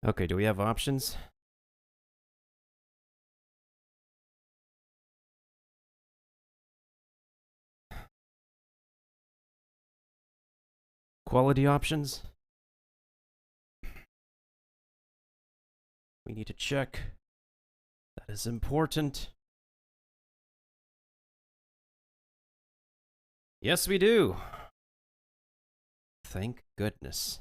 Okay, do we have options? Quality options? We need to check. That is important. Yes, we do. Thank goodness.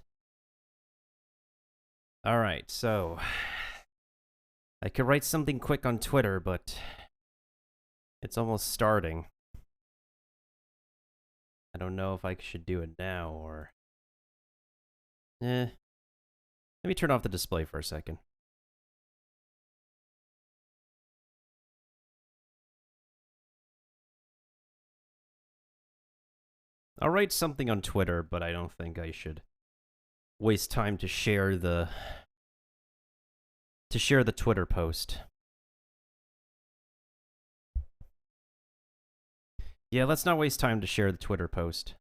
Alright, so... I could write something quick on Twitter, but... it's almost starting. I don't know if I should do it now, or... Let me turn off the display for a second. I'll write something on Twitter, but I don't think I should waste time to share the Twitter post. Yeah, let's not waste time to share the Twitter post.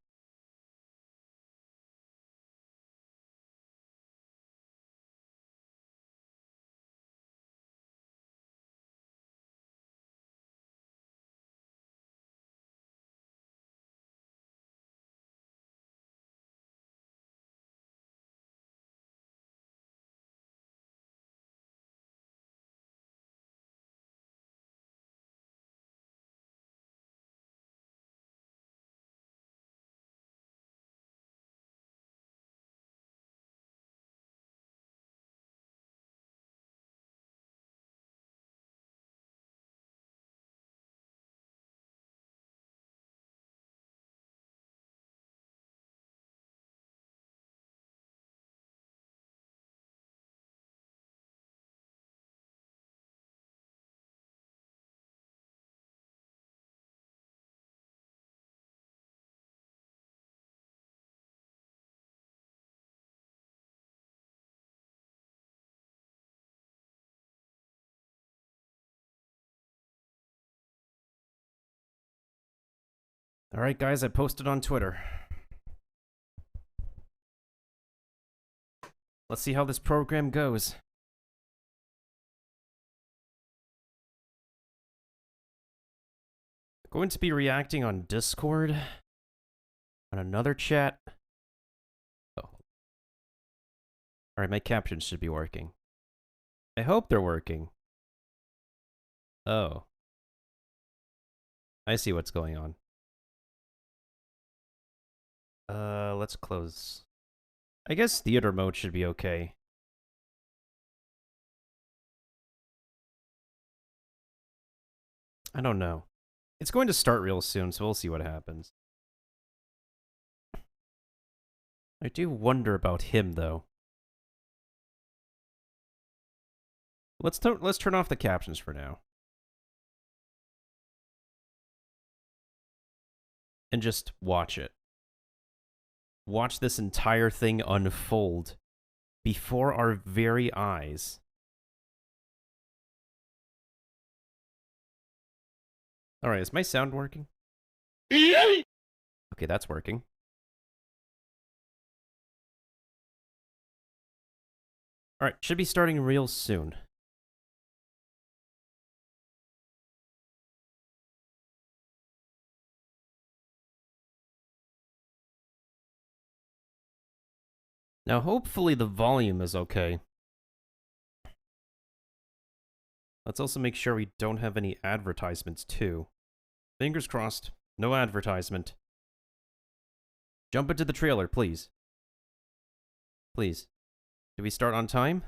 Alright, guys, I posted on Twitter. Let's see how this program goes. I'm going to be reacting on Discord. On another chat. Oh. Alright, my captions should be working. I hope they're working. Oh. I see what's going on. Let's close. I guess theater mode should be okay. I don't know. It's going to start real soon, so we'll see what happens. I do wonder about him, though. Let's turn off the captions for now. And just watch it. Watch this entire thing unfold before our very eyes. Alright, is my sound working? Okay, that's working. Alright, should be starting real soon. Now, hopefully the volume is okay. Let's also make sure we don't have any advertisements, too. Fingers crossed. No advertisement. Jump into the trailer, please. Please. Do we start on time?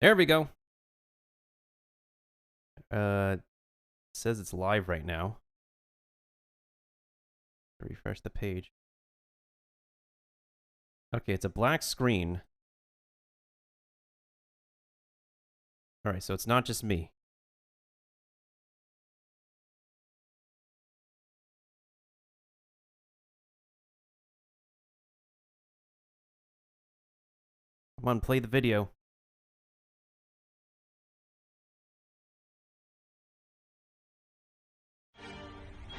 There we go. It says it's live right now. Refresh the page. Okay, it's a black screen. Alright, so it's not just me. Come on, play the video.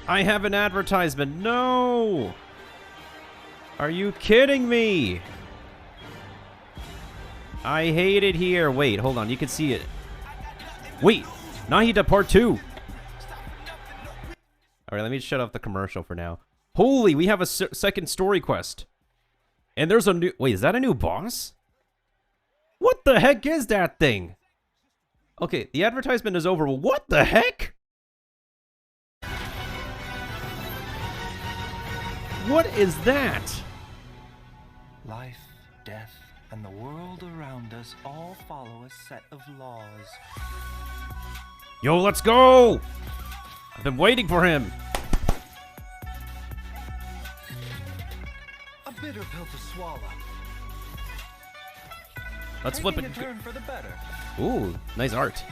I have an advertisement. No! Are you kidding me? I hate it here. Wait, hold on. You can see it. Wait, Nahida Part 2. Alright, let me shut off the commercial for now. Holy, we have a second story quest. And there's a new... Wait, is that a new boss? What the heck is that thing? Okay, the advertisement is over. What the heck? What is that? Life, death, and the world around us all follow a set of laws. Yo, let's go! I've been waiting for him. A bitter pill to swallow. Let's flip it. Taking a turn for the better. Ooh, nice art.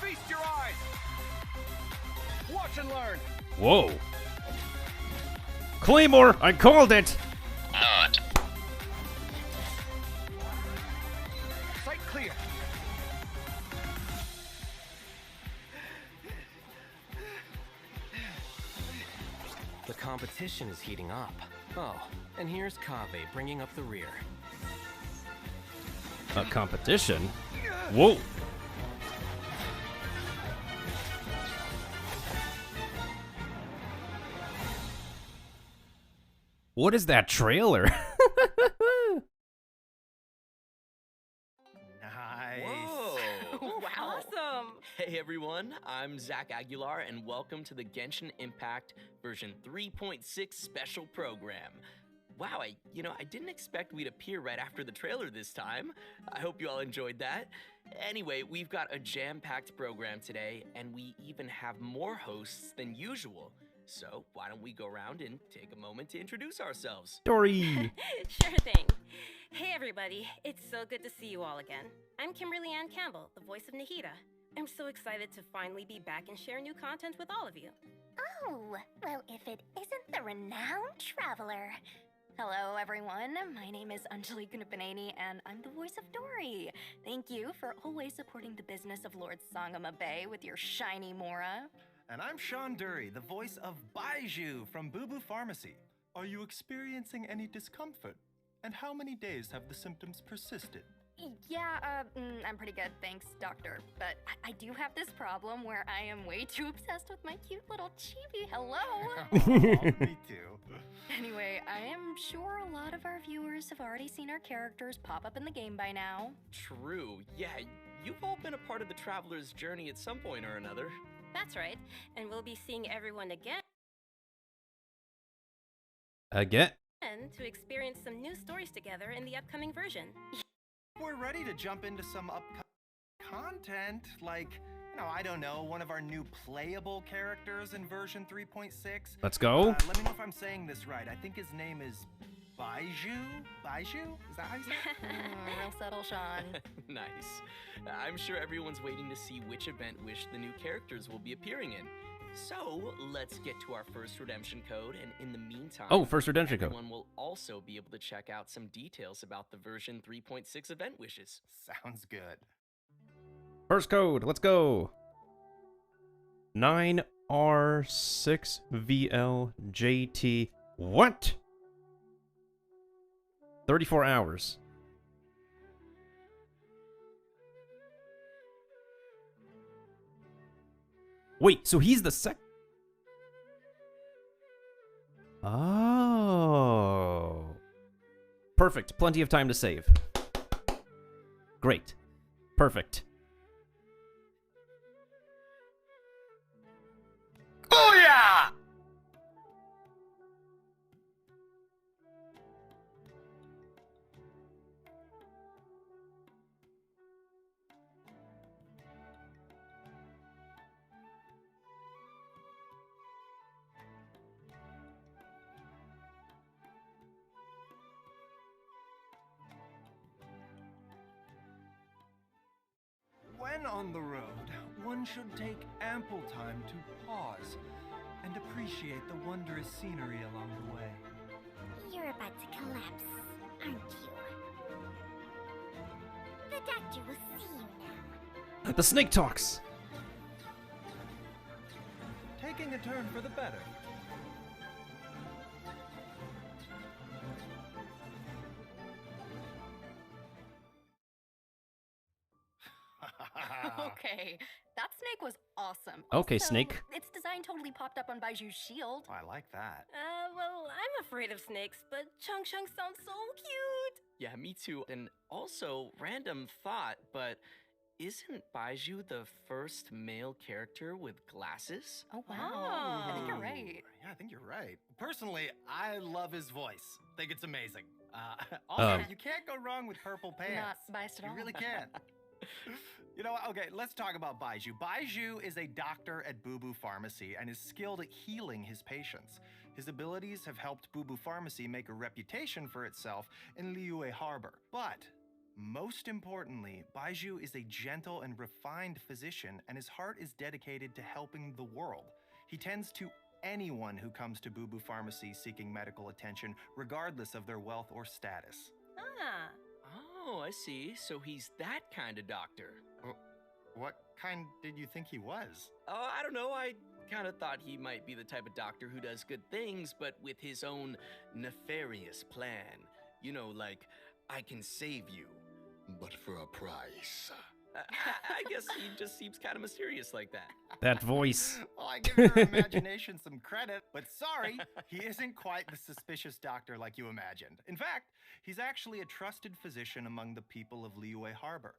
Feast your eyes. Watch and learn. Whoa. Claymore, I called it. Not. Sight clear. The competition is heating up. Oh, and here's Kaveh bringing up the rear. A competition? Whoa. What is that trailer? Nice. Whoa! Wow. Awesome. Hey everyone, I'm Zach Aguilar and welcome to the Genshin Impact version 3.6 special program. Wow, I didn't expect we'd appear right after the trailer this time. I hope you all enjoyed that. Anyway, we've got a jam-packed program today, and we even have more hosts than usual. So why don't we go around and take a moment to introduce ourselves? Story. Sure thing. Hey everybody, it's so good to see you all again. I'm Kimberly Ann Campbell, the voice of Nahida. I'm so excited to finally be back and share new content with all of you. Oh, well, if it isn't the renowned traveler. Hello, everyone. My name is Anjali Gunapaneni, and I'm the voice of Dory. Thank you for always supporting the business of Lord Sangama Bay with your shiny Mora. And I'm Sean Dury, the voice of Baiju from Boo Boo Pharmacy. Are you experiencing any discomfort? And how many days have the symptoms persisted? Yeah, I'm pretty good, thanks, doctor. But I do have this problem where I am way too obsessed with my cute little chibi. Hello! Aw, me too. Anyway, I am sure a lot of our viewers have already seen our characters pop up in the game by now. True, yeah, you've all been a part of the traveler's journey at some point or another. That's right, and we'll be seeing everyone again Again? to experience some new stories together in the upcoming version. We're ready to jump into some upcoming content, like, I don't know, one of our new playable characters in version 3.6. Let's go. Let me know if I'm saying this right. I think his name is Baiju? Baiju? Is that how you say it? Real subtle, Sean. Nice. I'm sure everyone's waiting to see which event wish the new characters will be appearing in. So, let's get to our first redemption code, and in the meantime... Oh, first redemption code. Everyone will also be able to check out some details about the version 3.6 event wishes. Sounds good. First code, let's go. 9R6VLJT. What? 34 hours. Wait, so he's the Oh. Perfect. Plenty of time to save. Great. Perfect. Oh yeah! When on the road, one should take ample time to pause and appreciate the wondrous scenery along the way. You're about to collapse, aren't you? The doctor will see you now. The snake talks. Taking a turn for the better. Okay, that snake was awesome. Okay, Also, snake. its design totally popped up on Baiju's shield. I like that. Well, I'm afraid of snakes, but Chung Chung sounds so cute. Yeah, me too. And also, random thought, but isn't Baiju the first male character with glasses? Oh wow, I think you're Oh. right. Yeah, I think you're right. Personally, I love his voice. Think it's amazing. Also, Um. you can't go wrong with purple pants. Not biased at You all. really can't. You know what? Okay, let's talk about Baiju. Baiju is a doctor at Boo Boo Pharmacy and is skilled at healing his patients. His abilities have helped Boo Boo Pharmacy make a reputation for itself in Liyue Harbor. But most importantly, Baiju is a gentle and refined physician, and his heart is dedicated to helping the world. He tends to anyone who comes to Boo Boo Pharmacy seeking medical attention, regardless of their wealth or status. Ah. Oh, I see. So he's that kind of doctor. What kind did you think he was? Oh, I don't know. I kind of thought he might be the type of doctor who does good things, but with his own nefarious plan. You know, like, I can save you. But for a price. I guess he just seems kind of mysterious like that. That voice. Well, I give your imagination some credit, but sorry, he isn't quite the suspicious doctor like you imagined. In fact, he's actually a trusted physician among the people of Liyue Harbor.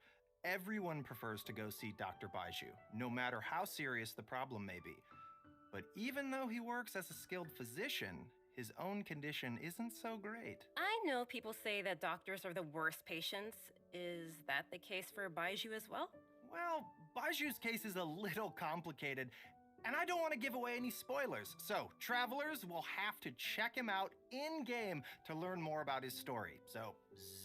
Everyone prefers to go see Dr. Baiju, no matter how serious the problem may be. But even though he works as a skilled physician, his own condition isn't so great. I know people say that doctors are the worst patients. Is that the case for Baiju as well? Well, Baiju's case is a little complicated, and I don't want to give away any spoilers. So, travelers will have to check him out in-game to learn more about his story. So,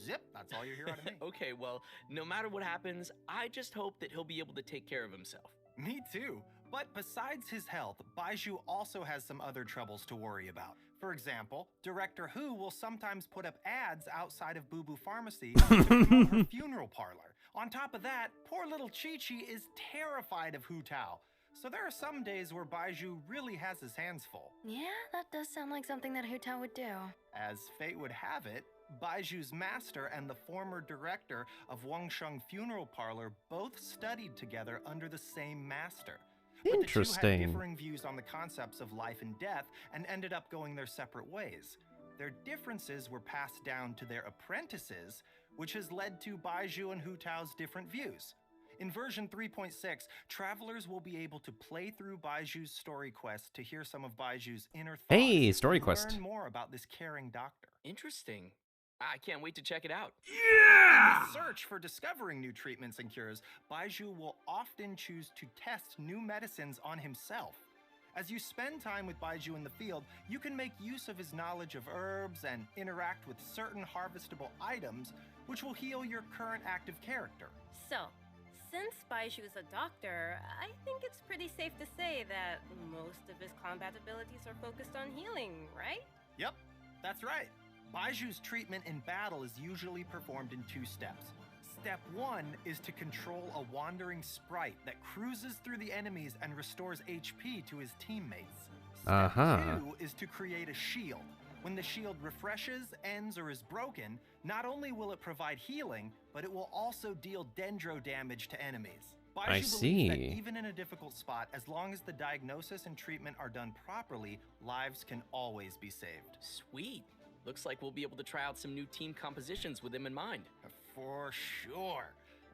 zip, that's all you hear out of me. Okay, well, no matter what happens, I just hope that he'll be able to take care of himself. Me too. But besides his health, Baiju also has some other troubles to worry about. For example, Director Hu will sometimes put up ads outside of Boo Boo Pharmacy to promote her funeral parlor. On top of that, poor little Chi-Chi is terrified of Hu Tao. So there are some days where Baiju really has his hands full. Yeah, that does sound like something that Hu Tao would do. As fate would have it, Baiju's master and the former director of Wangsheng Funeral Parlor both studied together under the same master. But the two Interesting. had differing views on the concepts of life and death and ended up going their separate ways. Their differences were passed down to their apprentices, which has led to Baiju and Hu Tao's different views. In version 3.6, travelers will be able to play through Baiju's story quest to hear some of Baiju's inner thoughts. Hey, story and quest. learn more about this caring doctor. Interesting. I can't wait to check it out. In the search for discovering new treatments and cures, Baiju will often choose to test new medicines on himself. As you spend time with Baiju in the field, you can make use of his knowledge of herbs and interact with certain harvestable items, which will heal your current active character. So, since Baiju is a doctor, I think it's pretty safe to say that most of his combat abilities are focused on healing, right? Yep, that's right. Baiju's treatment in battle is usually performed in 2 steps. Step 1 is to control a wandering sprite that cruises through the enemies and restores HP to his teammates. Step 2 is to create a shield. When the shield refreshes, ends, or is broken, not only will it provide healing, but it will also deal Dendro damage to enemies. Baiju believes that see. even in a difficult spot, as long as the diagnosis and treatment are done properly, lives can always be saved. Sweet. Looks like we'll be able to try out some new team compositions with him in mind. For sure.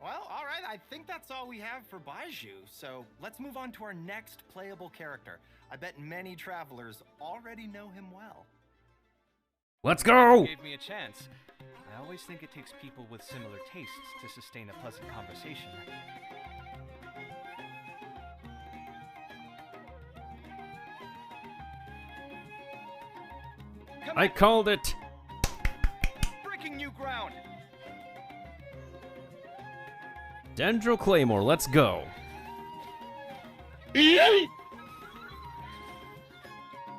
Well, all right, I think that's all we have for Baiju, so let's move on to our next playable character. I bet many travelers already know him well. Let's go! Gave me a chance. I always think it takes people with similar tastes to sustain a pleasant conversation. I called it! Breaking new ground! Dendro Claymore, let's go!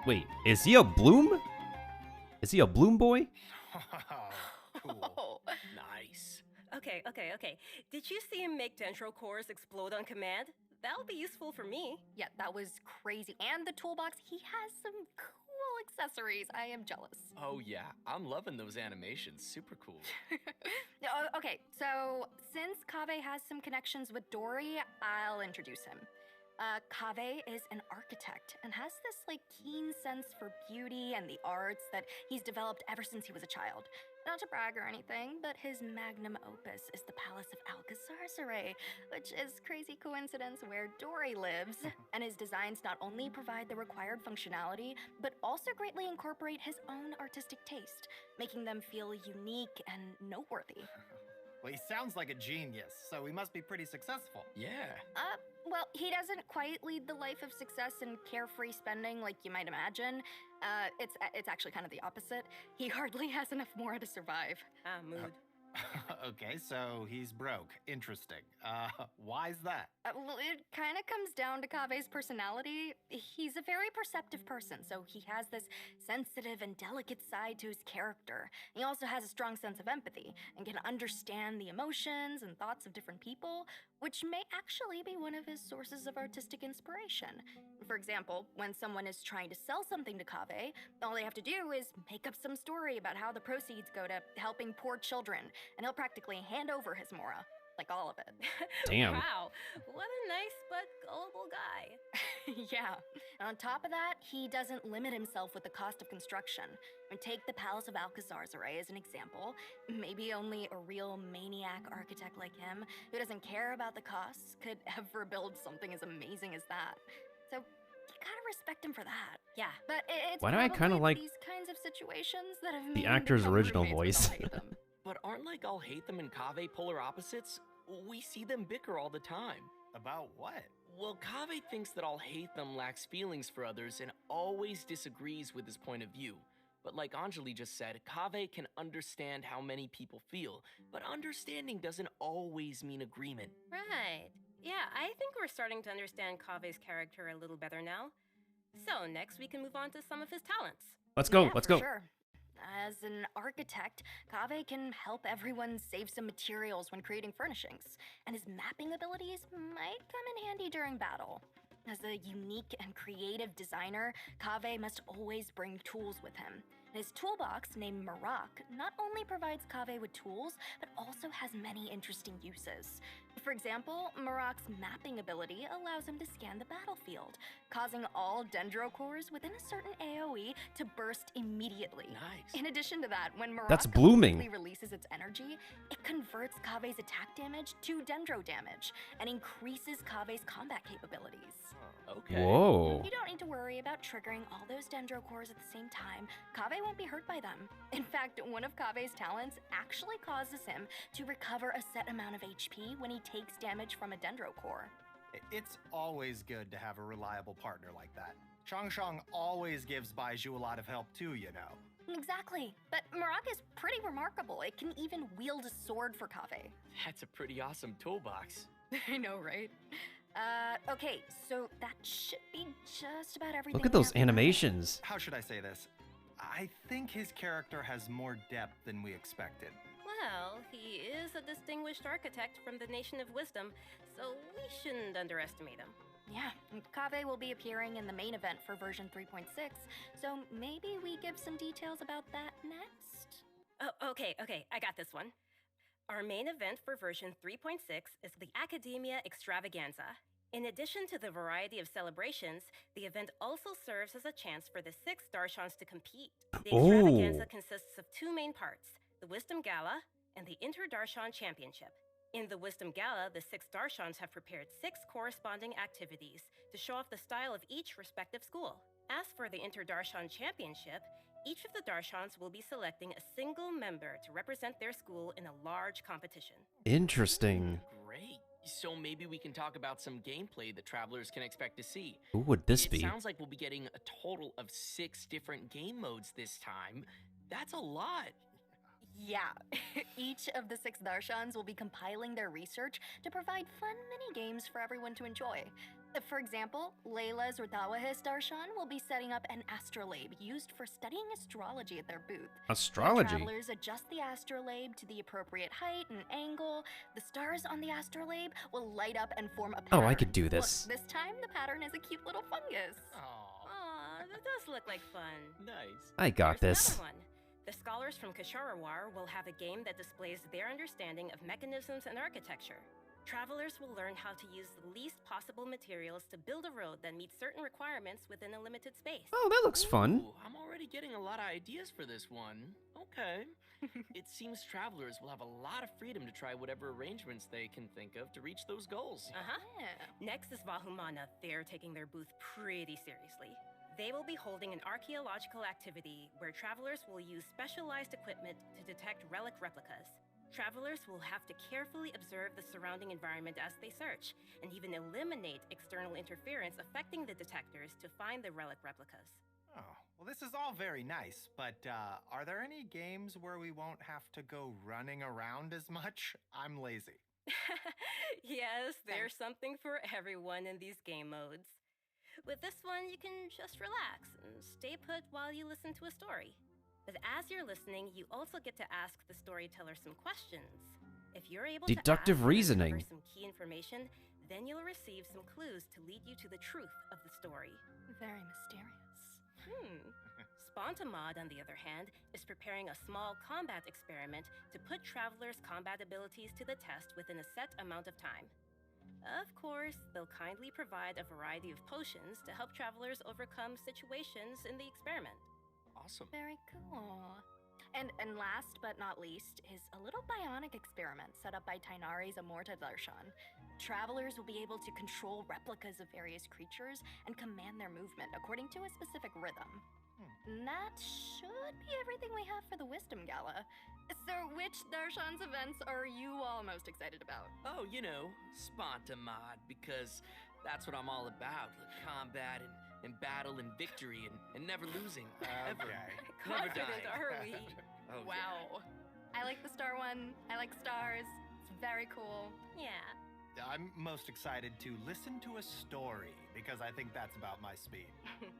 Wait, is he a bloom? Is he a bloom boy? Cool. Oh, Nice. Okay. Did you see him make Dendro cores explode on command? That'll be useful for me. yeah, that was crazy. And the toolbox, he has some accessories. I am jealous. Oh yeah, I'm loving those animations. Super cool. Okay, so since Kaveh has some connections with Dory, I'll introduce him. Kaveh is an architect and has this keen sense for beauty and the arts that he's developed ever since he was a child. Not to brag or anything, but his magnum opus is the Palace of Alcazarzaray, which is crazy coincidence where Dory lives. And his designs not only provide the required functionality, but also greatly incorporate his own artistic taste, making them feel unique and noteworthy. Well, he sounds like a genius, so he must be pretty successful. Yeah. Well, he doesn't quite lead the life of success and carefree spending like you might imagine. It's actually kind of the opposite. He hardly has enough more to survive. Mood. Okay, so he's broke. Interesting. Why's that? Well, it kind of comes down to Kaveh's personality. He's a very perceptive person, so he has this sensitive and delicate side to his character. He also has a strong sense of empathy and can understand the emotions and thoughts of different people, which may actually be one of his sources of artistic inspiration. For example, when someone is trying to sell something to Kaveh, all they have to do is make up some story about how the proceeds go to helping poor children, and he'll practically hand over his mora. Like all of it. Damn. Wow, what a nice but gullible guy. Yeah. And on top of that, he doesn't limit himself with the cost of construction. And take the Palace of Alcazarzaray as an example. Maybe only a real maniac architect like him, who doesn't care about the costs, could ever build something as amazing as that. So you gotta respect him for that. Yeah. But it's Why do I kinda probably like these kinds of situations that have the made him actor's become original roommates with voice? all hate them. But aren't all hate them and Kaveh polar opposites? We see them bicker all the time. About what? Well, Kaveh thinks that all hate them lacks feelings for others and always disagrees with his point of view. But like Anjali just said, Kaveh can understand how many people feel, but understanding doesn't always mean agreement. Right. Yeah, I think we're starting to understand Kaveh's character a little better now. So next we can move on to some of his talents. Let's go. Yeah, Let's for go. Sure. As an architect, Kaveh can help everyone save some materials when creating furnishings, and his mapping abilities might come in handy during battle. As a unique and creative designer, Kaveh must always bring tools with him. His toolbox, named Marak, not only provides Kaveh with tools, but also has many interesting uses. For example, Marak's mapping ability allows him to scan the battlefield, causing all Dendro cores within a certain AoE to burst immediately. Nice. In addition to that, when Marak That's blooming. completely releases its energy, it converts Kaveh's attack damage to Dendro damage and increases Kaveh's combat capabilities. Okay. Whoa. You don't need to worry about triggering all those Dendro cores at the same time. Kaveh won't be hurt by them. In fact, one of Kaveh's talents actually causes him to recover a set amount of HP when he takes damage from a Dendro core. It's always good to have a reliable partner like that. Changshang always gives Baiju a lot of help too, you know. Exactly. But Marak is pretty remarkable. It can even wield a sword for Kaveh. That's a pretty awesome toolbox. I know, right? Okay, so that should be just about everything. Look at we those have to know. animations. How should I say this? I think his character has more depth than we expected. Well, he is a distinguished architect from the Nation of Wisdom, so we shouldn't underestimate him. Yeah, and Kaveh will be appearing in the main event for version 3.6, so maybe we give some details about that next? Oh, okay, I got this one. Our main event for version 3.6 is the Academia Extravaganza. In addition to the variety of celebrations, the event also serves as a chance for the 6 Darshans to compete. The Extravaganza consists of 2 main parts, the Wisdom Gala and the Inter-Darshan Championship. In the Wisdom Gala, the 6 Darshans have prepared 6 corresponding activities to show off the style of each respective school. As for the Inter-Darshan Championship, each of the Darshans will be selecting a single member to represent their school in a large competition. Interesting. Great. So maybe we can talk about some gameplay that travelers can expect to see. Who would this It be? sounds like we'll be getting a total of 6 different game modes this time. That's a lot. Yeah, each of the 6 Darshans will be compiling their research to provide fun mini-games for everyone to enjoy. For example, Layla's Rthawahis Darshan will be setting up an astrolabe used for studying astrology at their booth. Astrology? When travelers adjust the astrolabe to the appropriate height and angle, the stars on the astrolabe will light up and form a pattern. Oh, I could do this. Look, this time the pattern is a cute little fungus. Aw, that does look like fun. Nice. I got Here's this. another one. The scholars from Kasharawar will have a game that displays their understanding of mechanisms and architecture. Travelers will learn how to use the least possible materials to build a road that meets certain requirements within a limited space. Oh, that looks fun. Ooh, I'm already getting a lot of ideas for this one. Okay. It seems travelers will have a lot of freedom to try whatever arrangements they can think of to reach those goals. Uh-huh. Yeah. Next is Vahumana. They're taking their booth pretty seriously. They will be holding an archaeological activity where travelers will use specialized equipment to detect relic replicas. Travelers will have to carefully observe the surrounding environment as they search, and even eliminate external interference affecting the detectors to find the relic replicas. Oh, well, this is all very nice, but are there any games where we won't have to go running around as much? I'm lazy. Yes, there's something for everyone in these game modes. With this one, you can just relax and stay put while you listen to a story. But as you're listening, you also get to ask the storyteller some questions. If you're able Deductive to ask and reasoning. uncover some key information, then you'll receive some clues to lead you to the truth of the story. Very mysterious. Spontamod, on the other hand, is preparing a small combat experiment to put travelers' combat abilities to the test within a set amount of time. Of course, they'll kindly provide a variety of potions to help travelers overcome situations in the experiment. Awesome. Very cool. And last but not least is a little bionic experiment set up by Tainari's Amorta Darshan. Travelers will be able to control replicas of various creatures and command their movement according to a specific rhythm. And that should be everything we have for the Wisdom Gala. So, which Darshan's events are you all most excited about? Oh, you know, Spontamod, because that's what I'm all about. Combat and battle and victory and never losing. Ever. Never Confident, dying. are we? Oh, Wow. I like the star one. I like stars. It's very cool. Yeah. I'm most excited to listen to a story because I think that's about my speed.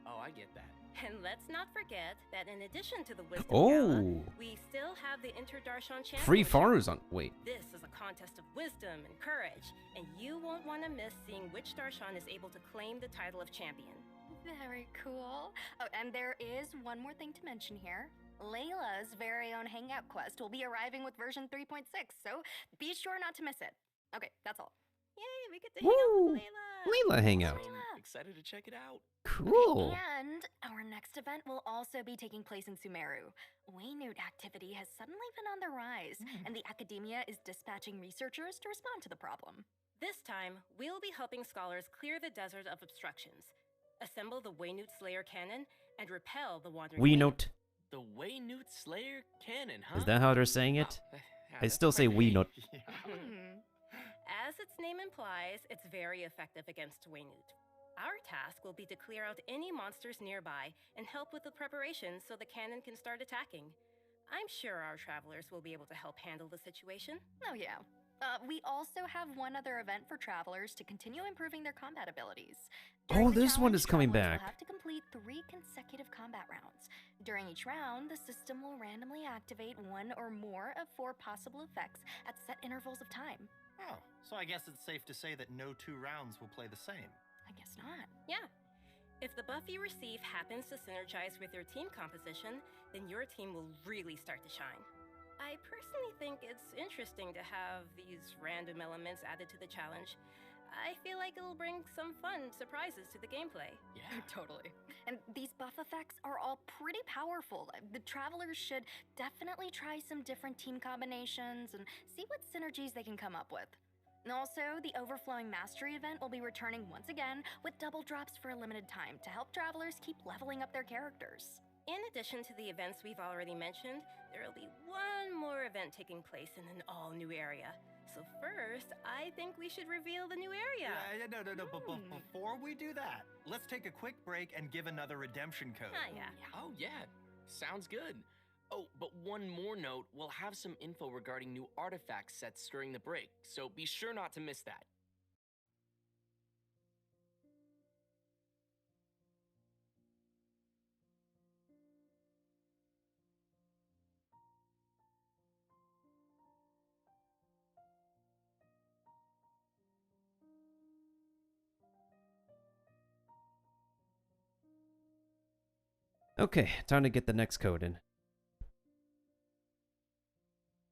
Oh, I get that. And let's not forget that in addition to the Wisdom Oh. Gala, we still have the Inter-Darshan Championship. Free Faruzan. Wait. This is a contest of wisdom and courage, and you won't want to miss seeing which Darshan is able to claim the title of champion. Very cool. Oh, and there is one more thing to mention here. Layla's very own Hangout quest will be arriving with version 3.6, so be sure not to miss it. Okay, that's all. Yay, we get to hang out Woo! with Layla! Layla hangout. I'm excited to check it out. Cool. And our next event will also be taking place in Sumeru. Waynute activity has suddenly been on the rise, and the academia is dispatching researchers to respond to the problem. This time, we'll be helping scholars clear the desert of obstructions, assemble the Waynute Slayer cannon, and repel the wandering We Waynute. note. The Waynute Slayer cannon, huh? Is that how they're saying it? Oh, yeah, I that's still say quite we vague. note. As its name implies, it's very effective against Waynute. Our task will be to clear out any monsters nearby and help with the preparations so the cannon can start attacking. I'm sure our travelers will be able to help handle the situation. Oh, yeah. We also have one other event for travelers to continue improving their combat abilities. Oh, During the this one challenge, is coming travelers back. will have to complete 3 consecutive combat rounds. During each round, the system will randomly activate one or more of 4 possible effects at set intervals of time. Oh, so I guess it's safe to say that no 2 rounds will play the same. I guess not. Yeah. If the buff you receive happens to synergize with your team composition, then your team will really start to shine. I personally think it's interesting to have these random elements added to the challenge. I feel like it'll bring some fun surprises to the gameplay. Yeah. Totally. And these buff effects are all pretty powerful. The travelers should definitely try some different team combinations and see what synergies they can come up with. And also, the Overflowing Mastery event will be returning once again with double drops for a limited time to help travelers keep leveling up their characters. In addition to the events we've already mentioned, there will be one more event taking place in an all-new area. So first, I think we should reveal the new area. No. But before we do that, let's take a quick break and give another redemption code. Ah, yeah. Oh, yeah. Sounds good. Oh, but one more note, we'll have some info regarding new artifact sets during the break, so be sure not to miss that. Okay, time to get the next code in.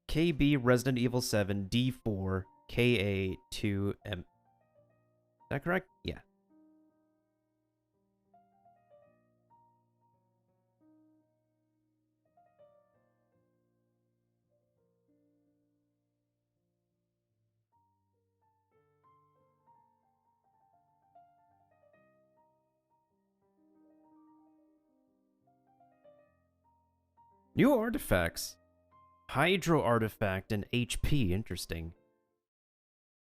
KB Resident Evil 7 D4 KA2M. Is that correct? Yeah. New artifacts. Hydro artifact and HP. Interesting.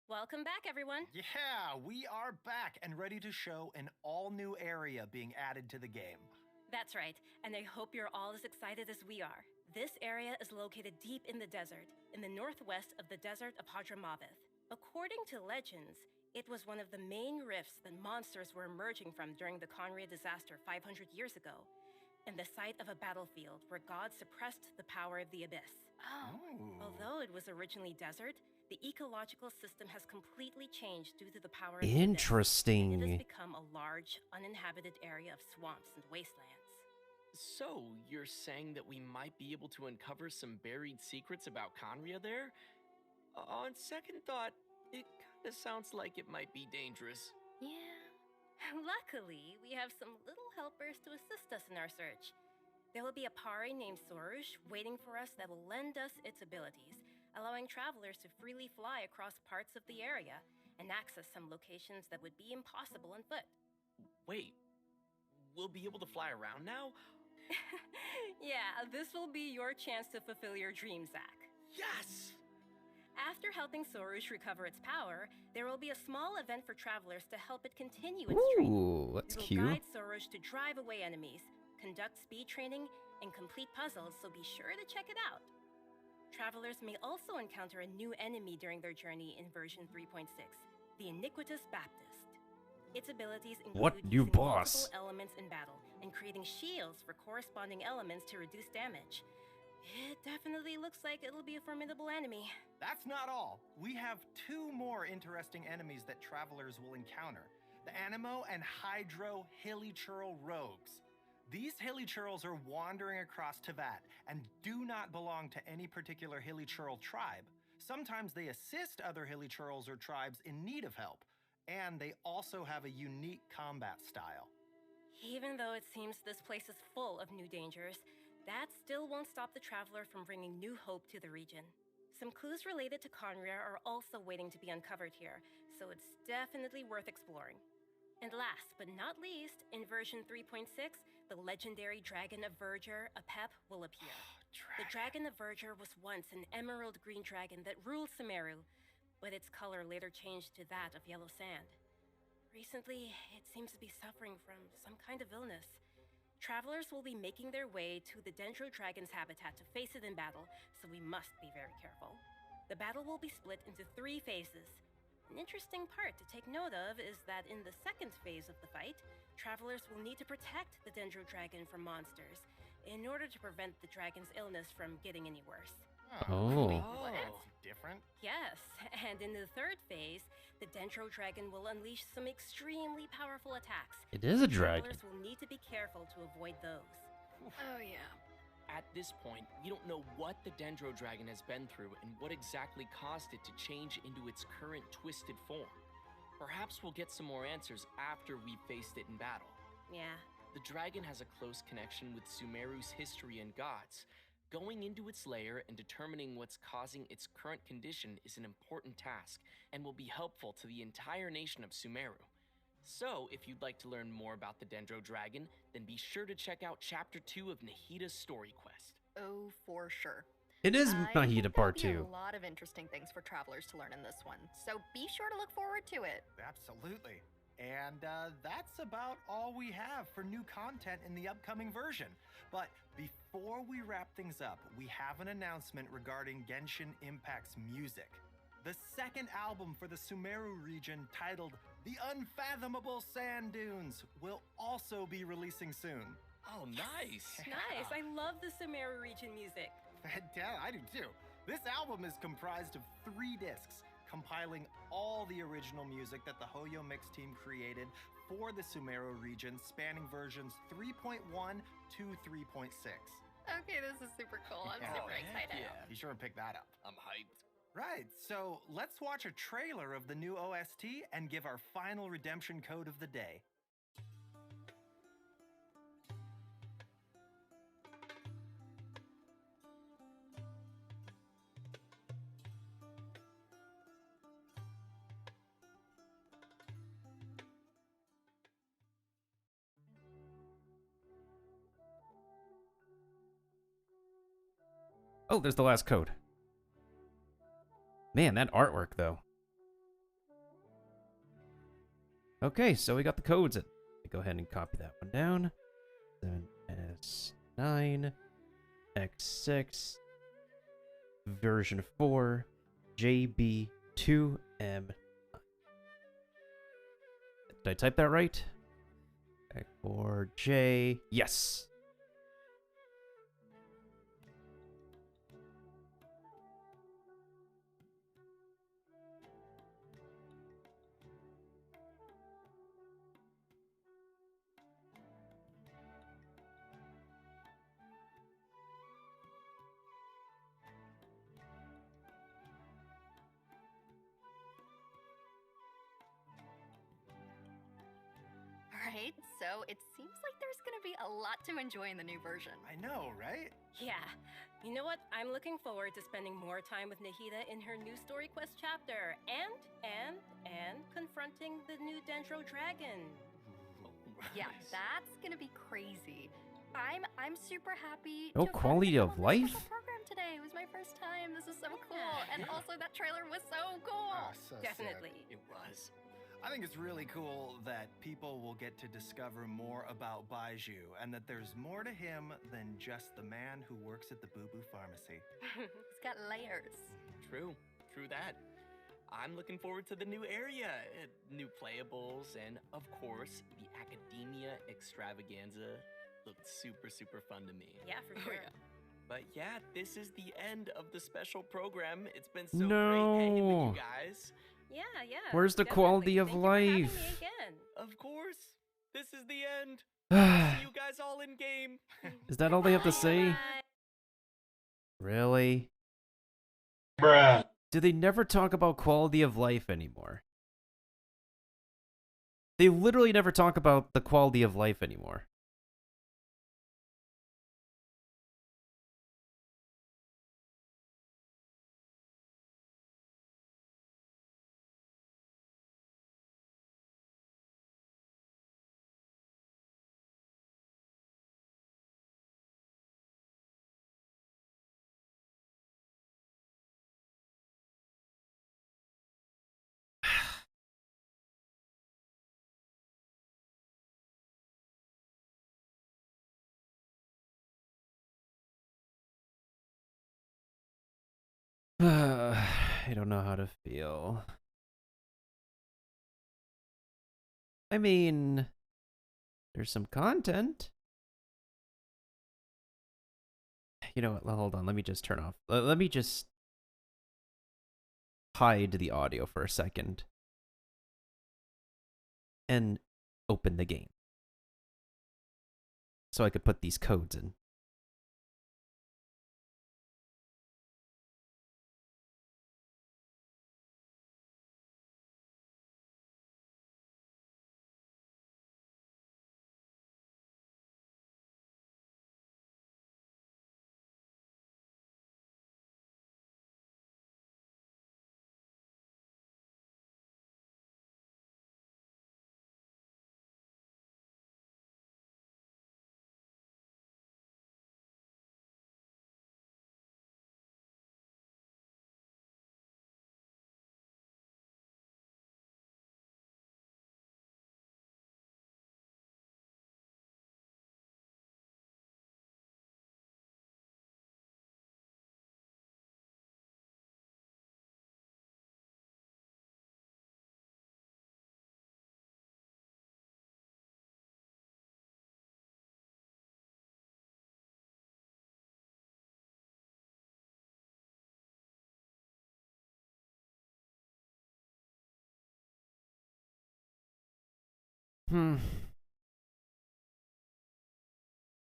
Welcome back, everyone. Yeah, we are back and ready to show an all-new area being added to the game. That's right, and I hope you're all as excited as we are. This area is located deep in the desert, in the northwest of the desert of Hadramaveth. According to legends, it was one of the main rifts that monsters were emerging from during the Conria disaster 500 years ago, and the site of a battlefield where God suppressed the power of the abyss. Ooh. Although it was originally desert, the ecological system has completely changed due to the power of the abyss, and it Interesting. has become a large, uninhabited area of swamps and wastelands. So, you're saying that we might be able to uncover some buried secrets about Conria there? On second thought, it kinda sounds like it might be dangerous. Yeah. Luckily, we have some little helpers to assist us in our search. There will be a Pari named Sorush waiting for us that will lend us its abilities, allowing travelers to freely fly across parts of the area and access some locations that would be impossible on foot. Wait, we'll be able to fly around now? Yeah, this will be your chance to fulfill your dream, Zach. Yes! After helping Sorush recover its power, there will be a small event for travelers to help it continue its training. Ooh, that's We will cute. guide Sorush to drive away enemies, conduct speed training, and complete puzzles, so be sure to check it out. Travelers may also encounter a new enemy during their journey in version 3.6, the Iniquitous Baptist. Its abilities include What new using boss? multiple elements in battle and creating shields for corresponding elements to reduce damage. It definitely looks like it'll be a formidable enemy. That's not all. We have two more interesting enemies that travelers will encounter. The Animo and Hydro Hilichurl rogues. These Hilichurls are wandering across Tevat and do not belong to any particular Hilichurl tribe. Sometimes they assist other Hilichurls or tribes in need of help, and they also have a unique combat style. Even though it seems this place is full of new dangers, that still won't stop the traveler from bringing new hope to the region. Some clues related to Conria are also waiting to be uncovered here, so it's definitely worth exploring. And last but not least, in version 3.6, the legendary Dragon of Verdure, Apep, will appear. The Dragon of Verdure was once an emerald green dragon that ruled Sumeru, but its color later changed to that of yellow sand. Recently, it seems to be suffering from some kind of illness. Travelers will be making their way to the Dendro dragon's habitat to face it in battle, so we must be very careful. The battle will be split into 3 phases. An interesting part to take note of is that in the second phase of the fight, travelers will need to protect the Dendro dragon from monsters in order to prevent the dragon's illness from getting any worse. Oh. That's different. Yes, and in the third phase, the Dendro dragon will unleash some extremely powerful attacks. It is a dragon. Travelers will need to be careful to avoid those. Oh, yeah. At this point, we don't know what the Dendro Dragon has been through and what exactly caused it to change into its current twisted form. Perhaps we'll get some more answers after we've faced it in battle. Yeah. The dragon has a close connection with Sumeru's history and gods. Going into its lair and determining what's causing its current condition is an important task and will be helpful to the entire nation of Sumeru. So, if you'd like to learn more about the Dendro Dragon, then be sure to check out Chapter 2 of Nahida's story quest. Oh, for sure. It is I think Mahita Part there'll 2. be a lot of interesting things for travelers to learn in this one, so be sure to look forward to it. Absolutely. And that's about all we have for new content in the upcoming version. But before we wrap things up, we have an announcement regarding Genshin Impact's music. The second album for the Sumeru region, titled The Unfathomable Sand Dunes, will also be releasing soon. Oh, nice! Nice. I love the Sumeru region music. Yeah, I do too. This album is comprised of 3 discs. compiling all the original music that the Hoyo Mix team created for the Sumeru region, spanning versions 3.1 to 3.6. Okay, this is super cool. I'm Yeah. super heck excited. yeah. Be sure and pick that up. I'm hyped. Right, so let's watch a trailer of the new OST and give our final redemption code of the day. Oh, there's the last code. Man, that artwork, though. Okay, so we got the codes. Go ahead and copy that one down. 7S9, X6, version 4, JB2M. Did I type that right? X4J. Yes. Alright, so it seems like there's gonna be a lot to enjoy in the new version. I know, right? Yeah. You know what? I'm looking forward to spending more time with Nahida in her new story quest chapter and confronting the new Dendro dragon. Yeah, Nice. that's gonna be crazy. I'm super happy. No to have quality been of on this life? special program today. It was my first time. This is so cool, Yeah. and also that trailer was so cool. Ah, so sick. Definitely. It was. I think it's really cool that people will get to discover more about Baiju and that there's more to him than just the man who works at the Boo Boo Pharmacy. It's got layers. True that. I'm looking forward to the new area, new playables, and of course, the Academia Extravaganza looked super fun to me. Yeah, for sure. But yeah, this is the end of the special program. It's been so No. great hanging with you guys. Yeah. Where's the definitely. quality of Thank you for having me life? again. Of course, this is the end. Is See you guys all in game. that all they have to say? Bye. Really? Do they never talk about quality of life anymore? They literally never talk about the quality of life anymore. I don't know how to feel. I mean, there's some content. You know what? Hold on. Let me just turn off. Let me just hide the audio for a second and open the game so I could put these codes in. I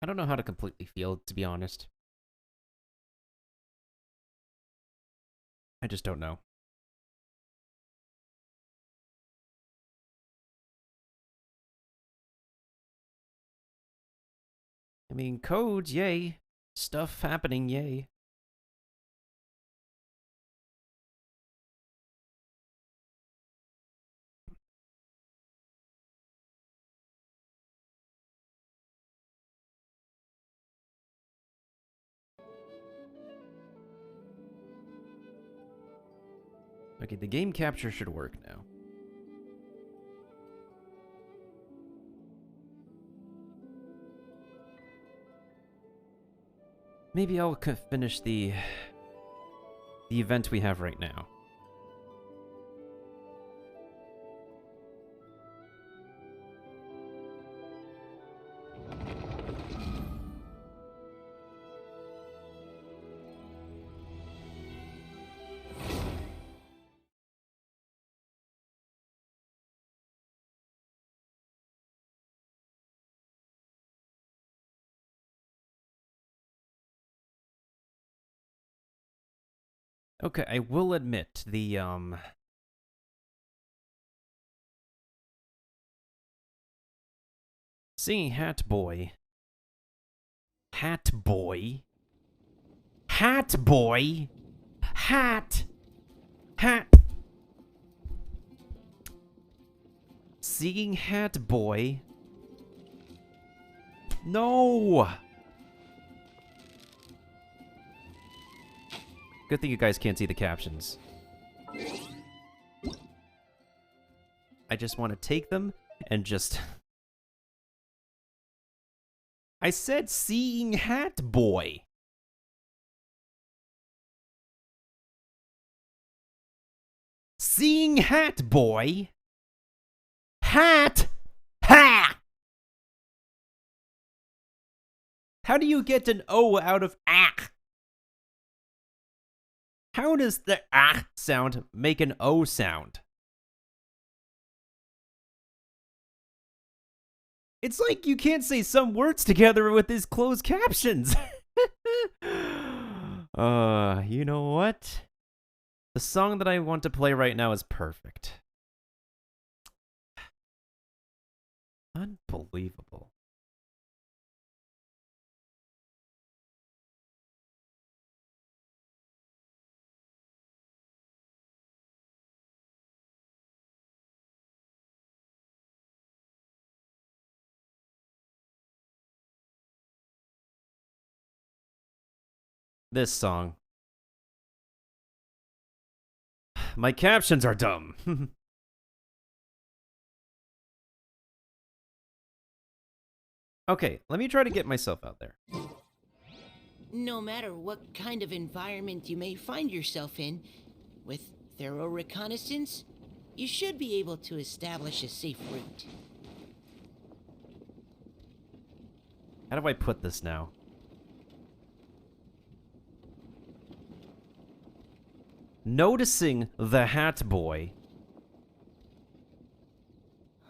don't know how to completely feel, to be honest. I just don't know. I mean, codes, yay. Stuff happening, yay. Okay, the game capture should work now. Maybe I'll finish the event we have right now. Okay, I will admit the singing Hat Boy. Hat Boy. Hat Boy. Hat. Singing Hat Boy. No. Good thing you guys can't see the captions. I just want to take them and just... I said Seeing Hat Boy. Seeing Hat Boy. Hat. Ha! How do you get an O out of ah? How does the ah sound make an O sound? It's like you can't say some words together with these closed captions. You know what? The song that I want to play right now is perfect. Unbelievable. This song. My captions are dumb. Okay, let me try to get myself out there. No matter what kind of environment you may find yourself in, with thorough reconnaissance, you should be able to establish a safe route. How do I put this now? Noticing the Hat Boy.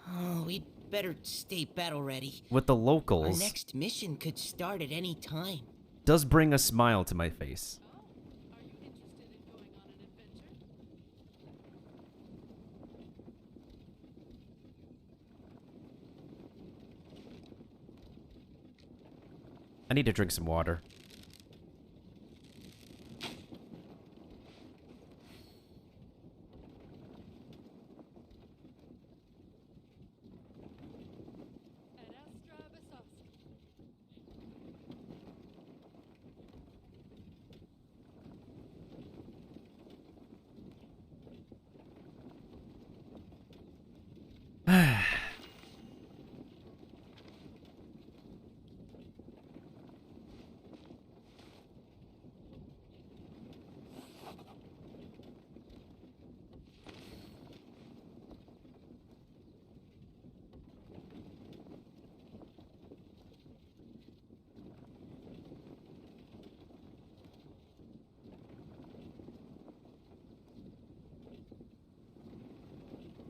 Oh, we'd better stay battle ready. With the Our locals next mission could start at any time. does bring a smile to my face. I need to drink some water.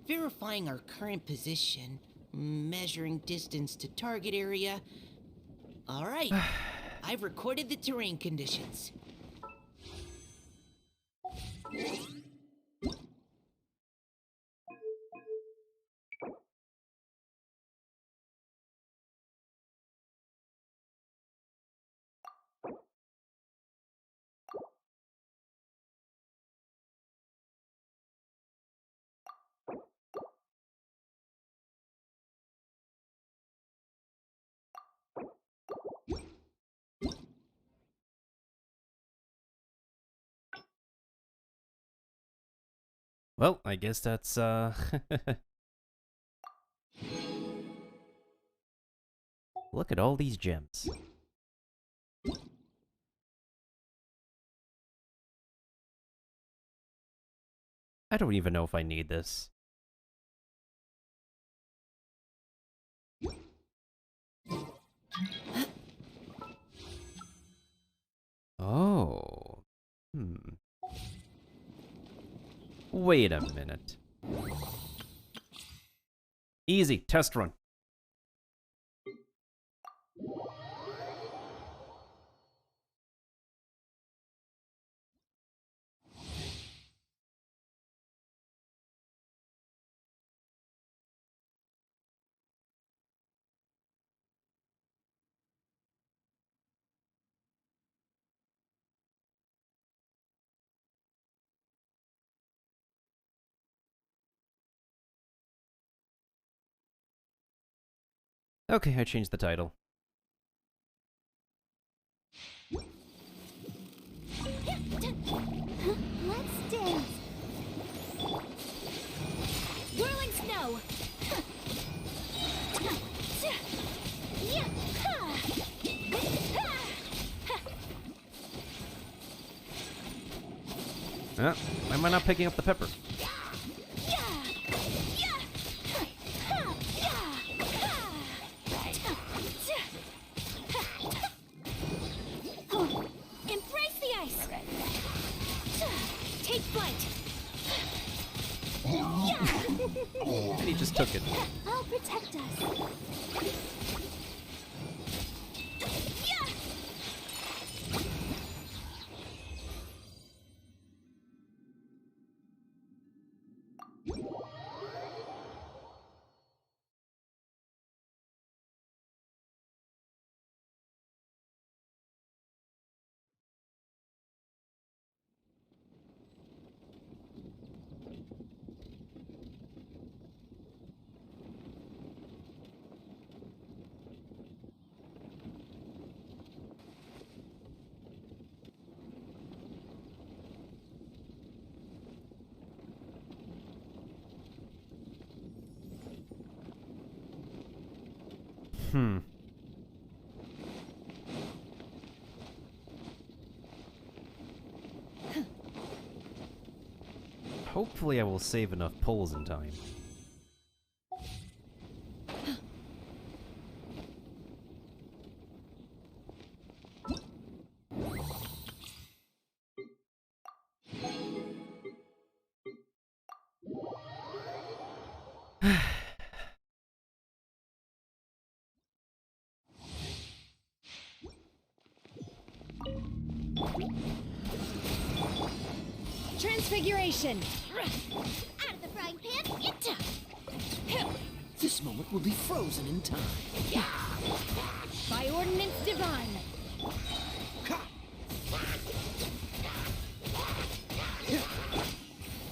Verifying our current position, Measuring distance to target area. All right. I've recorded the terrain conditions. Well, I guess that's, Look at all these gems. I don't even know if I need this. Oh. Wait a minute. Easy, test run. Okay, I changed the title. Let's dance. Whirling snow. Why am I not picking up the pepper? Embrace the ice. Take flight. And he just took it. I'll protect us. Hopefully I will save enough pulls in time. Transfiguration! Out of the frying pan, into! This moment will be frozen in time. By ordinance divine!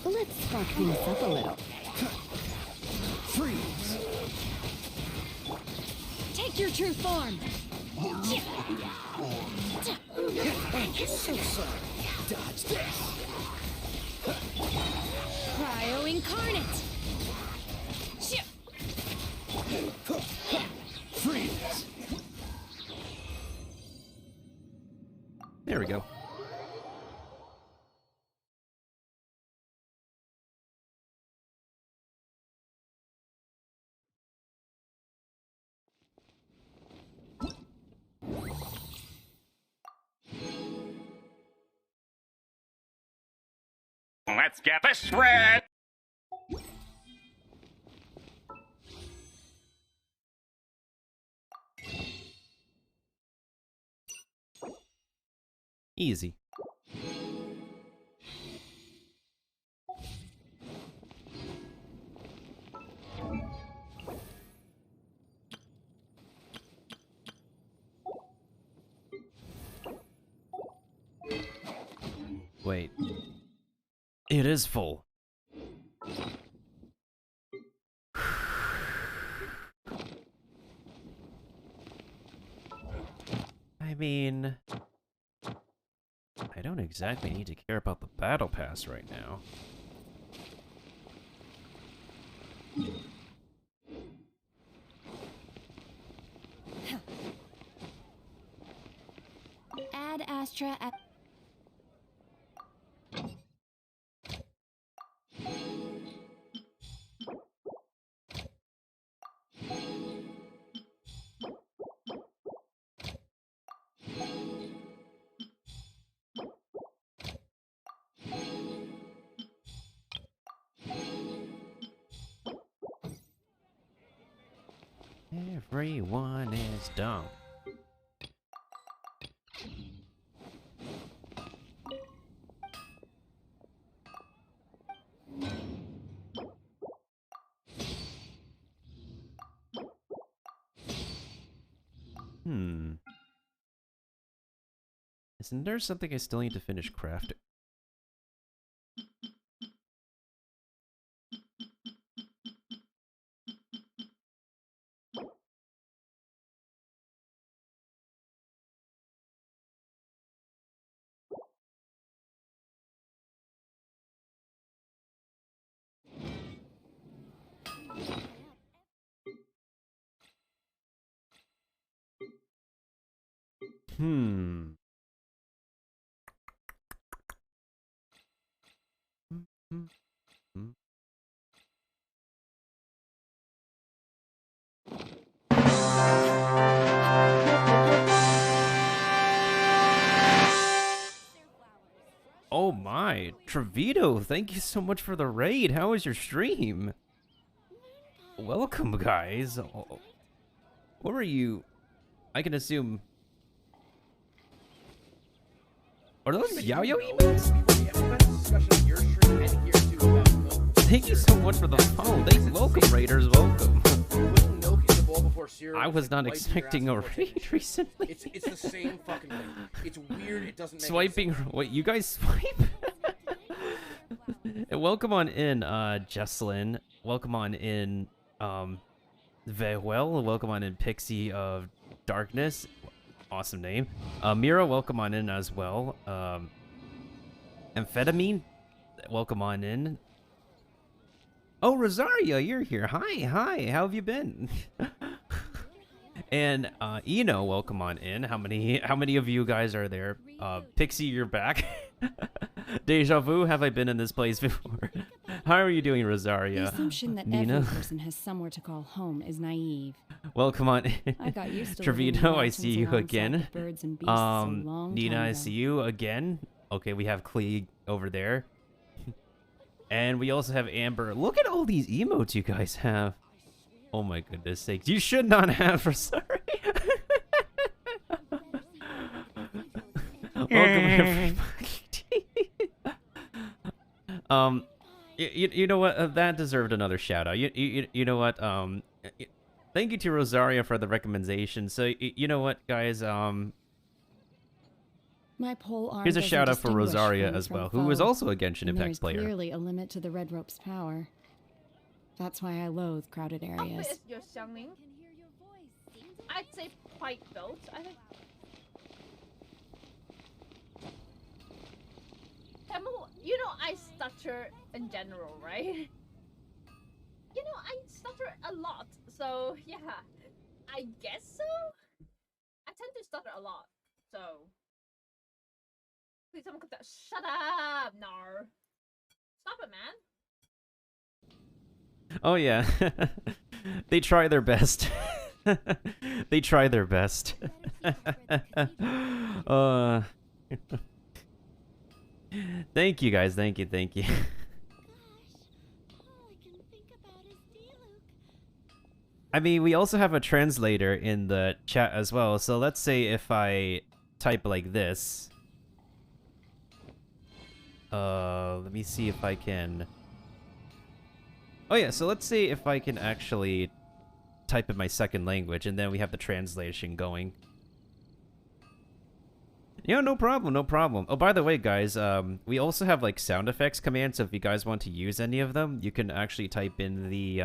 Let's spark things up a little. Freeze! Take your true form! So sorry. Dodge this. Cryo incarnate! Freeze! There we go. Let's get this red! Easy. Wait. It is full. I mean, I don't exactly need to care about the battle pass right now. Ad Astra at Everyone is dumb. Isn't there something I still need to finish crafting? Hmm. Oh my, Trevito, thank you so much for the raid. How was your stream? Welcome, guys. Oh, what were you? I can assume. Are those Yao-Yo emotes? Thank you so much for the follow. Thanks, welcome, raiders, welcome. I was not expecting a raid recently. It's the same fucking thing. It's weird. It doesn't make Swiping. Wait, you guys swipe? Welcome on in, Jesslyn. Welcome on in, Vehwell. Welcome on in, Pixie of Darkness. Awesome name. Mira, welcome on in as well. Amphetamine, welcome on in. Oh, Rosaria, you're here. Hi, how have you been? And Eno, welcome on in. How many of you guys are there? Pixie, you're back. Deja vu, have I been in this place before? How are you doing, Rosaria? The assumption that Nina? every person has somewhere to call home is naive. Welcome on in. I got used to living in Trevito, I mountains see you alongside again. the birds and beasts a long Nina, time I ago. see you again. Okay, we have Klee over there. And we also have Amber. Look at all these emotes you guys have. Oh my goodness sakes. You should not have, for sorry. Welcome everybody. You know what? That deserved another shout out. You know what? Thank you to Rosaria for the recommendation. So you know what, guys? My pole arm Here's a doesn't shout out for distinguish Rosaria friend as from well, who is foe, also a Genshin and Impact there's player. clearly a limit to the Red Rope's power. That's why I loathe crowded areas. Is your Xiangling? I'd say quite built. I think. Tamil, you know I stutter in general, right? You know I stutter a lot, so yeah, I guess so. I tend to stutter a lot, so. Please, someone could shut up, Nar. Stop it, man. Oh yeah, they try their best. They try their best. Thank you guys, thank you. I mean, we also have a translator in the chat as well, so let's say if I type like this, Let me see if I can... Oh yeah, so let's see if I can actually type in my second language, and then we have the translation going. Yeah, no problem, no problem. Oh, by the way, guys, we also have, like, sound effects commands, so if you guys want to use any of them, you can actually type in the,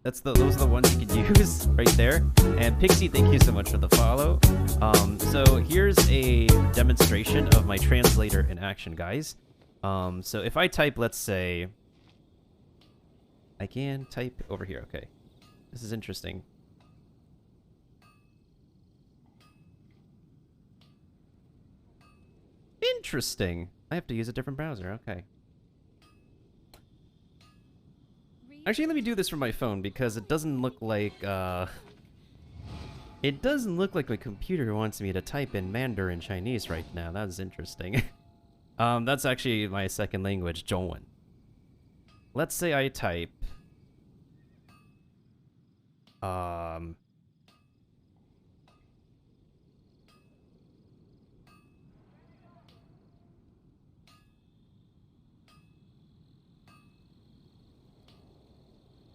those are the ones you can use right there. And Pixie, thank you so much for the follow. So here's a demonstration of my translator in action, guys. So if I type, let's say... I can type over here, okay. This is interesting. Interesting. I have to use a different browser, okay. Actually, let me do this from my phone because it doesn't look like, it doesn't look like my computer wants me to type in Mandarin Chinese right now. That's interesting. That's actually my second language, Zhongwen. Let's say I type,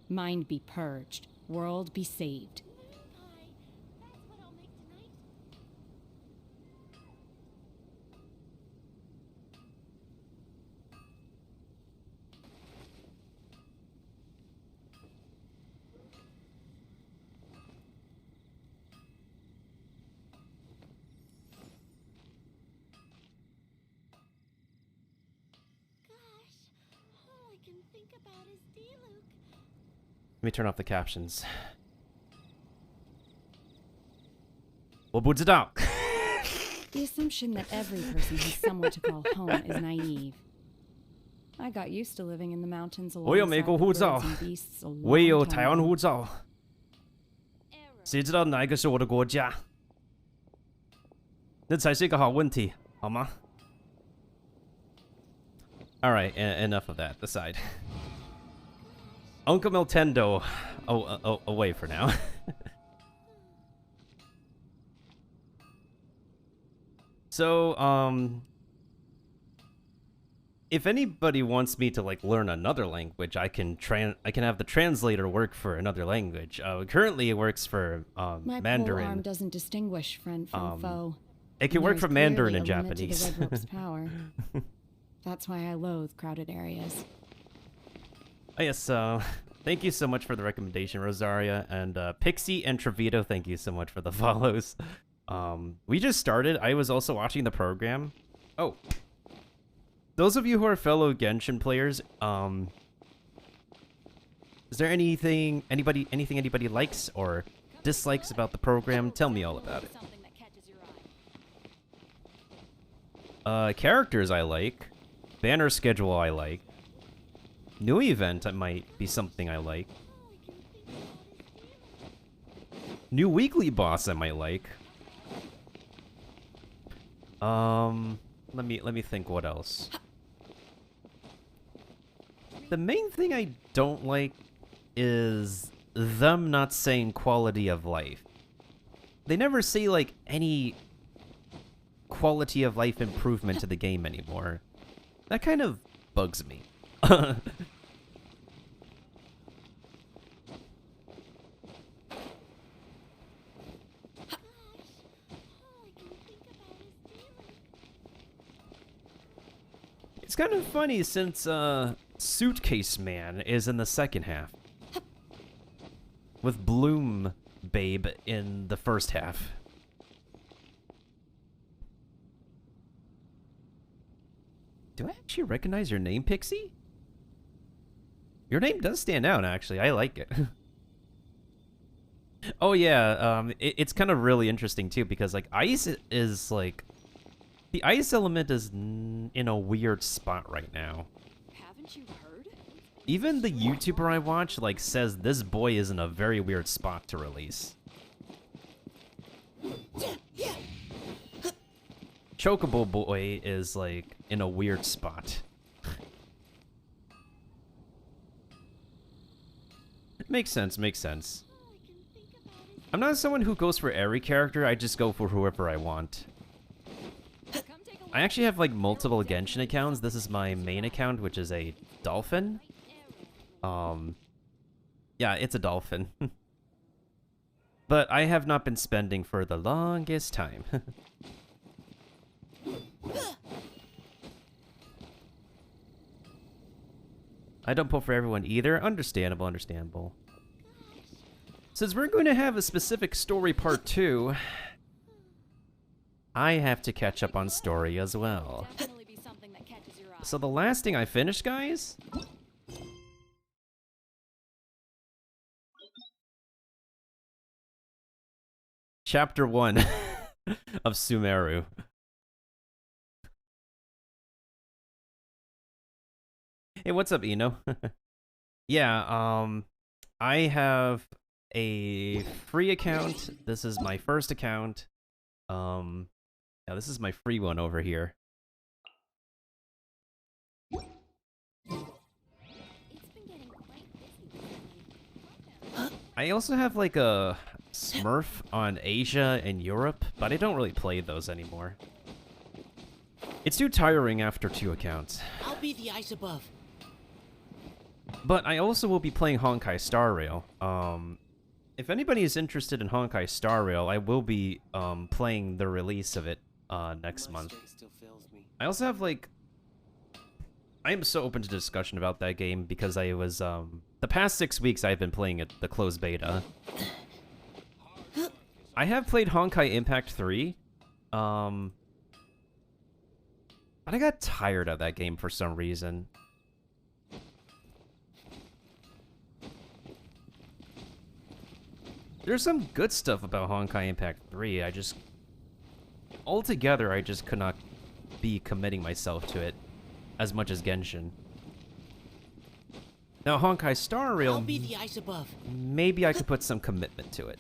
Mind be purged, world be saved. Let me turn off the captions. 我不知道. The assumption that every person has somewhere to call home is naive. I got used to living in the mountains 我有美国护照，我也有台湾护照，谁知道哪一个是我的国家？那才是一个好问题，好吗？ All right, enough of that. Aside. Uncle Nintendo, away for now. So, if anybody wants me to like learn another language, I can have the translator work for another language. Currently, it works for My Mandarin. pole arm doesn't distinguish friend from foe. It can work for Mandarin and There's clearly a limit Japanese. to the Red Rope's power. That's why I loathe crowded areas. Oh, yes, thank you so much for the recommendation, Rosaria. And Pixie and Trevito, thank you so much for the follows. We just started. I was also watching the program. Oh. Those of you who are fellow Genshin players, is there anything anybody likes or dislikes about the program? Tell me all about it. Characters I like. Banner schedule I like. New event might be something I like. New weekly boss I might like. Let me think what else. The main thing I don't like is them not saying quality of life. They never say like any quality of life improvement to the game anymore. That kind of bugs me. It's kind of funny since Suitcase Man is in the second half, with Bloom Babe in the first half. Do I actually recognize your name, Pixie? Your name does stand out, actually. I like it. Oh yeah, it's kind of really interesting too, because like ice is like, the ice element is in a weird spot right now. Haven't you heard? Even the YouTuber I watch like says this boy is in a very weird spot to release. Chocobo Boy is like in a weird spot. Makes sense, makes sense. I'm not someone who goes for every character, I just go for whoever I want. I actually have like multiple Genshin accounts. This is my main account, which is a dolphin. Yeah, it's a dolphin. But I have not been spending for the longest time. I don't pull for everyone either. Understandable, understandable. Since we're going to have a specific story part 2, I have to catch up on story as well. So the last thing I finished, guys... Chapter 1 of Sumeru. Hey, what's up, Eno? Yeah, I have a free account. This is my first account. Yeah, this is my free one over here. I also have like a Smurf on Asia and Europe, but I don't really play those anymore. It's too tiring after 2 accounts. I'll be the eyes above. But I also will be playing Honkai Star Rail. If anybody is interested in Honkai Star Rail, I will be playing the release of it next month. I also have like... I am so open to discussion about that game because I was... the past 6 weeks I've been playing it, the closed beta. I have played Honkai Impact 3. But I got tired of that game for some reason. There's some good stuff about Honkai Impact 3, altogether, I just could not be committing myself to it as much as Genshin. Now, Honkai Star Rail... I'll be the eyes above. Maybe I could put some commitment to it.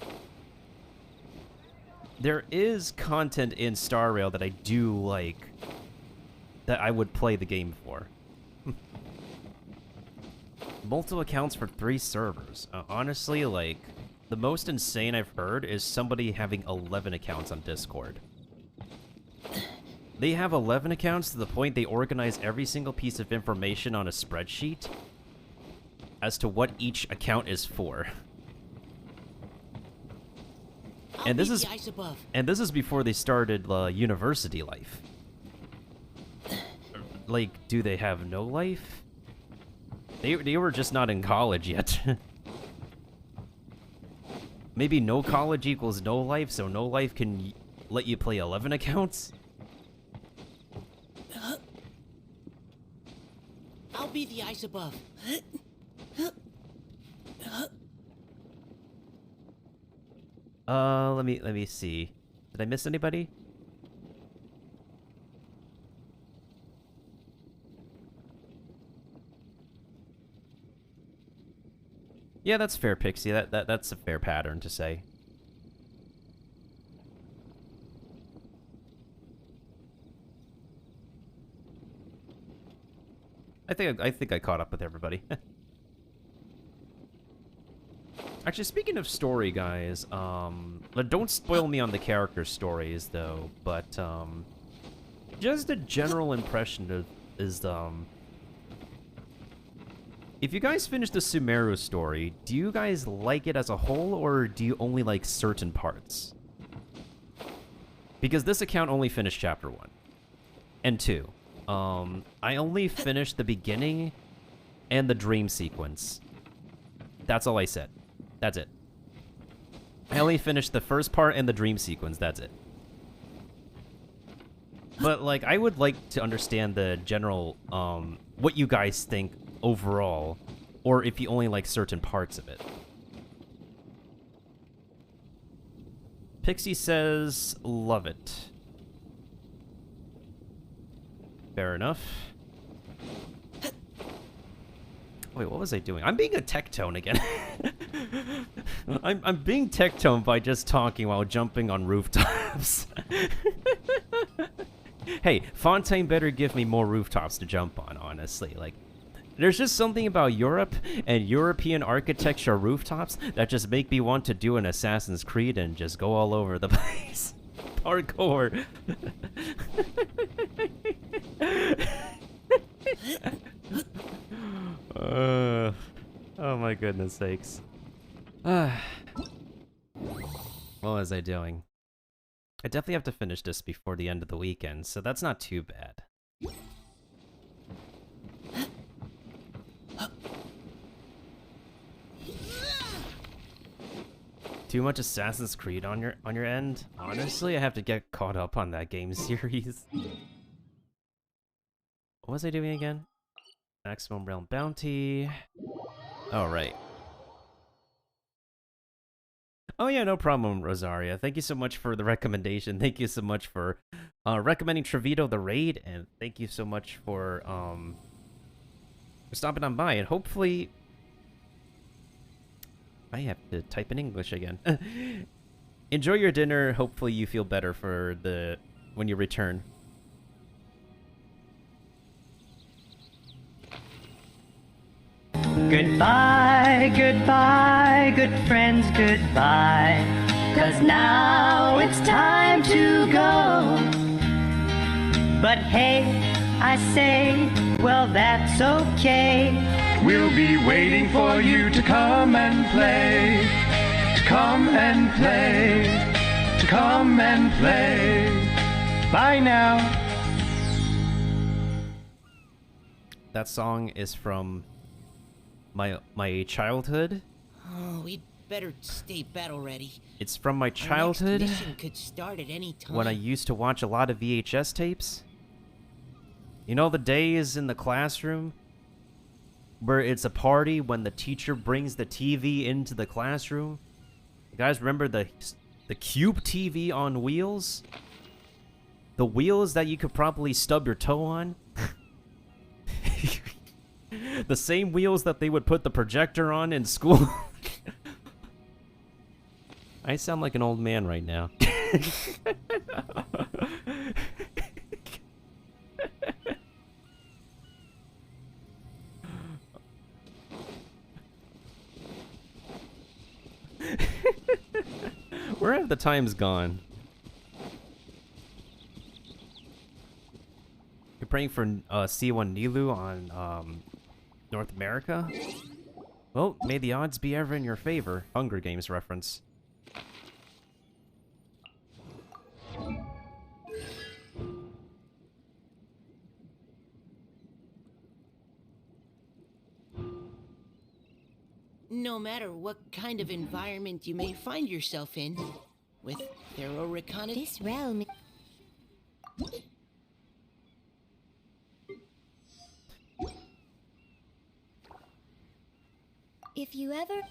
There is content in Star Rail that I do like, that I would play the game for. Multiple accounts for 3 servers. Honestly, like... The most insane I've heard is somebody having 11 accounts on Discord. They have 11 accounts to the point they organize every single piece of information on a spreadsheet as to what each account is for. And this is before they started university life. Like, do they have no life? They were just not in college yet. Maybe no college equals no life, so no life can let you play 11 accounts? I'll be the eyes above. Let me see. Did I miss anybody? Yeah, that's fair, Pixie. That's a fair pattern to say. I think I caught up with everybody. Actually, speaking of story, guys, don't spoil me on the character stories though, but just a general impression is if you guys finish the Sumeru story, do you guys like it as a whole, or do you only like certain parts? Because this account only finished Chapter 1. And 2. I only finished the beginning and the dream sequence. That's all I said. That's it. I only finished the first part and the dream sequence, that's it. But, like, I would like to understand the general, what you guys think overall, or if you only like certain parts of it. Pixie says, love it. Fair enough. Wait, what was I doing? I'm being a tectone again. I'm being tectone by just talking while jumping on rooftops. Hey, Fontaine better give me more rooftops to jump on, honestly. Like, There's just something about Europe and European architecture rooftops that just make me want to do an Assassin's Creed and just go all over the place. Hardcore. Oh my goodness sakes. What was I doing? I definitely have to finish this before the end of the weekend, so that's not too bad. Too much Assassin's Creed on your end? Honestly, I have to get caught up on that game series. What was I doing again? Maximum Realm Bounty. Oh, right. Oh yeah, no problem, Rosaria. Thank you so much for the recommendation. Thank you so much for recommending Trevito the raid, and thank you so much for stopping on by. And hopefully, I have to type in English again. Enjoy your dinner. Hopefully, you feel better for when you return. Goodbye, goodbye, good friends, goodbye. 'Cause now it's time to go. But hey, I say, well, that's okay. We'll be waiting for you to come and play. To come and play. To come and play. Bye now. That song is from my childhood. Oh, we'd better stay battle ready. It's from my Our childhood. next mission could start at any time. When I used to watch a lot of VHS tapes. You know the days in the classroom where it's a party when the teacher brings the TV into the classroom? You guys remember the Cube TV on wheels? The wheels that you could probably stub your toe on? The same wheels that they would put the projector on in school. I sound like an old man right now. Where have the times gone? You're praying for C1 Nilu on North America? Well, may the odds be ever in your favor. Hunger Games reference. No matter what kind of environment you may find yourself in, with thorough reconnaissance, this realm. If you ever...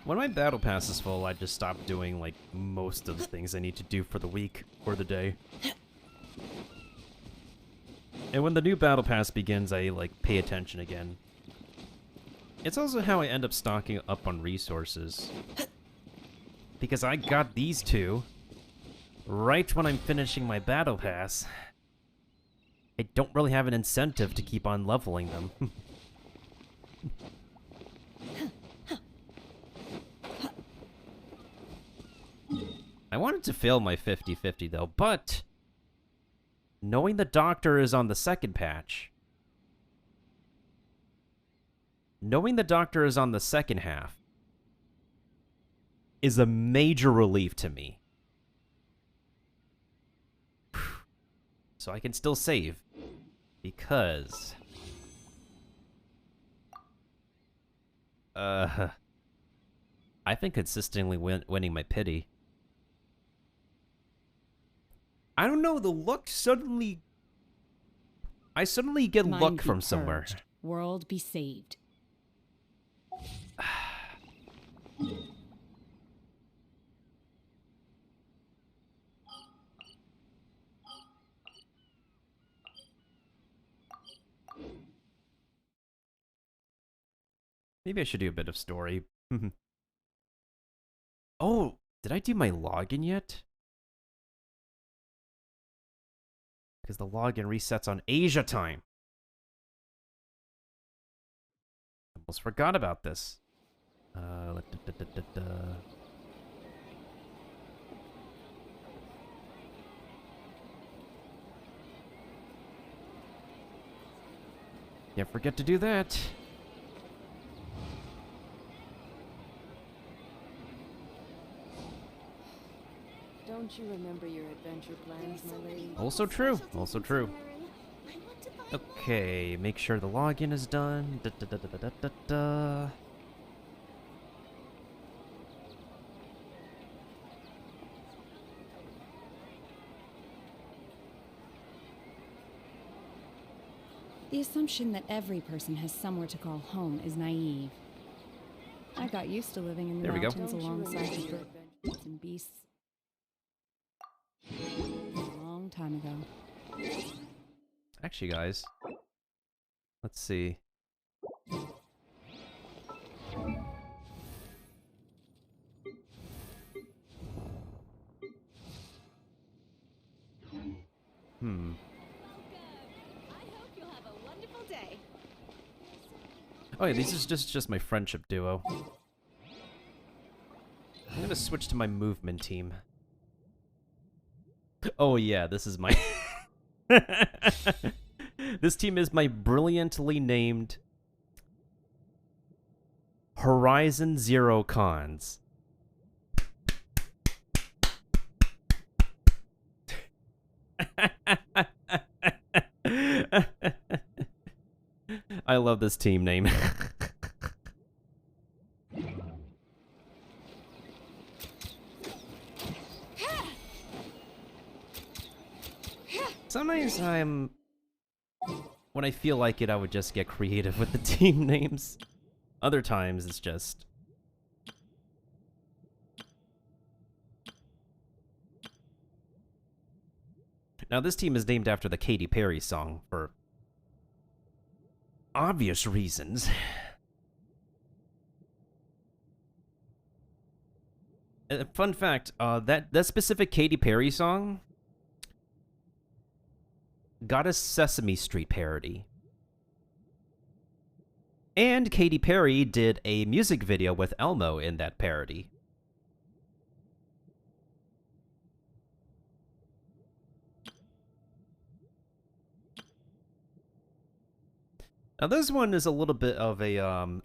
When my battle pass is full, I just stop doing, like, most of the things I need to do for the week or the day. And when the new battle pass begins, I, like, pay attention again. It's also how I end up stocking up on resources. Because I got these two right when I'm finishing my battle pass. I don't really have an incentive to keep on leveling them. I wanted to fail my 50-50 though, but knowing the doctor is on the second patch, knowing the doctor is on the second half is a major relief to me. So I can still save because I've been consistently winning my pity. I don't know, the luck suddenly... I suddenly get Mind luck be from somewhere. purged. World be saved. Maybe I should do a bit of story. Oh, did I do my login yet? Because the login resets on Asia time. Almost forgot about this. Can't forget to do that. Don't you remember your adventure plans, my lady? Also true. Also true. Okay, make sure the login is done. The assumption that every person has somewhere to call home is naive. I got used to living in the There we go. mountains alongside the adventures and beasts a long time ago. Actually, guys, let's see. Oh yeah, this is just my friendship duo. I'm gonna switch to my movement team. Oh yeah, this is my... This team is my brilliantly named Horizon Zero Cons. I love this team name. Sometimes when I feel like it, I would just get creative with the team names. Other times, it's just... Now, this team is named after the Katy Perry song for obvious reasons. Fun fact, that specific Katy Perry song got a Sesame Street parody. And Katy Perry did a music video with Elmo in that parody. Now this one is a little bit of a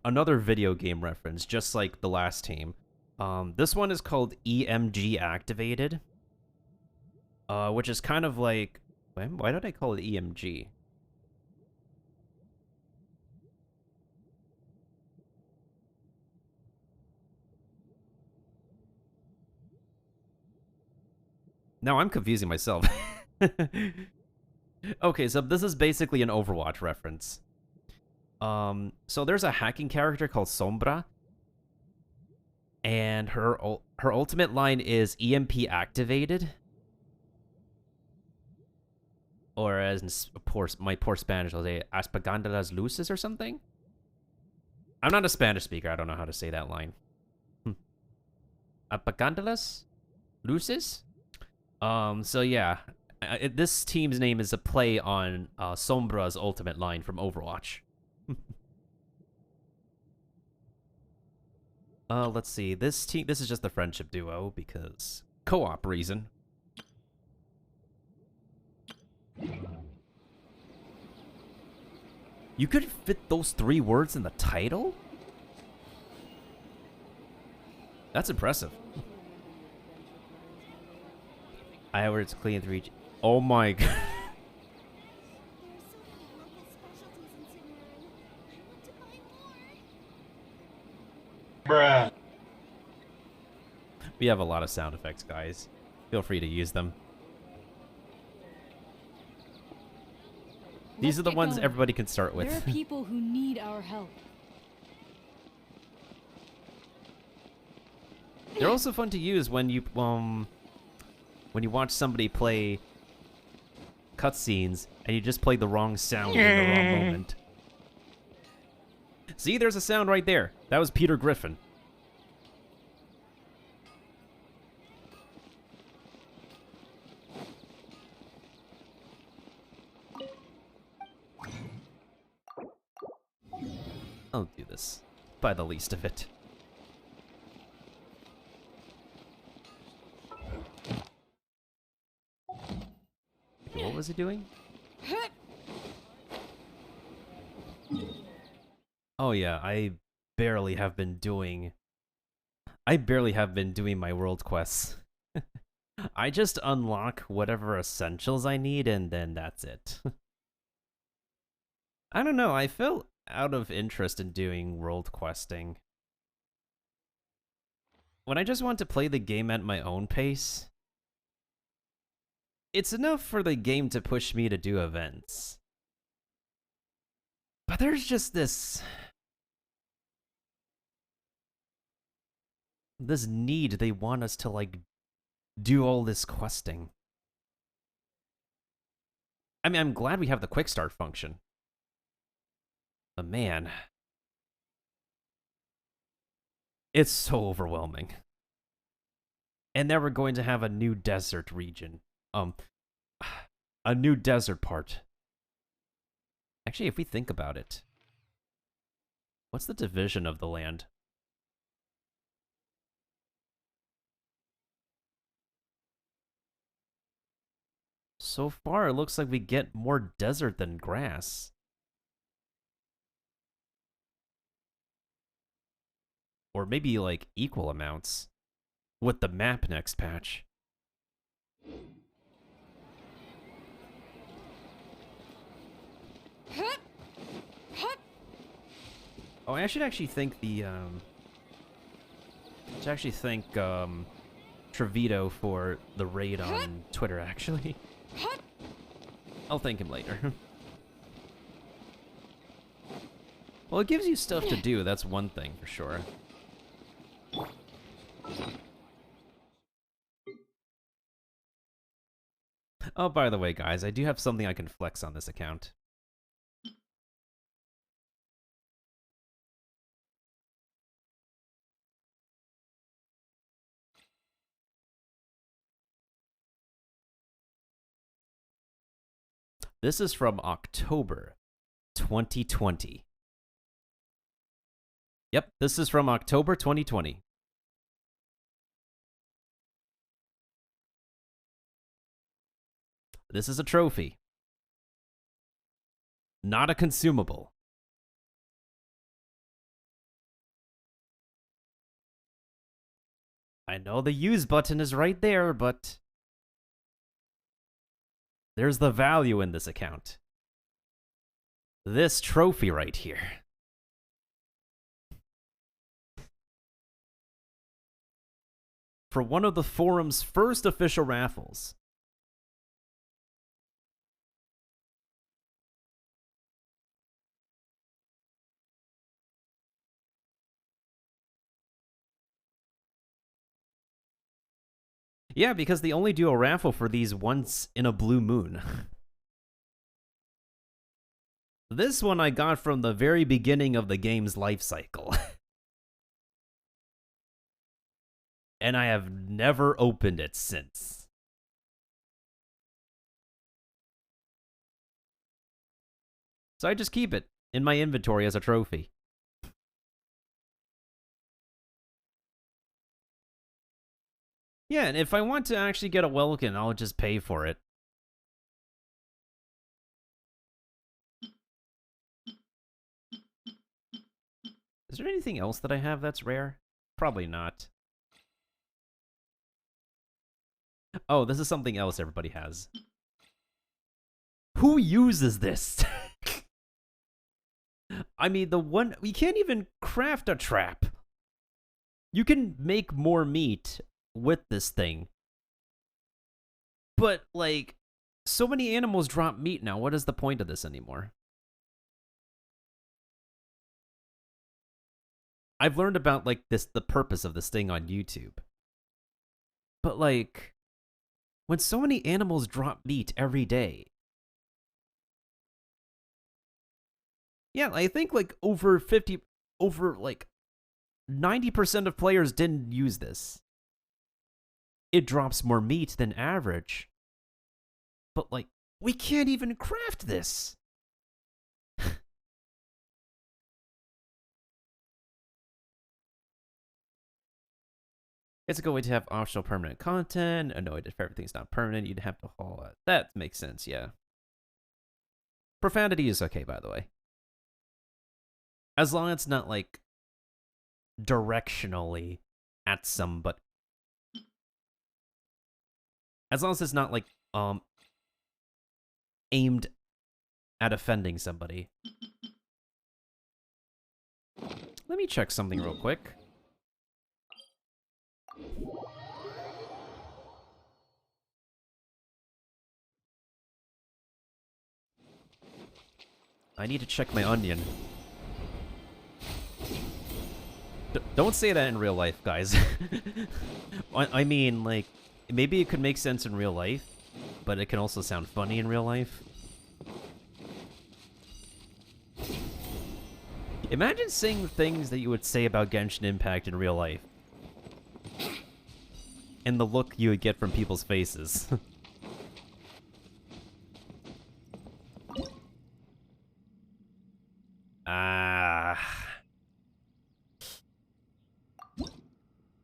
another video game reference, just like the last team. This one is called EMG Activated, which is kind of like... Why did I call it EMG? Now I'm confusing myself. Okay, so this is basically an Overwatch reference. So there's a hacking character called Sombra, and her ultimate line is EMP activated, or as in my poor Spanish, I'll say "Apagando las luces" or something. I'm not a Spanish speaker. I don't know how to say that line. Apagando las luces. So yeah, this team's name is a play on Sombra's ultimate line from Overwatch. Let's see. This is just the friendship duo because co-op reason. You could fit those 3 words in the title? That's impressive. I heard it's clean 3. Oh my god. Bruh. We have a lot of sound effects, guys. Feel free to use them. These are the ones everybody can start with. There are people who need our help. They're also fun to use when you watch somebody play cutscenes and you just play the wrong sound in the wrong moment. See, there's a sound right there. That was Peter Griffin. I'll do this. By the least of it. Okay, what was he doing? Oh yeah, I barely have been doing my world quests. I just unlock whatever essentials I need and then that's it. I don't know, I felt out of interest in doing world questing. When I just want to play the game at my own pace, it's enough for the game to push me to do events. But there's just this need they want us to like do all this questing. I mean, I'm glad we have the quick start function. But man, it's so overwhelming. And now we're going to have a new desert region. A new desert part. Actually, if we think about it, what's the division of the land? So far, it looks like we get more desert than grass. Or maybe, like, equal amounts. With the map next patch. Oh, I should actually thank the, Trevito for the raid on Twitter, actually. I'll thank him later. Well, it gives you stuff to do, that's one thing for sure. Oh, by the way, guys, I do have something I can flex on this account. This is from October 2020. Yep, this is from October 2020. This is a trophy. Not a consumable. I know the use button is right there, but there's the value in this account. This trophy right here. For one of the forum's first official raffles. Yeah, because they only do a raffle for these once in a blue moon. This one I got from the very beginning of the game's life cycle. And I have never opened it since. So I just keep it in my inventory as a trophy. Yeah, and if I want to actually get a Welkin, I'll just pay for it. Is there anything else that I have that's rare? Probably not. Oh, this is something else everybody has. Who uses this? I mean, we can't even craft a trap. You can make more meat with this thing. But, like, so many animals drop meat now. What is the point of this anymore? I've learned about, like, the purpose of this thing on YouTube. But, like, when so many animals drop meat every day. Yeah, I think, like, over 90% of players didn't use this. It drops more meat than average. But, like, we can't even craft this. It's a good way to have optional permanent content. Annoyed if everything's not permanent, you'd have to haul it. That makes sense, yeah. Profanity is okay, by the way. As long as it's not, like, directionally at somebody. As long as it's not, like, aimed at offending somebody. Let me check something real quick. I need to check my onion. Don't say that in real life, guys. I mean, like, maybe it could make sense in real life, but it can also sound funny in real life. Imagine saying the things that you would say about Genshin Impact in real life. And the look you would get from people's faces.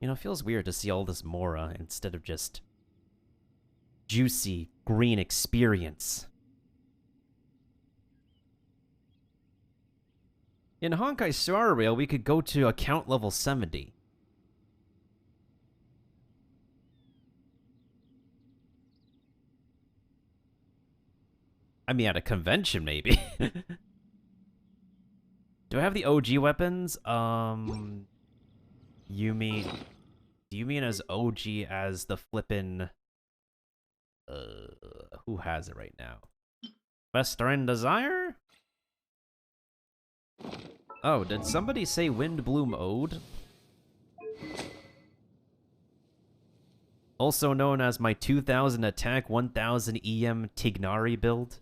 You know, it feels weird to see all this Mora instead of just juicy green experience. In Honkai Star Rail, we could go to account level 70. I mean, at a convention, maybe. Do I have the OG weapons? You mean... Do you mean as OG as the flippin'... who has it right now? Western Desire? Oh, did somebody say Windbloom Ode? Also known as my 2000 attack 1000 EM Tignari build.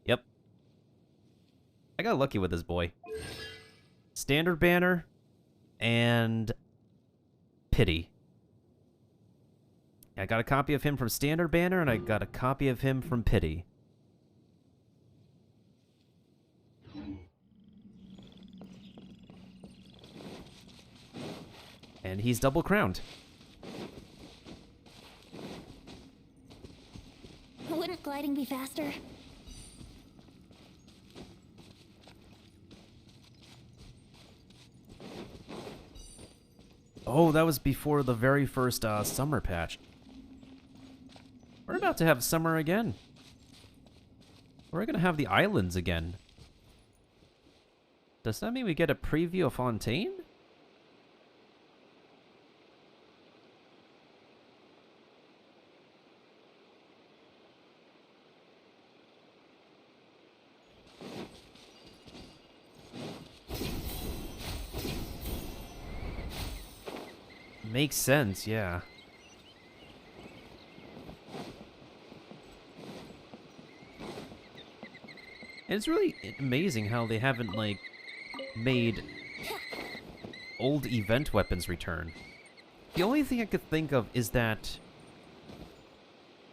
Yep. I got lucky with this boy. Standard banner and pity. I got a copy of him from Standard Banner, and I got a copy of him from Pity. And he's double crowned. Wouldn't gliding be faster? Oh, that was before the very first summer patch. We're about to have summer again. We're gonna have the islands again. Does that mean we get a preview of Fontaine? Makes sense, yeah. And it's really amazing how they haven't, like, made old event weapons return. The only thing I could think of is that...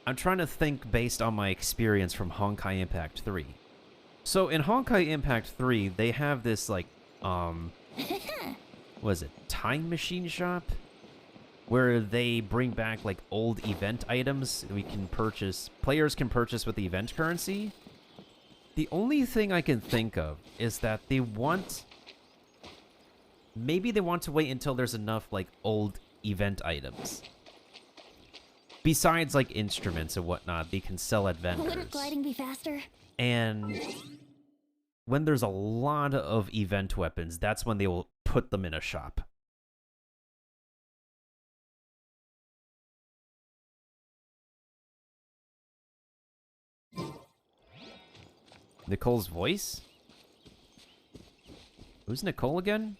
I'm trying to think based on my experience from Honkai Impact 3. So in Honkai Impact 3, they have this, like, what is it? Time machine shop? Where they bring back, like, old event items we can purchase... Players can purchase with the event currency. The only thing I can think of is that they want... Maybe they want to wait until there's enough, like, old event items. Besides, like, instruments and whatnot, they can sell at vendors. Wouldn't gliding be faster? And when there's a lot of event weapons, that's when they will put them in a shop. Nicole's voice? Who's Nicole again?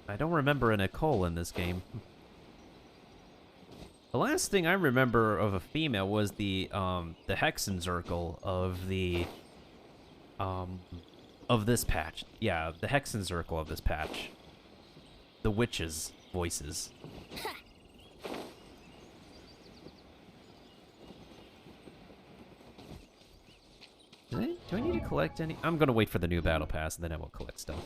I don't remember a Nicole in this game. The last thing I remember of a female was the Hexenzirkel of the of this patch. Yeah, the Hexenzirkel of this patch. The witches' voices. Do I need to collect any? I'm gonna wait for the new battle pass and then I will collect stuff.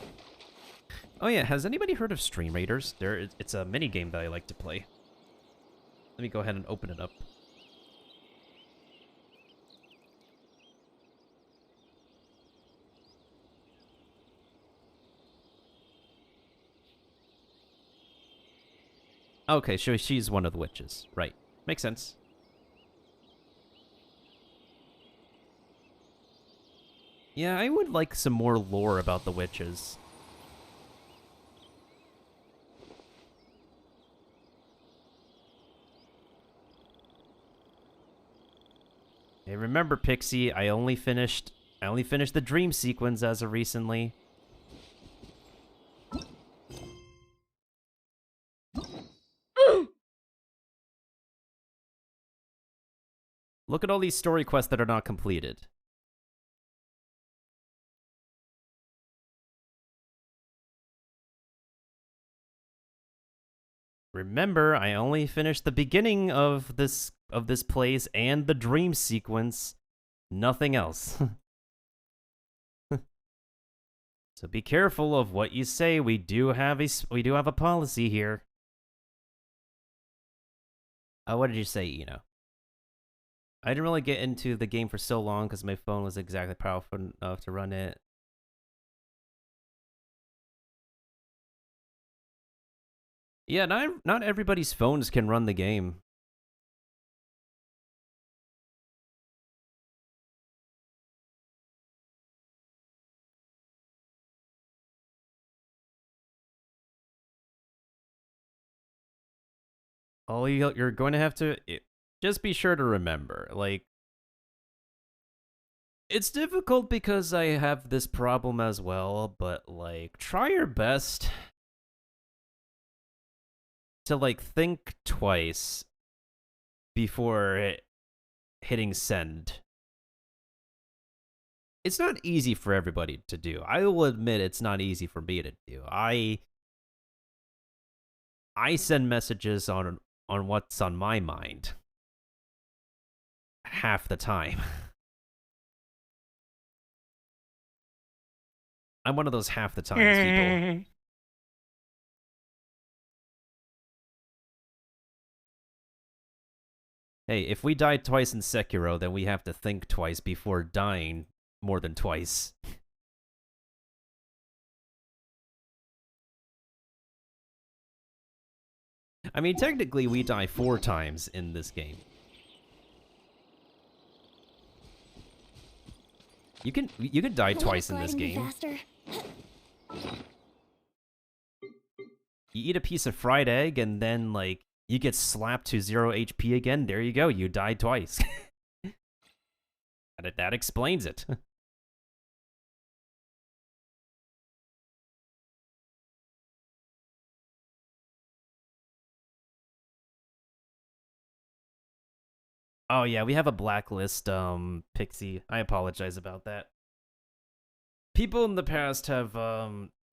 Oh yeah, has anybody heard of Stream Raiders? It's a mini game that I like to play. Let me go ahead and open it up. Okay, so she's one of the witches. Right. Makes sense. Yeah, I would like some more lore about the witches. Hey, remember, Pixie, I only finished the dream sequence as of recently. Look at all these story quests that are not completed. Remember, I only finished the beginning of this place and the dream sequence. Nothing else. So be careful of what you say. We do have a policy here. What did you say, Eno? I didn't really get into the game for so long because my phone was exactly powerful enough to run it. Yeah, not everybody's phones can run the game. All you're going to have to just be sure to remember, like, it's difficult because I have this problem as well, but like, try your best to like think twice before hitting send. It's not easy for everybody to do. I will admit it's not easy for me to do. I send messages on what's on my mind half the time. I'm one of those half the times people. Hey, if we die twice in Sekiro, then we have to think twice before dying more than twice. I mean, technically, we die 4 times in this game. You can die twice in this game. You eat a piece of fried egg and then, like, you get slapped to 0 HP again. There you go. You died twice. That explains it. Oh yeah, we have a blacklist, Pixie. I apologize about that. People in the past have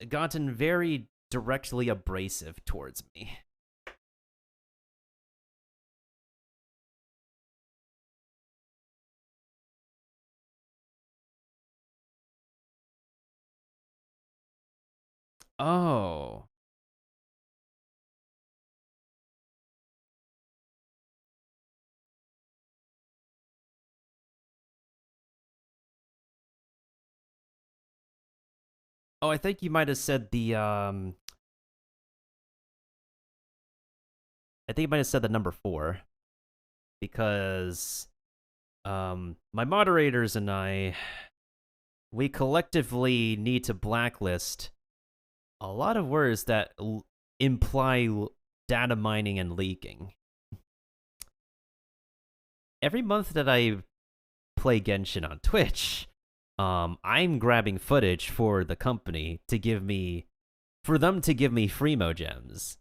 gotten very directly abrasive towards me. Oh. Oh, I think you might have said the I think you might have said the number 4. Because my moderators and we collectively need to blacklist a lot of words that imply data mining and leaking. Every month that I play Genshin on Twitch, I'm grabbing footage for the company to for them to give me Freemo gems.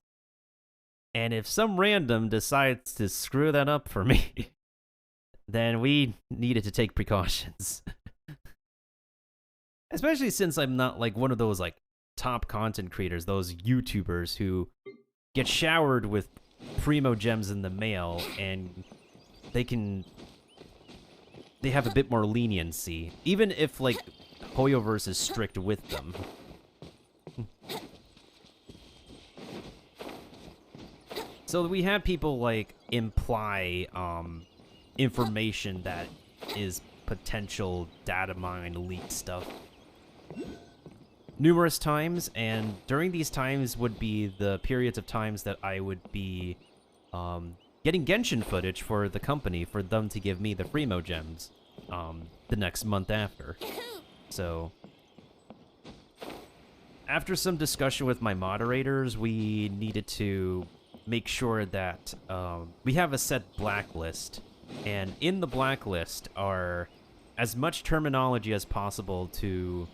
And if some random decides to screw that up for me, then we needed to take precautions. Especially since I'm not like one of those like top content creators, those YouTubers who get showered with Primo gems in the mail and they can they have a bit more leniency, even if like Hoyoverse is strict with them. So we have people like imply information that is potential data mine leak stuff numerous times, and during these times would be the periods of times that I would be getting Genshin footage for the company for them to give me the Freemo gems the next month after. So after some discussion with my moderators, we needed to make sure that we have a set blacklist, and in the blacklist are as much terminology as possible to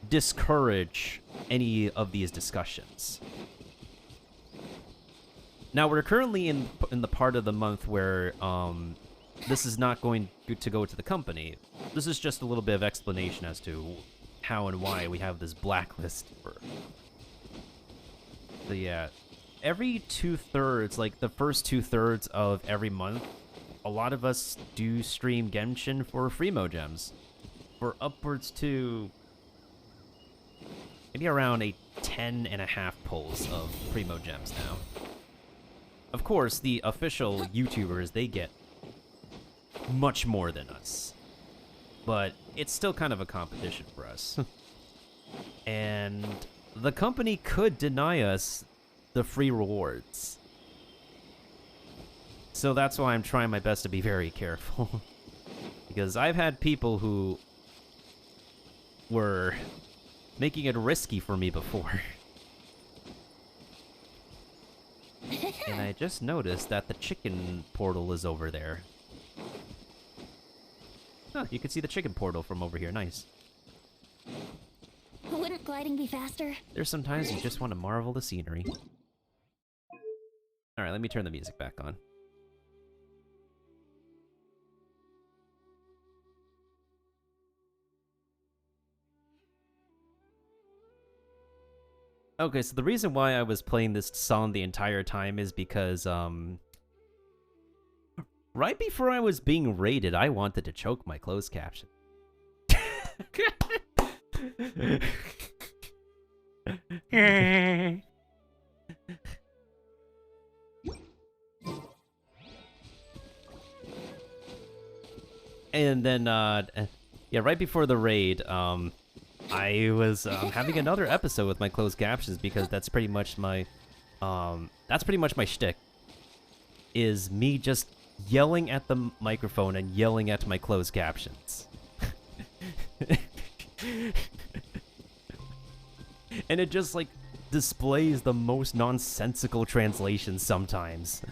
discourage any of these discussions. Now, we're currently in the part of the month where this is not going to go to the company. This is just a little bit of explanation as to how and why we have this blacklist. So yeah, every 2/3, like the first 2/3 of every month, a lot of us do stream Genshin for Freemo gems. For upwards to maybe around a 10.5 pulls of Freemo gems now. Of course, the official YouTubers, they get much more than us. But it's still kind of a competition for us. And the company could deny us the free rewards. So that's why I'm trying my best to be very careful. Because I've had people who were making it risky for me before. And I just noticed that the chicken portal is over there. Huh, you can see the chicken portal from over here. Nice. Wouldn't gliding be faster? There's sometimes you just want to marvel the scenery. Alright, let me turn the music back on. Okay, so the reason why I was playing this song the entire time is because, right before I was being raided, I wanted to choke my closed caption. And then, yeah, right before the raid, I was having another episode with my closed captions because that's pretty much my shtick. Is me just yelling at the microphone and yelling at my closed captions. And it just like displays the most nonsensical translations sometimes.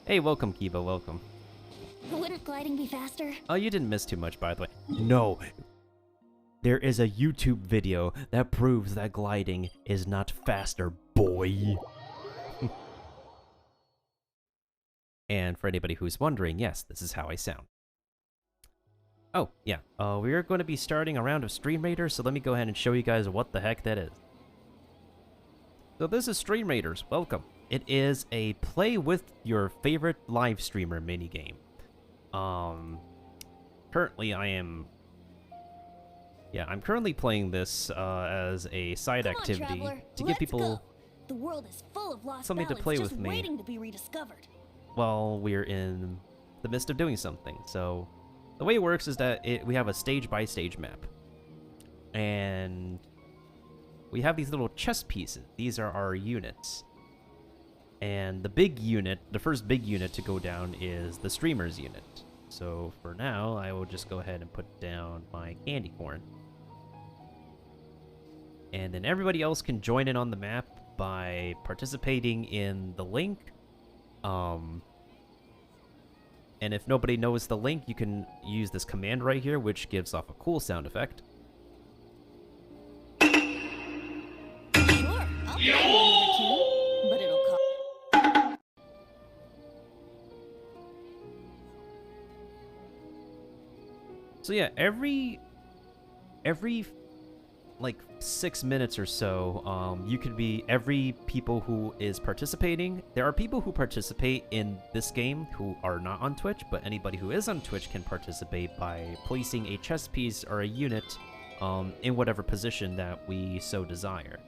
Hey, welcome, Kiba, welcome. Wouldn't gliding be faster? Oh, you didn't miss too much, by the way. No. There is a YouTube video that proves that gliding is not faster, boy. And for anybody who's wondering, yes, this is how I sound. Oh, yeah. We are going to be starting a round of Stream Raiders, so let me go ahead and show you guys what the heck that is. So this is Stream Raiders. Welcome. It is a play with your favorite live streamer minigame. Currently I'm currently playing this as a side activity to give people the world is full of lost something to play just with me waiting to be rediscovered. while we're in the midst of doing something. So the way it works is that we have a stage-by-stage map. And we have these little chess pieces. These are our units. And the big unit, the first big unit to go down is the streamer's unit. So for now, I will just go ahead and put down my candy corn. And then everybody else can join in on the map by participating in the link. And if nobody knows the link, you can use this command right here, which gives off a cool sound effect. Sure, I'll play another tune, but it'll cost. So yeah, every like 6 minutes or so, you could be every people who is participating. There are people who participate in this game who are not on Twitch, but anybody who is on Twitch can participate by placing a chess piece or a unit in whatever position that we so desire.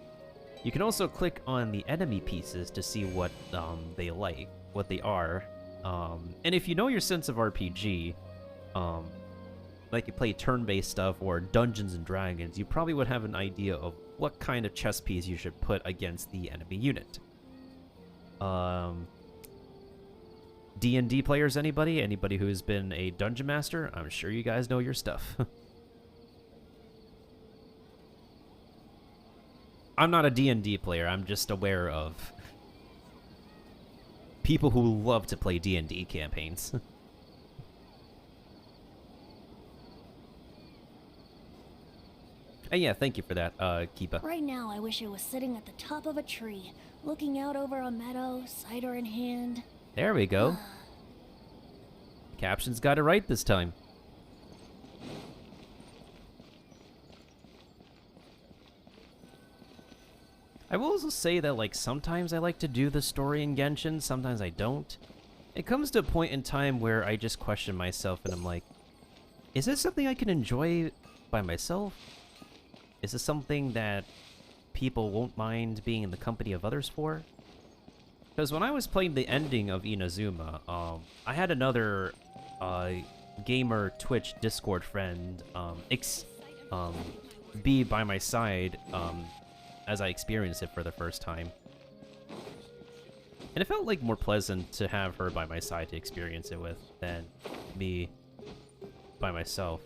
You can also click on the enemy pieces to see what they like, what they are. And if you know your sense of RPG, like you play turn-based stuff or Dungeons and Dragons, you probably would have an idea of what kind of chess piece you should put against the enemy unit. D&D players, anybody? Anybody who's been a dungeon master? I'm sure you guys know your stuff. I'm not a D&D player, I'm just aware of people who love to play D&D campaigns. And yeah, thank you for that, Keepa. Right now, I wish I was sitting at the top of a tree, looking out over a meadow, cider in hand. There we go. Captions got it right this time. I will also say that, like, sometimes I like to do the story in Genshin, sometimes I don't. It comes to a point in time where I just question myself and I'm like, is this something I can enjoy by myself? Is this something that people won't mind being in the company of others for? Because when I was playing the ending of Inazuma, I had another gamer Twitch Discord friend be by my side as I experienced it for the first time. And it felt like more pleasant to have her by my side to experience it with than me by myself.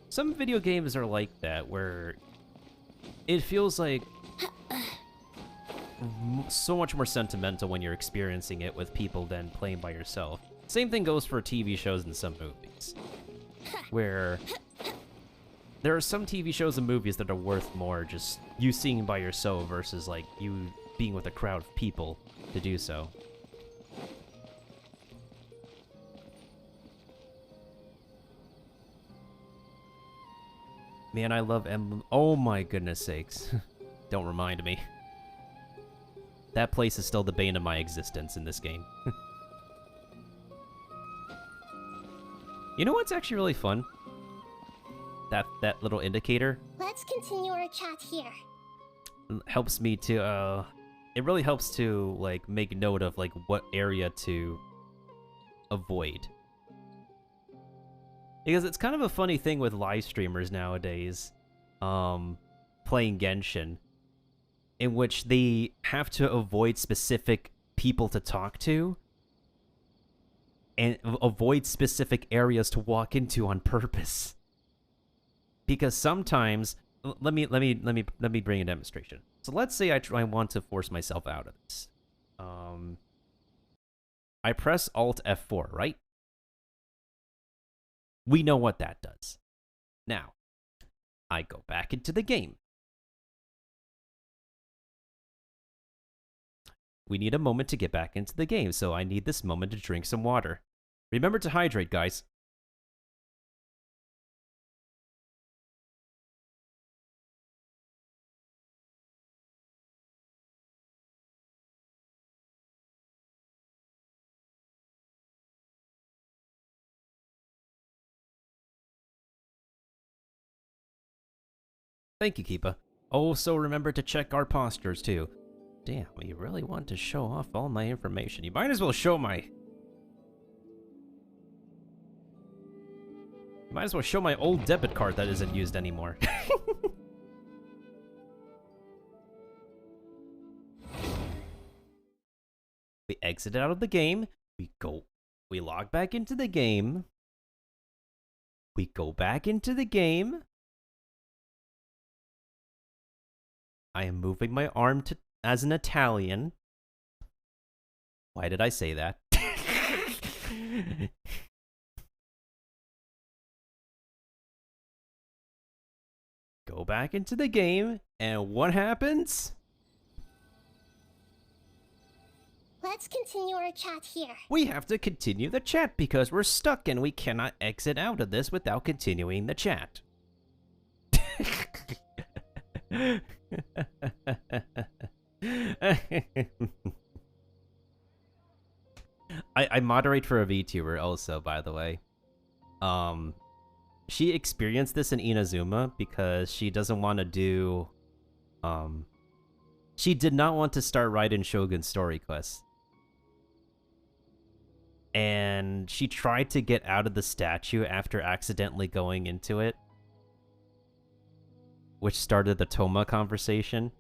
Some video games are like that, where it feels like so much more sentimental when you're experiencing it with people than playing by yourself. Same thing goes for TV shows and some movies, where there are some TV shows and movies that are worth more just you seeing by yourself versus like you being with a crowd of people to do so. Man, I love Emblem. Oh my goodness sakes. Don't remind me. That place is still the bane of my existence in this game. You know what's actually really fun? That little indicator. Let's continue our chat here. Helps me to, it really helps to, like, make note of, like, what area to avoid. Because it's kind of a funny thing with live streamers nowadays, playing Genshin, in which they have to avoid specific people to talk to, and avoid specific areas to walk into on purpose. Because sometimes, let me bring a demonstration. So let's say I want to force myself out of this. I press Alt F4, right? We know what that does. Now, I go back into the game. We need a moment to get back into the game, so I need this moment to drink some water. Remember to hydrate, guys. Thank you, Keepa. Also, remember to check our postures, too. Damn, you really want to show off all my information. You might as well show my... You might as well show my old debit card that isn't used anymore. We exit out of the game. We log back into the game. We go back into the game. I am moving my arm as an Italian. Why did I say that? Go back into the game, and what happens? Let's continue our chat here. We have to continue the chat because we're stuck and we cannot exit out of this without continuing the chat. I moderate for a VTuber also, by the way. She experienced this in Inazuma because she doesn't want to do... She did not want to start Raiden Shogun's story quest. And she tried to get out of the statue after accidentally going into it, which started the Toma conversation.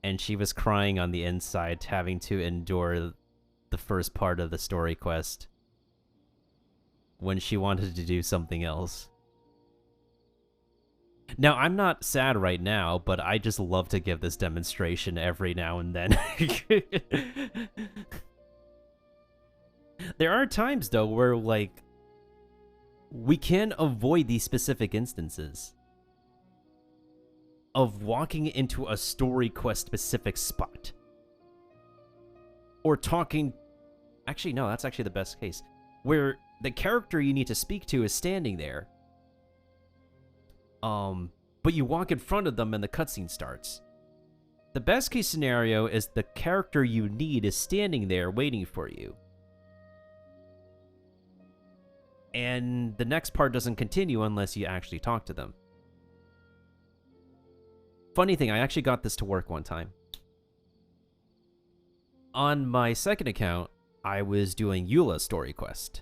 And she was crying on the inside, having to endure the first part of the story quest when she wanted to do something else. Now, I'm not sad right now, but I just love to give this demonstration every now and then. There are times, though, where, like, we can avoid these specific instances of walking into a story quest specific spot. Or talking... Actually, no, that's actually the best case. Where the character you need to speak to is standing there. But you walk in front of them and the cutscene starts. The best case scenario is the character you need is standing there waiting for you. And the next part doesn't continue unless you actually talk to them. Funny thing, I actually got this to work one time. On my second account, I was doing Eula's story quest.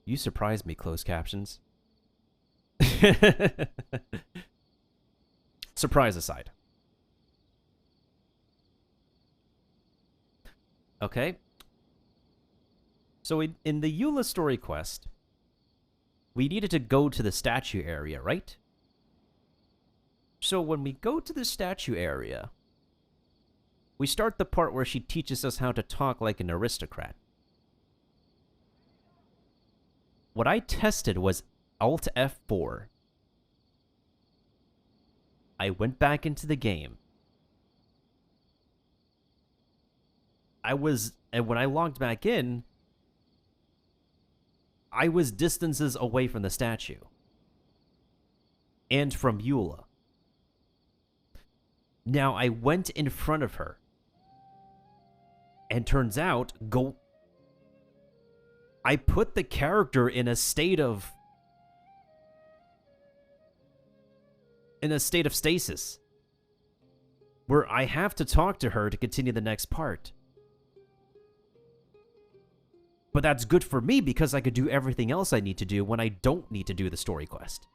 You surprised me, closed captions. Surprise aside. Okay. So in the Eula story quest, we needed to go to the statue area, right? So when we go to the statue area, we start the part where she teaches us how to talk like an aristocrat. What I tested was Alt F4. I went back into the game. And when I logged back in, I was distances away from the statue. And from Eula. Now, I went in front of her. And turns out, I put the character in a state of stasis. Where I have to talk to her to continue the next part. But that's good for me because I could do everything else I need to do when I don't need to do the story quest.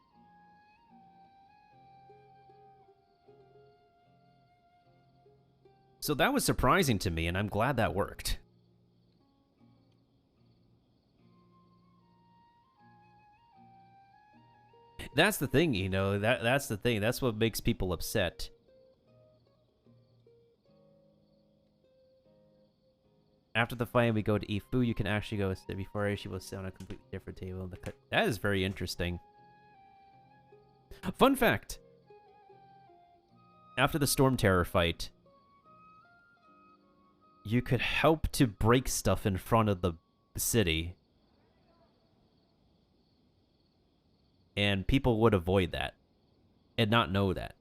So that was surprising to me, and I'm glad that worked. That's the thing, you know, that's the thing. That's what makes people upset. After the fight, we go to Ifu. You can actually go sit before her. She will sit on a completely different table. That is very interesting. Fun fact. After the Storm Terror fight, you could help to break stuff in front of the city. And people would avoid that. And not know that.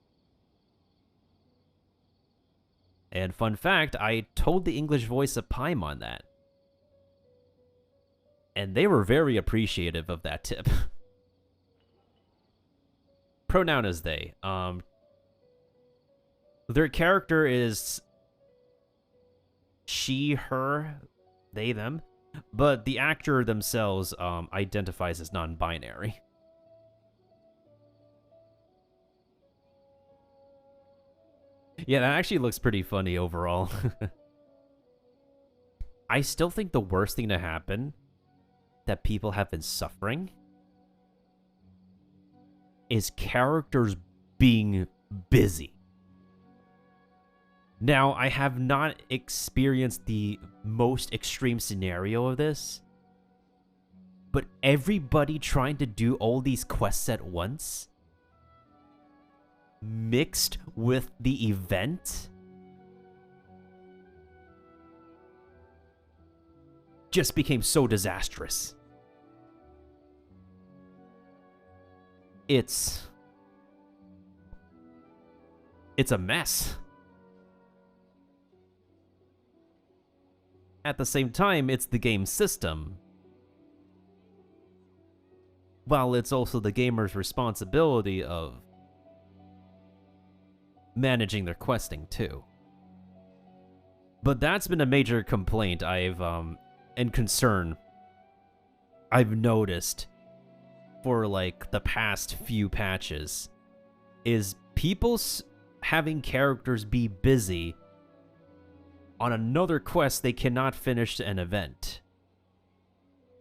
And fun fact, I told the English voice of Paimon that. And they were very appreciative of that tip. Pronoun is they. Their character is she, her, they, them. But the actor themselves identifies as non-binary. Yeah, that actually looks pretty funny overall. I still think the worst thing to happen that people have been suffering is characters being busy. Now, I have not experienced the most extreme scenario of this, but everybody trying to do all these quests at once, mixed with the event, just became so disastrous. it's a mess. At the same time, it's the game's system, while it's also the gamer's responsibility of managing their questing too. But that's been a major complaint and concern I've noticed for like the past few patches, is people having characters be busy on another quest they cannot finish an event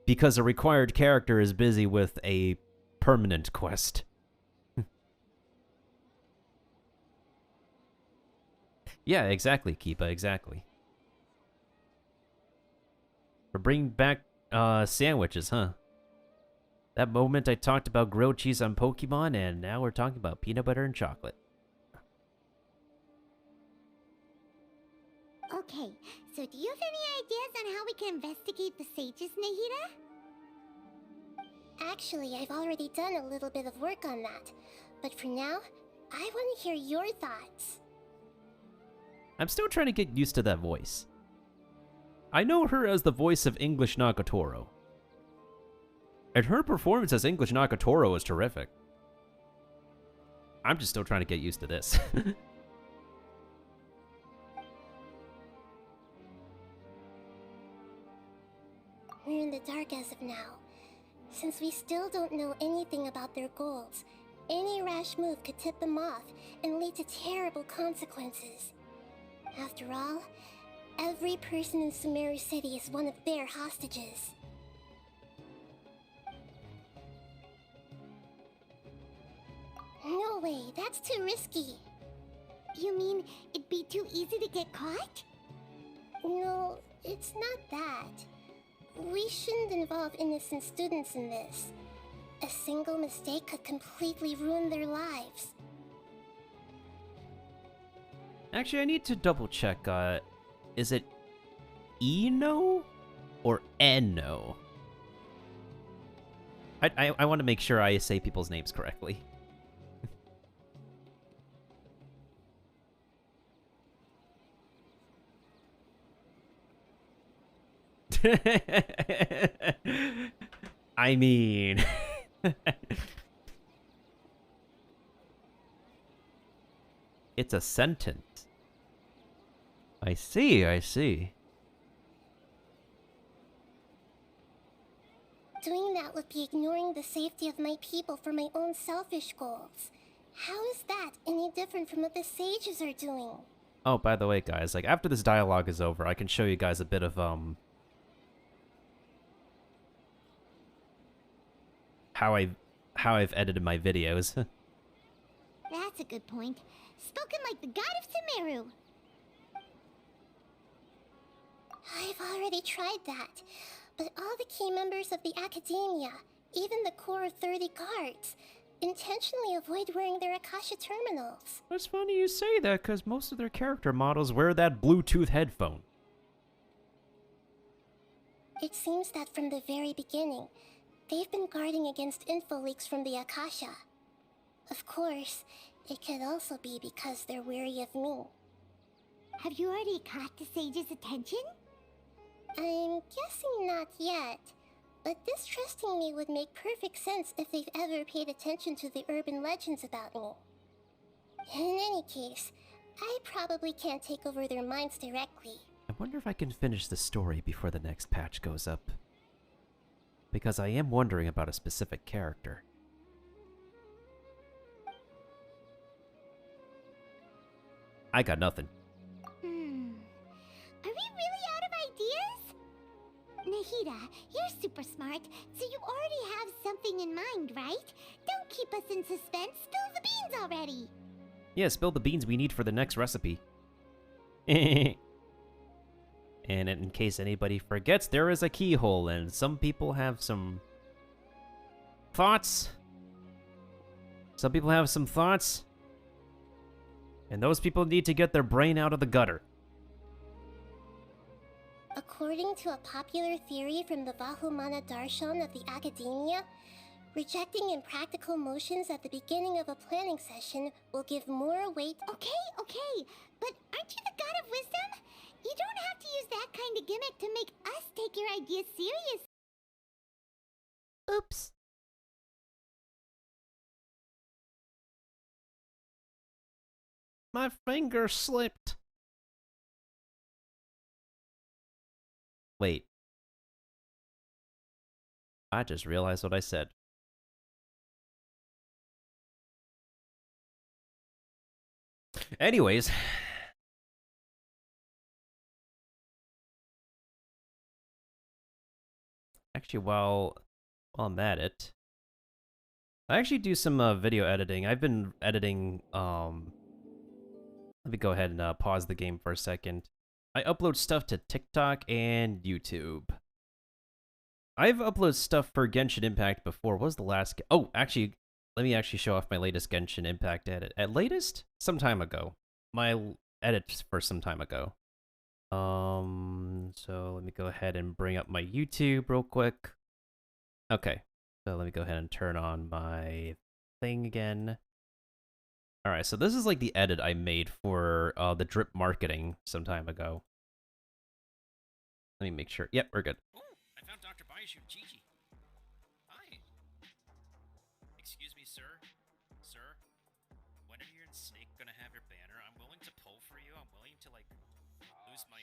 because a required character is busy with a permanent quest. Yeah, exactly, Keepa, exactly. We're bringing back sandwiches, huh? That moment I talked about grilled cheese on Pokemon, and now we're talking about peanut butter and chocolate. Okay, so do you have any ideas on how we can investigate the sages, Nahida? Actually, I've already done a little bit of work on that. But for now, I want to hear your thoughts. I'm still trying to get used to that voice. I know her as the voice of English Nagatoro. And her performance as English Nagatoro is terrific. I'm just still trying to get used to this. We're in the dark as of now. Since we still don't know anything about their goals, any rash move could tip them off and lead to terrible consequences. After all, every person in Sumeru City is one of their hostages. No way, that's too risky. You mean it'd be too easy to get caught? No, it's not that. We shouldn't involve innocent students in this. A single mistake could completely ruin their lives. Actually, I need to double check, is it Eno or Eno? I want to make sure I say people's names correctly. I mean... It's a sentence. I see, I see. Doing that would be ignoring the safety of my people for my own selfish goals. How is that any different from what the sages are doing? Oh, by the way, guys, like, after this dialogue is over, I can show you guys a bit of, how I've edited my videos. That's a good point. Spoken like the god of Sumeru. I've already tried that, but all the key members of the Academia, even the core 30 guards, intentionally avoid wearing their Akasha terminals. It's funny you say that, because most of their character models wear that Bluetooth headphone. It seems that from the very beginning, they've been guarding against info leaks from the Akasha. Of course, it could also be because they're wary of me. Have you already caught the sage's attention? I'm guessing not yet, but distrusting me would make perfect sense if they've ever paid attention to the urban legends about me. In any case, I probably can't take over their minds directly. I wonder if I can finish the story before the next patch goes up. Because I am wondering about a specific character. I got nothing. Are we really out of ideas? Nahida, you're super smart, so you already have something in mind, right? Don't keep us in suspense. Spill the beans already. Yeah, spill the beans we need for the next recipe. And in case anybody forgets, there is a keyhole, and some people have some thoughts. Some people have some thoughts. And those people need to get their brain out of the gutter. According to a popular theory from the Vahumana Darshan of the Academia, Rejecting impractical motions at the beginning of a planning session will give more weight. Okay, but aren't you the god of wisdom? You don't have to use that kind of gimmick to make us take your ideas serious. Oops. My finger slipped. Wait. I just realized what I said. Anyways. Actually, while I'm at it, I actually do some video editing. I've been editing, let me go ahead and pause the game for a second. I upload stuff to TikTok and YouTube. I've uploaded stuff for Genshin Impact before. What was the last... Oh, actually, let me actually show off my latest Genshin Impact edit. At latest? Some time ago. My edits for some time ago. So let me go ahead and bring up my YouTube real quick. Okay, so let me go ahead and turn on my thing again. Alright, so this is like the edit I made for the drip marketing some time ago. Let me make sure. Yep, we're good. Oh, I found Dr. Baiju and Gigi. Hi. Excuse me, sir. Sir, when are you and Snake gonna have your banner? I'm willing to pull for you. I'm willing to, like, lose my...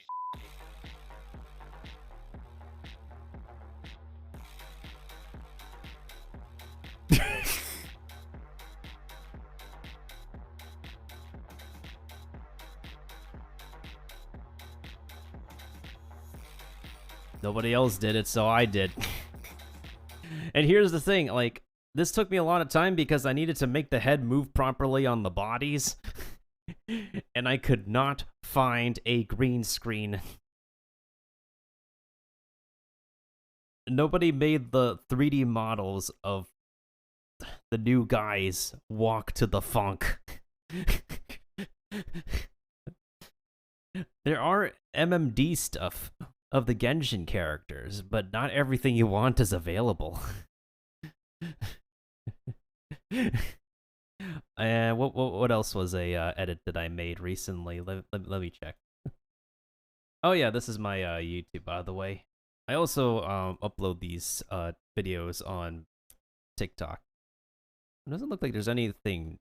Nobody else did it, so I did. And here's the thing, like, this took me a lot of time because I needed to make the head move properly on the bodies. And I could not find a green screen. Nobody made the 3D models of the new guys walk to the funk. There are MMD stuff of the Genshin characters, but not everything you want is available. What else was a edit that I made recently? Let me check. Oh yeah, this is my YouTube, by the way. I also upload these videos on TikTok. It doesn't look like there's anything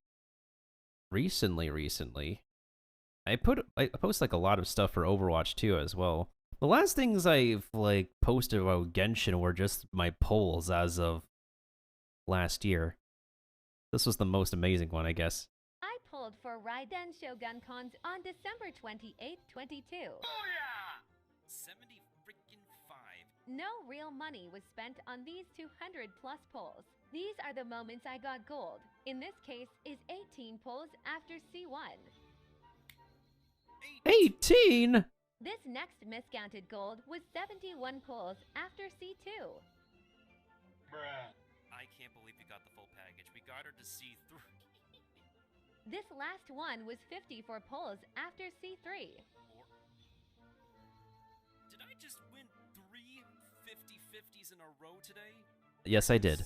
recently. I post like a lot of stuff for Overwatch 2 as well. The last things I've like posted about Genshin were just my polls as of last year. This was the most amazing one, I guess. I pulled for Raiden Shogun Cons on December 28th, 22. Oh yeah! 70 freaking 5. No real money was spent on these 200 plus polls. These are the moments I got gold. In this case is 18 polls after C1. 18? This next miscounted gold was 71 polls after C2. Bruh. I can't believe we got the full package. We got her to C3. This last one was 54 polls after C3. Did I just win 3 50-50s in a row today? Yes, I did.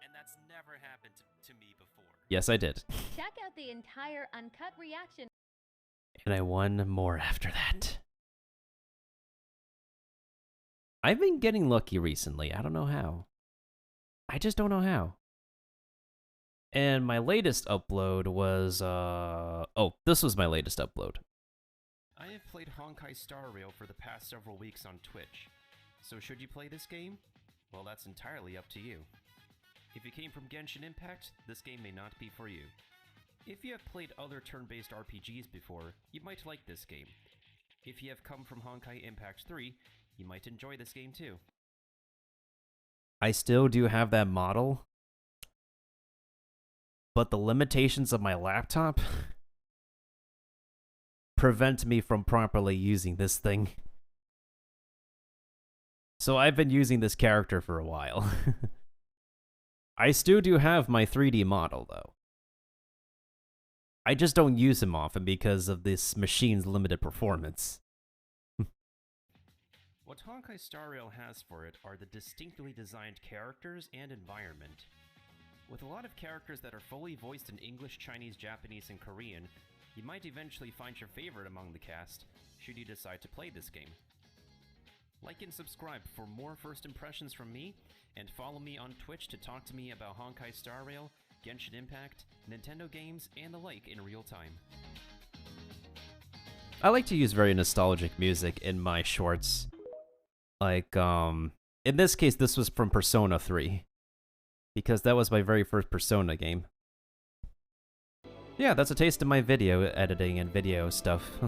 And that's never happened to me before. Yes, I did. Check out the entire uncut reaction. And I won more after that. I've been getting lucky recently. I don't know how. I just don't know how. And my latest upload was, oh, this was my latest upload. I have played Honkai Star Rail for the past several weeks on Twitch. So should you play this game? Well, that's entirely up to you. If you came from Genshin Impact, this game may not be for you. If you have played other turn-based RPGs before, you might like this game. If you have come from Honkai Impact 3, you might enjoy this game too. I still do have that model, but the limitations of my laptop prevent me from properly using this thing. So I've been using this character for a while. I still do have my 3D model, though. I just don't use him often because of this machine's limited performance. What Honkai Star Rail has for it are the distinctly designed characters and environment. With a lot of characters that are fully voiced in English, Chinese, Japanese, and Korean, you might eventually find your favorite among the cast, should you decide to play this game. Like and subscribe for more first impressions from me, and follow me on Twitch to talk to me about Honkai Star Rail, Genshin Impact, Nintendo games, and the like in real time. I like to use very nostalgic music in my shorts. Like, in this case, this was from Persona 3. Because that was my very first Persona game. Yeah, that's a taste of my video editing and video stuff.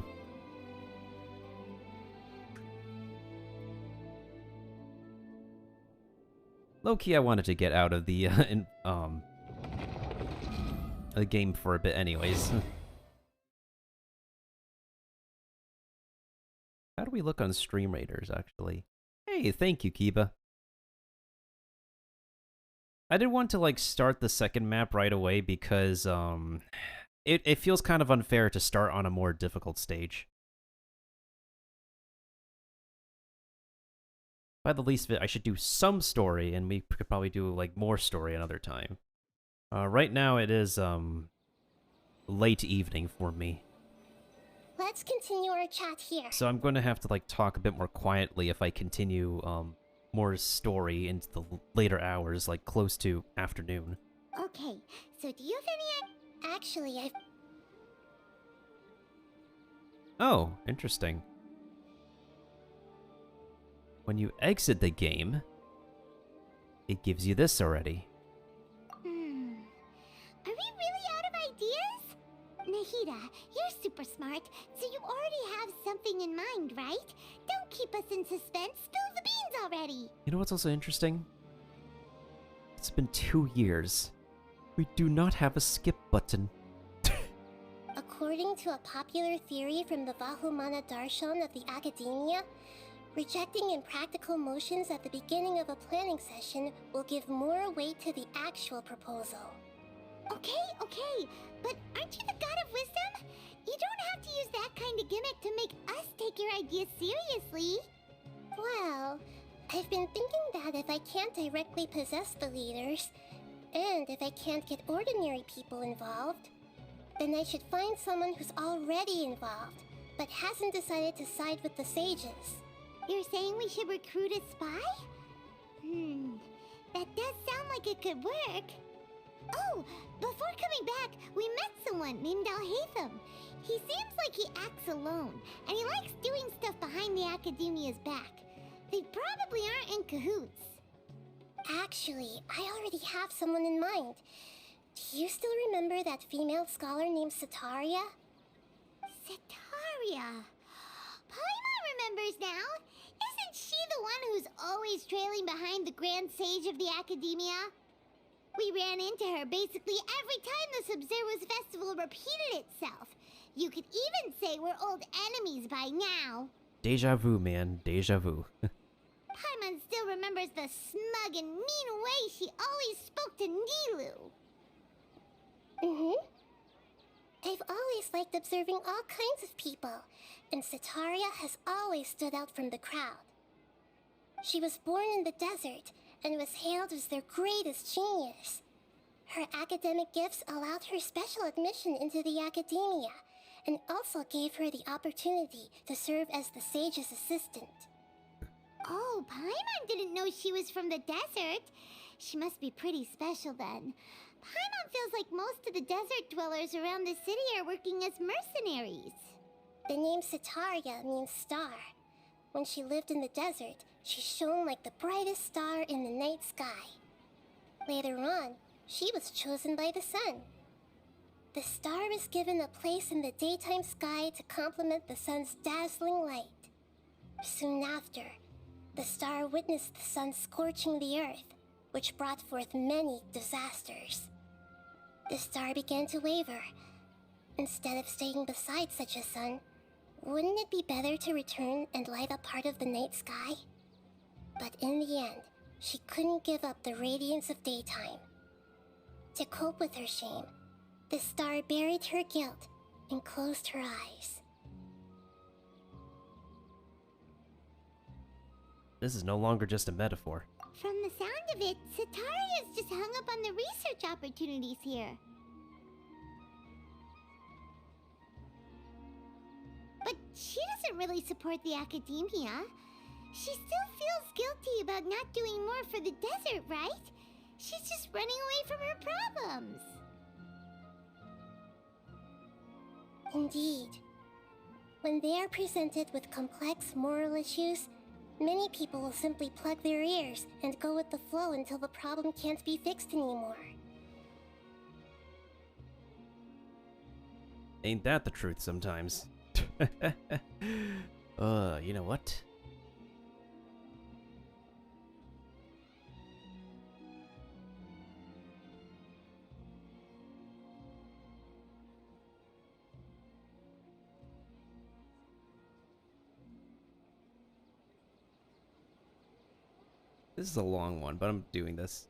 Low-key, I wanted to get out of the game for a bit anyways. How do we look on Stream Raiders, actually? Hey, thank you, Kiba. I didn't want to, like, start the second map right away because, it feels kind of unfair to start on a more difficult stage. By the least of it, I should do some story, and we could probably do, like, more story another time. Right now it is, late evening for me. Let's continue our chat here. So I'm going to have to, like, talk a bit more quietly if I continue, more story into the later hours, like, close to afternoon. Okay, so do you have any... Actually, I've... Oh, interesting. When you exit the game, it gives you this already. Are we really out of ideas? Nahida, you're super smart, so you already have something in mind, right? Don't keep us in suspense. Spill the beans already. You know what's also interesting? It's been 2 years. We do not have a skip button. According to a popular theory from the Vahumana Darshan of the Academia, rejecting impractical motions at the beginning of a planning session will give more weight to the actual proposal. Okay, but aren't you the god of wisdom? You don't have to use that kind of gimmick to make us take your ideas seriously. Well, I've been thinking that if I can't directly possess the leaders, and if I can't get ordinary people involved, then I should find someone who's already involved, but hasn't decided to side with the sages. You're saying we should recruit a spy? That does sound like it could work. Oh, before coming back, we met someone named Alhaitham. He seems like he acts alone, and he likes doing stuff behind the Academia's back. They probably aren't in cahoots. Actually, I already have someone in mind. Do you still remember that female scholar named Setaria? Setaria? Paimon remembers now. Isn't she the one who's always trailing behind the Grand Sage of the Academia? We ran into her basically every time the Sub-Zero's festival repeated itself. You could even say we're old enemies by now. Deja vu, man. Deja vu. Paimon still remembers the smug and mean way she always spoke to Nilu. I've always liked observing all kinds of people, and Setaria has always stood out from the crowd. She was born in the desert, and was hailed as their greatest genius. Her academic gifts allowed her special admission into the Academia, and also gave her the opportunity to serve as the sage's assistant. Oh, Paimon didn't know she was from the desert. She must be pretty special then. Paimon feels like most of the desert dwellers around the city are working as mercenaries. The name Setaria means star. When she lived in the desert, she shone like the brightest star in the night sky. Later on, she was chosen by the sun. The star was given a place in the daytime sky to complement the sun's dazzling light. Soon after, the star witnessed the sun scorching the earth, which brought forth many disasters. The star began to waver. Instead of staying beside such a sun, wouldn't it be better to return and light up part of the night sky? But in the end, she couldn't give up the radiance of daytime. To cope with her shame, the star buried her guilt and closed her eyes. This is no longer just a metaphor. From the sound of it, Sataria's just hung up on the research opportunities here. But she doesn't really support the academia. She still feels guilty about not doing more for the desert, right? She's just running away from her problems. Indeed. When they are presented with complex moral issues, many people will simply plug their ears and go with the flow until the problem can't be fixed anymore. Ain't that the truth sometimes? You know what? This is a long one, but I'm doing this.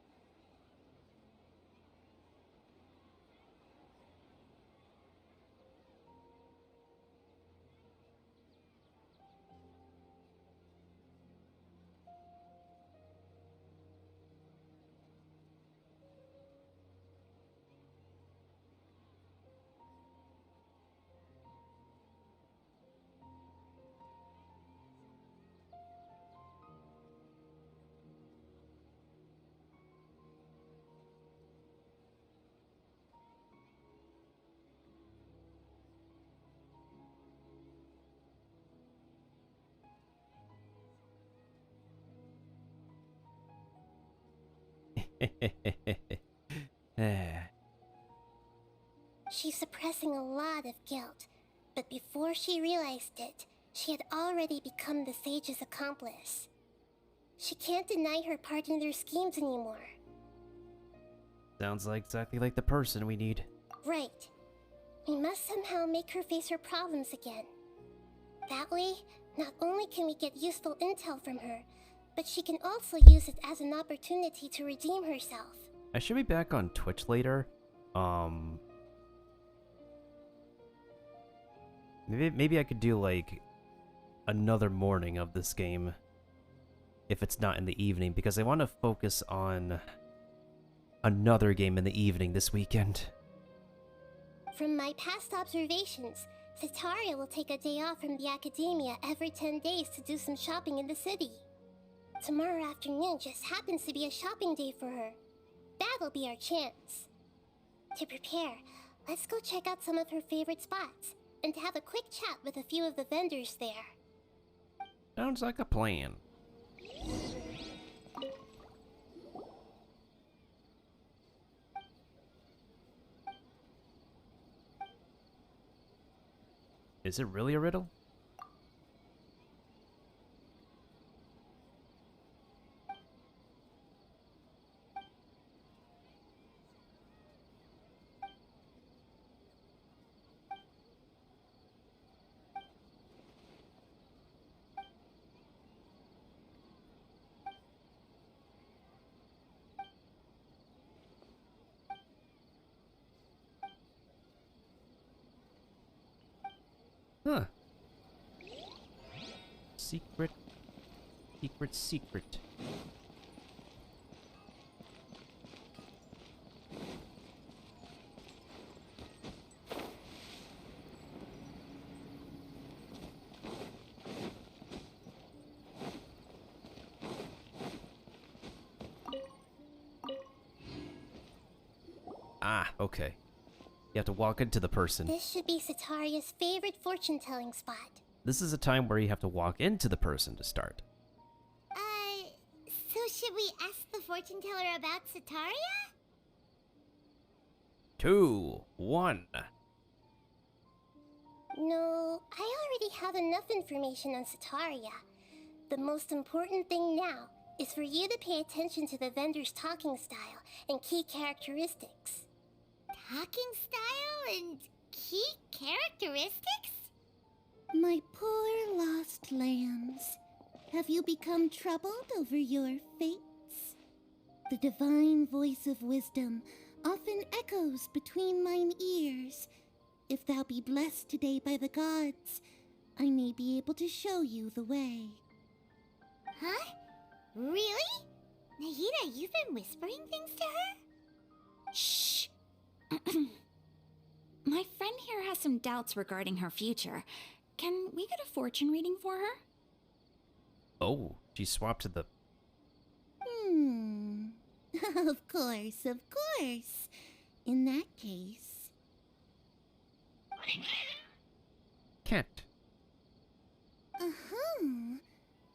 She's suppressing a lot of guilt, but before she realized it, she had already become the sage's accomplice. She can't deny her part in their schemes anymore. Sounds like exactly like the person we need. Right. We must somehow make her face her problems again. That way, not only can we get useful intel from her, but she can also use it as an opportunity to redeem herself. I should be back on Twitch later. Maybe I could do like another morning of this game if it's not in the evening, because I want to focus on another game in the evening this weekend. From my past observations, Sataria will take a day off from the academia every 10 days to do some shopping in the city. Tomorrow afternoon just happens to be a shopping day for her. That'll be our chance. To prepare, let's go check out some of her favorite spots and have a quick chat with a few of the vendors there. Sounds like a plan. Is it really a riddle? Huh. Secret. Secret. Ah, okay. You have to walk into the person. This should be Sataria's favorite fortune-telling spot. This is a time where you have to walk into the person to start. So should we ask the fortune teller about Sataria? 2, 1. No, I already have enough information on Sataria. The most important thing now is for you to pay attention to the vendor's talking style and key characteristics. Talking style and key characteristics? My poor lost lambs. Have you become troubled over your fates? The divine voice of wisdom often echoes between mine ears. If thou be blessed today by the gods, I may be able to show you the way. Huh? Really? Nahida, you've been whispering things to her? Shh! My friend here has some doubts regarding her future. Can we get a fortune reading for her? Oh, she swapped to the... Of course, of course. In that case... Cat. Uh-huh.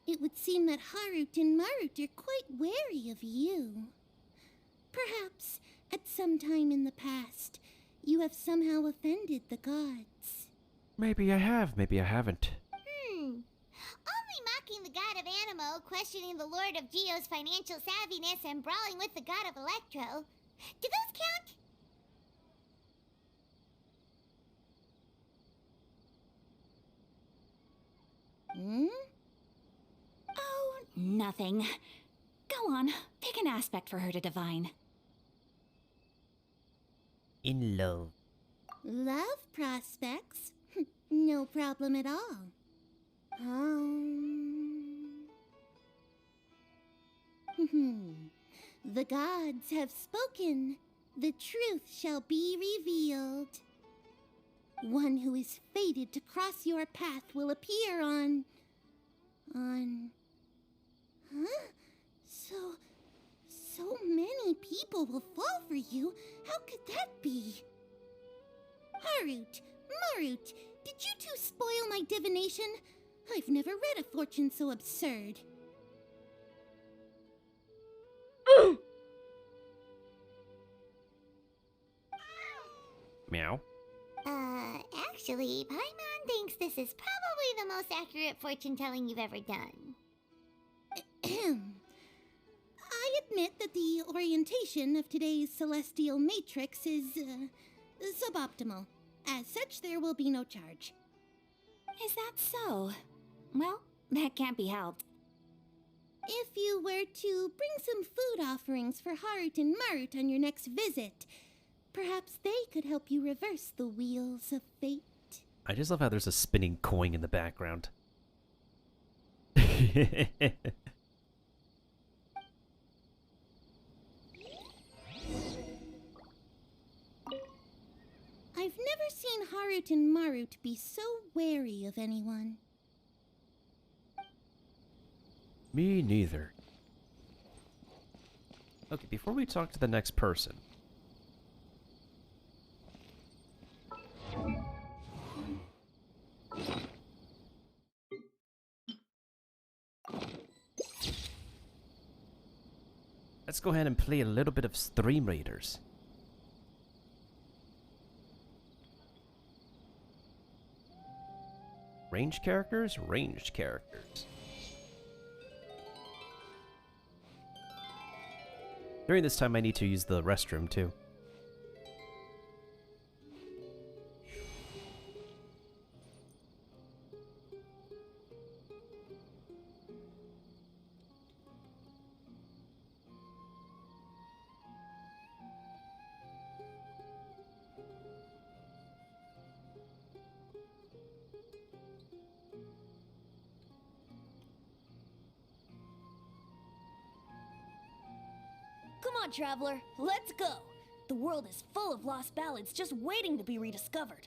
It would seem that Harut and Marut are quite wary of you. Perhaps, at some time in the past, you have somehow offended the gods. Maybe I have, maybe I haven't. Only mocking the god of Animo, questioning the lord of Geo's financial savviness, and brawling with the god of Electro. Do those count? Oh, nothing. Go on, pick an aspect for her to divine. In love. Love prospects? No problem at all. The gods have spoken. The truth shall be revealed. One who is fated to cross your path will appear on... Huh? So many people will fall for you. How could that be? Harut, Marut, did you two spoil my divination? I've never read a fortune so absurd. Meow. Actually, Paimon thinks this is probably the most accurate fortune-telling you've ever done. I admit that the orientation of today's celestial matrix is, suboptimal. As such, there will be no charge. Is that so? Well, that can't be helped. If you were to bring some food offerings for Harut and Marut on your next visit, perhaps they could help you reverse the wheels of fate. I just love how there's a spinning coin in the background. I've never seen Harut and Marut be so wary of anyone. Me neither. Okay, before we talk to the next person. Let's go ahead and play a little bit of Stream Raiders. Ranged characters? Ranged characters. During this time I need to use the restroom too. Come on, traveler, let's go! The world is full of lost ballads just waiting to be rediscovered.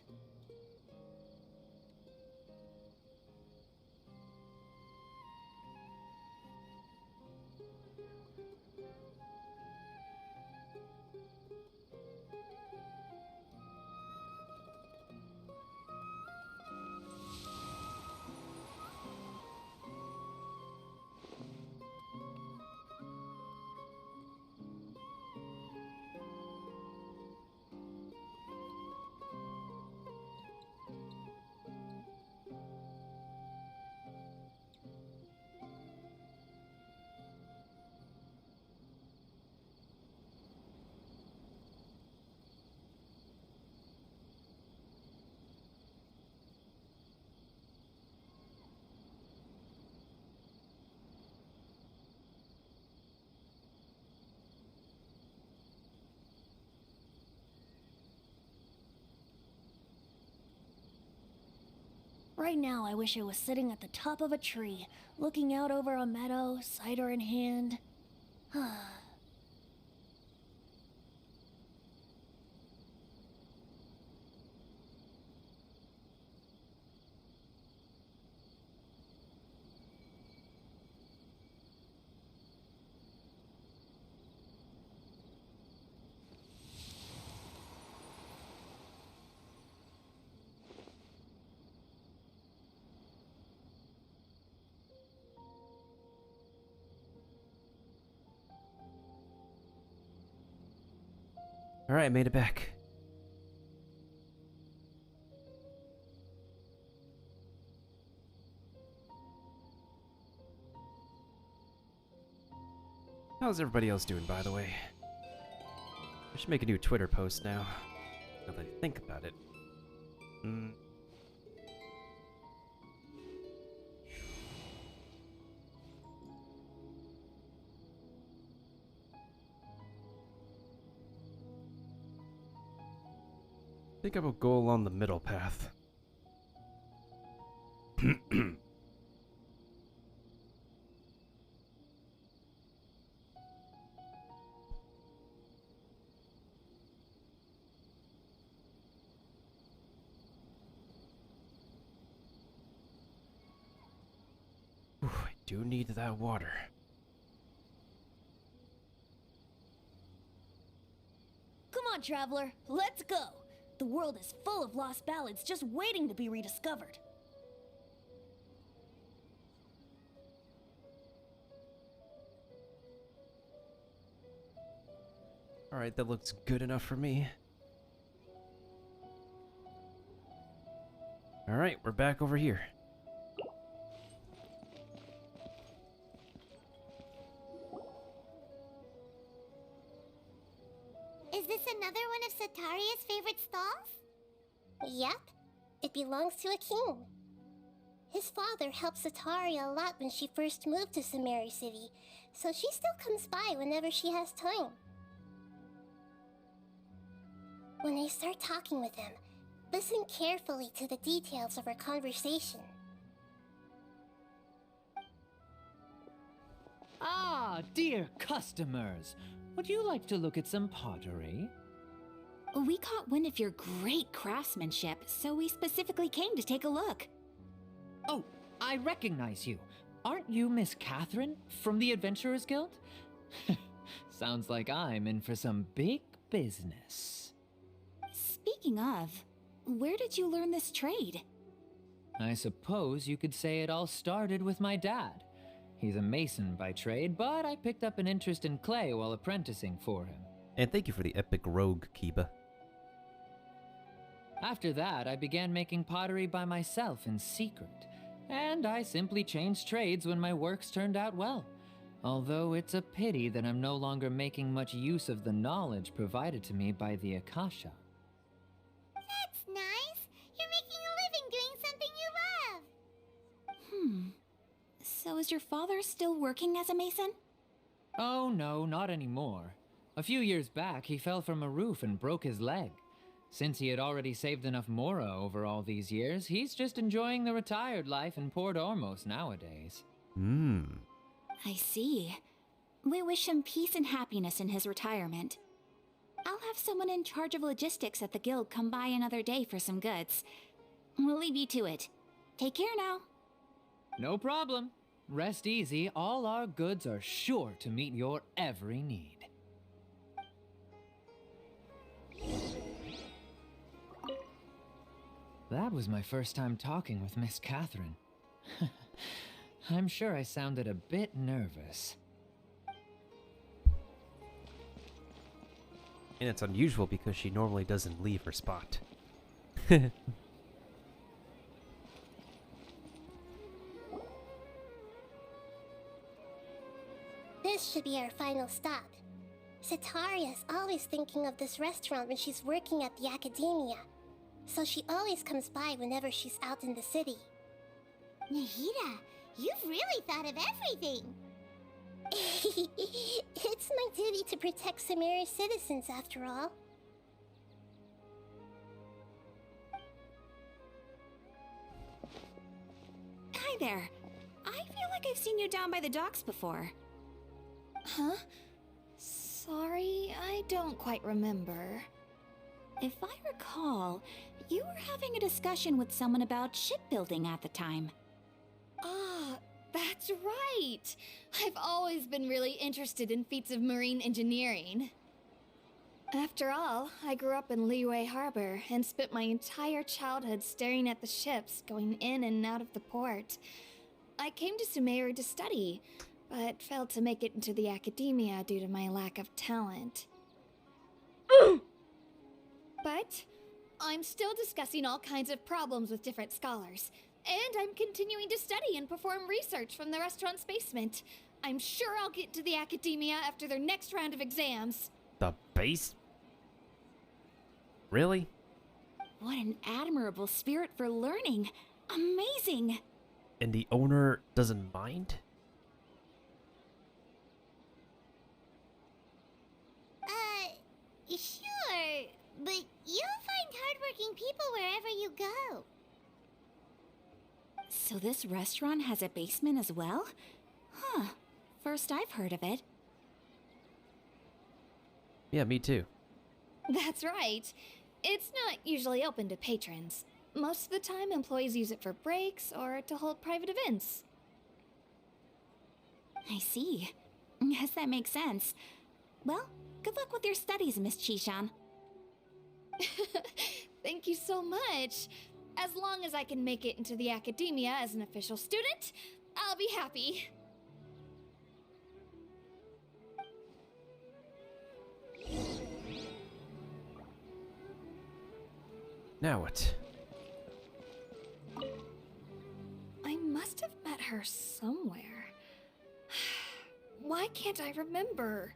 Right now, I wish I was sitting at the top of a tree, looking out over a meadow, cider in hand. Alright, made it back. How's everybody else doing, by the way? I should make a new Twitter post now. Now that I think about it. I think I will go along the middle path. Ooh, I do need that water. Come on, traveler, let's go! The world is full of lost ballads just waiting to be rediscovered. Alright, that looks good enough for me. Alright, we're back over here. Is this another one of Sataria's favorite stalls? Yep. It belongs to a king. His father helped Sataria a lot when she first moved to Samari City, so she still comes by whenever she has time. When I start talking with him, listen carefully to the details of our conversation. Ah, dear customers. Would you like to look at some pottery? We caught wind of your great craftsmanship, so we specifically came to take a look. Oh, I recognize you. Aren't you Miss Catherine from the Adventurers Guild? Sounds like I'm in for some big business. Speaking of, where did you learn this trade? I suppose you could say it all started with my dad. He's a mason by trade, but I picked up an interest in clay while apprenticing for him. And thank you for the epic rogue, Kiba. After that, I began making pottery by myself in secret, and I simply changed trades when my works turned out well. Although it's a pity that I'm no longer making much use of the knowledge provided to me by the Akasha. That's nice. You're making a living doing something you love. So is your father still working as a mason? Oh no, not anymore. A few years back, he fell from a roof and broke his leg. Since he had already saved enough mora over all these years, he's just enjoying the retired life in Port Ormos nowadays. I see. We wish him peace and happiness in his retirement. I'll have someone in charge of logistics at the guild come by another day for some goods. We'll leave you to it. Take care now. No problem. Rest easy, all our goods are sure to meet your every need. That was my first time talking with Miss Catherine. I'm sure I sounded a bit nervous. And it's unusual because she normally doesn't leave her spot. This should be our final stop. Sataria's always thinking of this restaurant when she's working at the academia, so she always comes by whenever she's out in the city. Nahida, you've really thought of everything. It's my duty to protect Samari's citizens, after all. there. I feel like I've seen you down by the docks before. Huh? Sorry, I don't quite remember. If I recall, you were having a discussion with someone about shipbuilding at the time. Ah, that's right! I've always been really interested in feats of marine engineering. After all, I grew up in Liyue Harbor and spent my entire childhood staring at the ships going in and out of the port. I came to Sumeru to study, but failed to make it into the academia due to my lack of talent. But I'm still discussing all kinds of problems with different scholars, and I'm continuing to study and perform research from the restaurant's basement. I'm sure I'll get to the academia after their next round of exams. The base? Really? What an admirable spirit for learning. Amazing. And the owner doesn't mind? Sure, but you'll find hardworking people wherever you go. So this restaurant has a basement as well? Huh. First I've heard of it. Yeah, me too. That's right. It's not usually open to patrons. Most of the time, employees use it for breaks or to hold private events. I see. Guess that makes sense. Well, good luck with your studies, Miss Chishan. Thank you so much. As long as I can make it into the academia as an official student, I'll be happy. Now what? I must have met her somewhere. Why can't I remember?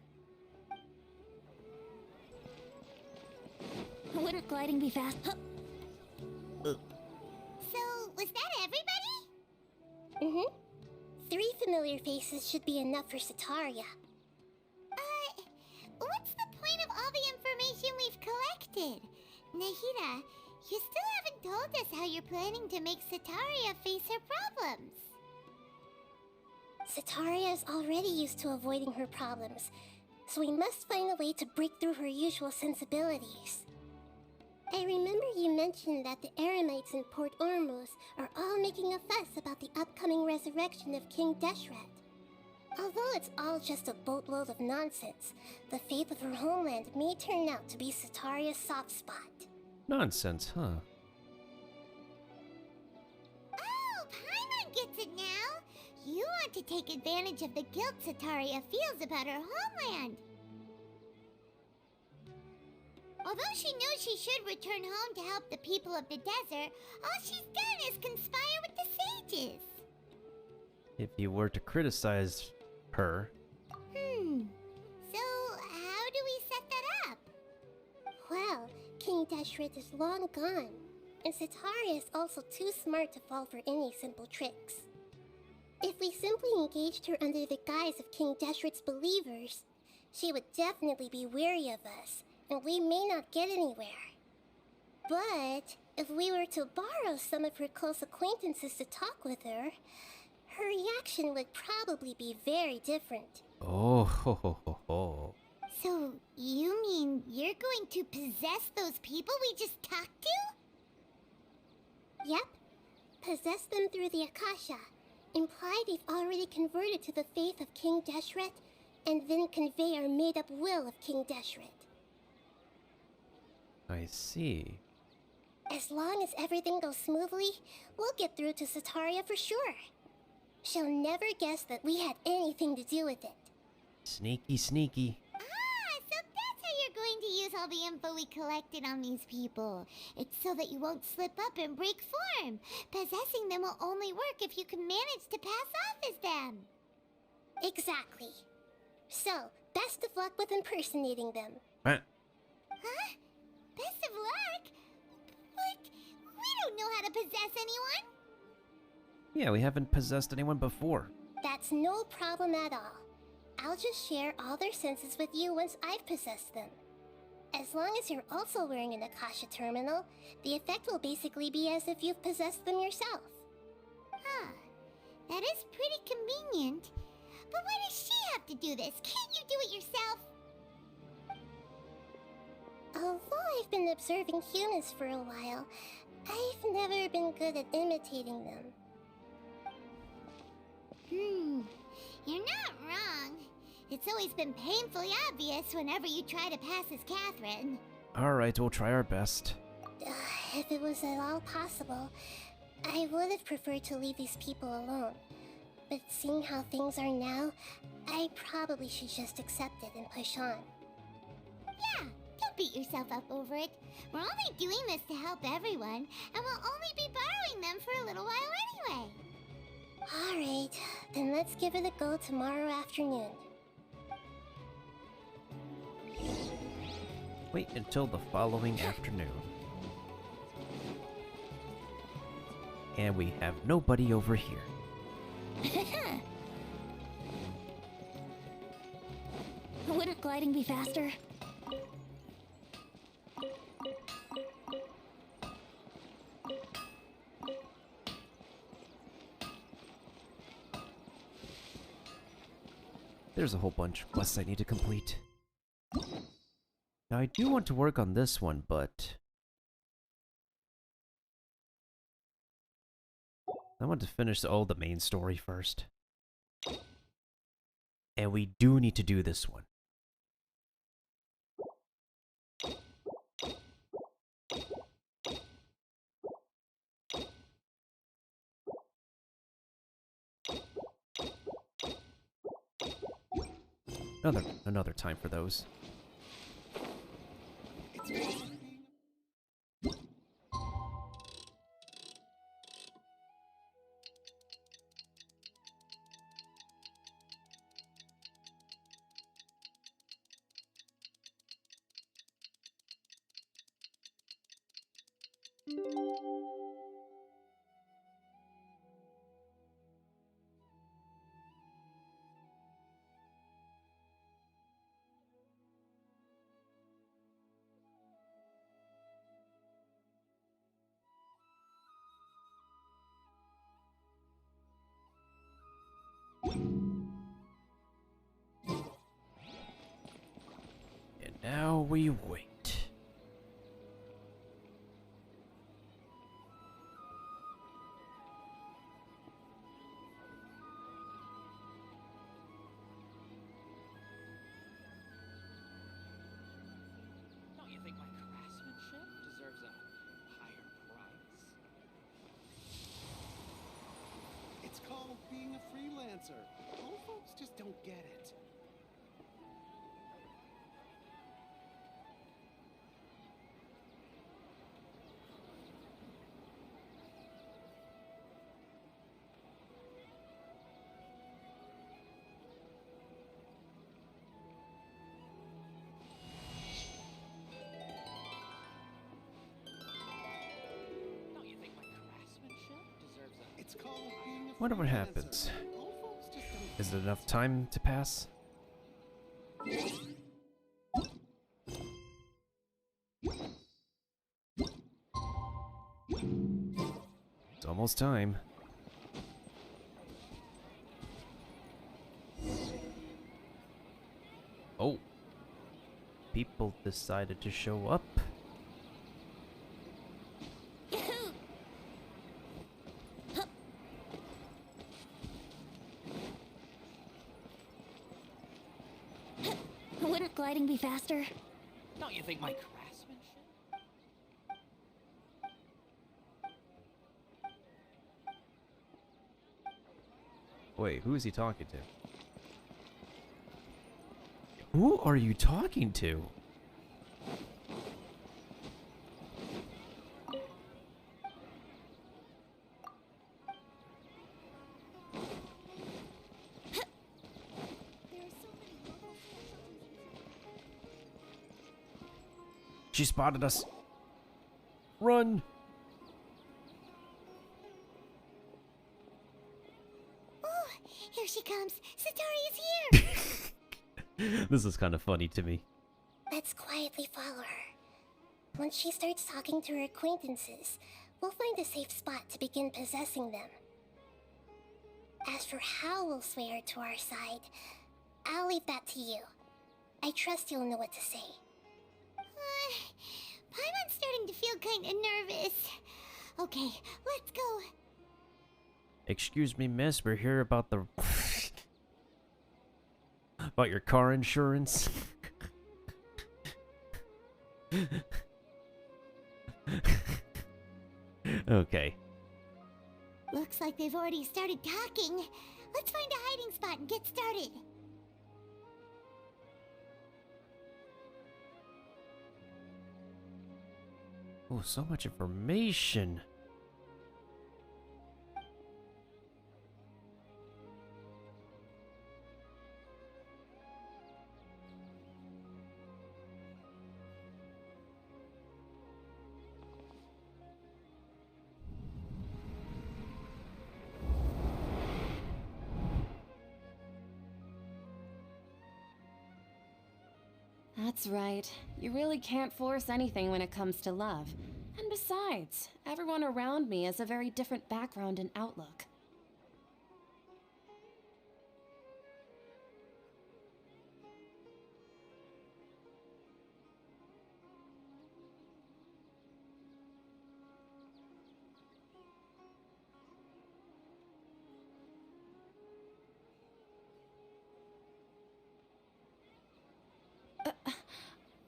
Wouldn't gliding be fast? So, was that everybody? Mm-hmm. 3 familiar faces should be enough for Sataria. What's the point of all the information we've collected? Nahida, you still haven't told us how you're planning to make Sataria face her problems. Sataria is already used to avoiding her problems, so we must find a way to break through her usual sensibilities. I remember you mentioned that the Eremites in Port Ormuz are all making a fuss about the upcoming resurrection of King Deshret. Although it's all just a boatload of nonsense, the faith of her homeland may turn out to be Sataria's soft spot. Nonsense, huh? Oh, Paimon gets it now! You want to take advantage of the guilt Sataria feels about her homeland! Although she knows she should return home to help the people of the desert, all she's done is conspire with the sages. If you were to criticize her... So, how do we set that up? Well, King Deshret is long gone, and Sataria is also too smart to fall for any simple tricks. If we simply engaged her under the guise of King Deshret's believers, she would definitely be wary of us, and we may not get anywhere. But if we were to borrow some of her close acquaintances to talk with her, her reaction would probably be very different. Oh, ho, ho, ho, ho. So, you mean you're going to possess those people we just talked to? Yep. Possess them through the Akasha. Imply they've already converted to the faith of King Deshret, and then convey our made-up will of King Deshret. I see. As long as everything goes smoothly, we'll get through to Sataria for sure. She'll never guess that we had anything to do with it. Sneaky, sneaky. So that's how you're going to use all the info we collected on these people. It's so that you won't slip up and break form. Possessing them will only work if you can manage to pass off as them. Exactly. So, best of luck with impersonating them. Huh? Best of luck? But we don't know how to possess anyone. Yeah, we haven't possessed anyone before. That's no problem at all. I'll just share all their senses with you once I've possessed them. As long as you're also wearing an Akasha terminal, the effect will basically be as if you've possessed them yourself. That is pretty convenient. But why does she have to do this? Can't you do it yourself? Although I've been observing humans for a while, I've never been good at imitating them. You're not wrong. It's always been painfully obvious whenever you try to pass as Catherine. Alright, we'll try our best. If it was at all possible, I would have preferred to leave these people alone. But seeing how things are now, I probably should just accept it and push on. Yeah, don't beat yourself up over it. We're only doing this to help everyone, and we'll only be borrowing them for a little while anyway. Alright, then let's give it a go tomorrow afternoon. Wait until the following afternoon. And we have nobody over here. Wouldn't gliding be faster? There's a whole bunch of quests I need to complete. Now I do want to work on this one, but I want to finish the main story first. And we do need to do this one. Another time for those. And now we wait. Don't you think my craftsmanship deserves a higher price? It's called being a freelancer. Old folks just don't get it. Don't you think my craftsmanship deserves a... It's called being a Wonder what freelancer. happens. Old folks just don't Is it enough time to pass? It's almost time. Oh. People decided to show up. Wouldn't gliding be faster? Don't you think my craftsmanship... Wait, who is he talking to? Who are you talking to? She spotted us. Run! Oh, here she comes. Satori is here. This is kind of funny to me. Let's quietly follow her. Once she starts talking to her acquaintances, we'll find a safe spot to begin possessing them. As for how we'll sway her to our side, I'll leave that to you. I trust you'll know what to say. Paimon's starting to feel kind of nervous. Okay, let's go. Excuse me, miss, we're here about the... about your car insurance. Okay. Looks like they've already started talking. Let's find a hiding spot and get started. Oh, so much information. That's right. You really can't force anything when it comes to love. And besides, everyone around me has a very different background and outlook.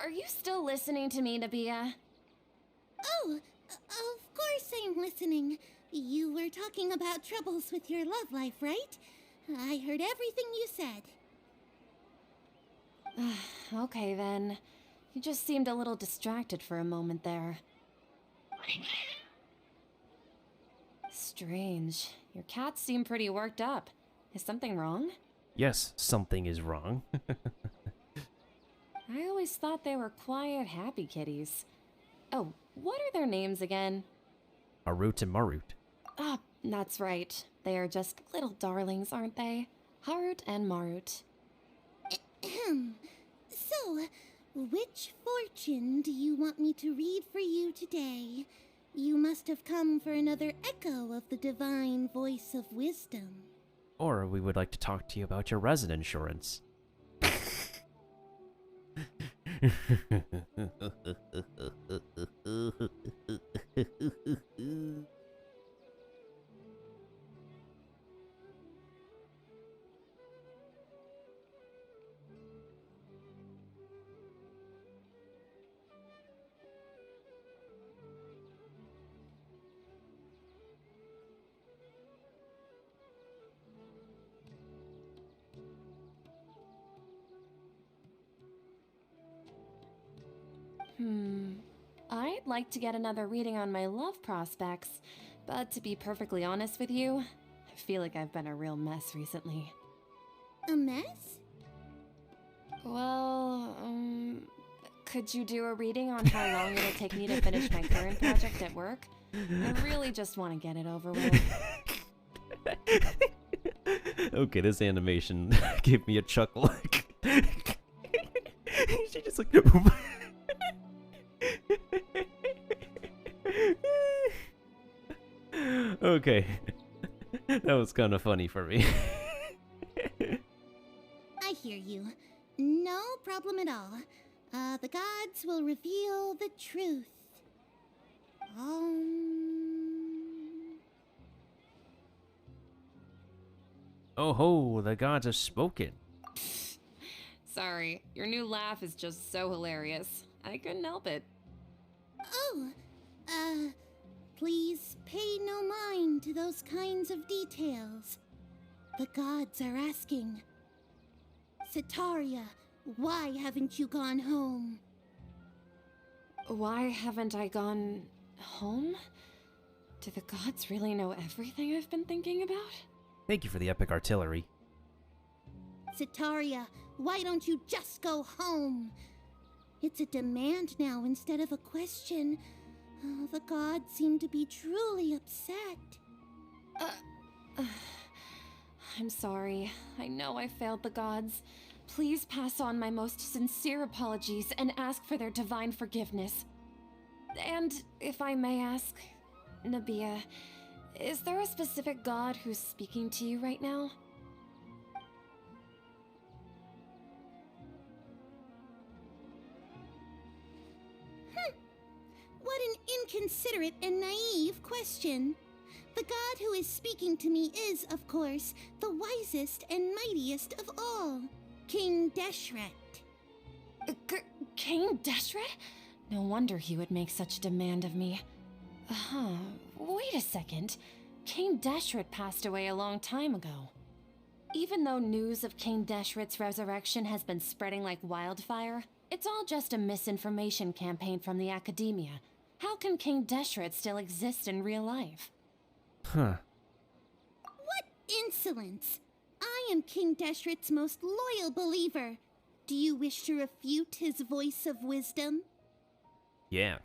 Are you still listening to me, Nabia? Oh, of course I'm listening. You were talking about troubles with your love life, right? I heard everything you said. Okay then. You just seemed a little distracted for a moment there. Strange. Your cats seem pretty worked up. Is something wrong? Yes, something is wrong. I always thought they were quiet, happy kitties. Oh, what are their names again? Harut and Marut. Ah, that's right. They are just little darlings, aren't they? Harut and Marut. So, which fortune do you want me to read for you today? You must have come for another echo of the divine voice of wisdom. Or we would like to talk to you about your resident insurance. I'd like to get another reading on my love prospects, but to be perfectly honest with you, I feel like I've been a real mess recently. A mess? Well, could you do a reading on how long it'll take me to finish my current project at work? I really just want to get it over with. Okay, this animation gave me a chuckle. She just like... Okay. That was kind of funny for me. I hear you. No problem at all. The gods will reveal the truth. Oh ho, the gods have spoken. Sorry, your new laugh is just so hilarious. I couldn't help it. Oh, please pay no mind to those kinds of details. The gods are asking. Sitaria, why haven't you gone home? Why haven't I gone home? Do the gods really know everything I've been thinking about? Thank you for the epic artillery. Sitaria, why don't you just go home? It's a demand now instead of a question. Oh, the gods seem to be truly upset. I'm sorry. I know I failed the gods. Please pass on my most sincere apologies and ask for their divine forgiveness. And if I may ask, Nabia, is there a specific god who's speaking to you right now? What an inconsiderate and naive question. The god who is speaking to me is, of course, the wisest and mightiest of all, King Deshret. King Deshret? No wonder he would make such demand of me. Wait a second. King Deshret passed away a long time ago. Even though news of King Deshret's resurrection has been spreading like wildfire, it's all just a misinformation campaign from the Academia. How can King Deshret still exist in real life? Huh. What insolence! I am King Deshret's most loyal believer. Do you wish to refute his voice of wisdom? Yeah.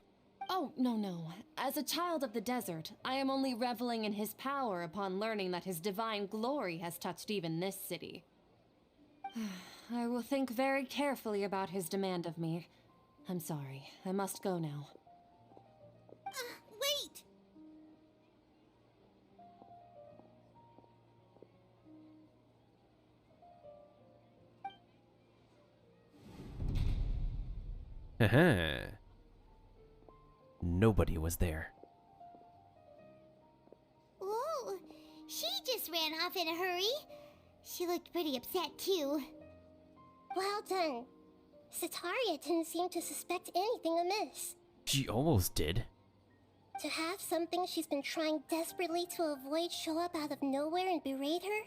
Oh, no. As a child of the desert, I am only reveling in his power upon learning that his divine glory has touched even this city. I will think very carefully about his demand of me. I'm sorry, I must go now. Wait! Haha. Nobody was there. Whoa! She just ran off in a hurry. She looked pretty upset, too. Well done. Sataria didn't seem to suspect anything amiss. She almost did. To have something she's been trying desperately to avoid show up out of nowhere and berate her,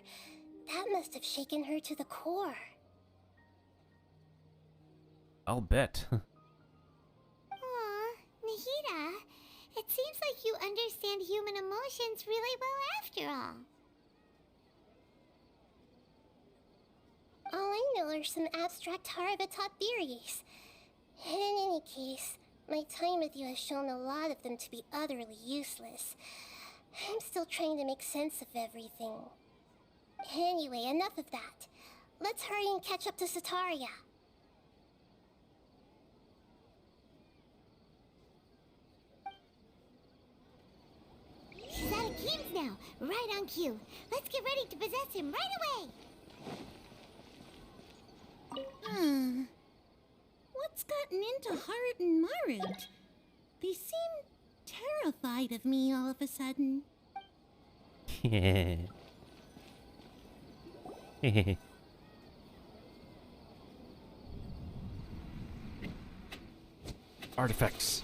that must have shaken her to the core. I'll bet. Aw, Nahida, it seems like you understand human emotions really well after all. All I know are some abstract Harabatot theories. In any case, my time with you has shown a lot of them to be utterly useless. I'm still trying to make sense of everything. Anyway, enough of that. Let's hurry and catch up to Sataria. She's out of Kim's now, right on cue. Let's get ready to possess him right away. What's gotten into Harit and Marut? They seem terrified of me all of a sudden. Artifacts.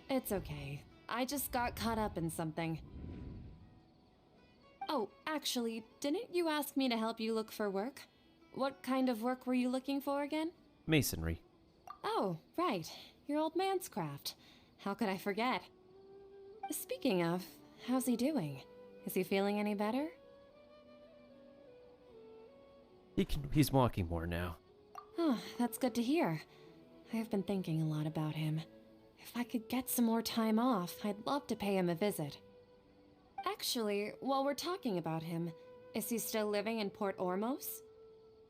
It's okay. I just got caught up in something. Oh, actually, didn't you ask me to help you look for work? What kind of work were you looking for again? Masonry. Oh, right. Your old man's craft. How could I forget? Speaking of, how's he doing? Is he feeling any better? He's walking more now. Oh, that's good to hear. I've been thinking a lot about him. If I could get some more time off, I'd love to pay him a visit. Actually, while we're talking about him, is he still living in Port Ormos?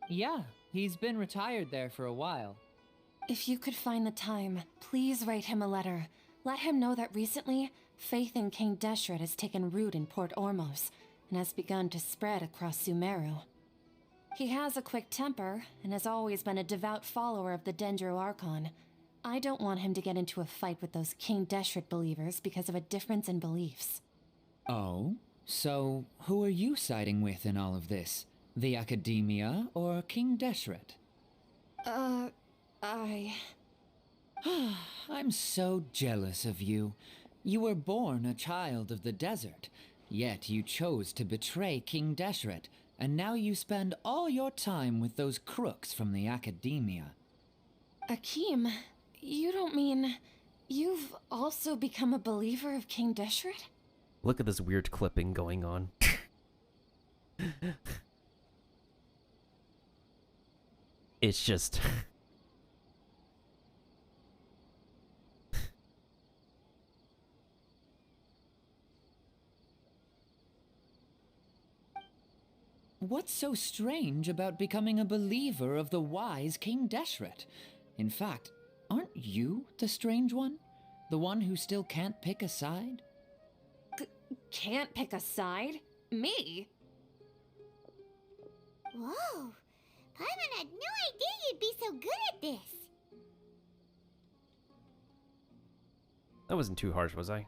Yeah, he's been retired there for a while. If you could find the time, please write him a letter. Let him know that recently, faith in King Deshret has taken root in Port Ormos and has begun to spread across Sumeru. He has a quick temper and has always been a devout follower of the Dendro Archon. I don't want him to get into a fight with those King Deshret believers because of a difference in beliefs. Oh? So, who are you siding with in all of this? The Academia or King Deshret? I'm so jealous of you. You were born a child of the desert, yet you chose to betray King Deshret, and now you spend all your time with those crooks from the Academia. Akeem, you don't mean you've also become a believer of King Deshret? Look at this weird clipping going on. It's just... What's so strange about becoming a believer of the wise King Deshret? In fact, Aren't you the strange one? The one who still can't pick a side? Can't pick a side? Me? Whoa! Paimon had no idea you'd be so good at this. That wasn't too harsh, was I?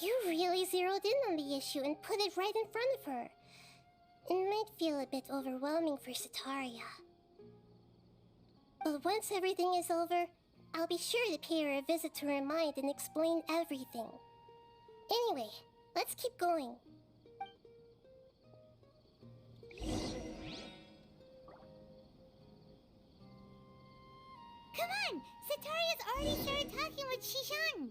You really zeroed in on the issue and put it right in front of her. It might feel a bit overwhelming for Sataria. But once everything is over, I'll be sure to pay her a visit to her mind and explain everything. Anyway, let's keep going. Come on! Sataria's already started talking with Shishan!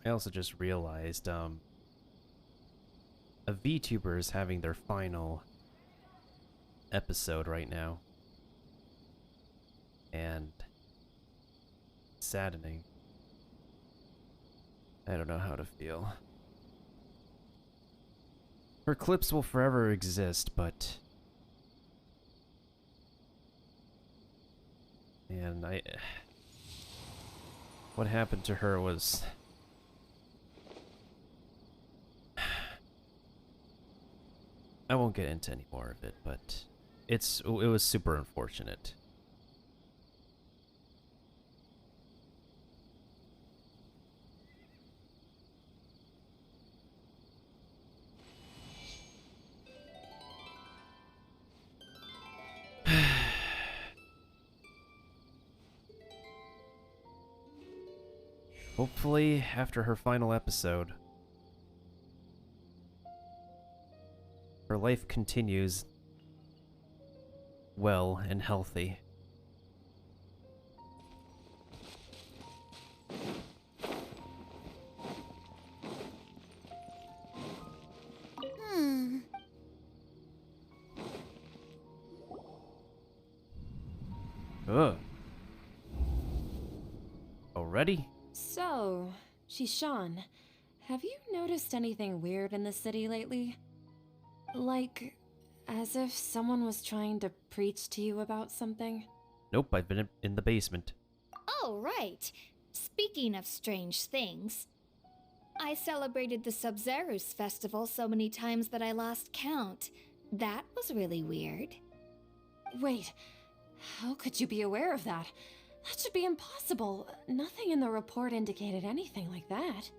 I also just realized, a VTuber is having their final episode right now. And it's saddening. I don't know how to feel. Her clips will forever exist, but... And what happened to her was... I won't get into any more of it, but it was super unfortunate. Hopefully, after her final episode, her life continues well and healthy. Ugh. Already? So, Shishan, have you noticed anything weird in the city lately? Like, as if someone was trying to preach to you about something? Nope, I've been in the basement. Oh, right. Speaking of strange things, I celebrated the Sub-Zerus festival so many times that I lost count. That was really weird. Wait, how could you be aware of that? That should be impossible. Nothing in the report indicated anything like that.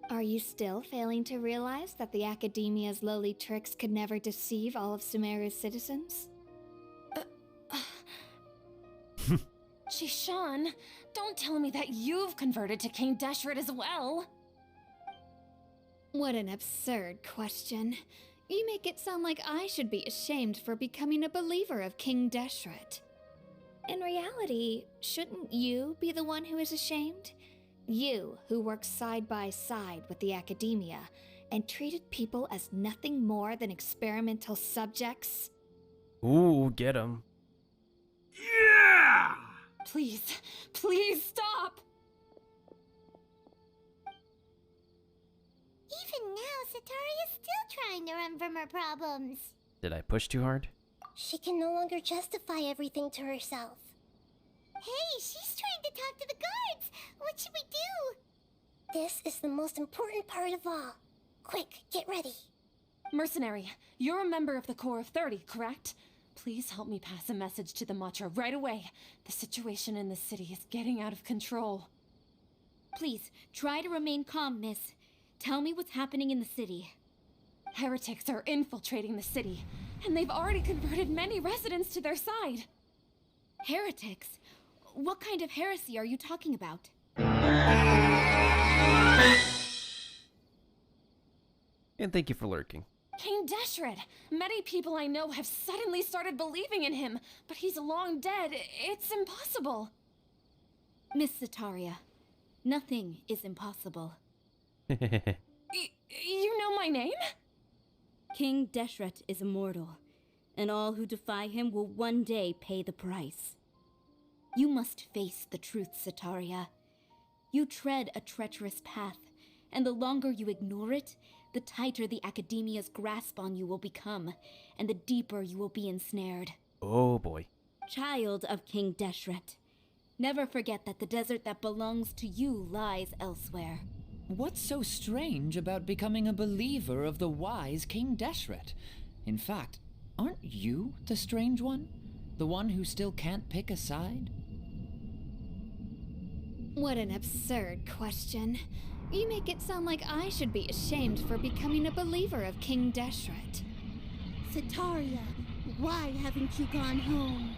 Are you still failing to realize that the Academia's lowly tricks could never deceive all of Sumeru's citizens? Shishan, don't tell me that you've converted to King Deshret as well. What an absurd question. You make it sound like I should be ashamed for becoming a believer of King Deshret. In reality, shouldn't you be the one who is ashamed? You, who worked side by side with the Academia and treated people as nothing more than experimental subjects? Ooh, get him. Yeah! Please, please stop! Even now, Sataria's still trying to run from her problems. Did I push too hard? She can no longer justify everything to herself. Hey, she's trying to talk to the guards! What should we do? This is the most important part of all. Quick, get ready. Mercenary, you're a member of the Corps of 30, correct? Please help me pass a message to the Matra right away. The situation in the city is getting out of control. Please, try to remain calm, miss. Tell me what's happening in the city. Heretics are infiltrating the city, and they've already converted many residents to their side. Heretics? What kind of heresy are you talking about? And thank you for lurking. King Deshret! Many people I know have suddenly started believing in him, but he's long dead. It's impossible. Miss Sataria, Nothing is impossible. You know my name? King Deshret is immortal, and all who defy him will one day pay the price. You must face the truth, Sataria. You tread a treacherous path, and the longer you ignore it, the tighter the Academia's grasp on you will become, and the deeper you will be ensnared. Oh boy. Child of King Deshret, never forget that the desert that belongs to you lies elsewhere. What's so strange about becoming a believer of the wise King Deshret? In fact, aren't you the strange one? The one who still can't pick a side? What an absurd question. You make it sound like I should be ashamed for becoming a believer of King Deshret. Sataria, why haven't you gone home?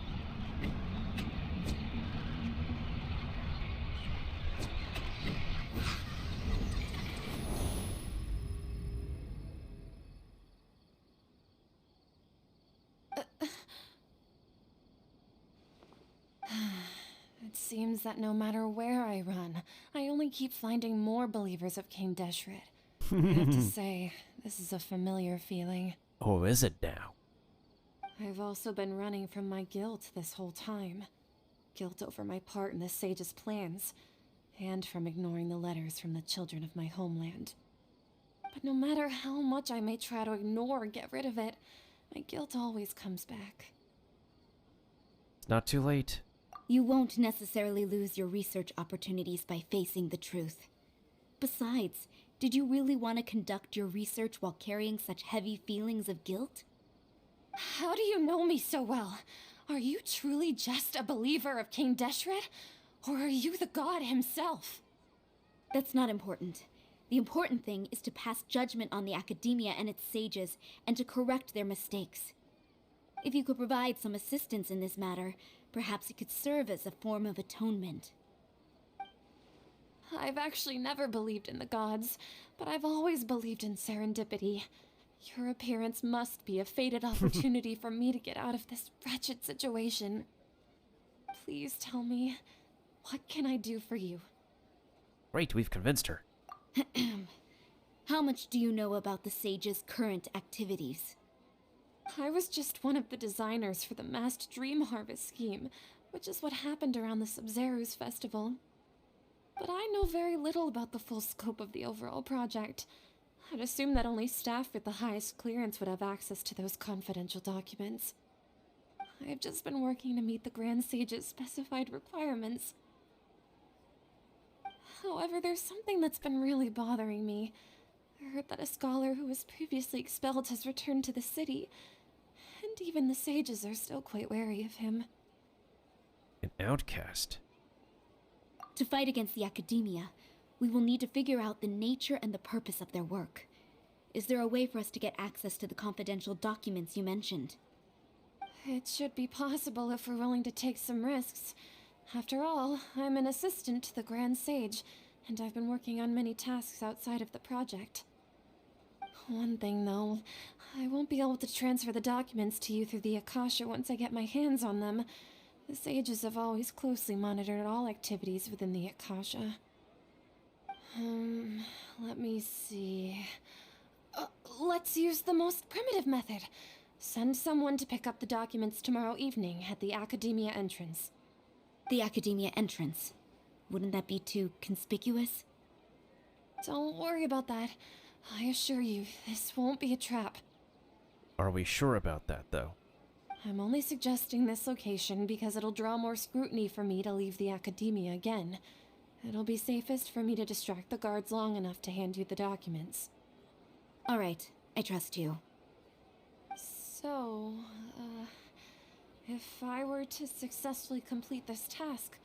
It seems that no matter where I run, I only keep finding more believers of King Deshret. I have to say, this is a familiar feeling. Oh, is it now? I've also been running from my guilt this whole time. Guilt over my part in the sage's plans, and from ignoring the letters from the children of my homeland. But no matter how much I may try to ignore or get rid of it, my guilt always comes back. It's not too late. You won't necessarily lose your research opportunities by facing the truth. Besides, did you really want to conduct your research while carrying such heavy feelings of guilt? How do you know me so well? Are you truly just a believer of King Deshret? Or are you the god himself? That's not important. The important thing is to pass judgment on the Academia and its sages, and to correct their mistakes. If you could provide some assistance in this matter, perhaps it could serve as a form of atonement. I've actually never believed in the gods, but I've always believed in serendipity. Your appearance must be a fated opportunity for me to get out of this wretched situation. Please tell me, what can I do for you? Great, we've convinced her. How much do you know about the sage's current activities? I was just one of the designers for the massed dream harvest scheme, which is what happened around the Sub-Zero's festival. But I know very little about the full scope of the overall project. I'd assume that only staff with the highest clearance would have access to those confidential documents. I've just been working to meet the Grand Sage's specified requirements. However, there's something that's been really bothering me. I heard that a scholar who was previously expelled has returned to the city, and even the sages are still quite wary of him. An outcast? To fight against the Academia, we will need to figure out the nature and the purpose of their work. Is there a way for us to get access to the confidential documents you mentioned? It should be possible if we're willing to take some risks. After all, I'm an assistant to the Grand Sage, and I've been working on many tasks outside of the project. One thing, though, I won't be able to transfer the documents to you through the Akasha once I get my hands on them. The sages have always closely monitored all activities within the Akasha. Let me see. Let's use the most primitive method. Send someone to pick up the documents tomorrow evening at the Academia entrance. The Academia entrance? Wouldn't that be too conspicuous? Don't worry about that. I assure you, this won't be a trap. Are we sure about that, though? I'm only suggesting this location because it'll draw more scrutiny for me to leave the Academia again. It'll be safest for me to distract the guards long enough to hand you the documents. All right, I trust you. So, if I were to successfully complete this task,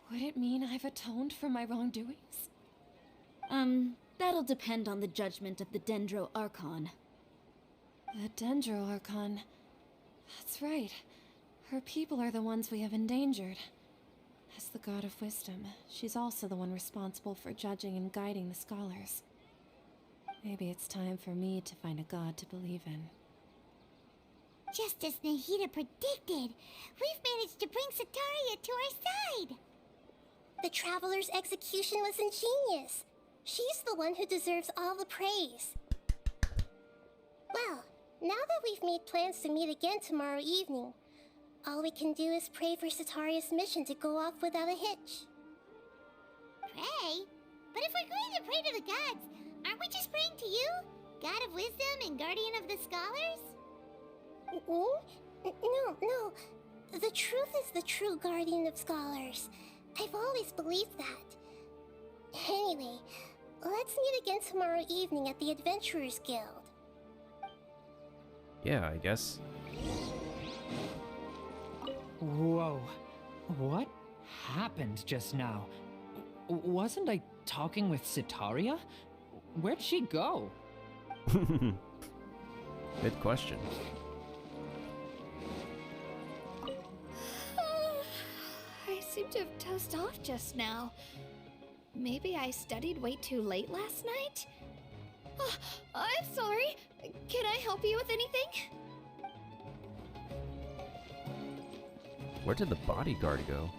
would it mean I've atoned for my wrongdoings? That'll depend on the judgment of the Dendro Archon. The Dendro Archon. That's right. Her people are the ones we have endangered. As the god of wisdom, she's also the one responsible for judging and guiding the scholars. Maybe it's time for me to find a god to believe in. Just as Nahida predicted, we've managed to bring Sataria to our side. The Traveler's execution was ingenious. She's the one who deserves all the praise. Well, now that we've made plans to meet again tomorrow evening, all we can do is pray for Sataria's mission to go off without a hitch. Pray? But if we're going to pray to the gods, aren't we just praying to you? God of wisdom and guardian of the scholars? No. The truth is the true guardian of scholars. I've always believed that. Anyway, let's meet again tomorrow evening at the Adventurers Guild. Yeah, I guess. Whoa. What happened just now? Wasn't I talking with Sitaria? Where'd she go? Good question. I seem to have dozed off just now. Maybe I studied way too late last night? Oh, I'm sorry. Can I help you with anything? Where did the bodyguard go?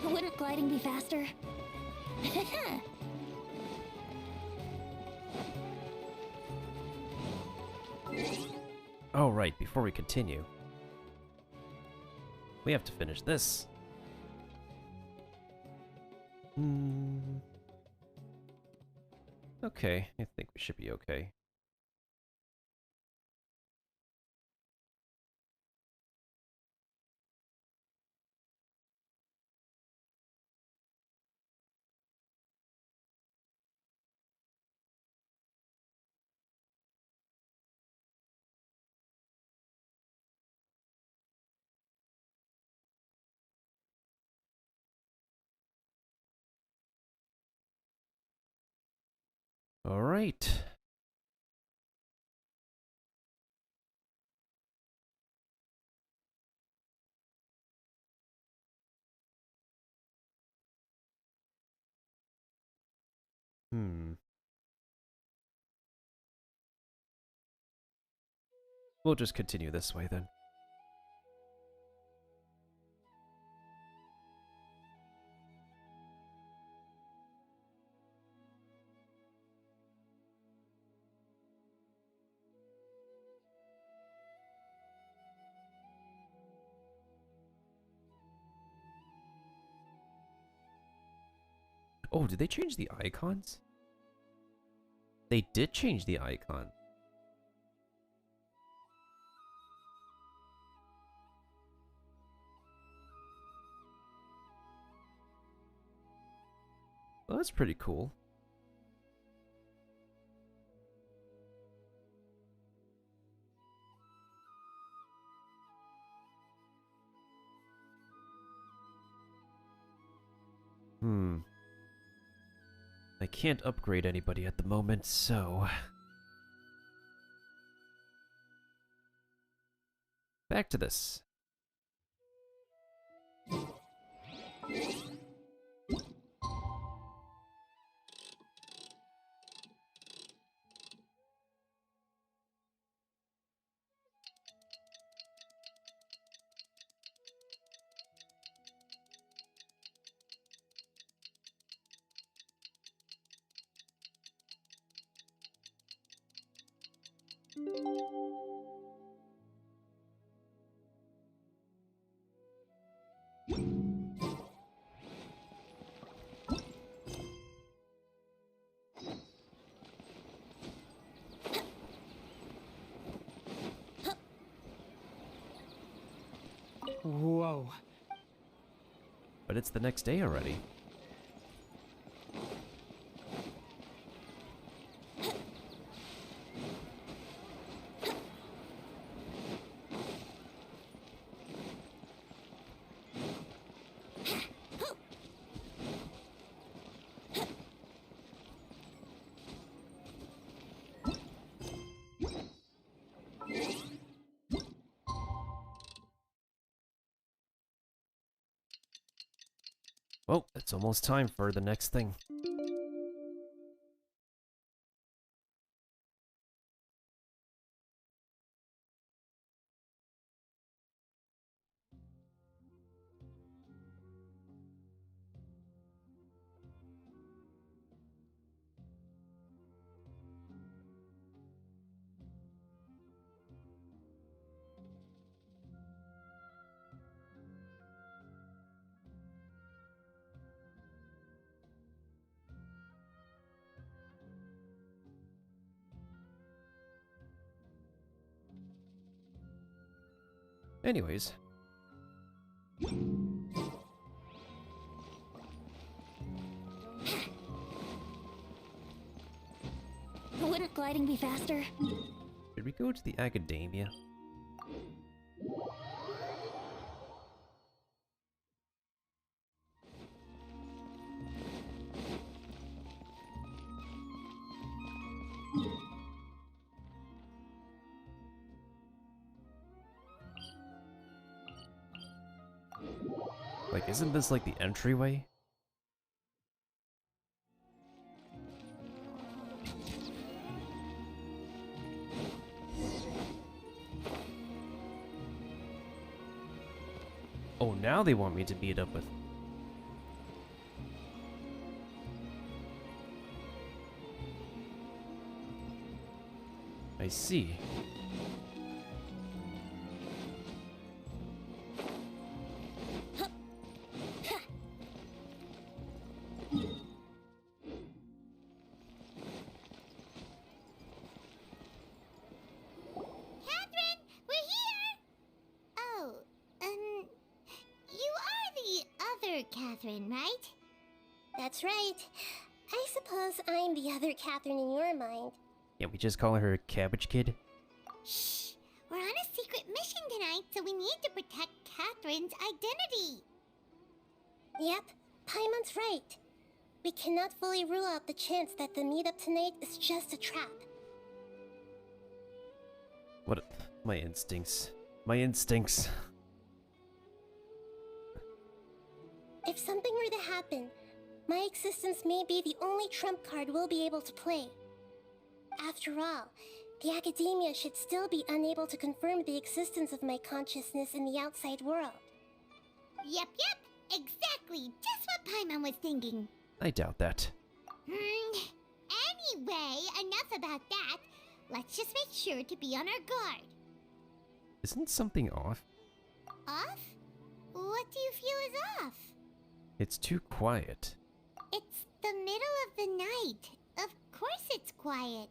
Wouldn't gliding be faster? Oh, right, before we continue, we have to finish this. Okay, I think we should be okay. All right. We'll just continue this way then. Oh, did they change the icons? They did change the icon. Well, that's pretty cool. I can't upgrade anybody at the moment, so... Back to this. Whoa. But it's the next day already. Well, it's almost time for the next thing. Anyways. Wouldn't gliding be faster? Should we go to the academia? Like, isn't this like the entryway? Oh, now they want me to beat up with... I see. Catherine, right? That's right. I suppose I'm the other Catherine in your mind. Can't we just call her Cabbage Kid? Shh! We're on a secret mission tonight, so we need to protect Catherine's identity. Yep, Paimon's right. We cannot fully rule out the chance that the meetup tonight is just a trap. What? My instincts. My instincts. If something were to happen, my existence may be the only trump card we'll be able to play. After all, the academia should still be unable to confirm the existence of my consciousness in the outside world. Yep, exactly. Just what Paimon was thinking. I doubt that. Anyway, enough about that. Let's just make sure to be on our guard. Isn't something off? Off? What do you feel is off? It's too quiet. It's the middle of the night. Of course it's quiet.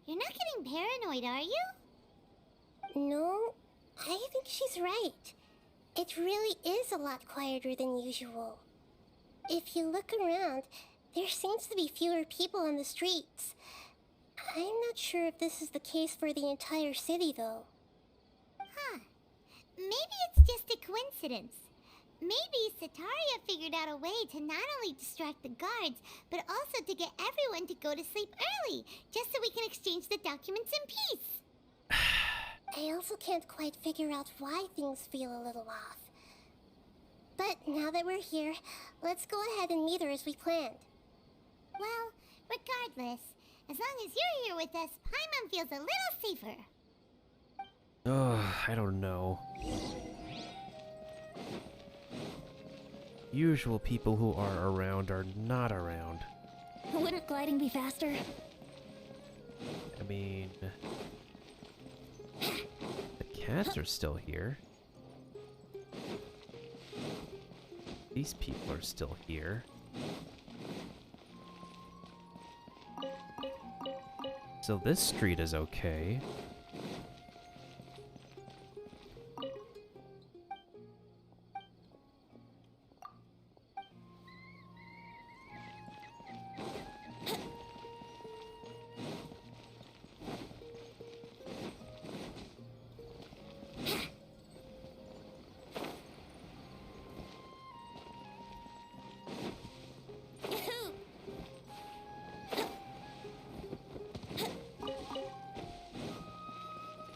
You're not getting paranoid, are you? No, I think she's right. It really is a lot quieter than usual. If you look around, there seems to be fewer people on the streets. I'm not sure if this is the case for the entire city, though. Huh. Maybe it's just a coincidence. Maybe Sataria figured out a way to not only distract the guards, but also to get everyone to go to sleep early, just so we can exchange the documents in peace. I also can't quite figure out why things feel a little off. But now that we're here, let's go ahead and meet her as we planned. Well, regardless, as long as you're here with us, Paimon feels a little safer. I don't know. Usual people who are around are not around. Wouldn't gliding be faster? I mean... the cats are still here. These people are still here. So this street is okay.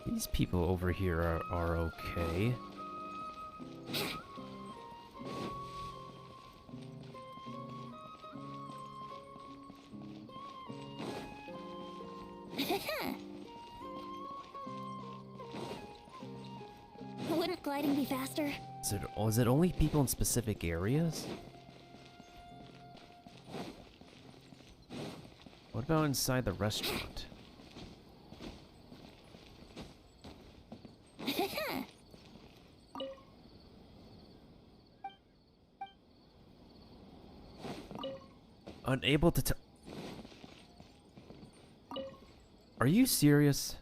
These people over here are okay. Wouldn't gliding be faster? Is it only people in specific areas? What about inside the restaurant? Unable to tell. Are you serious?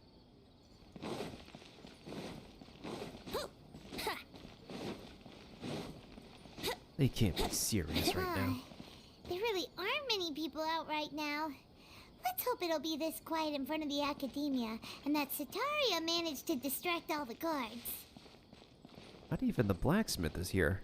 They can't be serious right now. There really aren't many people out right now. Let's hope it'll be this quiet in front of the Academia, and that Sataria managed to distract all the guards. Not even the blacksmith is here.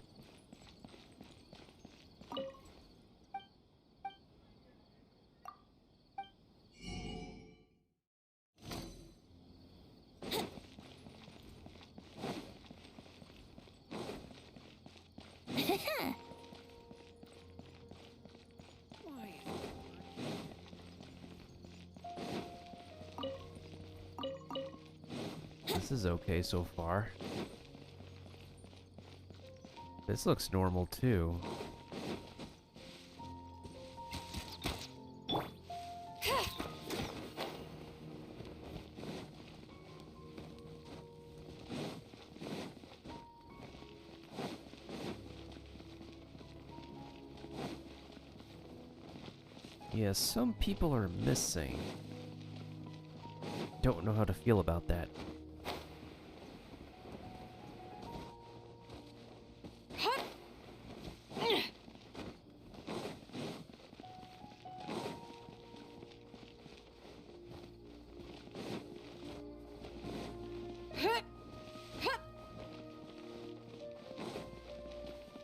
This is okay so far. This looks normal too. Yeah, some people are missing. Don't know how to feel about that.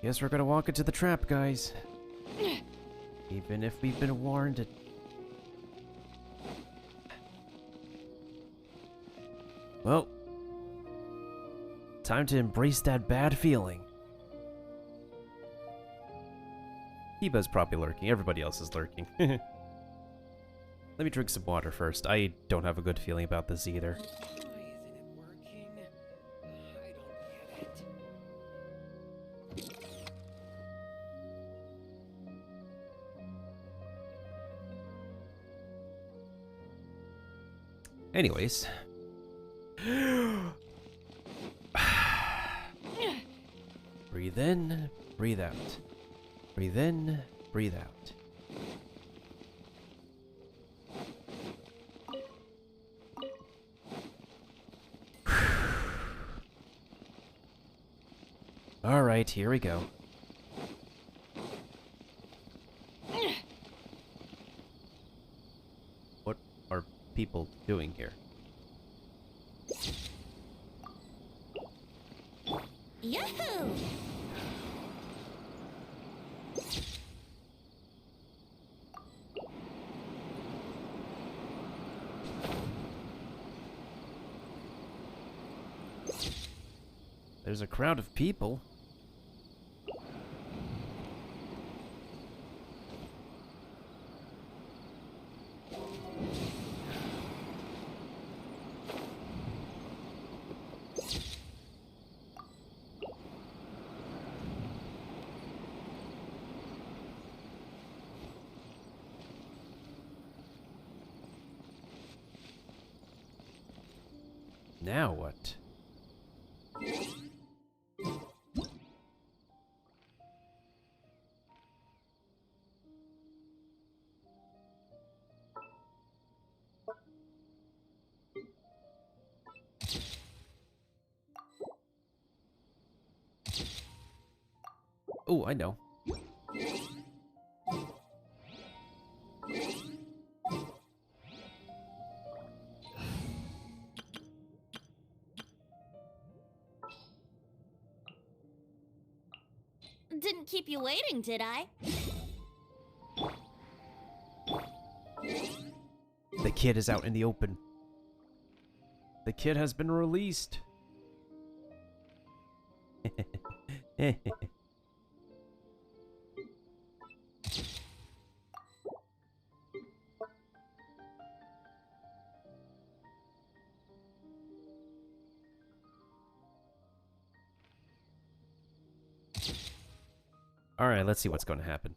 Guess we're gonna walk into the trap, guys. Even if we've been warned. Well, time to embrace that bad feeling. Kiba's probably lurking. Everybody else is lurking. Let me drink some water first. I don't have a good feeling about this either. Anyways. Breathe in, breathe out. Breathe in, breathe out. Alright, here we go. What are people doing here? Yahoo! There's a crowd of people. Now what? Oh, I know. Didn't keep you waiting, did I? The kid is out in the open. The kid has been released. Alright, let's see what's going to happen.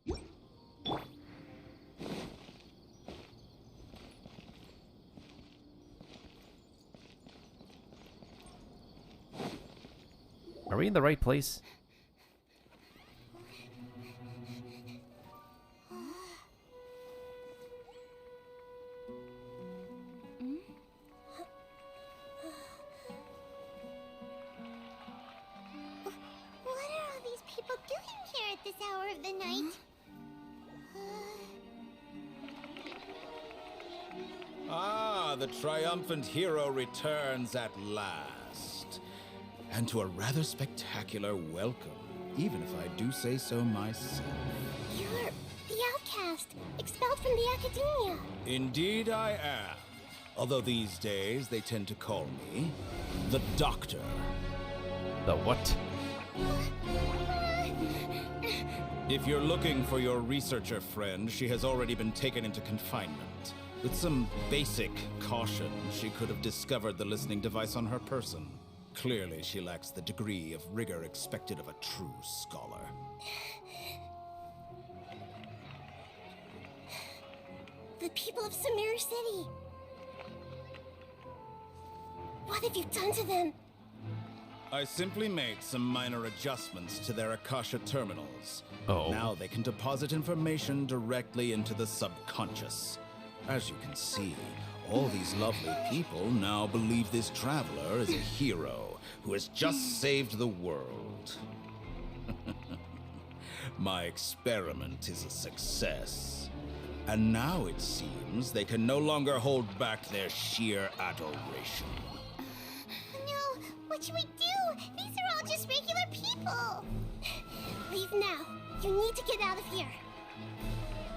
Are we in the right place? What are all these people doing here at of the night. Ah, the triumphant hero returns at last. And to a rather spectacular welcome, even if I do say so myself. You're the outcast, expelled from the academia. Indeed I am. Although these days they tend to call me the Doctor. The what? If you're looking for your researcher friend, she has already been taken into confinement. With some basic caution, she could have discovered the listening device on her person. Clearly, she lacks the degree of rigor expected of a true scholar. The people of Sumeru City. What have you done to them? I simply made some minor adjustments to their Akasha terminals. Oh. Now they can deposit information directly into the subconscious. As you can see, all these lovely people now believe this traveler is a hero who has just saved the world. My experiment is a success. And now it seems they can no longer hold back their sheer adoration. No, what should we do? These are all just regular people. Leave now. You need to get out of here.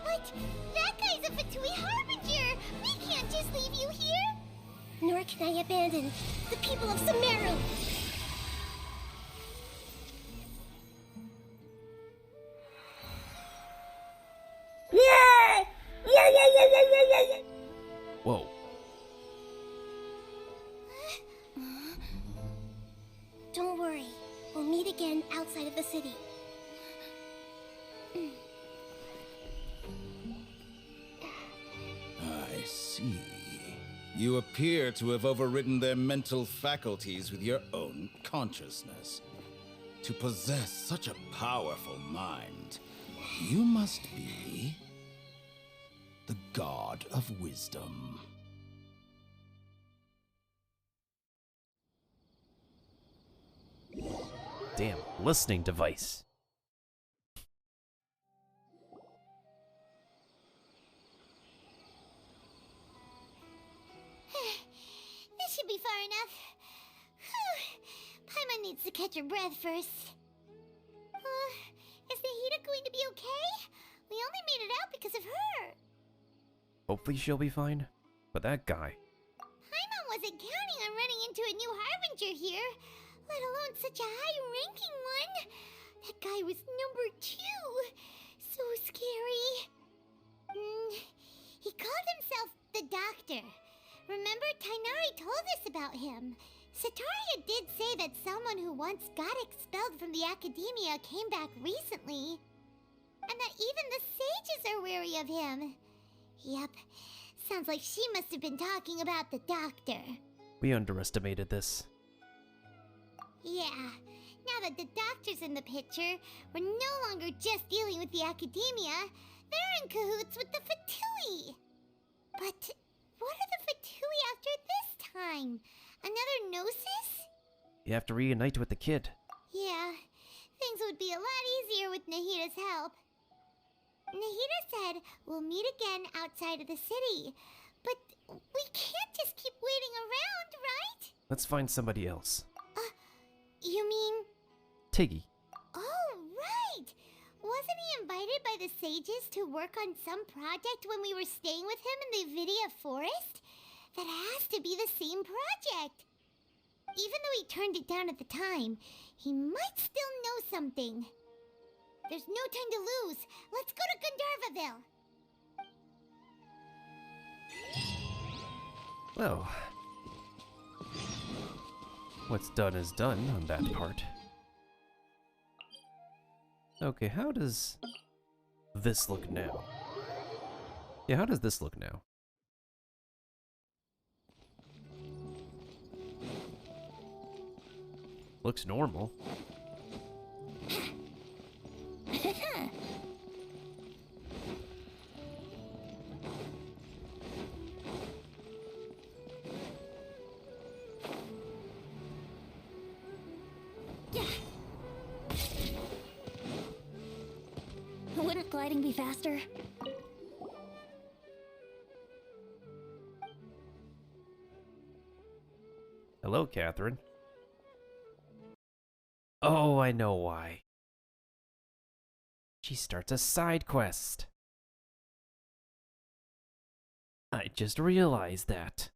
What? That guy's a Fatui Harbinger! We can't just leave you here! Nor can I abandon the people of Sumeru! Whoa. Don't worry. We'll meet again outside of the city. I see. You appear to have overridden their mental faculties with your own consciousness. To possess such a powerful mind, you must be the god of wisdom. Damn, listening device. This should be far enough. Paimon needs to catch her breath first. Is Nahida going to be okay? We only made it out because of her. Hopefully she'll be fine. But that guy. Paimon wasn't counting on running into a new Harbinger here, let alone such a high-ranking one. That guy was number 2. So scary. He called himself the Doctor. Remember, Tainari told us about him. Sataria did say that someone who once got expelled from the academia came back recently. And that even the sages are wary of him. Yep, sounds like she must have been talking about the Doctor. We underestimated this. Yeah, now that the Doctor's in the picture, we're no longer just dealing with the academia. They're in cahoots with the Fatui. But what are the Fatui after this time? Another Gnosis? You have to reunite with the kid. Yeah, things would be a lot easier with Nahida's help. Nahida said we'll meet again outside of the city. But we can't just keep waiting around, right? Let's find somebody else. You mean... Tiggy. Oh, right! Wasn't he invited by the sages to work on some project when we were staying with him in the Vidia Forest? That has to be the same project. Even though he turned it down at the time, he might still know something. There's no time to lose. Let's go to Gandharvaville. Well, what's done is done on that part. Okay, how does this look now? Yeah, how does this look now? Looks normal. gliding be faster? Hello, Catherine. Oh, I know why. She starts a side quest. I just realized that.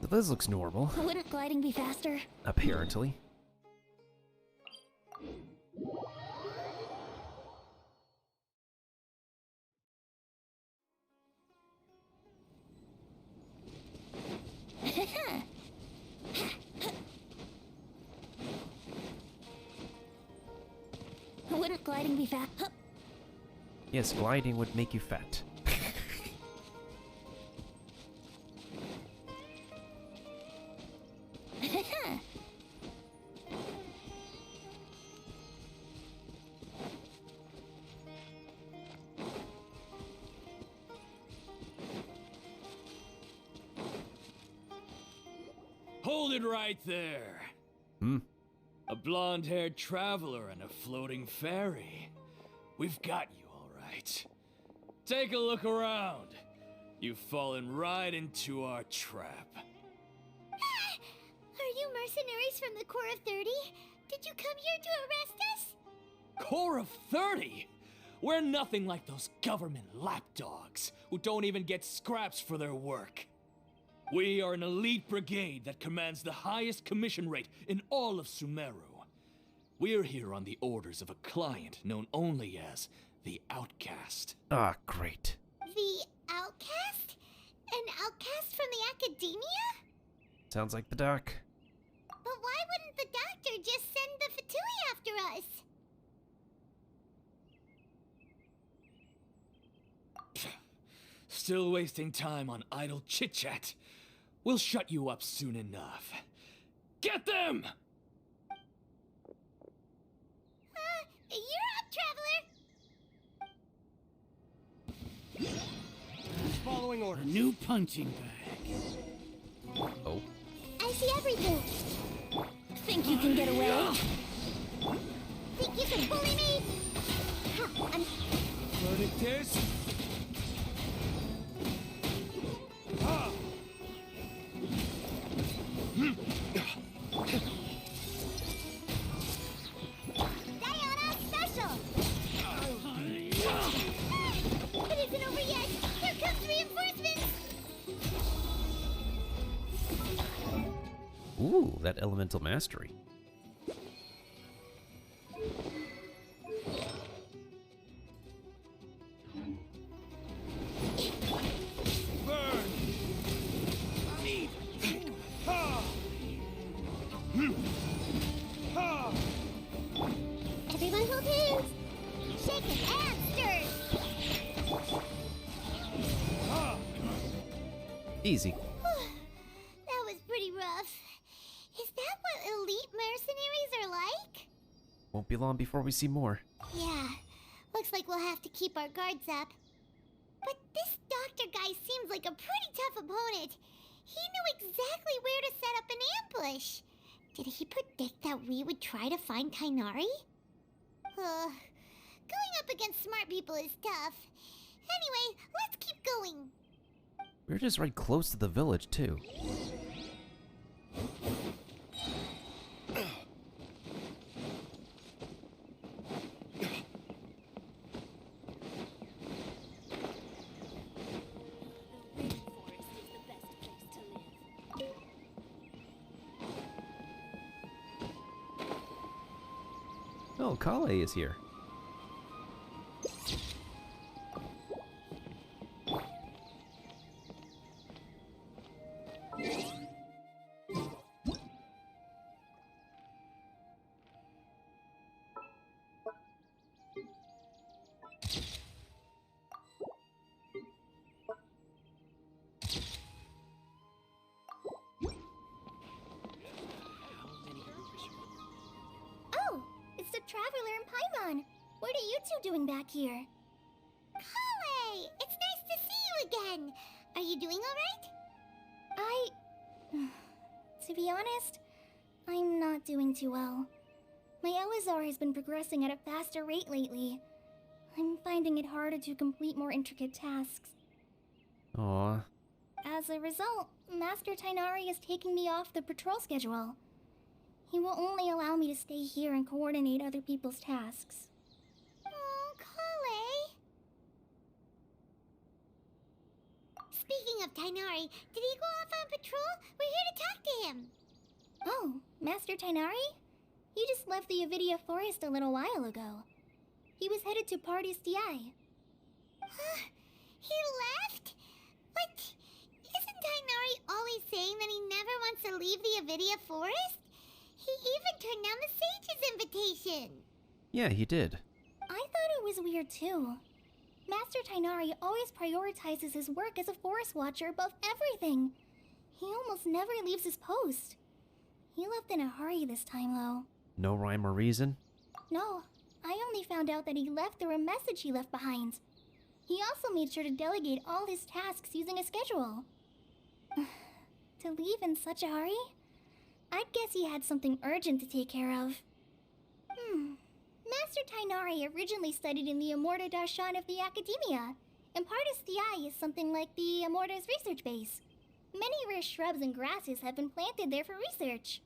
This looks normal. Wouldn't gliding be faster? Apparently. Wouldn't gliding be fast? Yes, gliding would make you fat. Hold it right there. Hmm? A blonde-haired traveler and a floating fairy. We've got you, all right. Take a look around. You've fallen right into our trap. Are you mercenaries from the Corps of 30? Did you come here to arrest us? Corps of 30? We're nothing like those government lapdogs who don't even get scraps for their work. We are an elite brigade that commands the highest commission rate in all of Sumeru. We're here on the orders of a client known only as the Outcast. Ah, great. The outcast? An outcast from the academia? Sounds like the doc. But why wouldn't the doctor just send the Fatui after us? Still wasting time on idle chit-chat. We'll shut you up soon enough. Get them! You're up, traveler! Following orders. A new punching bag. Oh. I see everything. Think you can get away? Think you can bully me? I'm... Verdict Diana Special! It isn't over yet! Here comes reinforcements! Ooh, that elemental mastery. Everyone hold hands! Shake it and stir! Easy. That was pretty rough. Is that what elite mercenaries are like? Won't be long before we see more. Yeah, Looks like we'll have to keep our guards up. But this doctor guy seems like a pretty tough opponent. He knew exactly where to set up an ambush. Did he predict that we would try to find Kainari? Going up against smart people is tough. Anyway, let's keep going. We're just right close to the village, too. Oh, Kale is here. Oh, it's the Traveler and Paimon. What are you two doing back here? Kale! It's nice to see you again. Are you doing alright? To be honest, I'm not doing too well. My Elazar has been progressing at a faster rate lately. I'm finding it harder to complete more intricate tasks. Aww. As a result, Master Tainari is taking me off the patrol schedule. He will only allow me to stay here and coordinate other people's tasks. Oh, Kale! Speaking of Tainari, did he go off on patrol? We're here to talk to him. Oh, Master Tainari? He just left the Avidia Forest a little while ago. He was headed to Party's DI. He left? But isn't Tainari always saying that he never wants to leave the Avidia Forest? He even turned down the Sage's invitation. Yeah, he did. I thought it was weird too. Master Tainari always prioritizes his work as a forest watcher above everything. He almost never leaves his post. He left in a hurry this time, though. No rhyme or reason? No, I only found out that he left through a message he left behind. He also made sure to delegate all his tasks using a schedule. To leave in such a hurry? I'd guess he had something urgent to take care of. Master Tainari originally studied in the Amorta Darshan of the Academia, and Partis DI is something like the Amorta's research base. Many rare shrubs and grasses have been planted there for research.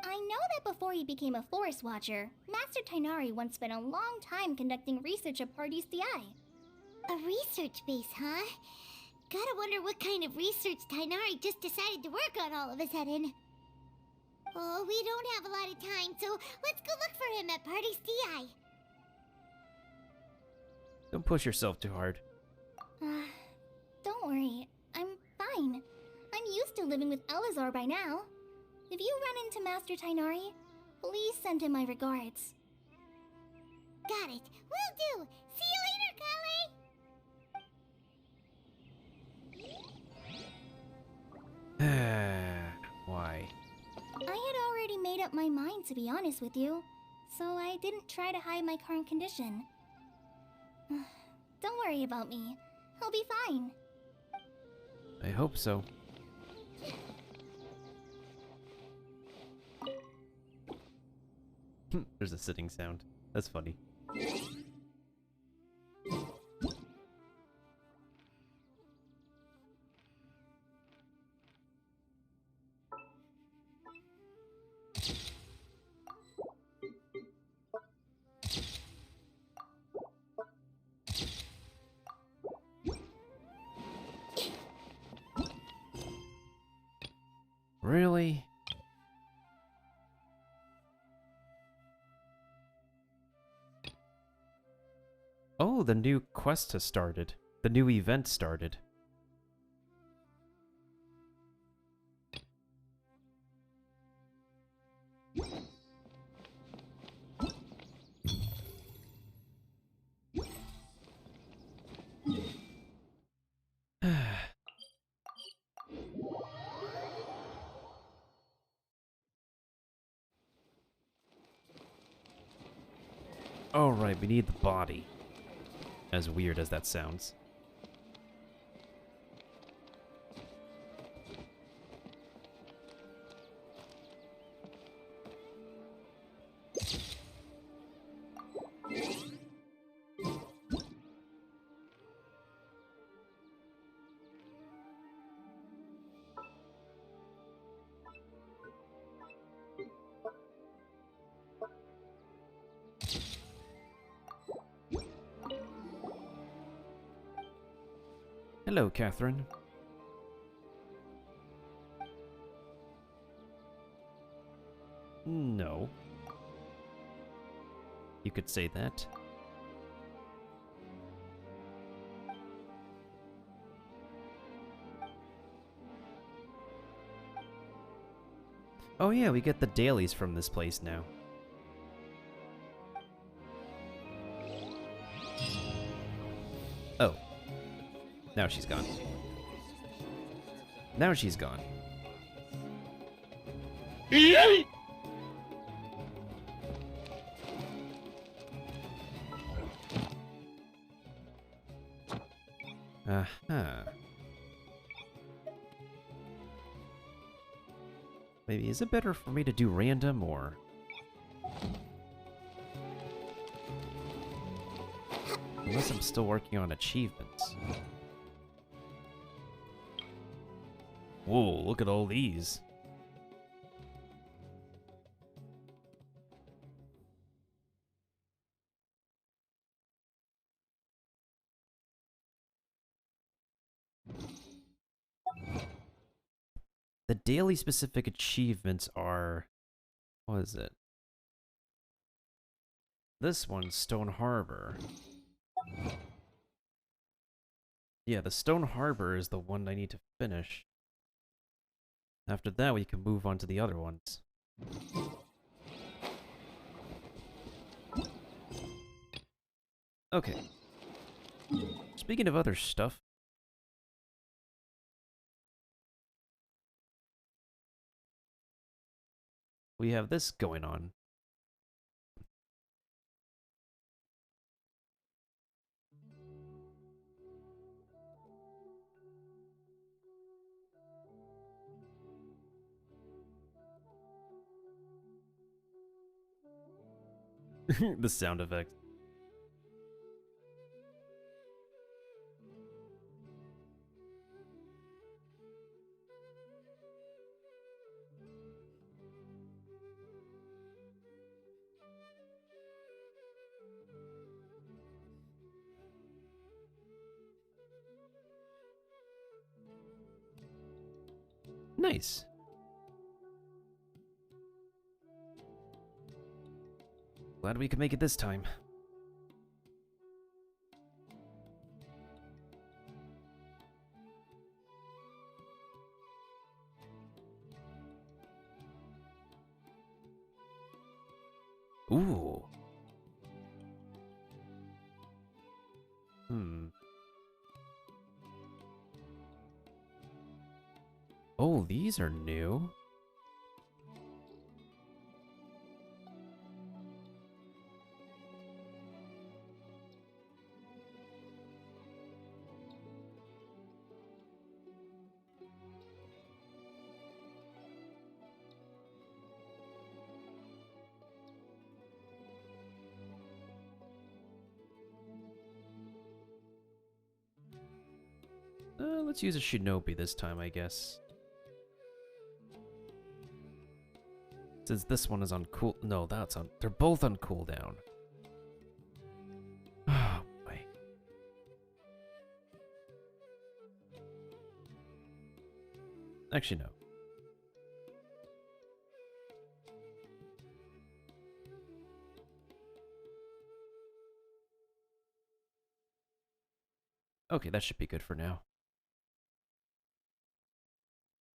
I know that before he became a forest watcher, Master Tainari once spent a long time conducting research at Partis DI. A research base, huh? Gotta wonder what kind of research Tainari just decided to work on all of a sudden. Oh, we don't have a lot of time, so let's go look for him at Party's DI. Don't push yourself too hard. Don't worry. I'm fine. I'm used to living with Elazar by now. If you run into Master Tainari, please send him my regards. Got it. Will do. See you later, Kale. Why? I had already made up my mind, to be honest with you, so I didn't try to hide my current condition. Don't worry about me. I'll be fine. I hope so. There's a sitting sound. That's funny. Really? Oh, the new quest has started. The new event started. Alright, we need the body. As weird as that sounds. Hello, Catherine. No. You could say that. Oh yeah, we get the dailies from this place now. Oh. Now she's gone. Now she's gone. Uh-huh. Maybe is it better for me to do random or... Unless I'm still working on achievements. Whoa, look at all these. The daily specific achievements are... What is it? This one, Stone Harbor. Yeah, the Stone Harbor is the one I need to finish. After that, we can move on to the other ones. Okay. Speaking of other stuff... we have this going on. The sound effect. Nice. Glad we could make it this time. Ooh. Oh, these are new. Let's use a Shinobi this time, I guess. Since this one is on cool... No, that's on... They're both on cooldown. Oh, boy. Actually, no. Okay, that should be good for now.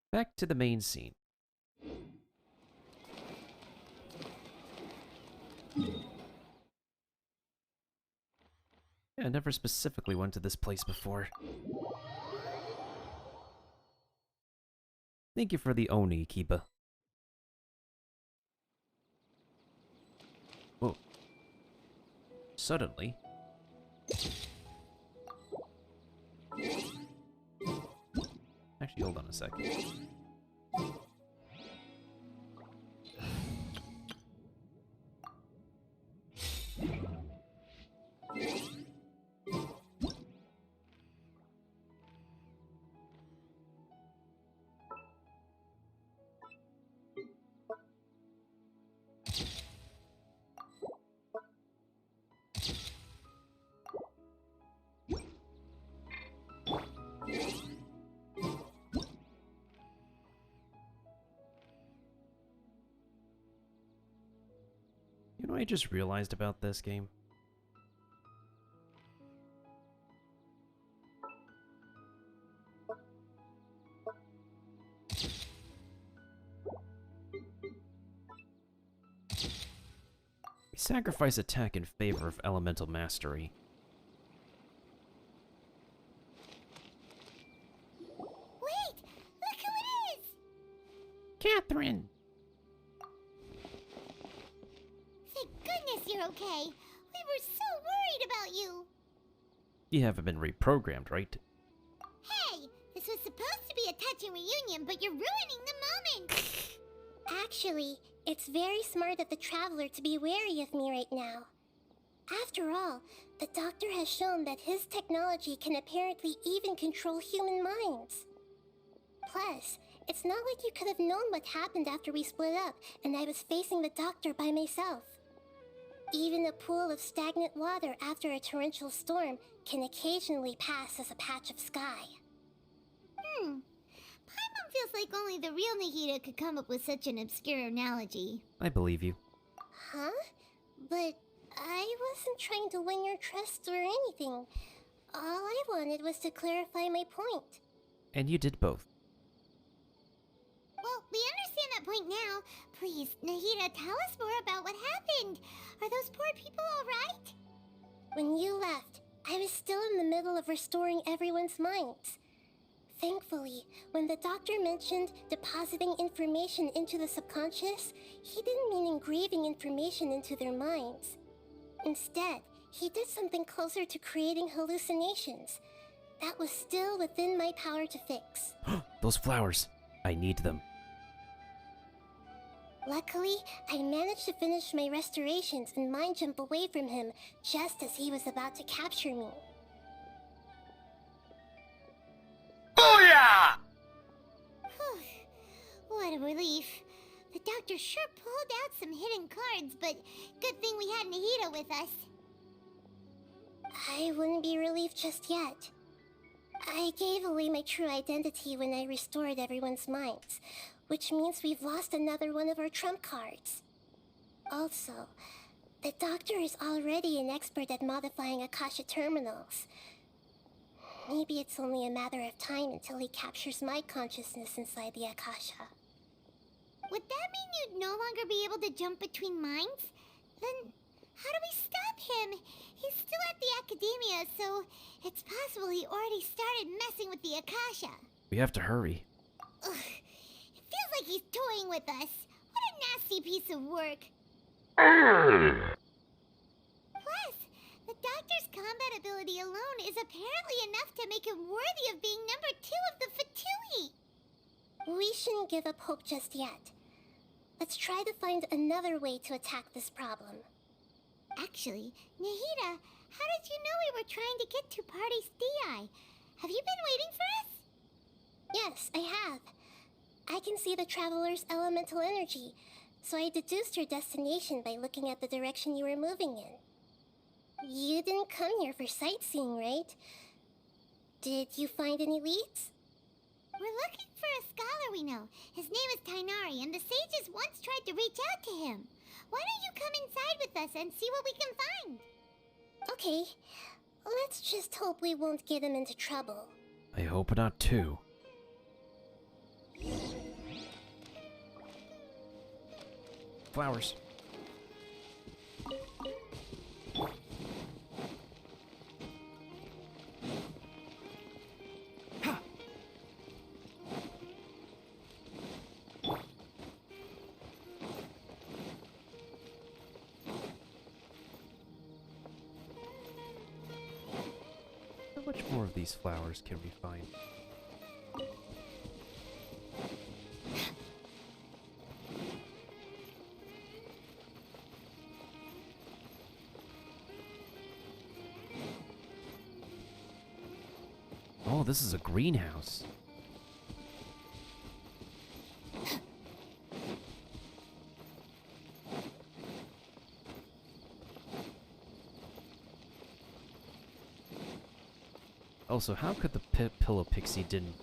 Back to the main scene. Yeah, I never specifically went to this place before. Thank you for the Oni, Kiba. Whoa. Suddenly... a second. You know what I just realized about this game? We sacrifice attack in favor of elemental mastery. Wait! Look who it is! Catherine! Thank goodness you're okay. We were so worried about you. You haven't been reprogrammed, right? Hey, this was supposed to be a touching reunion, but you're ruining the moment. Actually, it's very smart of the Traveler to be wary of me right now. After all, the Doctor has shown that his technology can apparently even control human minds. Plus, it's not like you could have known what happened after we split up and I was facing the Doctor by myself. Even a pool of stagnant water after a torrential storm can occasionally pass as a patch of sky. Paimon feels like only the real Nahida could come up with such an obscure analogy. I believe you. Huh? But I wasn't trying to win your trust or anything. All I wanted was to clarify my point. And you did both. Well, we understand that point now. Please, Nahida, tell us more about what happened. Are those poor people alright? When you left, I was still in the middle of restoring everyone's minds. Thankfully, when the Doctor mentioned depositing information into the subconscious, he didn't mean engraving information into their minds. Instead, he did something closer to creating hallucinations. That was still within my power to fix. Those flowers. I need them. Luckily, I managed to finish my restorations and mind jump away from him just as he was about to capture me. Booyah! What a relief. The Doctor sure pulled out some hidden cards, but good thing we had Nahida with us. I wouldn't be relieved just yet. I gave away my true identity when I restored everyone's minds, which means we've lost another one of our trump cards. Also, the Doctor is already an expert at modifying Akasha terminals. Maybe it's only a matter of time until he captures my consciousness inside the Akasha. Would that mean you'd no longer be able to jump between minds? Then how do we stop him? He's still at the Academia, so it's possible he already started messing with the Akasha. We have to hurry. Ugh, it feels like he's toying with us. What a nasty piece of work. Plus, the Doctor's combat ability alone is apparently enough to make him worthy of being number 2 of the Fatui. We shouldn't give up hope just yet. Let's try to find another way to attack this problem. Actually, Nahida, how did you know we were trying to get to Party's DI? Have you been waiting for us? Yes, I have. I can see the Traveler's elemental energy, so I deduced your destination by looking at the direction you were moving in. You didn't come here for sightseeing, right? Did you find any leads? We're looking for a scholar we know. His name is Tainari, and the sages once tried to reach out to him. Why don't you come inside with us and see what we can find? Okay, let's just hope we won't get him into trouble. I hope not too. Flowers. How much more of these flowers can we find? Oh, this is a greenhouse. Oh, so how could the Pillow Pixie didn't...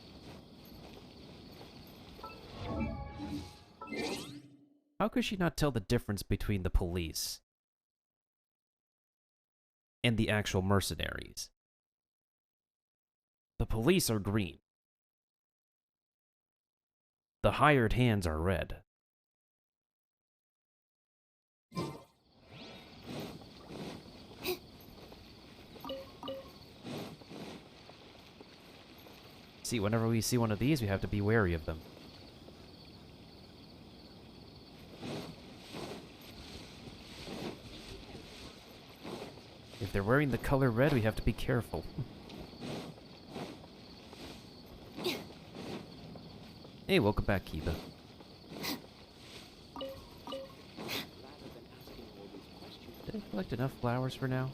How could she not tell the difference between the police and the actual mercenaries? The police are green. The hired hands are red. See, whenever we see one of these, we have to be wary of them. If they're wearing the color red, we have to be careful. Hey, welcome back, Kiba. Did I collect enough flowers for now?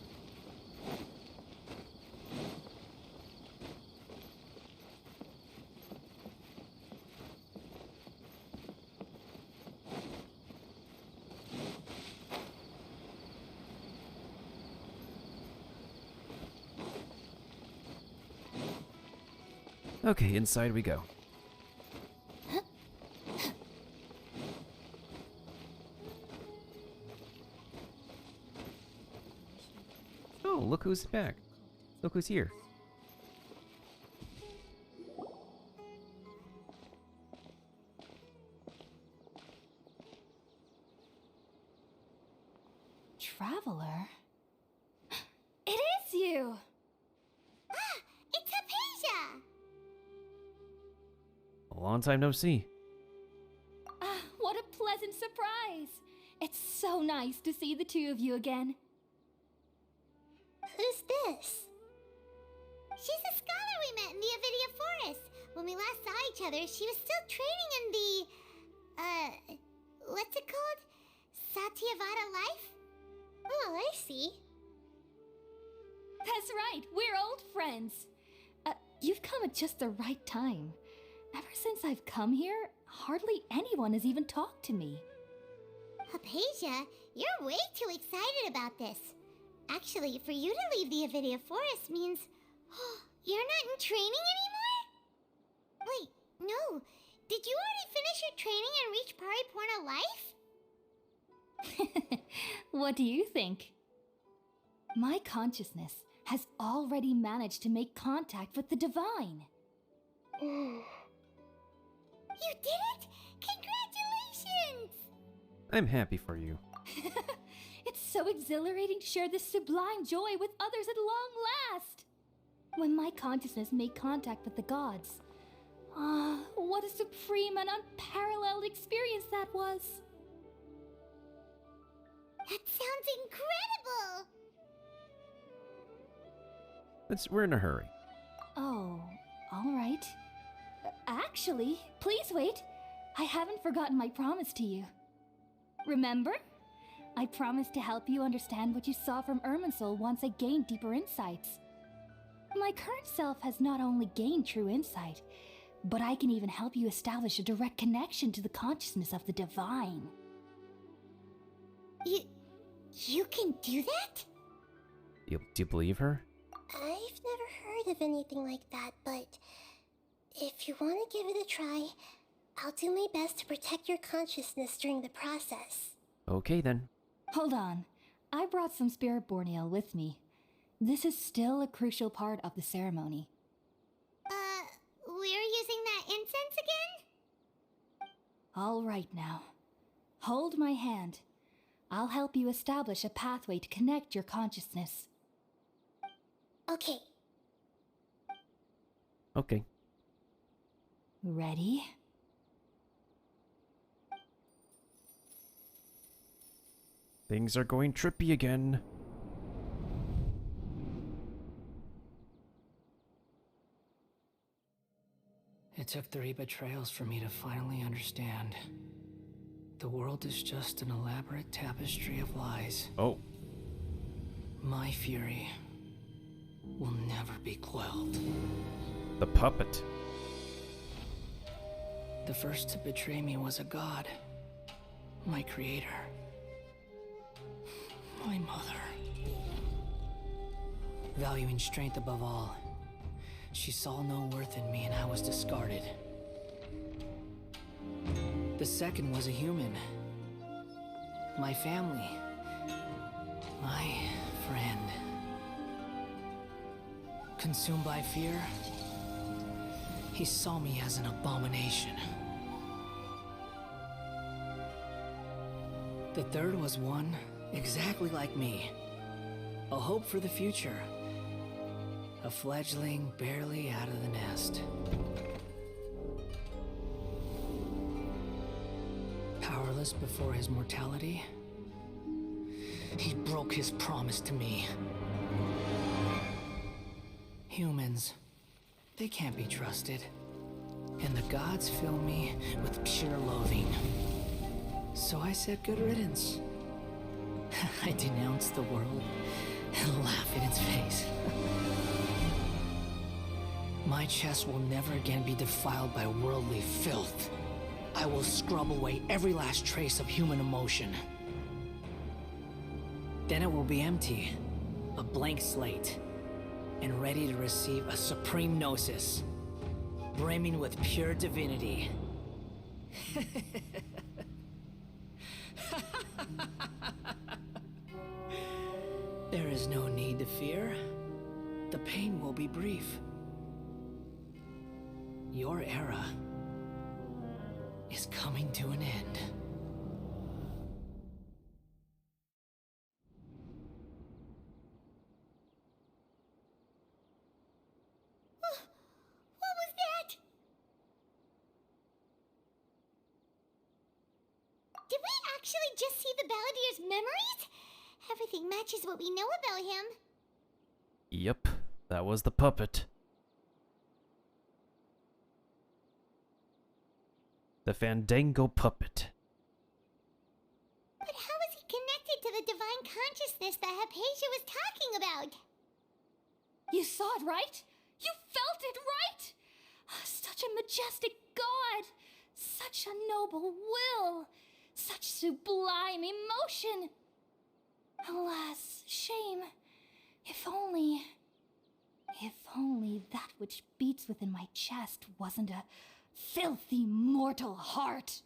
Okay, inside we go. Oh, look who's back. Look who's here. Traveler? It is you! Ah, it's Hypatia! A long time no see. Ah, what a pleasant surprise! It's so nice to see the two of you again. Who's this? She's a scholar we met in the Avidia Forest. When we last saw each other, she was still training in the, what's it called? Satyavada life? Oh, I see. That's right, we're old friends. You've come at just the right time. Ever since I've come here, hardly anyone has even talked to me. Hypatia, you're way too excited about this. Actually, for you to leave the Avidia Forest means... you're not in training anymore? Wait, no. Did you already finish your training and reach Pariporna life? What do you think? My consciousness has already managed to make contact with the divine. You did it! Congratulations! I'm happy for you. It's so exhilarating to share this sublime joy with others at long last! When my consciousness made contact with the gods. Ah, what a supreme and unparalleled experience that was! That sounds incredible! We're in a hurry. Oh, alright. Actually, please wait. I haven't forgotten my promise to you. Remember? I promised to help you understand what you saw from Irminsul once I gained deeper insights. My current self has not only gained true insight, but I can even help you establish a direct connection to the consciousness of the divine. You can do that? Do you believe her? I've never heard of anything like that, but if you want to give it a try, I'll do my best to protect your consciousness during the process. Okay then. Hold on. I brought some spirit borneal with me. This is still a crucial part of the ceremony. We're using that incense again? All right now. Hold my hand. I'll help you establish a pathway to connect your consciousness. Okay. Okay. Ready? Things are going trippy again. It took 3 betrayals for me to finally understand. The world is just an elaborate tapestry of lies. Oh. My fury will never be quelled. The puppet. The first to betray me was a god. My creator. My mother. Valuing strength above all, she saw no worth in me and I was discarded. The second was a human. My family. My friend. Consumed by fear, he saw me as an abomination. The third was one exactly like me. A hope for the future. A fledgling barely out of the nest. Powerless before his mortality, he broke his promise to me. Humans, they can't be trusted. And the gods fill me with pure loathing. So I said good riddance. I denounced the world and laugh in its face. My chest will never again be defiled by worldly filth. I will scrub away every last trace of human emotion. Then it will be empty, a blank slate, and ready to receive a supreme gnosis, brimming with pure divinity. There is no need to fear. The pain will be brief. Your era is coming to an end. What was that? Did we actually just see the Balladier's memories? Everything matches what we know about him. Yep, that was the puppet. The Fandango puppet. But how is he connected to the divine consciousness that Hypatia was talking about? You saw it, right? You felt it, right? Such a majestic god! Such a noble will! Such sublime emotion! Alas, shame. If only that which beats within my chest wasn't a filthy mortal heart.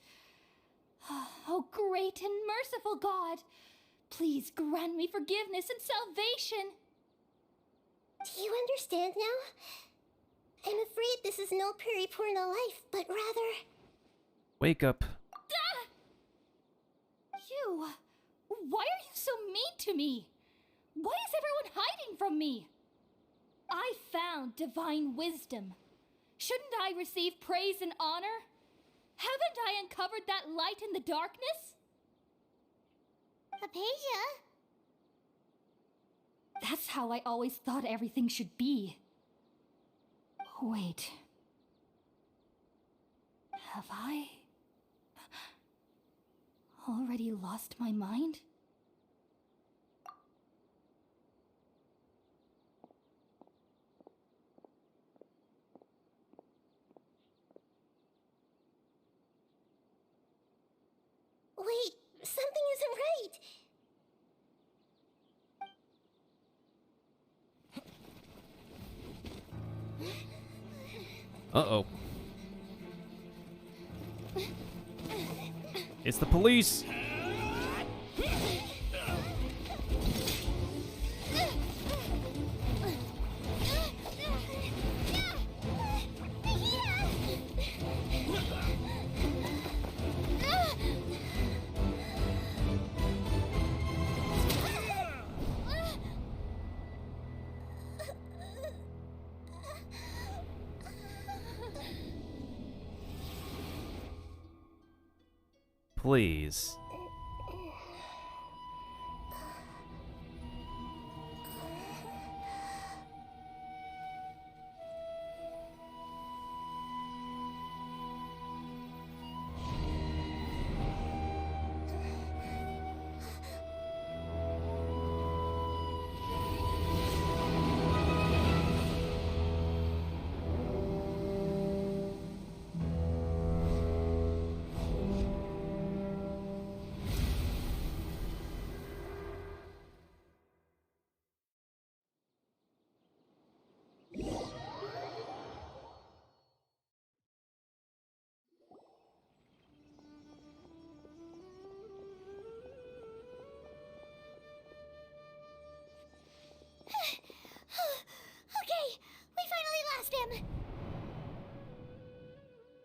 Oh, great and merciful God, please grant me forgiveness and salvation. Do you understand now? I'm afraid this is no Puripurna life, but rather... Wake up. You! Why are you so mean to me? Why is everyone hiding from me? I found divine wisdom. Shouldn't I receive praise and honor? Haven't I uncovered that light in the darkness? Hypatia? That's how I always thought everything should be. Wait. Have I already lost my mind? Wait, something isn't right. Uh-oh. It's the police! Please.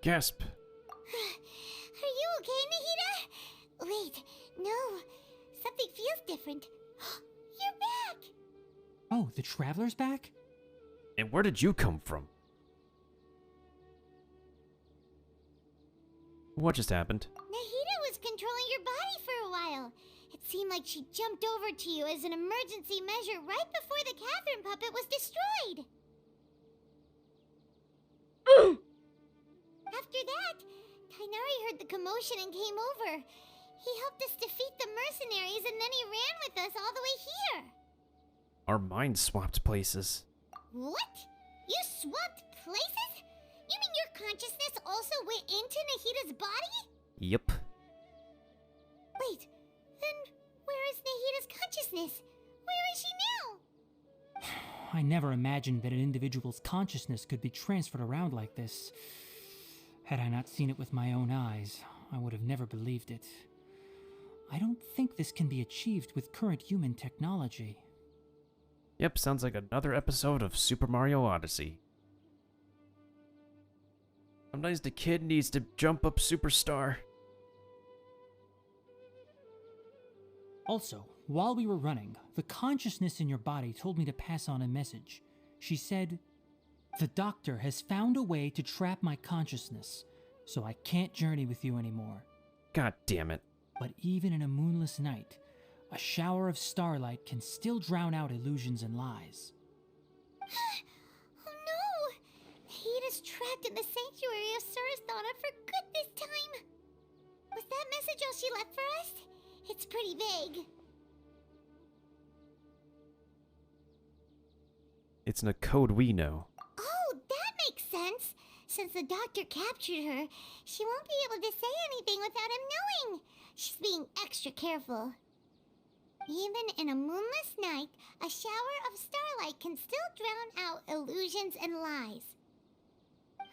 Gasp. Are you okay, Nahida? Wait, no. Something feels different. You're back! Oh, the Traveler's back? And where did you come from? What just happened? Nahida was controlling your body for a while. It seemed like she jumped over to you as an emergency measure right before the Catherine puppet was destroyed. After that, Tainari heard the commotion and came over. He helped us defeat the mercenaries and then he ran with us all the way here. Our minds swapped places. What? You swapped places? You mean your consciousness also went into Nahida's body? Yep. Wait, then where is Nahida's consciousness? Where is she now? I never imagined that an individual's consciousness could be transferred around like this. Had I not seen it with my own eyes, I would have never believed it. I don't think this can be achieved with current human technology. Yep, sounds like another episode of Super Mario Odyssey. Sometimes the kid needs to jump up superstar. Also, while we were running, the consciousness in your body told me to pass on a message. She said, "The doctor has found a way to trap my consciousness, so I can't journey with you anymore." God damn it. But even in a moonless night, a shower of starlight can still drown out illusions and lies. Oh no! Nahida's trapped in the sanctuary of Surasthana for good this time. Was that message all she left for us? It's pretty vague. It's in a code we know. Oh, that makes sense. Since the doctor captured her, she won't be able to say anything without him knowing. She's being extra careful. Even in a moonless night, a shower of starlight can still drown out illusions and lies.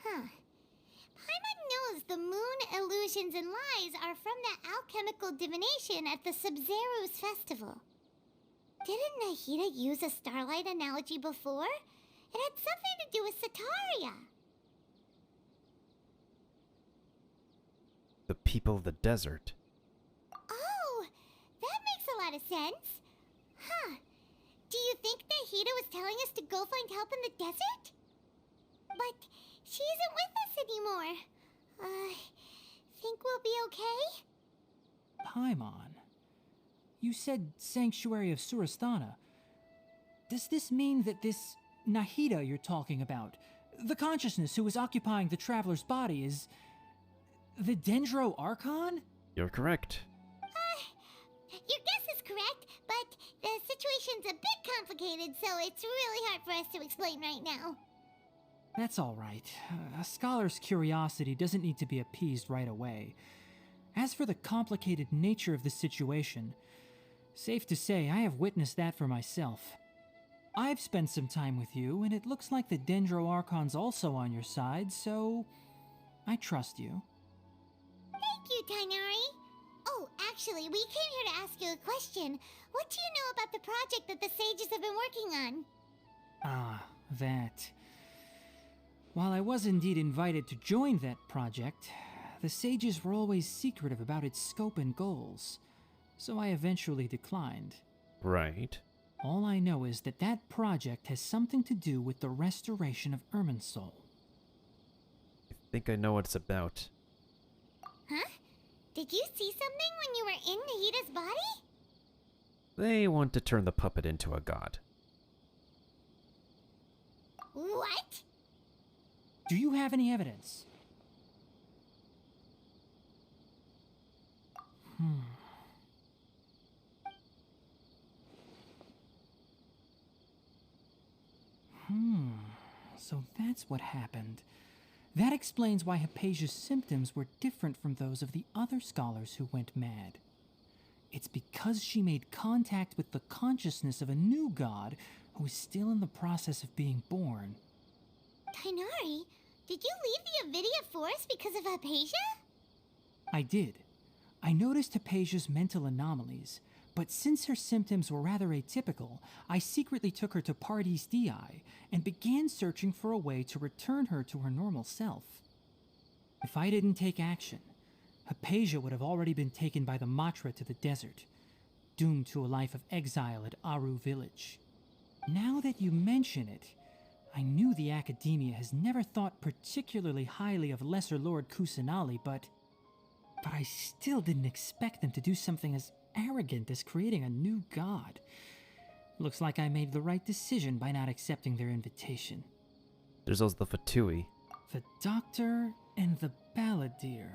Huh. Paimon knows the moon illusions and lies are from that alchemical divination at the Sub-Zero's festival. Didn't Nahida use a starlight analogy before? It had something to do with Sataria. The people of the desert. Oh, that makes a lot of sense. Huh. Do you think Nahida was telling us to go find help in the desert? But she isn't with us anymore. Think we'll be okay? Paimon, you said Sanctuary of Surasthana. Does this mean that this Nahida you're talking about, the consciousness who is occupying the traveler's body, is the Dendro Archon? You're correct. Your guess is correct, but the situation's a bit complicated, so it's really hard for us to explain right now. That's all right. A scholar's curiosity doesn't need to be appeased right away. As for the complicated nature of the situation, safe to say I have witnessed that for myself. I've spent some time with you, and it looks like the Dendro Archon's also on your side, so I trust you. Thank you, Tainari. Oh, actually, we came here to ask you a question. What do you know about the project that the sages have been working on? Ah, that. While I was indeed invited to join that project, the sages were always secretive about its scope and goals, so I eventually declined. Right. All I know is that that project has something to do with the restoration of Irminsul. I think I know what it's about. Huh? Did you see something when you were in Nahida's body? They want to turn the puppet into a god. What? Do you have any evidence? So that's what happened. That explains why Hypatia's symptoms were different from those of the other scholars who went mad. It's because she made contact with the consciousness of a new god who is still in the process of being born. Tainari, did you leave the Avidia Forest because of Hypatia? I did. I noticed Hypatia's mental anomalies, but since her symptoms were rather atypical, I secretly took her to Pardis Dii and began searching for a way to return her to her normal self. If I didn't take action, Hypatia would have already been taken by the Matra to the desert, doomed to a life of exile at Aru village. Now that you mention it, I knew the Academia has never thought particularly highly of Lesser Lord Kusanali, but I still didn't expect them to do something as arrogant as creating a new god. Looks like I made the right decision by not accepting their invitation. There's also the Fatui. The Doctor and the Balladeer.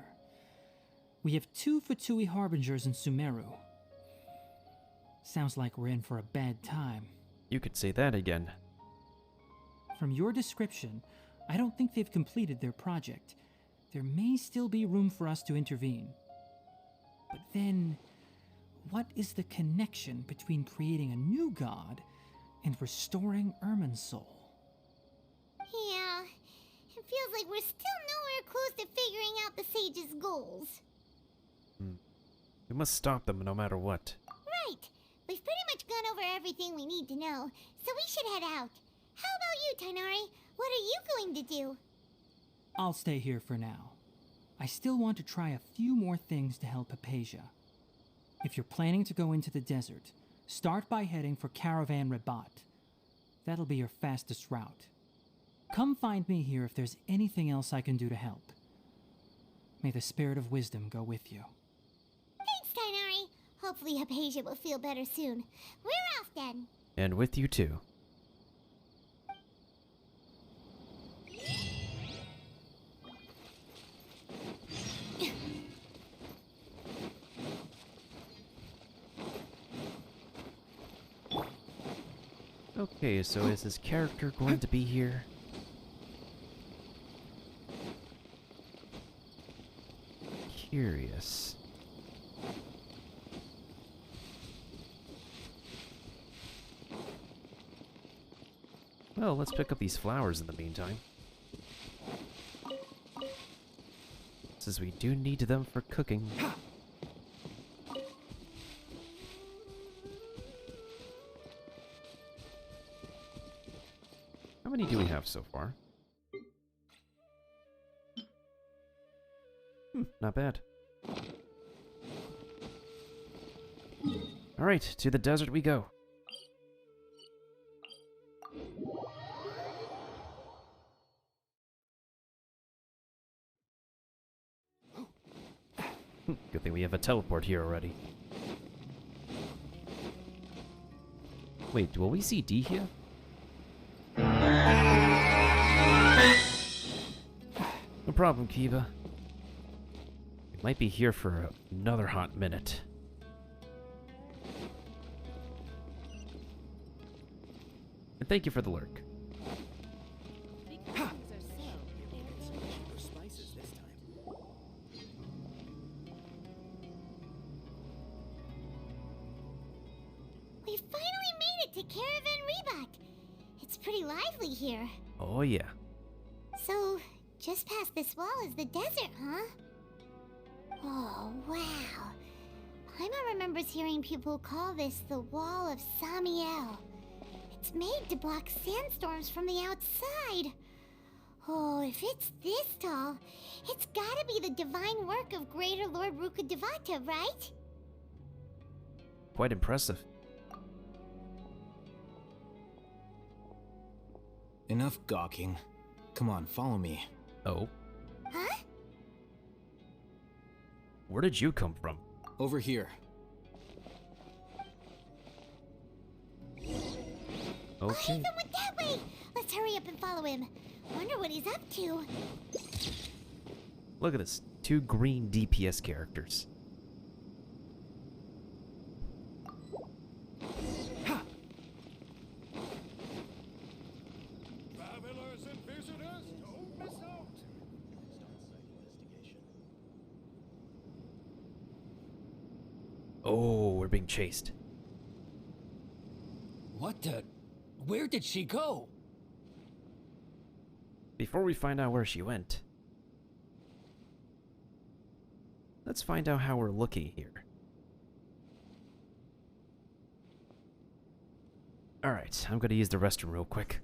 We have 2 Fatui Harbingers in Sumeru. Sounds like we're in for a bad time. You could say that again. From your description, I don't think they've completed their project. There may still be room for us to intervene. But then, what is the connection between creating a new god and restoring Irminsul? Yeah, it feels like we're still nowhere close to figuring out the Sage's goals. We must stop them no matter what. Right. We've pretty much gone over everything we need to know, so we should head out. How about you, Tighnari? What are you going to do? I'll stay here for now. I still want to try a few more things to help Hypatia. If you're planning to go into the desert, start by heading for Caravan Rabat. That'll be your fastest route. Come find me here if there's anything else I can do to help. May the spirit of wisdom go with you. Thanks, Tighnari. Hopefully Hypatia will feel better soon. We're off then. And with you too. Okay, so is his character going to be here? Curious. Well, let's pick up these flowers in the meantime. Since we do need them for cooking. How many do we have so far? Not bad. Alright, to the desert we go. Good thing we have a teleport here already. Wait, will we see D here? No problem, Kiba. We might be here for another hot minute. And thank you for the lurk. We finally made it to Caravan Reebok. It's pretty lively here. Oh yeah. So, just past this wall is the desert, huh? Oh, wow. Paimon remembers hearing people call this the Wall of Samiel. It's made to block sandstorms from the outside. Oh, if it's this tall, it's gotta be the divine work of Greater Lord Rukkhadevata, right? Quite impressive. Enough gawking. Come on, follow me. Oh? Huh? Where did you come from? Over here. Okay. Ethan went that way! Let's hurry up and follow him. Wonder what he's up to. Look at this. 2 green DPS characters. Travelers and visitors, don't miss out. Oh, we're being chased. What the? Where did she go? Before we find out where she went, let's find out how we're looking here. Alright, I'm gonna use the restroom real quick.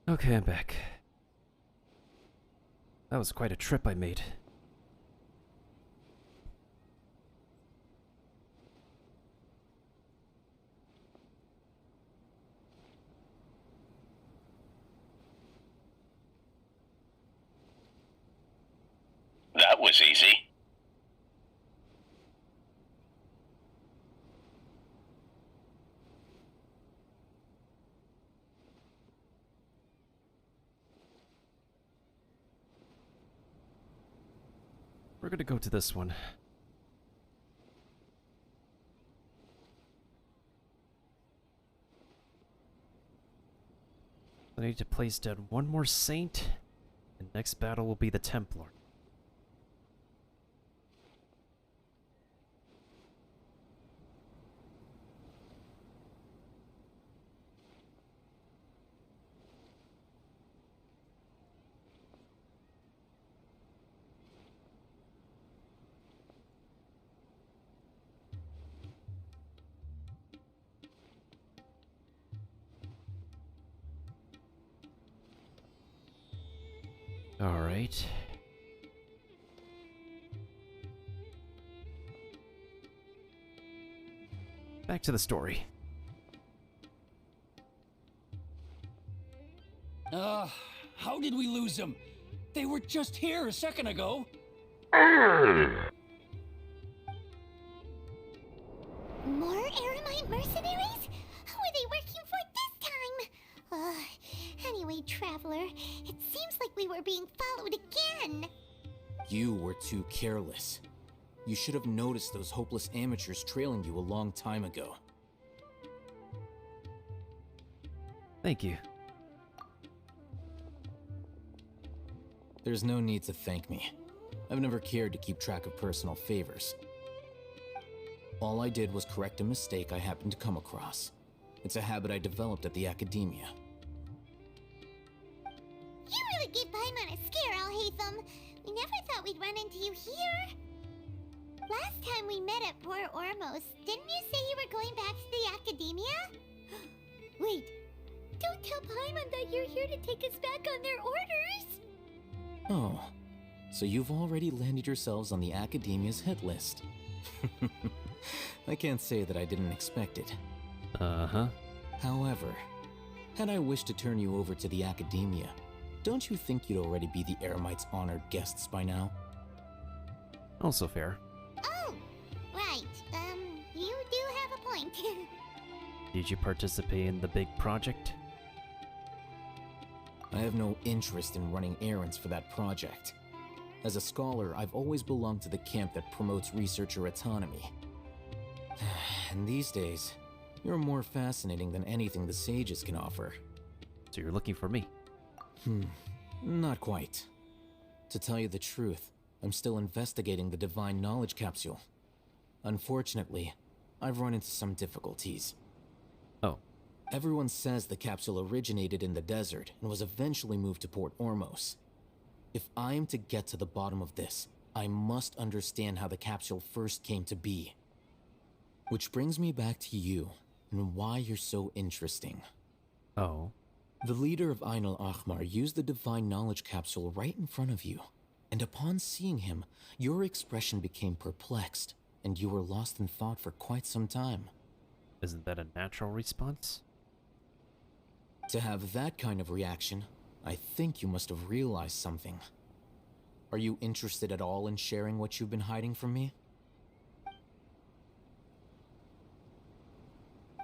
Okay, I'm back. That was quite a trip I made. That was easy. We're gonna go to this one. I need to place down one more saint, and next battle will be the Templar. Alright. Back to the story. How did we lose them? They were just here a second ago. More Eremite mercenaries? Who are they working for this time? Anyway, Traveler, it seems like we were being followed again. You were too careless. You should have noticed those hopeless amateurs trailing you a long time ago. Thank you. There's no need to thank me. I've never cared to keep track of personal favors. All I did was correct a mistake I happened to come across. It's a habit I developed at the academia. You really gave Paimon a scare, Alhaitham. We never thought we'd run into you here. Last time we met at Port Ormos, didn't you say you were going back to the academia? Wait, don't tell Paimon that you're here to take us back on their orders. Oh, so you've already landed yourselves on the academia's hit list. I can't say that I didn't expect it. Uh-huh. However, had I wished to turn you over to the academia, don't you think you'd already be the Eremites' honored guests by now? Also fair. Oh, right. You do have a point. Did you participate in the big project? I have no interest in running errands for that project. As a scholar, I've always belonged to the camp that promotes researcher autonomy. And these days, you're more fascinating than anything the sages can offer. So you're looking for me? Not quite. To tell you the truth, I'm still investigating the Divine Knowledge Capsule. Unfortunately, I've run into some difficulties. Oh. Everyone says the capsule originated in the desert and was eventually moved to Port Ormos. If I am to get to the bottom of this, I must understand how the capsule first came to be. Which brings me back to you, and why you're so interesting. Oh? The leader of Ain al-Ahmar used the Divine Knowledge Capsule right in front of you, and upon seeing him, your expression became perplexed, and you were lost in thought for quite some time. Isn't that a natural response? To have that kind of reaction, I think you must have realized something. Are you interested at all in sharing what you've been hiding from me?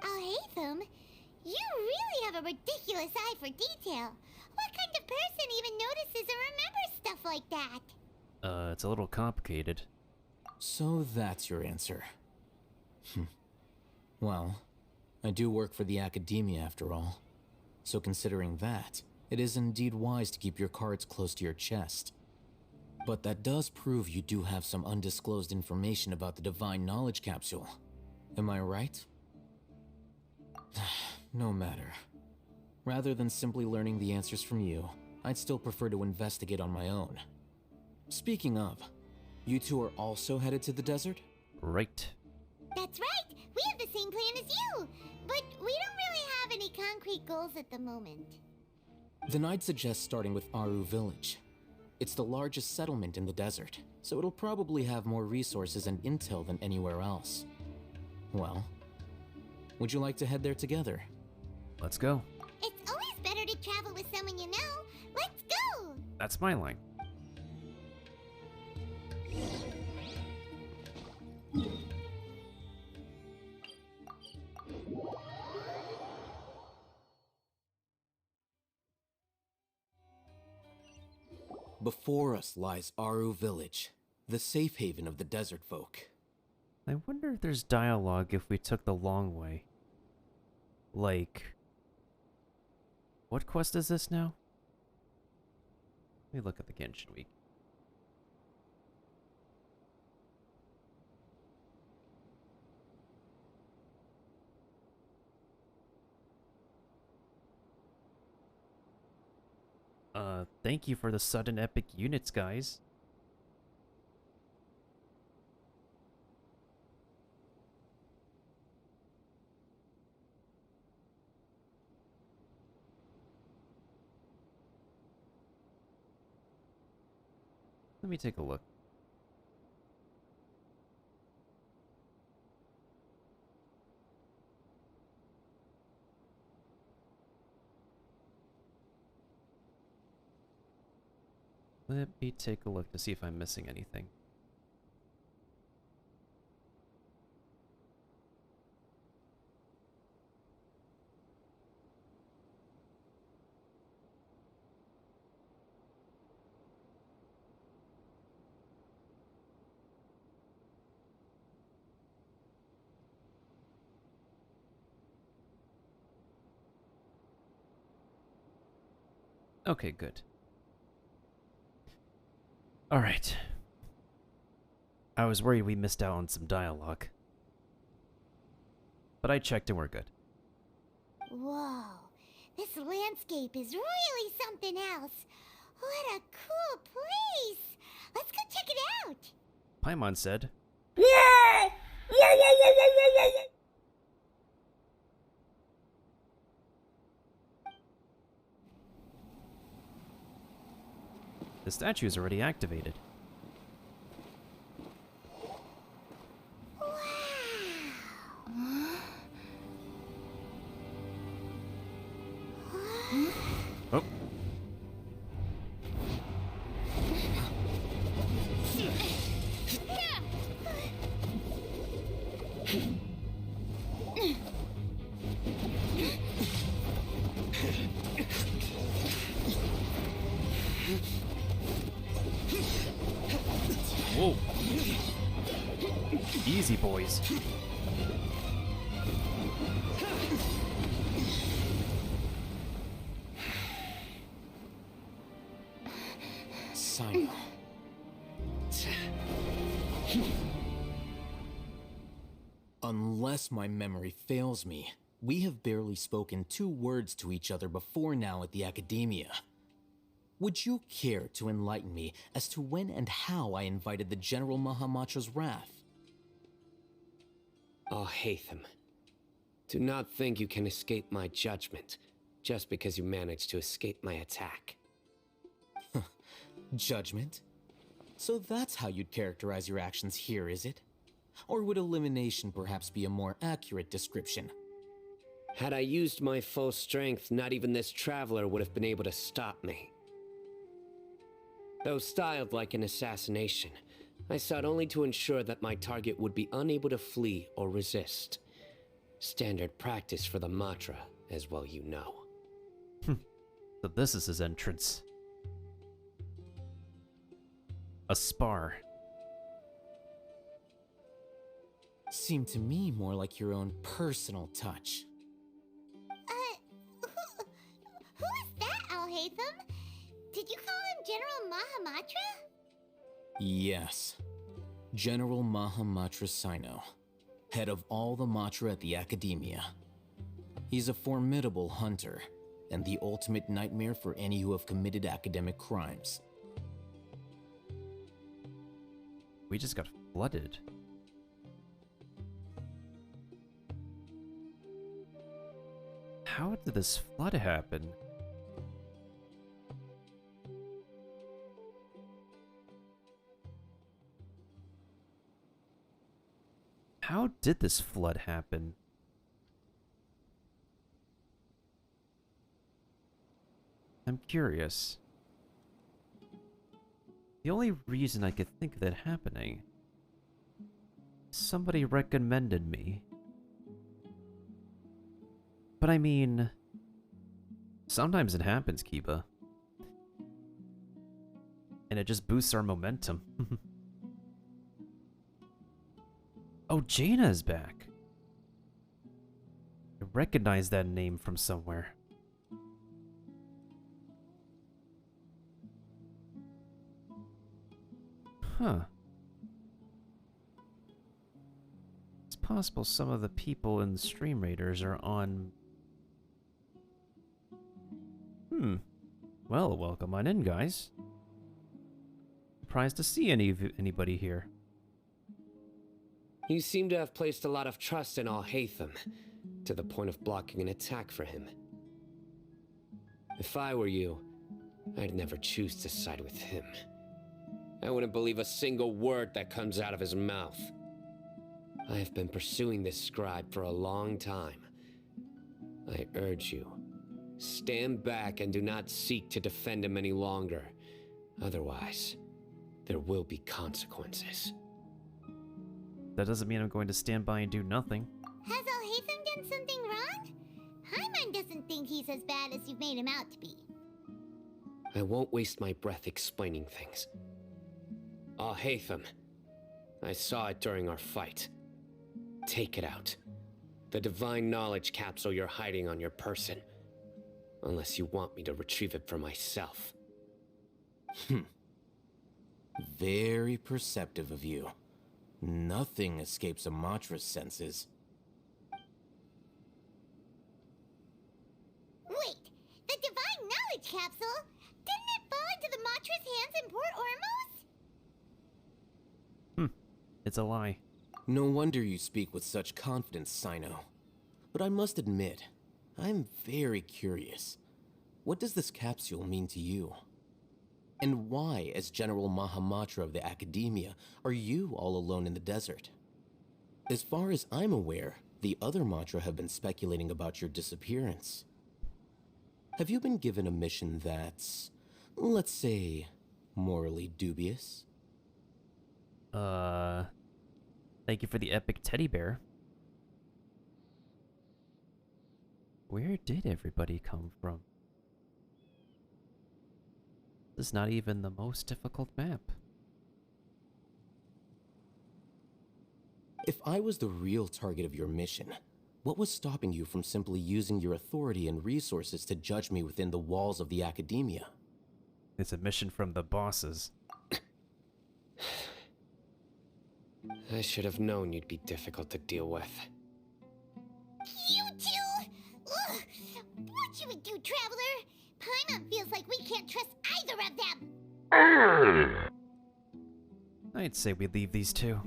Alhaitham, you really have a ridiculous eye for detail. What kind of person even notices or remembers stuff like that? It's a little complicated. So that's your answer. Well, I do work for the academia after all. So considering that, it is indeed wise to keep your cards close to your chest. But that does prove you do have some undisclosed information about the Divine Knowledge Capsule. Am I right? No matter. Rather than simply learning the answers from you, I'd still prefer to investigate on my own. Speaking of, you two are also headed to the desert? Right. That's right! We have the same plan as you! But we don't really have any concrete goals at the moment. Then I'd suggest starting with Aru Village. It's the largest settlement in the desert, so it'll probably have more resources and intel than anywhere else. Well, would you like to head there together? Let's go. It's always better to travel with someone you know. Let's go! That's my line. Before us lies Aru Village, the safe haven of the desert folk. I wonder if there's dialogue if we took the long way. Like... What quest is this now? Let me look at the Genshin Week. Thank you for the sudden epic units, guys. Let me take a look. Let me take a look to see if I'm missing anything. Okay, good. Alright. I was worried we missed out on some dialogue. But I checked and we're good. Whoa, this landscape is really something else. What a cool place! Let's go check it out! Paimon said, Yeah! Yeah! the statue is already activated. Oh. Whoa. Easy, boys. Sino. Unless my memory fails me, we have barely spoken 2 words to each other before now at the Academia. Would you care to enlighten me as to when and how I invited the General Mahamatra's wrath? Oh, Hatham. Do not think you can escape my judgment, just because you managed to escape my attack. Judgment? So that's how you'd characterize your actions here, is it? Or would elimination perhaps be a more accurate description? Had I used my full strength, not even this traveler would have been able to stop me. Though styled like an assassination, I sought only to ensure that my target would be unable to flee or resist. Standard practice for the Matra, as well you know. So this is his entrance. A spar. Seemed to me more like your own personal touch. Who is that, Alhaitham? Did you call him General Mahamatra? Yes. General Mahamatra Sino, head of all the Matra at the Academia. He's a formidable hunter, and the ultimate nightmare for any who have committed academic crimes. We just got flooded. How did this flood happen? How did this flood happen? I'm curious. The only reason I could think of that happening, somebody recommended me. But I mean, sometimes it happens, Kiba. And it just boosts our momentum. Oh, Jaina is back. I recognize that name from somewhere. Huh. It's possible some of the people in the Stream Raiders are on... Well, welcome on in, guys. Surprised to see anybody here. You seem to have placed a lot of trust in Alhaitham, to the point of blocking an attack for him. If I were you, I'd never choose to side with him. I wouldn't believe a single word that comes out of his mouth. I have been pursuing this scribe for a long time. I urge you, stand back and do not seek to defend him any longer. Otherwise, there will be consequences. That doesn't mean I'm going to stand by and do nothing. Has Alhaitham done something wrong? Paimon doesn't think he's as bad as you've made him out to be. I won't waste my breath explaining things. Alhaitham, I saw it during our fight. Take it out. The divine knowledge capsule you're hiding on your person. Unless you want me to retrieve it for myself. Very perceptive of you. Nothing escapes Amatra's senses. Wait, the divine knowledge capsule? Didn't it fall into the Matra's hands in Port Ormos? It's a lie. No wonder you speak with such confidence, Sino. But I must admit, I'm very curious. What does this capsule mean to you? And why, as General Mahamatra of the Academia, are you all alone in the desert? As far as I'm aware, the other Matra have been speculating about your disappearance. Have you been given a mission that's, let's say, morally dubious? Thank you for the epic teddy bear. Where did everybody come from? This is not even the most difficult map. If I was the real target of your mission, what was stopping you from simply using your authority and resources to judge me within the walls of the Academia? It's a mission from the bosses. I should have known you'd be difficult to deal with. You two? Ugh. What should we do, Traveler? Paimon feels like we can't trust either of them. I'd say we leave these two.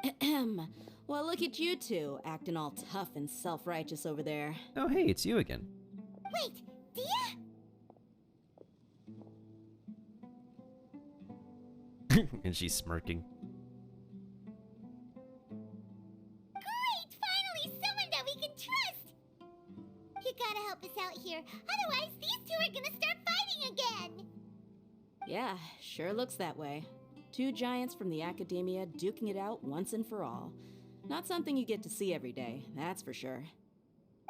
Ahem. Well, look at you two, acting all tough and self-righteous over there. Oh, hey, it's you again. Wait, Dia? And she's smirking. Great! Finally, someone that we can trust! You gotta help us out here, otherwise these two are gonna start fighting again! Yeah, sure looks that way. Two giants from the Academia duking it out once and for all. Not something you get to see every day, that's for sure.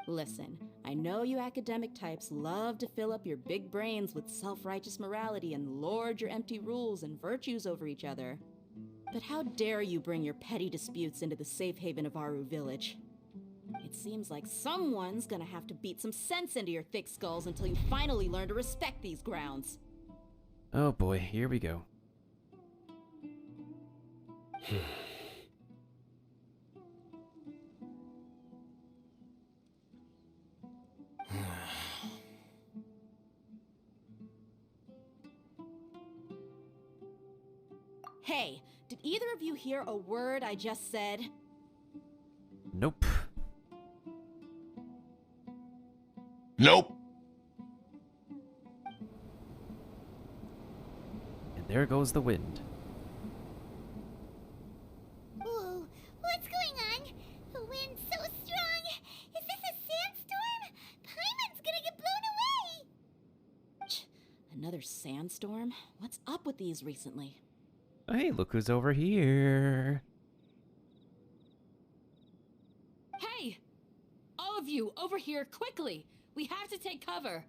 Listen, I know you academic types love to fill up your big brains with self-righteous morality and lord your empty rules and virtues over each other. But how dare you bring your petty disputes into the safe haven of Aru Village? It seems like someone's gonna have to beat some sense into your thick skulls until you finally learn to respect these grounds. Oh boy, here we go. Hey, did either of you hear a word I just said? Nope. Nope. And there goes the wind. Whoa, what Another sandstorm? What's up with these recently? Hey, look who's over here. Hey! All of you, over here, quickly! We have to take cover!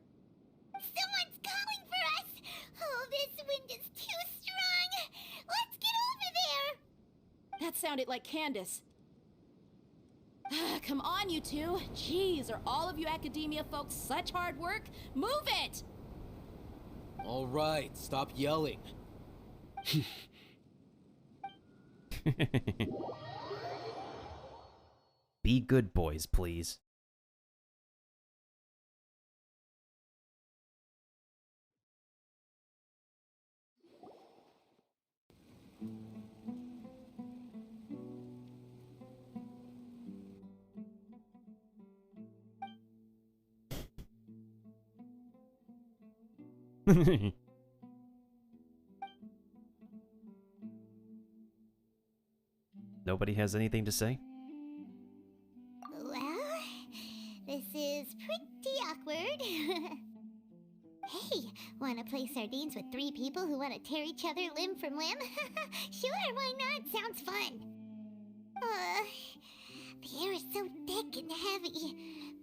Someone's calling for us! Oh, this wind is too strong! Let's get over there! That sounded like Candace. Come on, you two! Jeez, are all of you academia folks such hard work? Move it! All right, stop yelling. Be good boys, please. Nobody has anything to say? Well, this is pretty awkward. Hey, wanna play sardines with 3 people who wanna tear each other limb from limb? Sure, why not? Sounds fun. The air is so thick and heavy.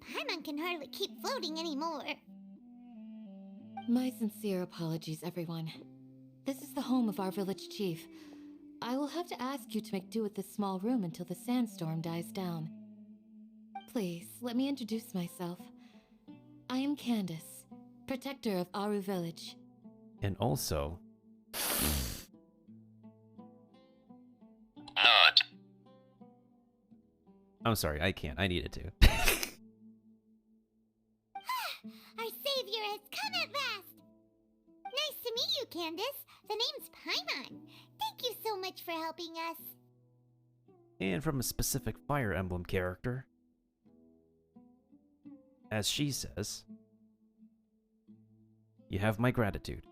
Paimon can hardly keep floating anymore. My sincere apologies, everyone. This is the home of our village chief. I will have to ask you to make do with this small room until the sandstorm dies down. Please, let me introduce myself. I am Candace, protector of Aru village. And also... Not. I'm sorry, I can't. I needed to. Our savior has come at last! Nice to meet you, Candace. The name's Paimon. Thank you so much for helping us. And from a specific Fire Emblem character. As she says, you have my gratitude.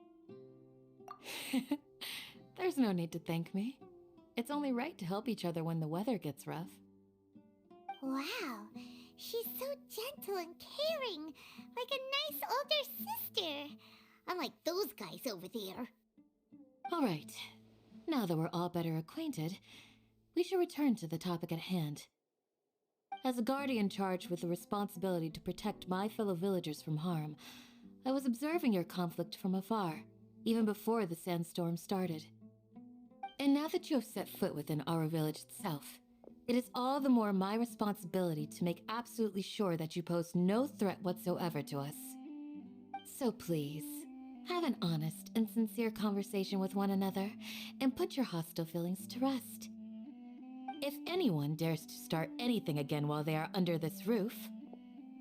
There's no need to thank me. It's only right to help each other when the weather gets rough. Wow, she's so gentle and caring, like a nice older sister. Unlike those guys over there. All right. Now that we're all better acquainted, we should return to the topic at hand. As a guardian charged with the responsibility to protect my fellow villagers from harm, I was observing your conflict from afar, even before the sandstorm started. And now that you have set foot within our village itself, it is all the more my responsibility to make absolutely sure that you pose no threat whatsoever to us. So please, have an honest and sincere conversation with one another, and put your hostile feelings to rest. If anyone dares to start anything again while they are under this roof,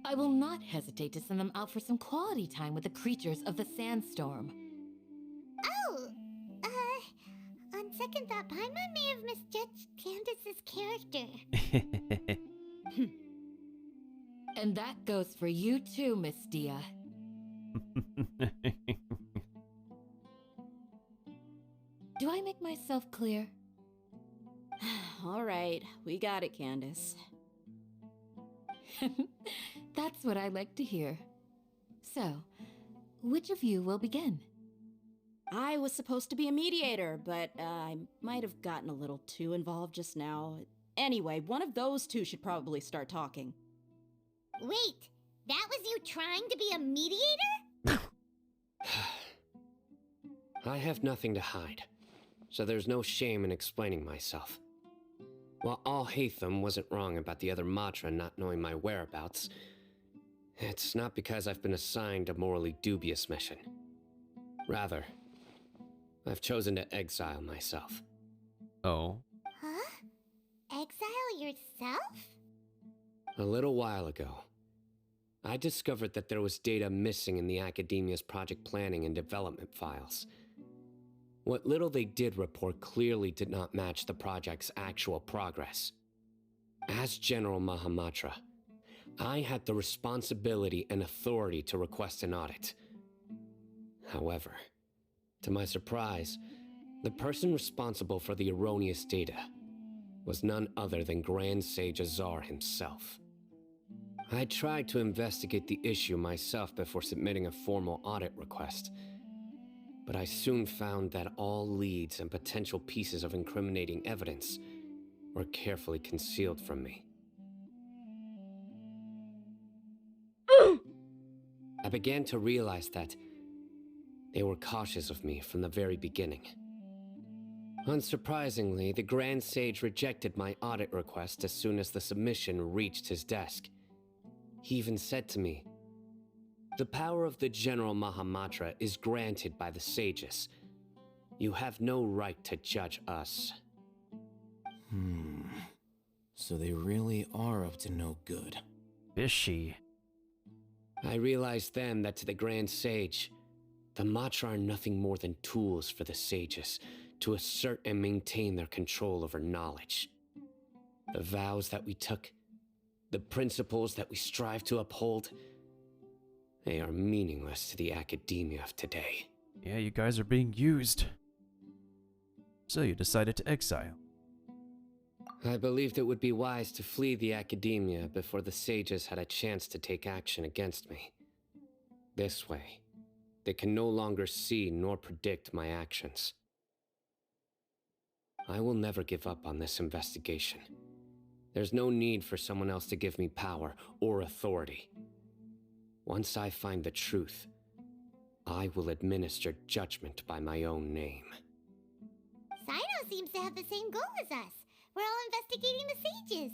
I will not hesitate to send them out for some quality time with the creatures of the sandstorm. Oh, on second thought, Paimon may have misjudged Candace's character. And that goes for you too, Miss Dia. Do I make myself clear? All right, we got it, Candace. That's what I like to hear. So, which of you will begin? I was supposed to be a mediator, but I might have gotten a little too involved just now. Anyway, one of those two should probably start talking. Wait, that was you trying to be a mediator? I have nothing to hide, so there's no shame in explaining myself. While Al-Haytham wasn't wrong about the other Matra not knowing my whereabouts, it's not because I've been assigned a morally dubious mission. Rather, I've chosen to exile myself. Oh? Huh? Exile yourself? A little while ago, I discovered that there was data missing in the Academia's project planning and development files. What little they did report clearly did not match the project's actual progress. As General Mahamatra, I had the responsibility and authority to request an audit. However, to my surprise, the person responsible for the erroneous data was none other than Grand Sage Azar himself. I tried to investigate the issue myself before submitting a formal audit request, but I soon found that all leads and potential pieces of incriminating evidence were carefully concealed from me. I began to realize that they were cautious of me from the very beginning. Unsurprisingly, the Grand Sage rejected my audit request as soon as the submission reached his desk. He even said to me, "The power of the General Mahamatra is granted by the sages. You have no right to judge us." So they really are up to no good. Fishy. I realized then that to the Grand Sage, the Matra are nothing more than tools for the sages to assert and maintain their control over knowledge. The vows that we took, the principles that we strive to uphold, they are meaningless to the academia of today. Yeah, you guys are being used. So you decided to exile. I believed it would be wise to flee the academia before the sages had a chance to take action against me. This way, they can no longer see nor predict my actions. I will never give up on this investigation. There's no need for someone else to give me power or authority. Once I find the truth, I will administer judgment by my own name. Sino seems to have the same goal as us. We're all investigating the sages.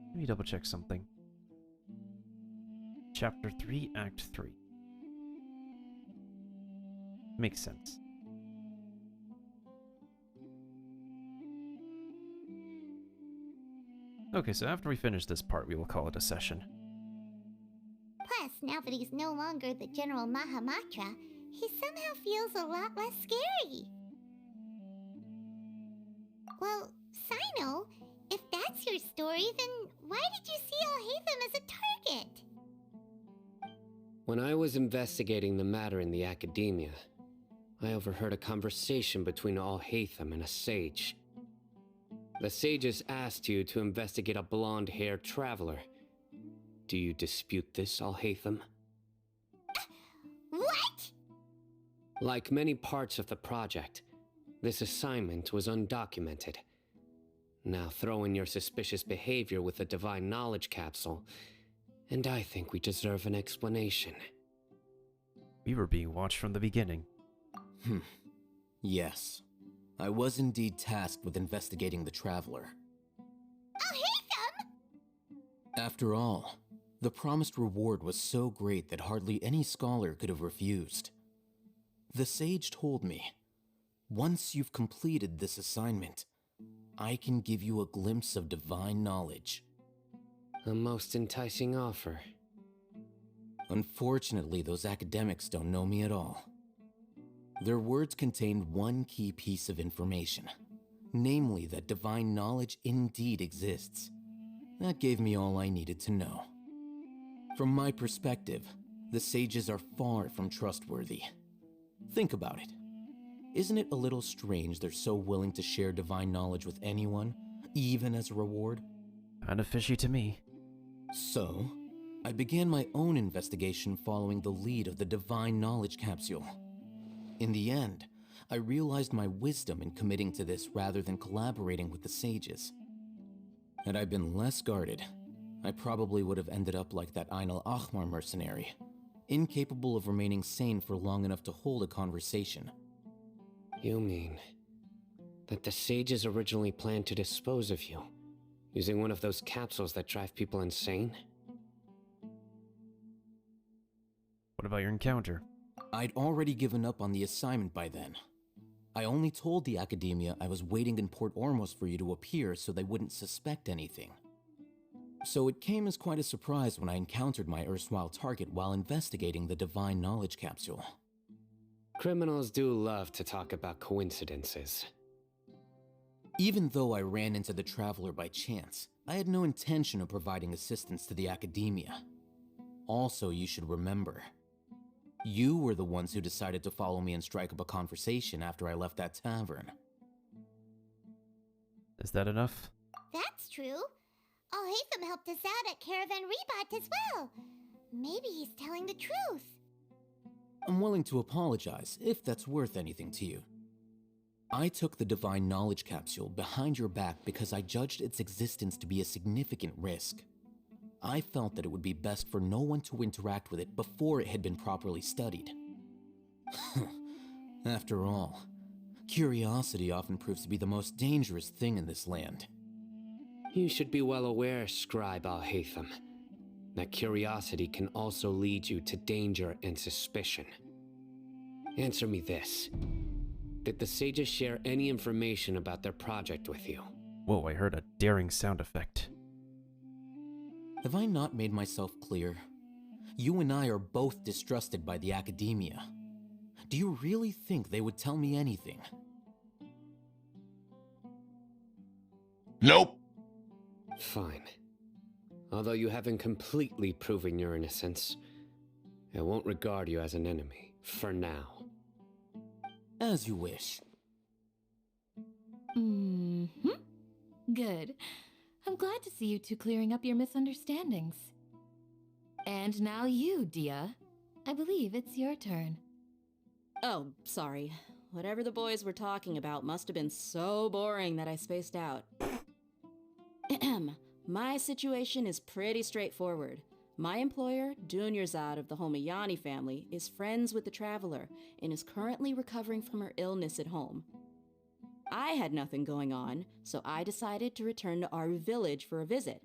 Let me double check something. Chapter 3, Act 3. Makes sense. Okay, so after we finish this part, we will call it a session. Plus, now that he's no longer the General Mahamatra, he somehow feels a lot less scary. Well, Sino, if that's your story, then why did you see Alhaitham as a target? When I was investigating the matter in the academia, I overheard a conversation between Alhaitham and a sage. The sages asked you to investigate a blonde-haired traveler. Do you dispute this, Alhaitham? What? Like many parts of the project, this assignment was undocumented. Now throw in your suspicious behavior with the Divine Knowledge Capsule, and I think we deserve an explanation. We were being watched from the beginning. Yes. I was indeed tasked with investigating the Traveler. Alhaitham! After all, the promised reward was so great that hardly any scholar could have refused. The sage told me, once you've completed this assignment, I can give you a glimpse of divine knowledge. A most enticing offer. Unfortunately, those academics don't know me at all. Their words contained one key piece of information, namely that divine knowledge indeed exists. That gave me all I needed to know. From my perspective, the sages are far from trustworthy. Think about it. Isn't it a little strange they're so willing to share divine knowledge with anyone, even as a reward? Kinda fishy to me. So, I began my own investigation following the lead of the Divine Knowledge Capsule. In the end, I realized my wisdom in committing to this rather than collaborating with the sages. Had I been less guarded, I probably would have ended up like that Ain al-Ahmar mercenary, incapable of remaining sane for long enough to hold a conversation. You mean that the sages originally planned to dispose of you, using one of those capsules that drive people insane? What about your encounter? I'd already given up on the assignment by then. I only told the academia I was waiting in Port Ormos for you to appear so they wouldn't suspect anything. So it came as quite a surprise when I encountered my erstwhile target while investigating the Divine Knowledge Capsule. Criminals do love to talk about coincidences. Even though I ran into the Traveler by chance, I had no intention of providing assistance to the academia. Also, you should remember, you were the ones who decided to follow me and strike up a conversation after I left that tavern. Is that enough? That's true. Alhaitham helped us out at Caravan Rebat as well. Maybe he's telling the truth. I'm willing to apologize if that's worth anything to you. I took the Divine Knowledge Capsule behind your back because I judged its existence to be a significant risk. I felt that it would be best for no one to interact with it before it had been properly studied. After all, curiosity often proves to be the most dangerous thing in this land. You should be well aware, Scribe Al-Haytham, that curiosity can also lead you to danger and suspicion. Answer me this. Did the sages share any information about their project with you? Whoa, I heard a daring sound effect. Have I not made myself clear? You and I are both distrusted by the academia. Do you really think they would tell me anything? Nope. Fine. Although you haven't completely proven your innocence, I won't regard you as an enemy, for now. As you wish. Good. I'm glad to see you two clearing up your misunderstandings. And now you, Dia. I believe it's your turn. Oh, sorry. Whatever the boys were talking about must have been so boring that I spaced out. My situation is pretty straightforward. My employer, Dunyarzad of the Homayani family, is friends with the Traveler and is currently recovering from her illness at home. I had nothing going on, so I decided to return to Aru Village for a visit.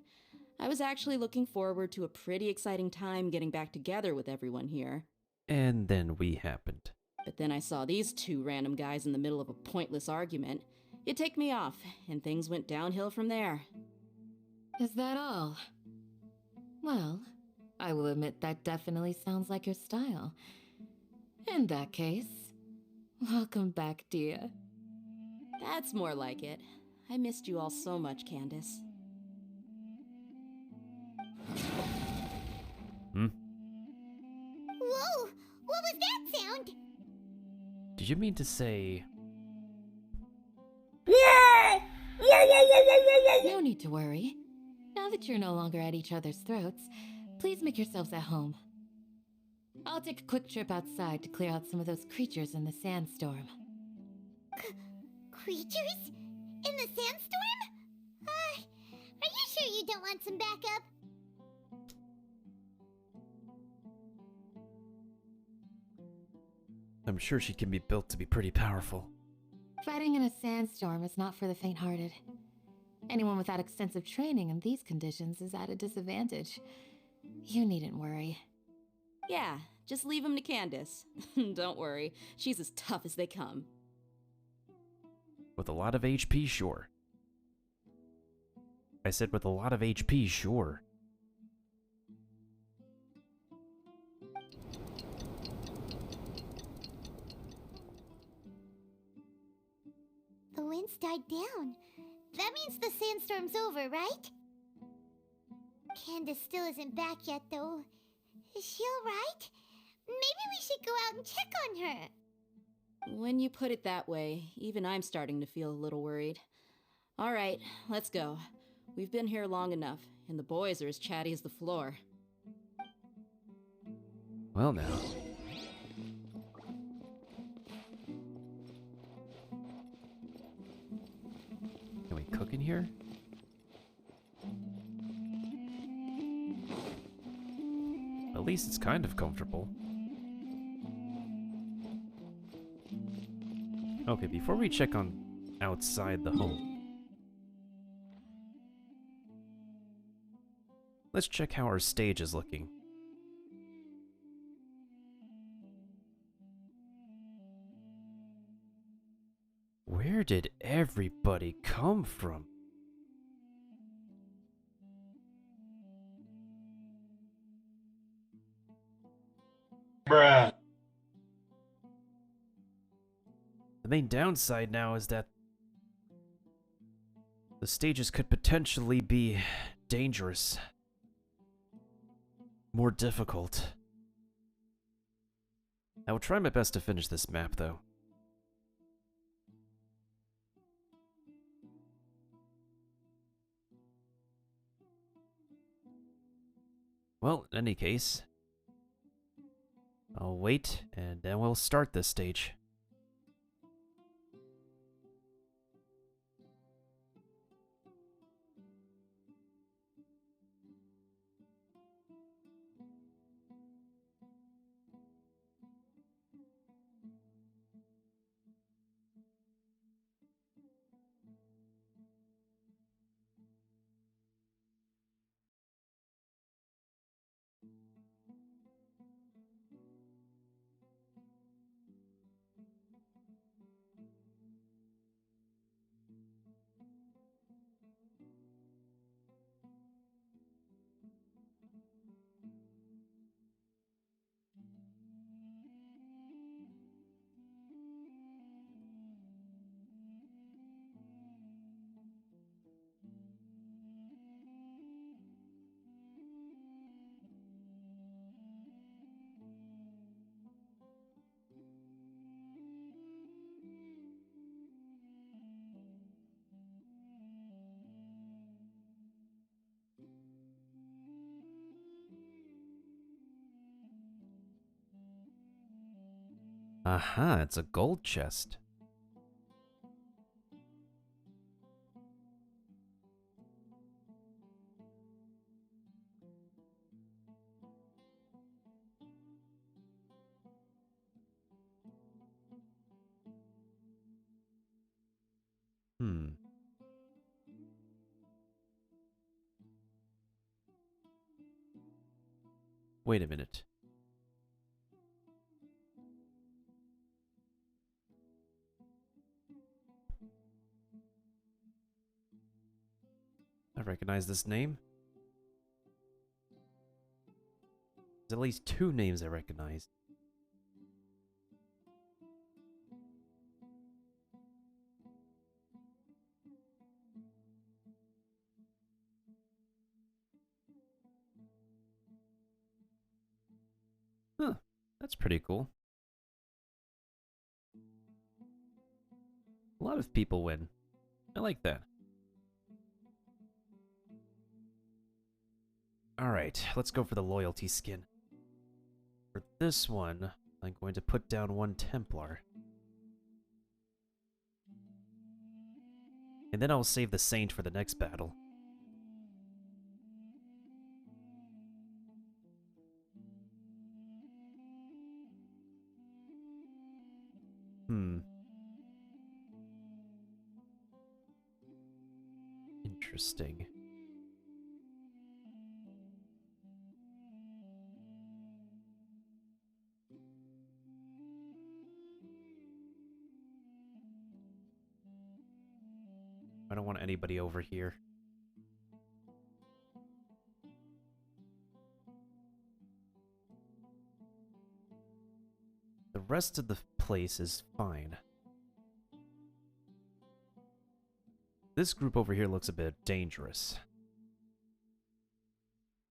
I was actually looking forward to a pretty exciting time getting back together with everyone here. And then we happened. But then I saw these two random guys in the middle of a pointless argument. It ticked me off, and things went downhill from there. Is that all? Well, I will admit that definitely sounds like your style. In that case, welcome back, Dia. That's more like it. I missed you all so much, Candace. Whoa! What was that sound? Did you mean to say... No need to worry. Now that you're no longer at each other's throats, please make yourselves at home. I'll take a quick trip outside to clear out some of those creatures in the sandstorm. Creatures? In the sandstorm? Are you sure you don't want some backup? I'm sure she can be built to be pretty powerful. Fighting in a sandstorm is not for the faint-hearted. Anyone without extensive training in these conditions is at a disadvantage. You needn't worry. Yeah, just leave him to Candace. Don't worry, she's as tough as they come. With a lot of HP, sure. I said with a lot of HP, sure. The wind's died down. That means the sandstorm's over, right? Candace still isn't back yet, though. Is she alright? Maybe we should go out and check on her. When you put it that way, even I'm starting to feel a little worried. Alright, let's go. We've been here long enough, and the boys are as chatty as the floor. Well now. Can we cook in here? At least it's kind of comfortable. Okay, before we check on outside the home, let's check how our stage is looking. Where did everybody come from? Bruh. The main downside now is that the stages could potentially be dangerous. More difficult. I will try my best to finish this map, though. Well, in any case, I'll wait, and then we'll start this stage. Aha, it's a gold chest. Wait a minute. I recognize this name. There's at least two names I recognize. Huh, that's pretty cool. A lot of people win. I like that. Alright, let's go for the loyalty skin. For this one, I'm going to put down one Templar. And then I'll save the Saint for the next battle. Interesting. I don't want anybody over here. The rest of the place is fine. This group over here looks a bit dangerous.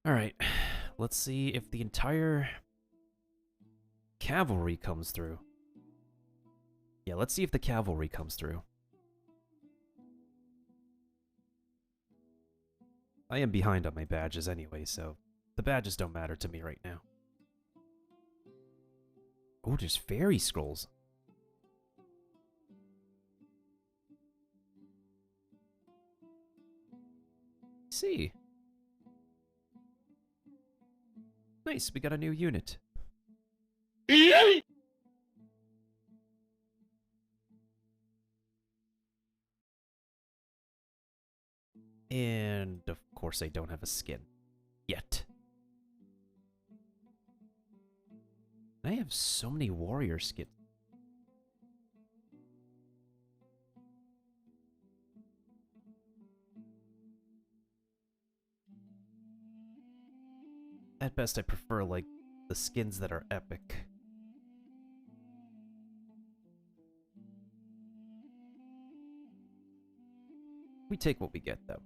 Alright, let's see if the entire cavalry comes through. Yeah, let's see if the cavalry comes through. I am behind on my badges anyway, so the badges don't matter to me right now. Oh, there's fairy scrolls. See. Nice, we got a new unit. And of course I don't have a skin. Yet. I have so many warrior skins. At best, I prefer, like, the skins that are epic. We take what we get, though.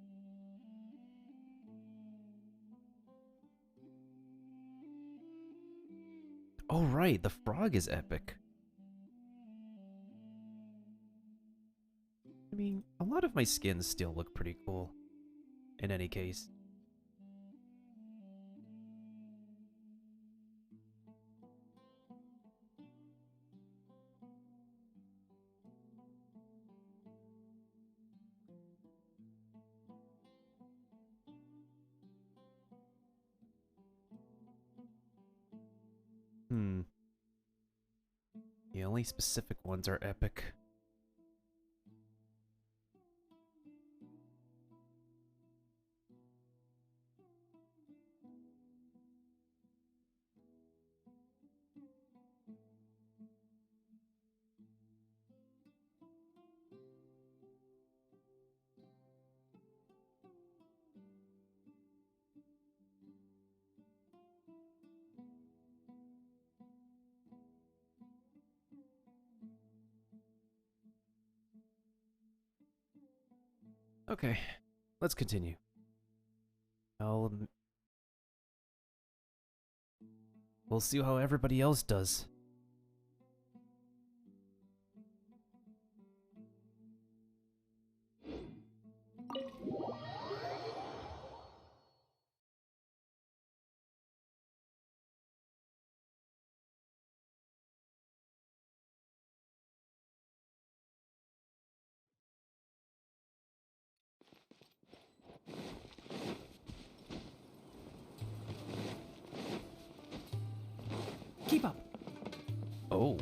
Oh, right, the frog is epic. I mean, a lot of my skins still look pretty cool. In any case. The only specific ones are epic. Okay, let's continue. We'll see how everybody else does. Keep up. Oh.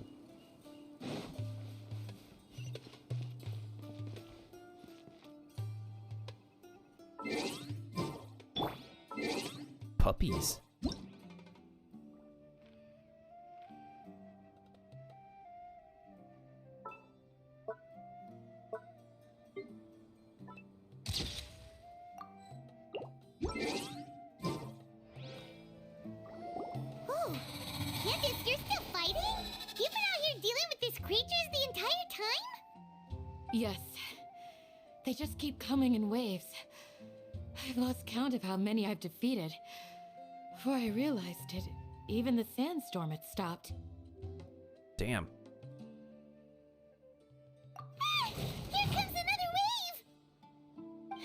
Puppies. Oh, Candace, you're still fighting? You've been out here dealing with these creatures the entire time? Yes. They just keep coming in waves. I've lost count of how many I've defeated. Before I realized it, even the sandstorm had stopped. Damn. Ah, here comes another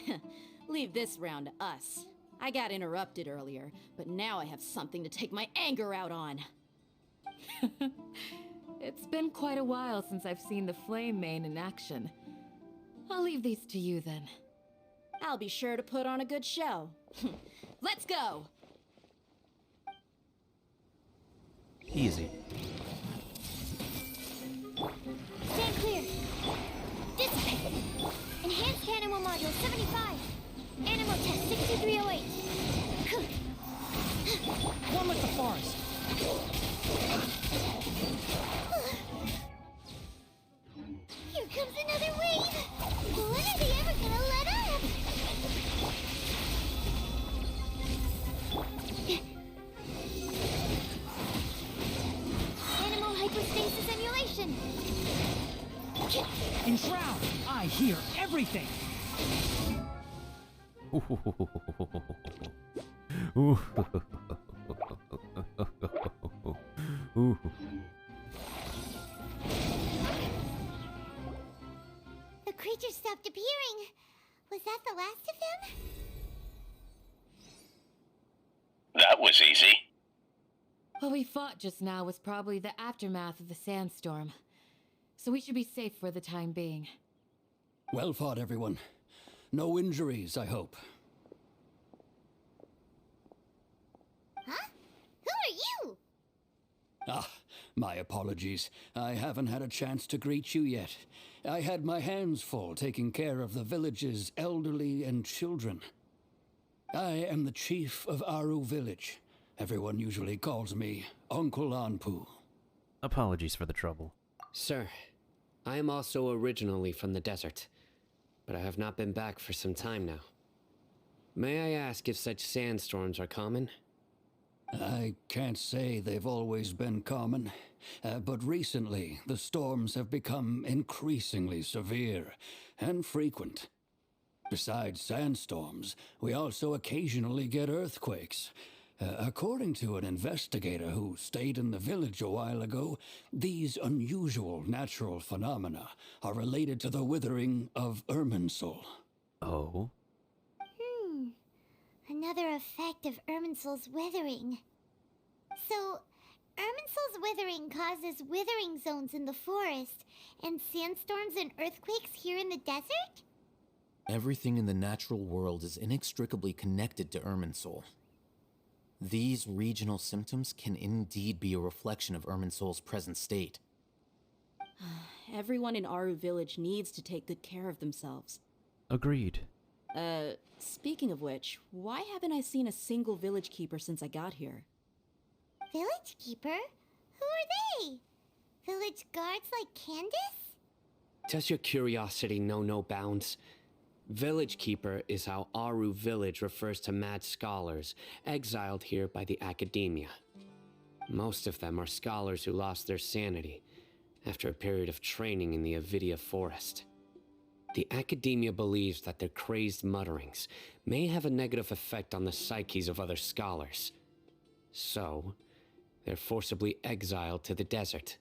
wave! Leave this round to us. I got interrupted earlier, but now I have something to take my anger out on. It's been quite a while since I've seen the flame mane in action. I'll leave these to you then. I'll be sure to put on a good show. Let's go! Easy. Stand clear. Dissipate. Enhanced animal module 75. Animal test 6308. One with the forest. Here comes another wave. When are they ever gonna let up? Animal hypostasis emulation. Enshroud! I hear everything! The creature stopped appearing. Was that the last of them? That was easy. What we fought just now was probably the aftermath of the sandstorm. So we should be safe for the time being. Well fought, everyone. No injuries, I hope. Huh? Who are you? Ah, my apologies. I haven't had a chance to greet you yet. I had my hands full taking care of the village's elderly and children. I am the chief of Aru village. Everyone usually calls me Uncle Anpu. Apologies for the trouble. Sir, I am also originally from the desert, but I have not been back for some time now. May I ask if such sandstorms are common? I can't say they've always been common, but recently the storms have become increasingly severe and frequent. Besides sandstorms, we also occasionally get earthquakes. According to an investigator who stayed in the village a while ago, these unusual natural phenomena are related to the withering of Irminsul. Oh? Another effect of Irminsul's withering. So, Irminsul's withering causes withering zones in the forest, and sandstorms and earthquakes here in the desert? Everything in the natural world is inextricably connected to Irminsul. These regional symptoms can indeed be a reflection of Irminsul's present state. Everyone in Aru Village needs to take good care of themselves. Agreed. Speaking of which, why haven't I seen a single village keeper since I got here? Village keeper? Who are they? Village guards like Candace? Does your curiosity know no bounds? Village Keeper is how Aru Village refers to mad scholars exiled here by the Academia. Most of them are scholars who lost their sanity after a period of training in the Avidia Forest. The Academia believes that their crazed mutterings may have a negative effect on the psyches of other scholars. So, they're forcibly exiled to the desert.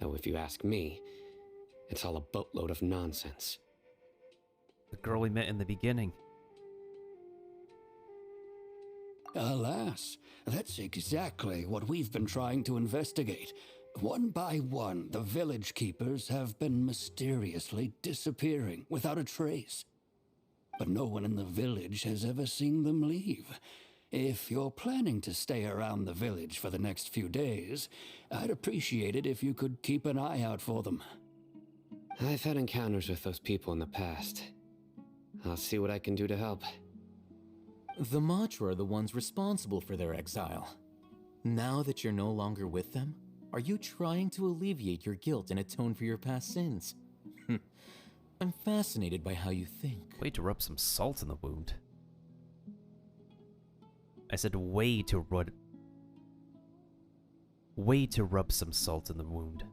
Though if you ask me, it's all a boatload of nonsense. The girl we met in the beginning. Alas, that's exactly what we've been trying to investigate. One by one, the village keepers have been mysteriously disappearing without a trace. But no one in the village has ever seen them leave. If you're planning to stay around the village for the next few days, I'd appreciate it if you could keep an eye out for them. I've had encounters with those people in the past. I'll see what I can do to help. The Matra are the ones responsible for their exile. Now that you're no longer with them, are you trying to alleviate your guilt and atone for your past sins? I'm fascinated by how you think. Way to rub some salt in the wound. I said way to rub some salt in the wound.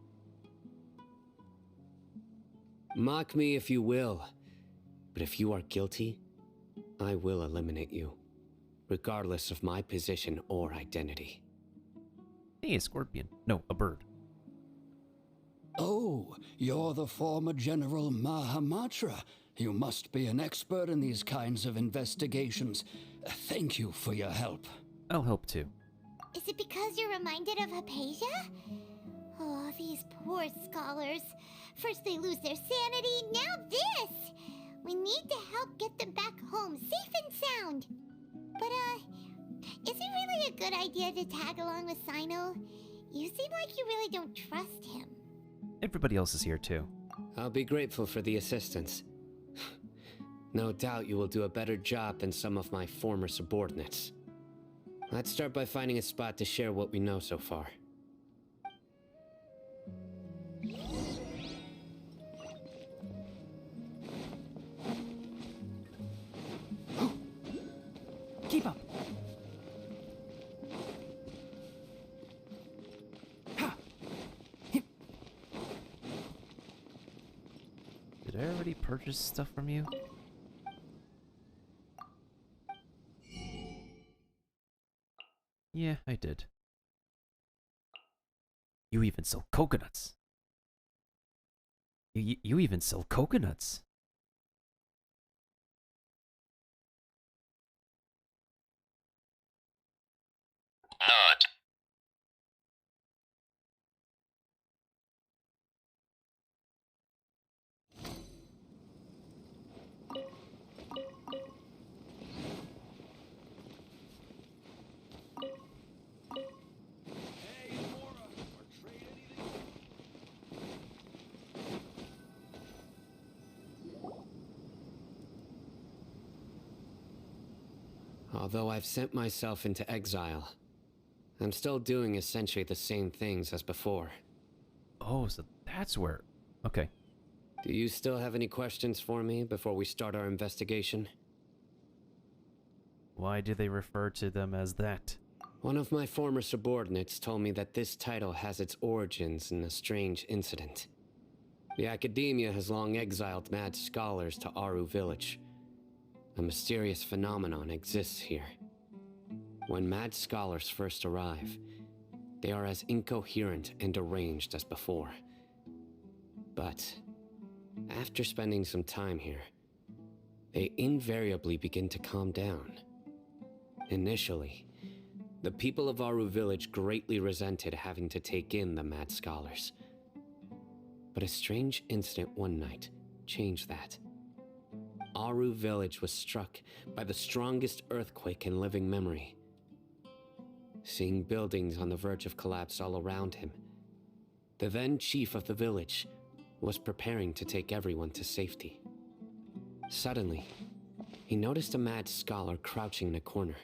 Mock me if you will, but if you are guilty, I will eliminate you, regardless of my position or identity. Hey, a scorpion. No, a bird. Oh, you're the former General Mahamatra. You must be an expert in these kinds of investigations. Thank you for your help. I'll help too. Is it because you're reminded of Hypatia? Oh, these poor scholars. First they lose their sanity, now this! We need to help get them back home, safe and sound. But, is it really a good idea to tag along with Sino? You seem like you really don't trust him. Everybody else is here too. I'll be grateful for the assistance. No doubt you will do a better job than some of my former subordinates. Let's start by finding a spot to share what we know so far. Keep up. Did I already purchase stuff from you? Yeah, I did. You even sell coconuts. You even sell coconuts. Not. Although I've sent myself into exile, I'm still doing essentially the same things as before. Oh, so that's where... Okay. Do you still have any questions for me before we start our investigation? Why do they refer to them as that? One of my former subordinates told me that this title has its origins in a strange incident. The Academia has long exiled mad scholars to Aru Village. A mysterious phenomenon exists here. When mad scholars first arrive, they are as incoherent and deranged as before. But after spending some time here, they invariably begin to calm down. Initially, the people of Aru Village greatly resented having to take in the mad scholars. But a strange incident one night changed that. Aru Village was struck by the strongest earthquake in living memory. seeing buildings on the verge of collapse all around him. The then chief of the village was preparing to take everyone to safety. Suddenly, he noticed a mad scholar crouching in a corner,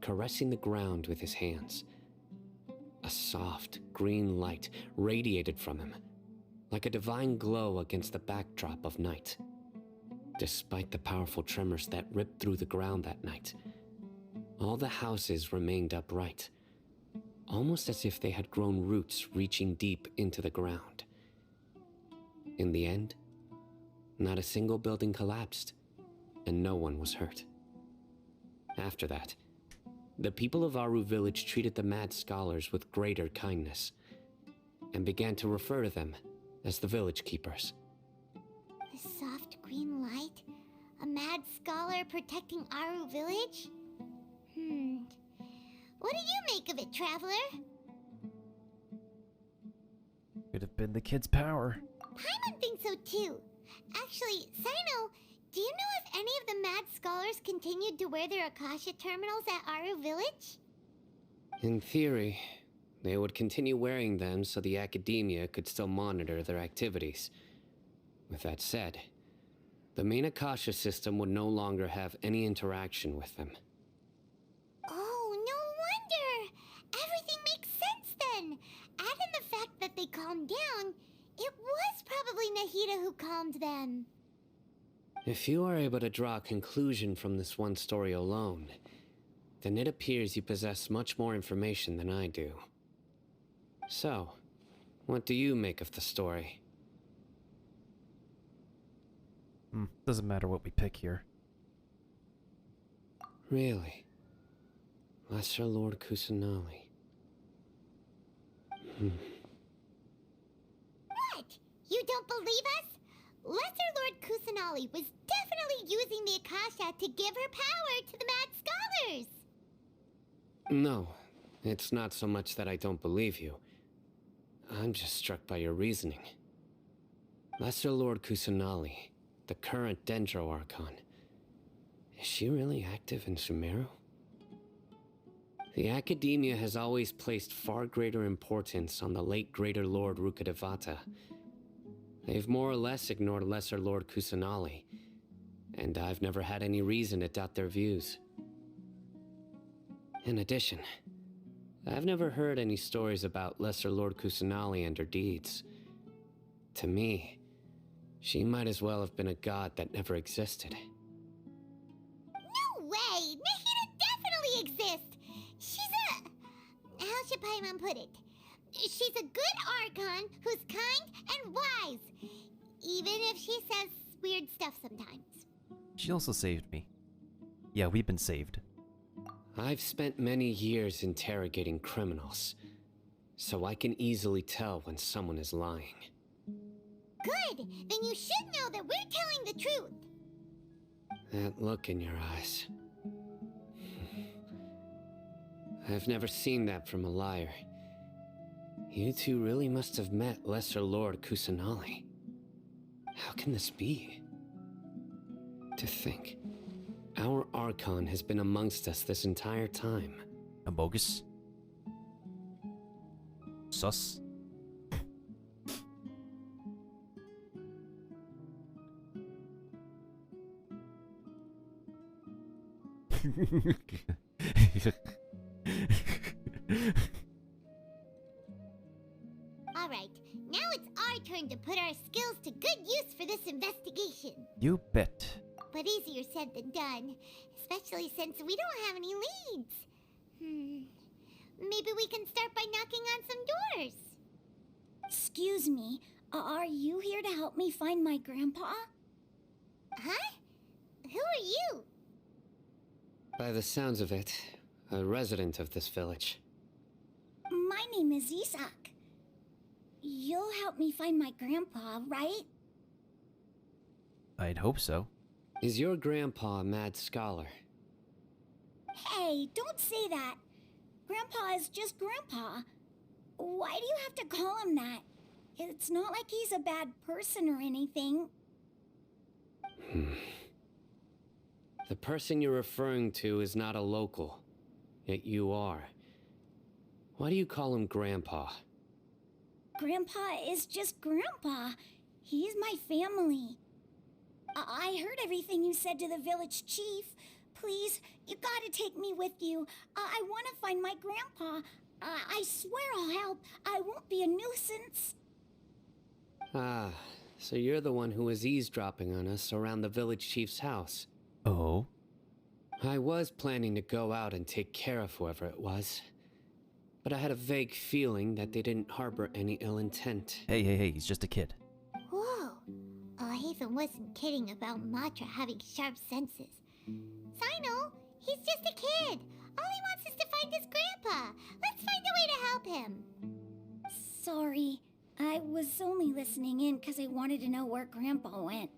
caressing the ground with his hands. A soft, green light radiated from him, like a divine glow against the backdrop of night. Despite the powerful tremors that ripped through the ground that night, all the houses remained upright, almost as if they had grown roots reaching deep into the ground. In the end, not a single building collapsed, and no one was hurt. After that, the people of Aru village treated the mad scholars with greater kindness, and began to refer to them as the village keepers. A soft green light? A mad scholar protecting Aru village? What do you make of it, Traveler? Could have been the kid's power. Paimon thinks so too. Actually, Sino, do you know if any of the mad scholars continued to wear their Akasha terminals at Aru village? In theory, they would continue wearing them so the academia could still monitor their activities. With that said, the main Akasha system would no longer have any interaction with them. Oh, no wonder! Everything makes sense then! Add in the fact that they calmed down, it was probably Nahida who calmed them. If you are able to draw a conclusion from this one story alone, then it appears you possess much more information than I do. So, what do you make of the story? Doesn't matter what we pick here. Really? Lesser Lord Kusanali. What? You don't believe us? Lesser Lord Kusanali was definitely using the Akasha to give her power to the mad scholars! No, it's not so much that I don't believe you. I'm just struck by your reasoning. Lesser Lord Kusanali, the current Dendro Archon, is she really active in Sumeru? The Academia has always placed far greater importance on the late Greater Lord Rukkhadevata. They've more or less ignored Lesser Lord Kusanali, and I've never had any reason to doubt their views. In addition, I've never heard any stories about Lesser Lord Kusanali and her deeds. To me, she might as well have been a god that never existed. No way! Nahida definitely exists! She's a... how should Paimon put it? She's a good Archon who's kind and wise, even if she says weird stuff sometimes. She also saved me. Yeah, we've been saved. I've spent many years interrogating criminals, so I can easily tell when someone is lying. Good! Then you should know that we're telling the truth! That look in your eyes. I've never seen that from a liar. You two really must have met Lesser Lord Kusanali. How can this be? To think, our Archon has been amongst us this entire time. A bogus? Sus? Alright, now it's our turn to put our skills to good use for this investigation. You bet. But easier said than done, especially since we don't have any leads. Maybe we can start by knocking on some doors. Excuse me, are you here to help me find my grandpa? Huh? Who are you? By the sounds of it, a resident of this village. My name is Isak. You'll help me find my grandpa, right? I'd hope so. Is your grandpa a mad scholar? Hey, don't say that. Grandpa is just Grandpa. Why do you have to call him that? It's not like he's a bad person or anything. The person you're referring to is not a local, yet you are. Why do you call him Grandpa? Grandpa is just Grandpa. He's my family. I heard everything you said to the village chief. Please, you gotta take me with you. I want to find my grandpa. I swear I'll help. I won't be a nuisance. Ah, so you're the one who was eavesdropping on us around the village chief's house. Oh? I was planning to go out and take care of whoever it was, but I had a vague feeling that they didn't harbor any ill intent. Hey, he's just a kid. Whoa. Haven wasn't kidding about Matra having sharp senses. Sino, he's just a kid. All he wants is to find his grandpa. Let's find a way to help him. Sorry. I was only listening in because I wanted to know where Grandpa went.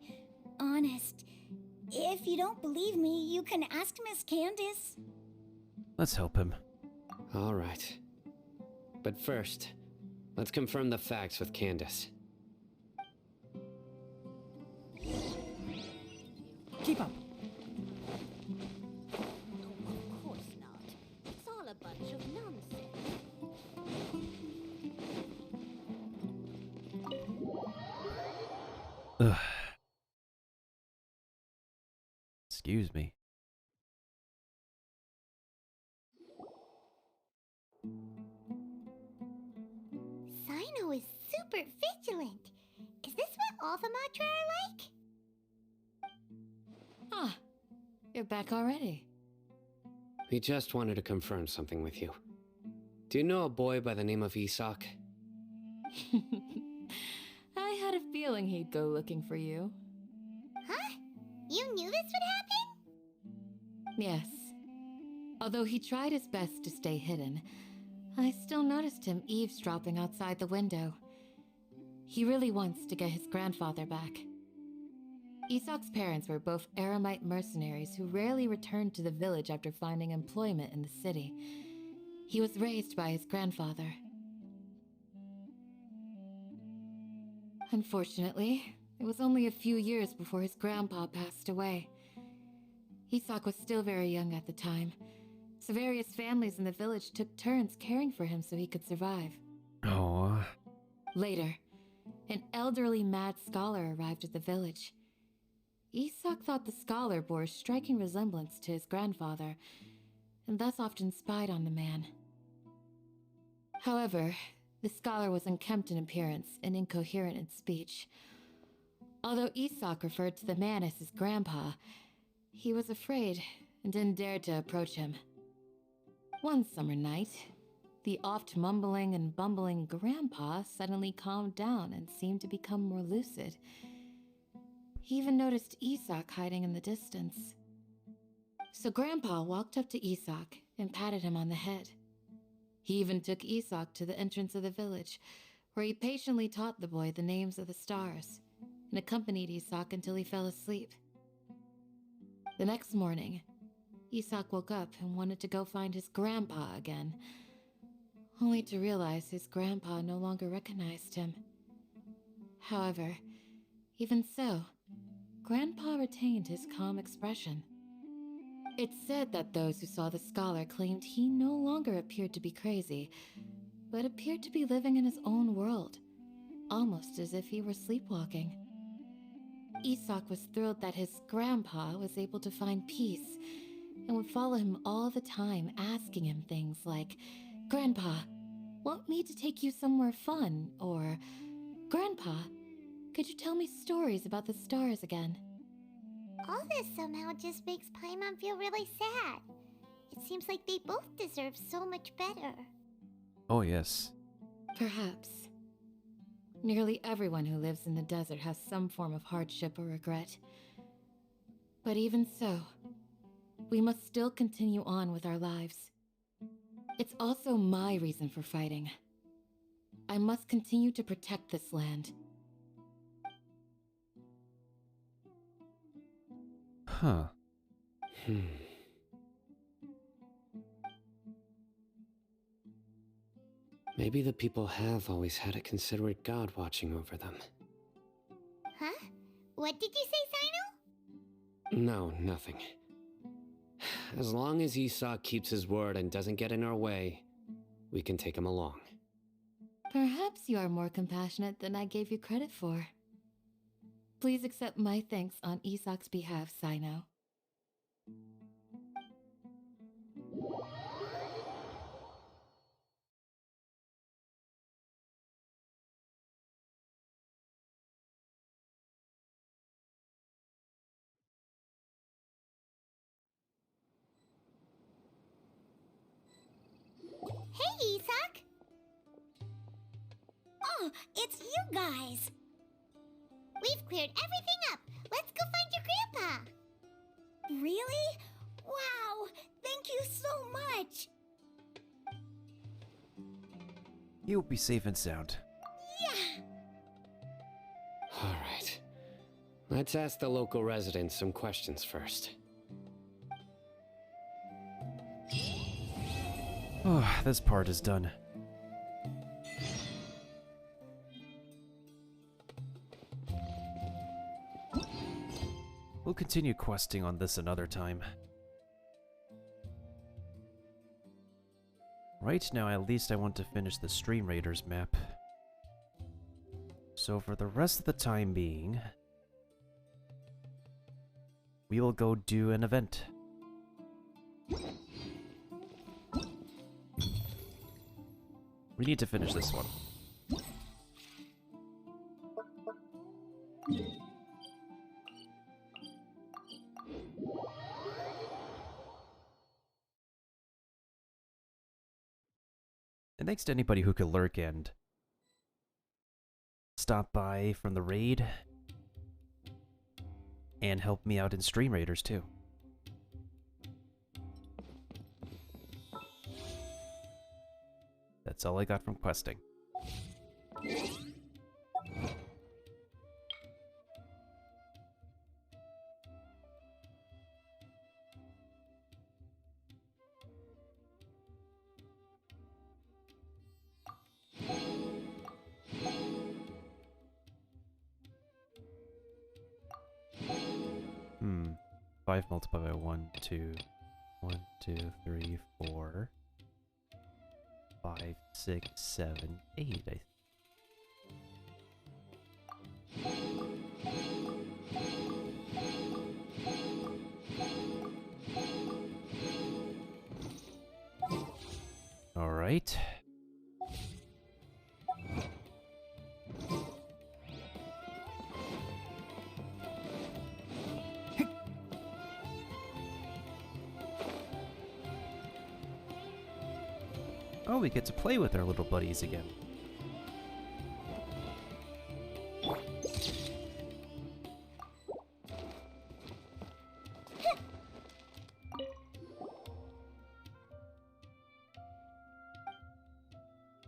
Honest. If you don't believe me, you can ask Miss Candace. Let's help him. All right. But first, let's confirm the facts with Candace. Keep up. Of course not. It's all a bunch of nonsense. Ugh. Excuse me. Sino is super vigilant. Is this what all the Matra are like? Ah, you're back already. We just wanted to confirm something with you. Do you know a boy by the name of Isak? I had a feeling he'd go looking for you. Huh? You knew this would happen? Yes. Although he tried his best to stay hidden, I still noticed him eavesdropping outside the window. He really wants to get his grandfather back. Isak's parents were both Aramite mercenaries who rarely returned to the village after finding employment in the city. He was raised by his grandfather. Unfortunately, it was only a few years before his grandpa passed away. Isak was still very young at the time, so various families in the village took turns caring for him so he could survive. Aww. Later, an elderly mad scholar arrived at the village. Isak thought the scholar bore a striking resemblance to his grandfather, and thus often spied on the man. However, the scholar was unkempt in appearance and incoherent in speech. Although Isak referred to the man as his grandpa, he was afraid and didn't dare to approach him. One summer night, the oft mumbling and bumbling grandpa suddenly calmed down and seemed to become more lucid. He even noticed Isak hiding in the distance. So Grandpa walked up to Isak and patted him on the head. He even took Isak to the entrance of the village, where he patiently taught the boy the names of the stars, and accompanied Isak until he fell asleep. The next morning, Isak woke up and wanted to go find his grandpa again, only to realize his grandpa no longer recognized him. However, even so, Grandpa retained his calm expression. It's said that those who saw the scholar claimed he no longer appeared to be crazy, but appeared to be living in his own world, almost as if he were sleepwalking. Isak was thrilled that his grandpa was able to find peace, and would follow him all the time, asking him things like, "Grandpa, want me to take you somewhere fun?" Or, "Grandpa, could you tell me stories about the stars again?" All this somehow just makes Paimon feel really sad. It seems like they both deserve so much better. Oh, yes. Perhaps. Nearly everyone who lives in the desert has some form of hardship or regret. But even so, we must still continue on with our lives. It's also my reason for fighting. I must continue to protect this land. Huh. Maybe the people have always had a considerate god watching over them. Huh? What did you say, Sino? No, nothing. As long as Isak keeps his word and doesn't get in our way, we can take him along. Perhaps you are more compassionate than I gave you credit for. Please accept my thanks on Isak's behalf, Sino. Hey, Isak! Oh, it's you guys! We've cleared everything up. Let's go find your grandpa. Really? Wow! Thank you so much! You'll be safe and sound. Yeah! Alright. Let's ask the local residents some questions first. Oh, this part is done. We'll continue questing on this another time. Right now, at least I want to finish the Stream Raiders map. So for the rest of the time being, we will go do an event. We need to finish this one. And thanks to anybody who could lurk and stop by from the raid and help me out in Stream Raiders too. That's all I got from questing. Hmm. 5 multiplied by 1, 2, 1, 2, 3, 4, 5, 6, 7, 8. All right. Oh, we get to play with our little buddies again.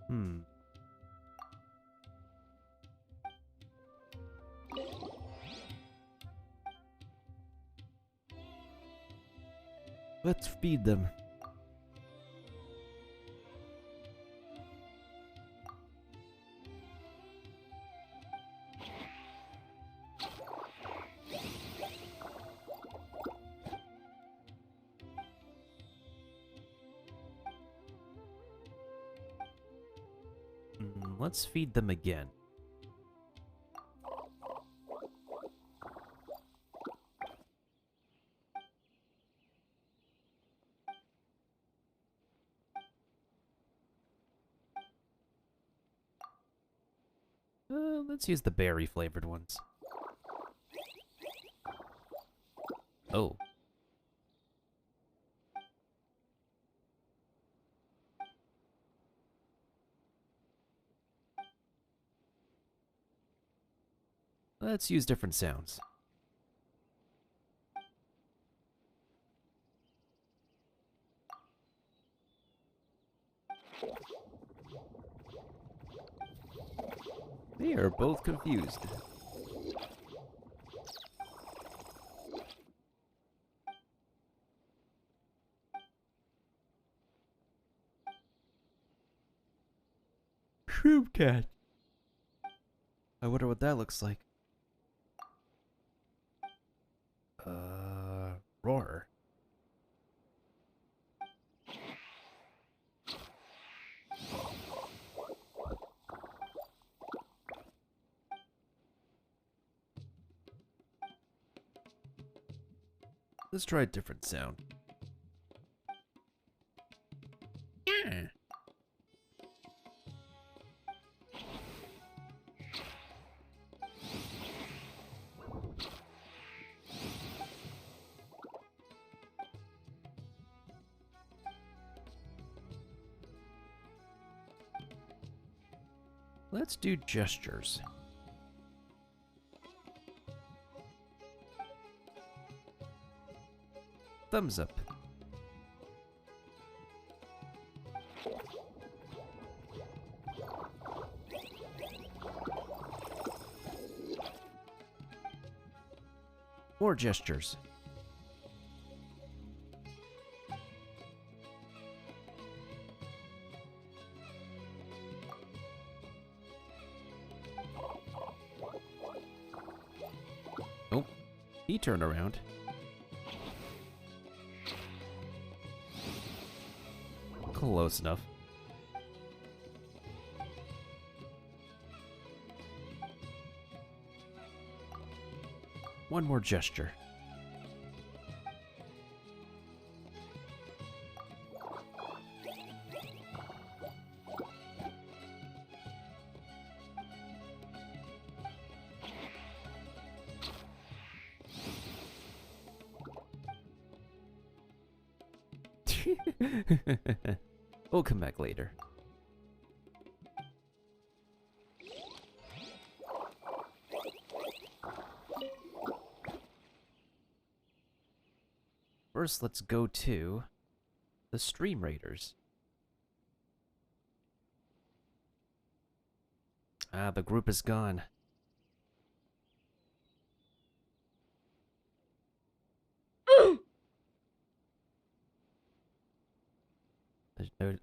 Hmm. Let's feed them. Let's feed them again. Let's use the berry-flavored ones. Oh. Let's use different sounds. They are both confused. Shroom cat. I wonder what that looks like. Roar. Let's try a different sound. Yeah. Let's do gestures. Thumbs up. More gestures. Oh, he turned around. Close enough. One more gesture. We'll come back later. First, let's go to the Stream Raiders. Ah, the group is gone.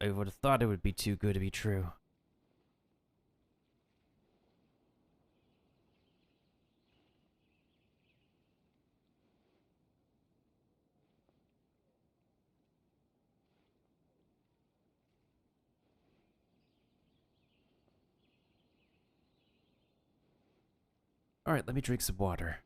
I would have thought it would be too good to be true. Alright, let me drink some water.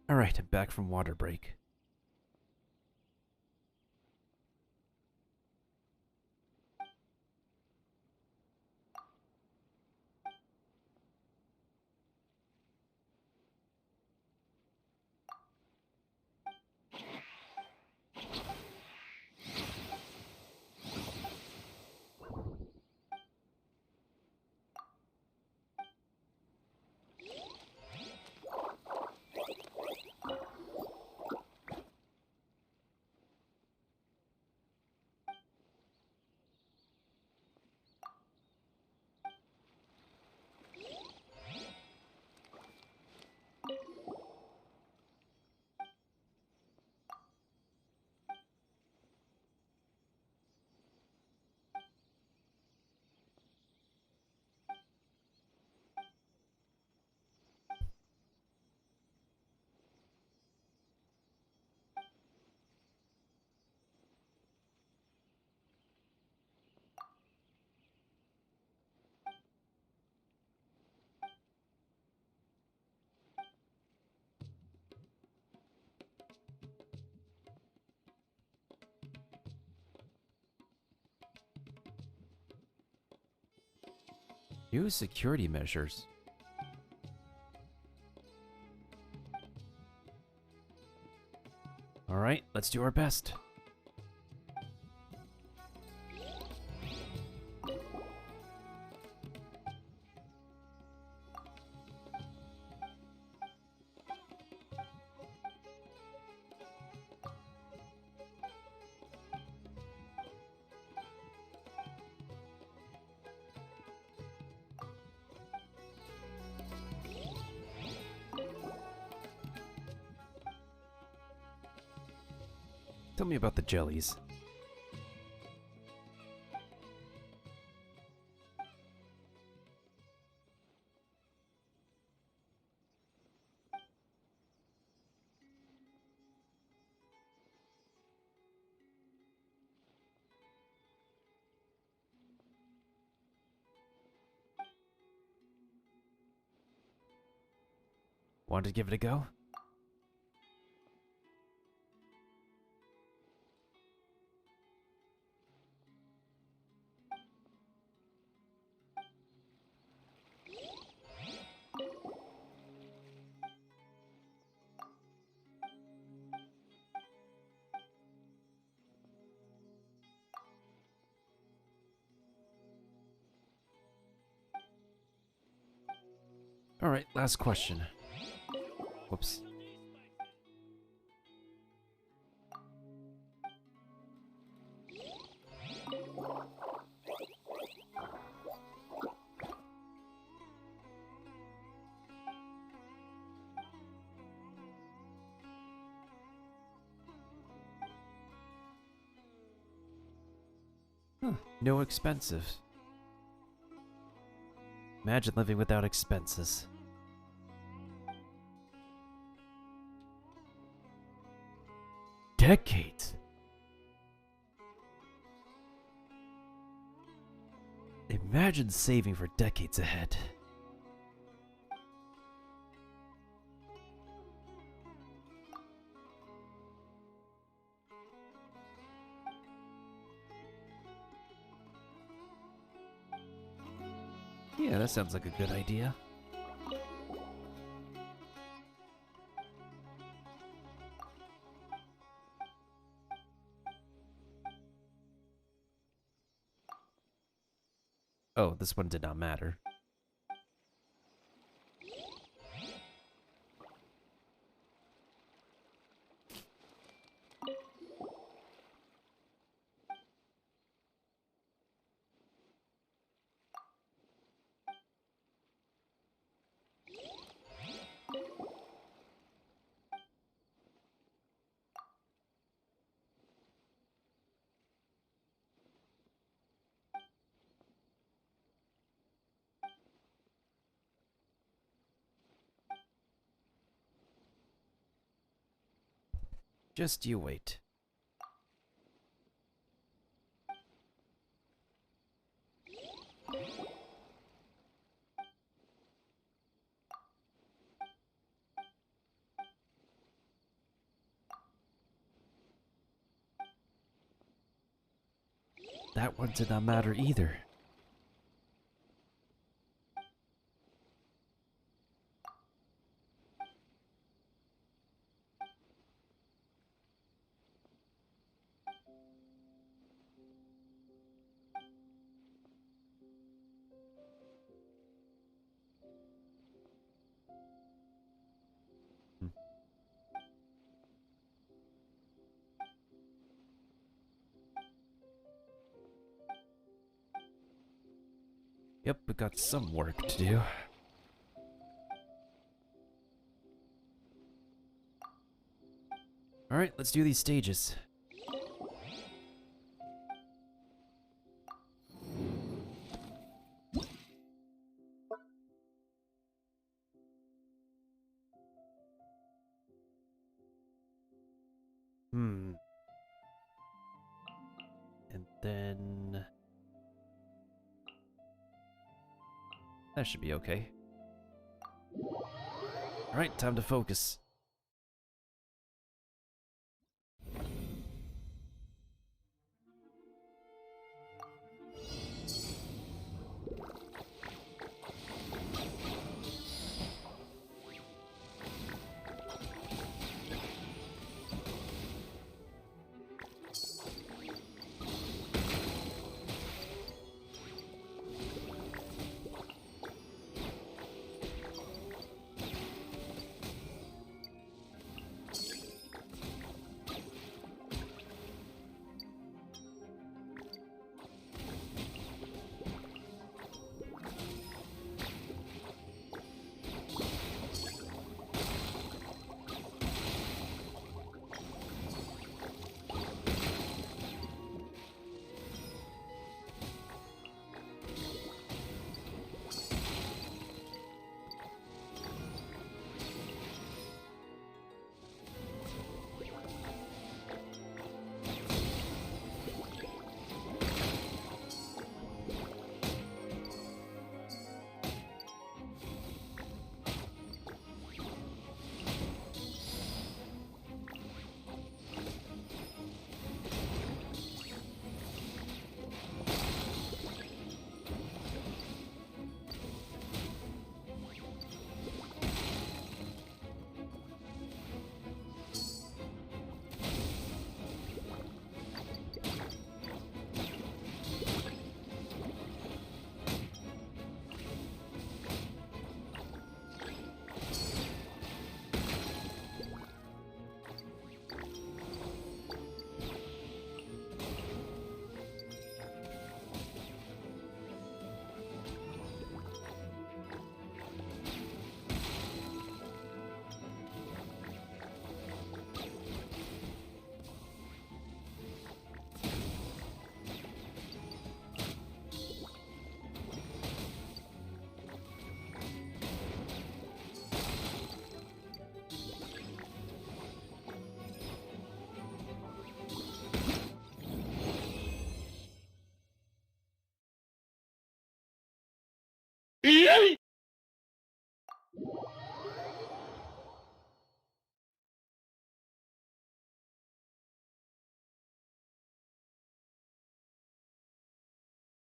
Alright, I'm back from water break. Use security measures. Alright, let's do our best. Tell me about the jellies. Want to give it a go? Alright, last question. Whoops. Huh, no expenses. Imagine living without expenses. Decades. Imagine saving for decades ahead. Yeah, that sounds like a good idea. Oh, this one did not matter. Just you wait. That one did not matter either. Yep, we got some work to do. Alright, let's do these stages. And then... that should be okay. Alright, time to focus.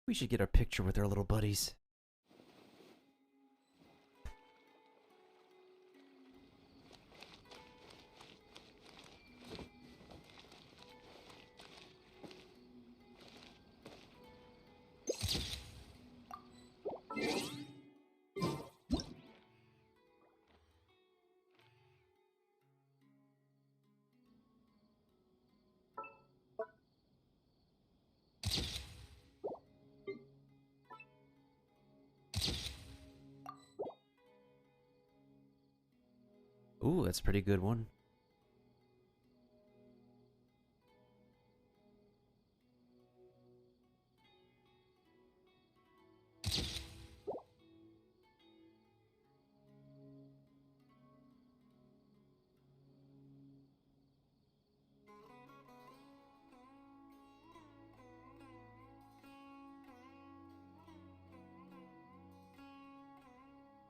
We should get a picture with our little buddies. Ooh, that's a pretty good one.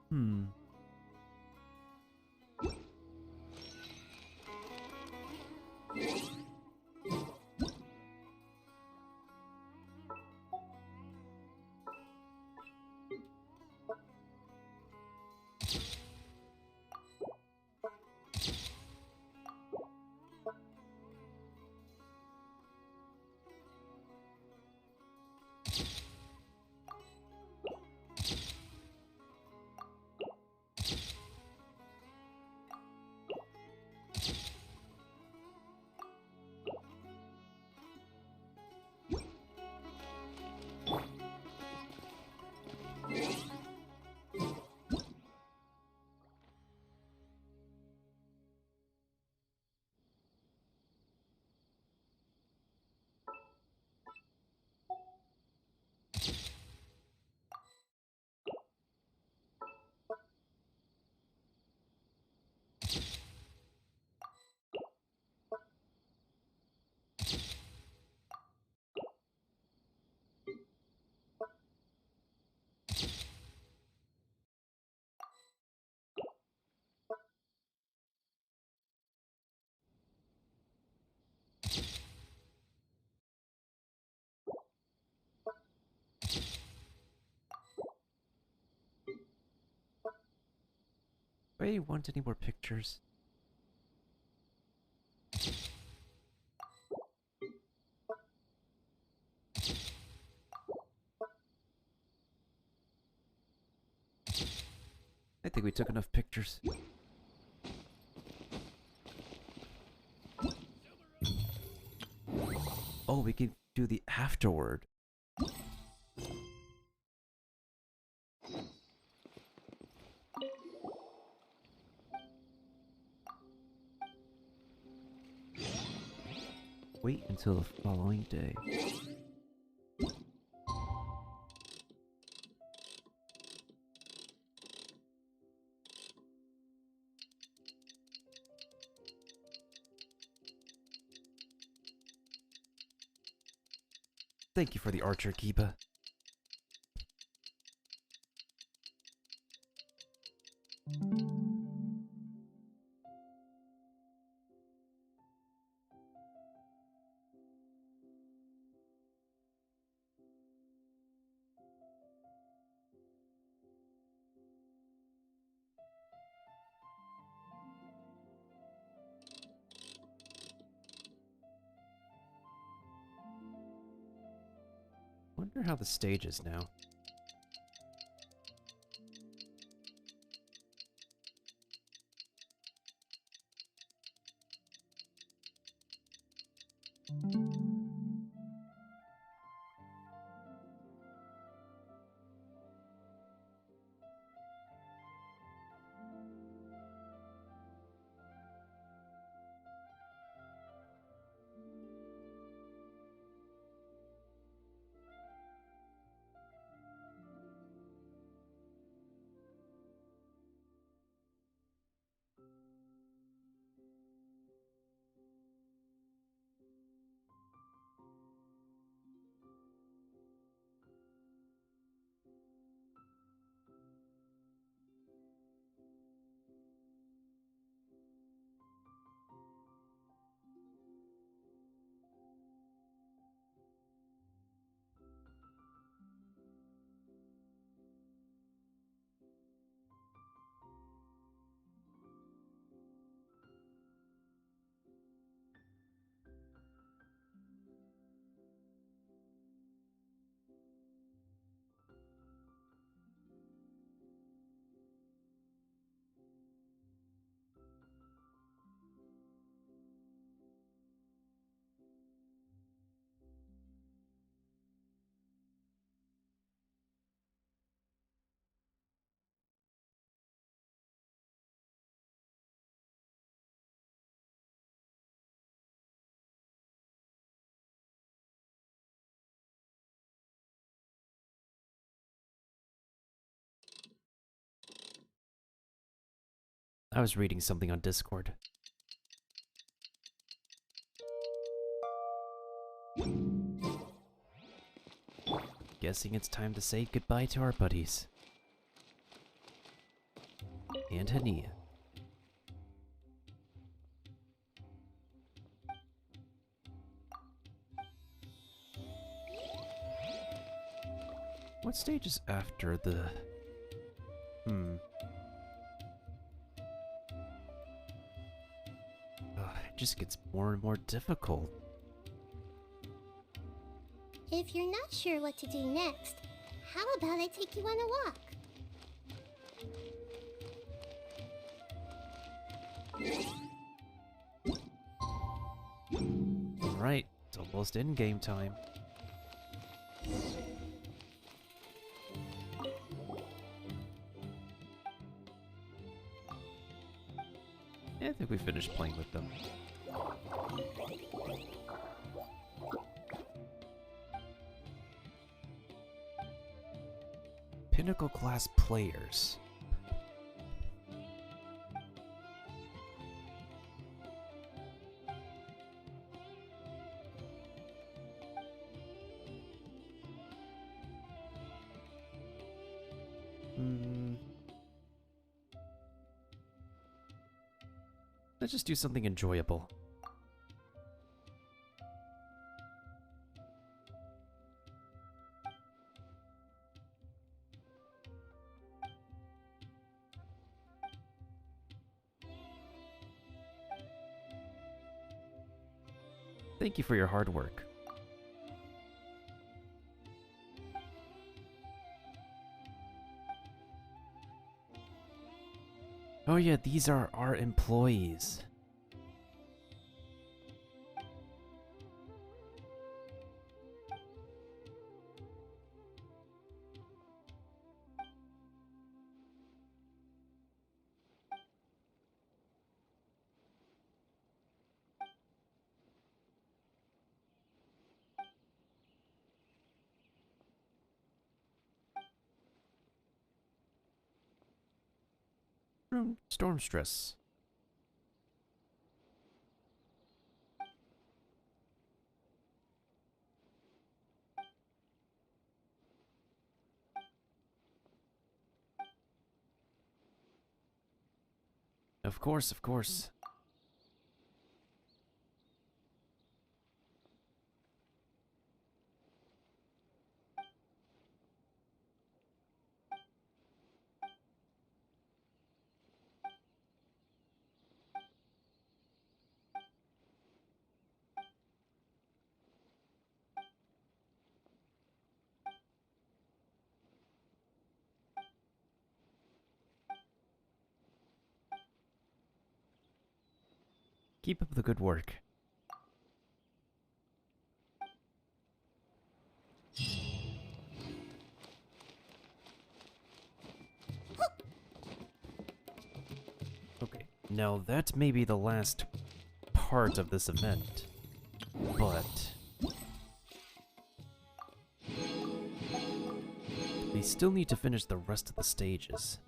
Hmm. Ray, want any more pictures? I think we took enough pictures. Oh, we can do the afterward. Wait until the following day. Thank you for the archer, Kiba. Wonder how the stage is now. I was reading something on Discord. Guessing it's time to say goodbye to our buddies. And Hania. What stage is after the... It just gets more and more difficult. If you're not sure what to do next, how about I take you on a walk? Alright, it's almost in-game time. Yeah, I think we finished playing with them. Pinnacle class players. Let's just do something enjoyable. Thank you for your hard work. Oh yeah, these are our employees. Storm stress. Of course, of course. Keep up the good work. Okay, now that may be the last part of this event, but we still need to finish the rest of the stages.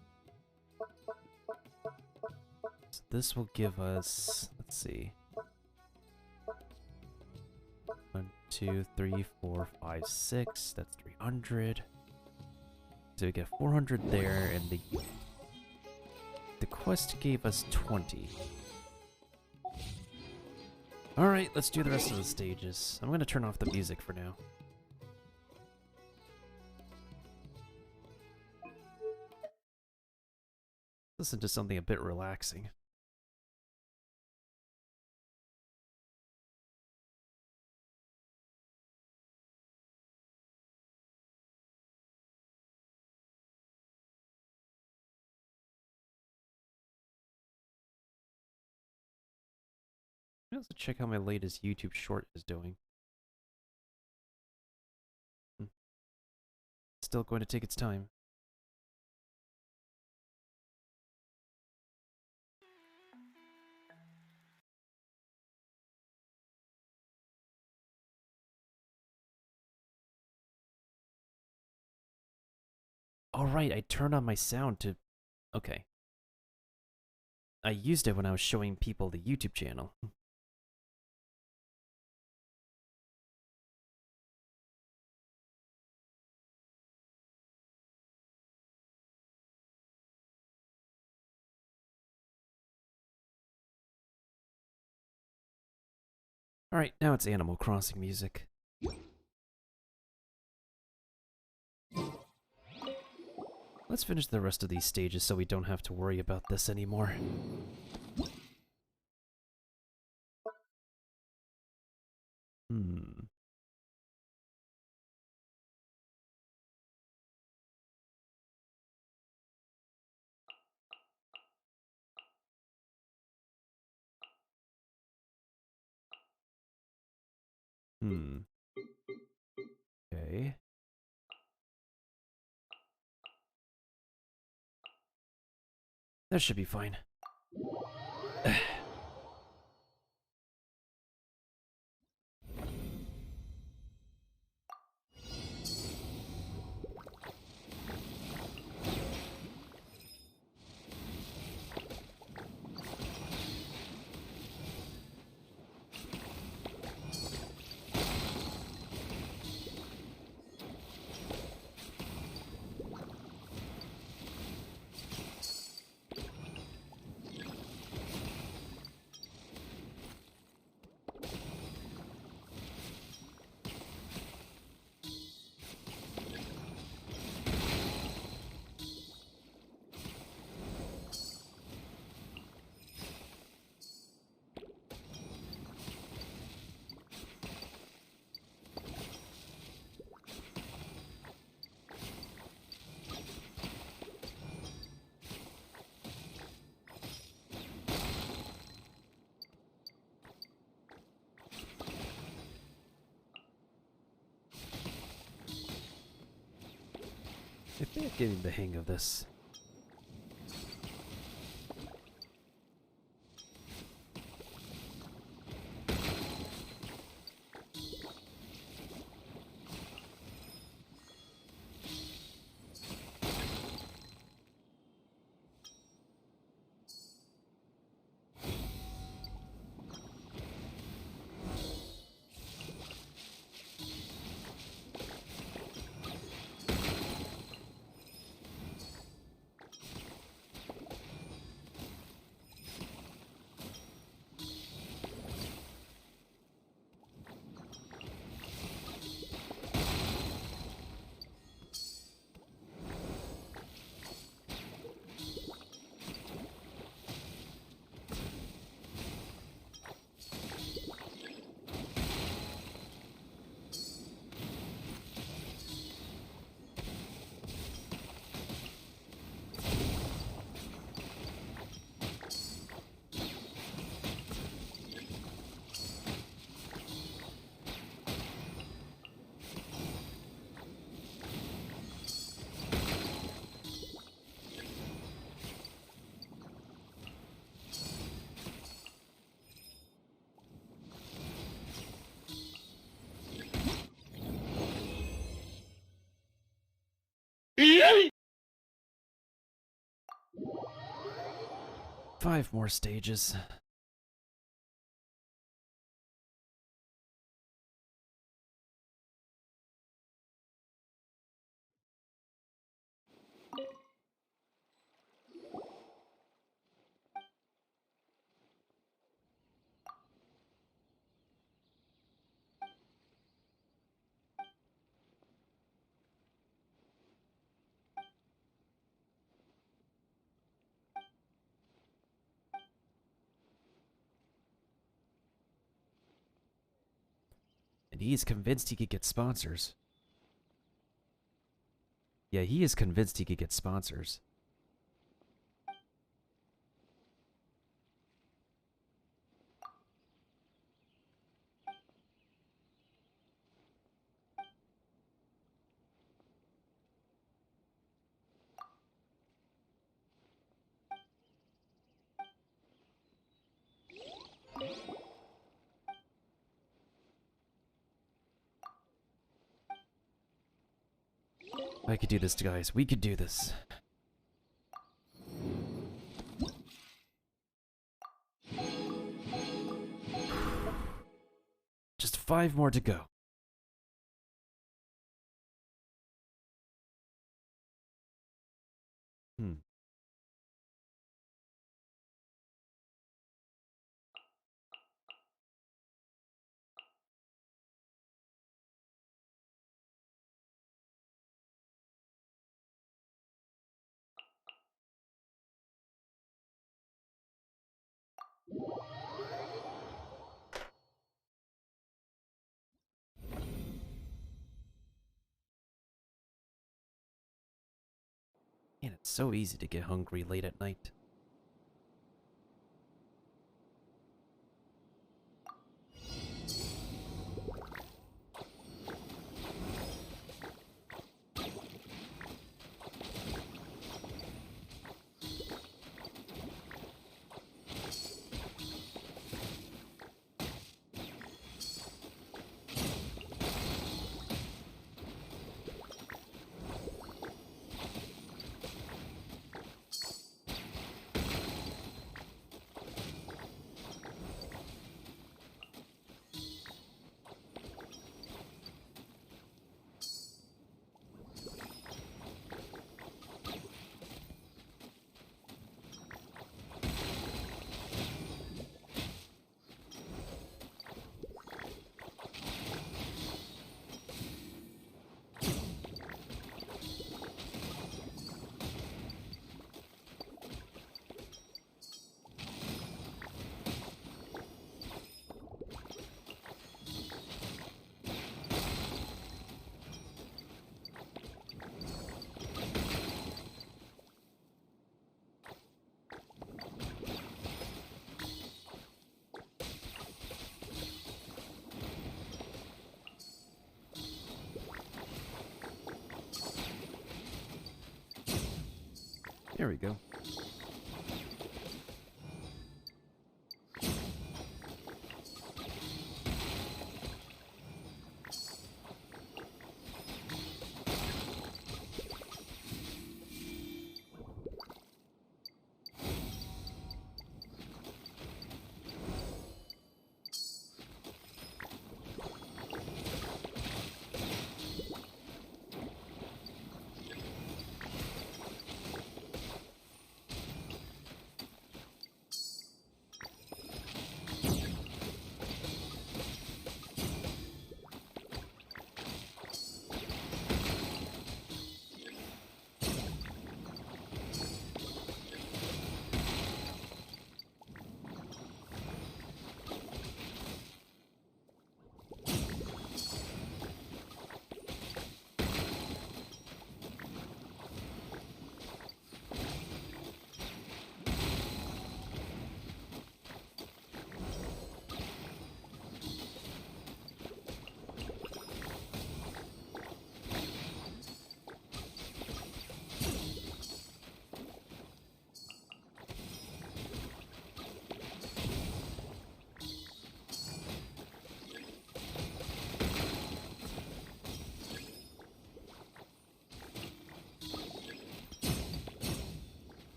So this will give us, let's see, 1, 2, 3, 4, 5, 6, that's 300. So we get 400 there, and the quest gave us 20. Alright, let's do the rest of the stages. I'm gonna turn off the music for now. Listen to something a bit relaxing. Let me also check how my latest YouTube short is doing. Still going to take its time. Alright, I turned on my sound to... Okay. I used it when I was showing people the YouTube channel. Alright, now it's Animal Crossing music. Let's finish the rest of these stages so we don't have to worry about this anymore. Hmm. Hmm. Okay. That should be fine. 'If they're getting the hang of this. Five more stages. And he is convinced he could get sponsors. Yeah, he is convinced he could get sponsors. I could do this, guys. We could do this. 5 more to go. Man, it's so easy to get hungry late at night. There we go.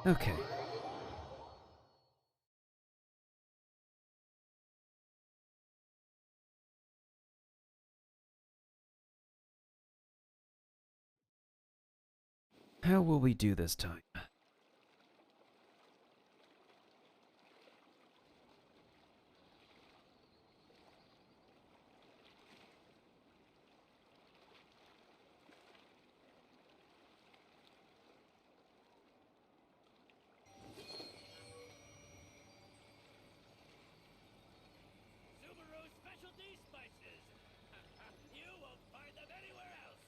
Okay. How will we do this time? Subaru specialty spices. You won't find them anywhere else.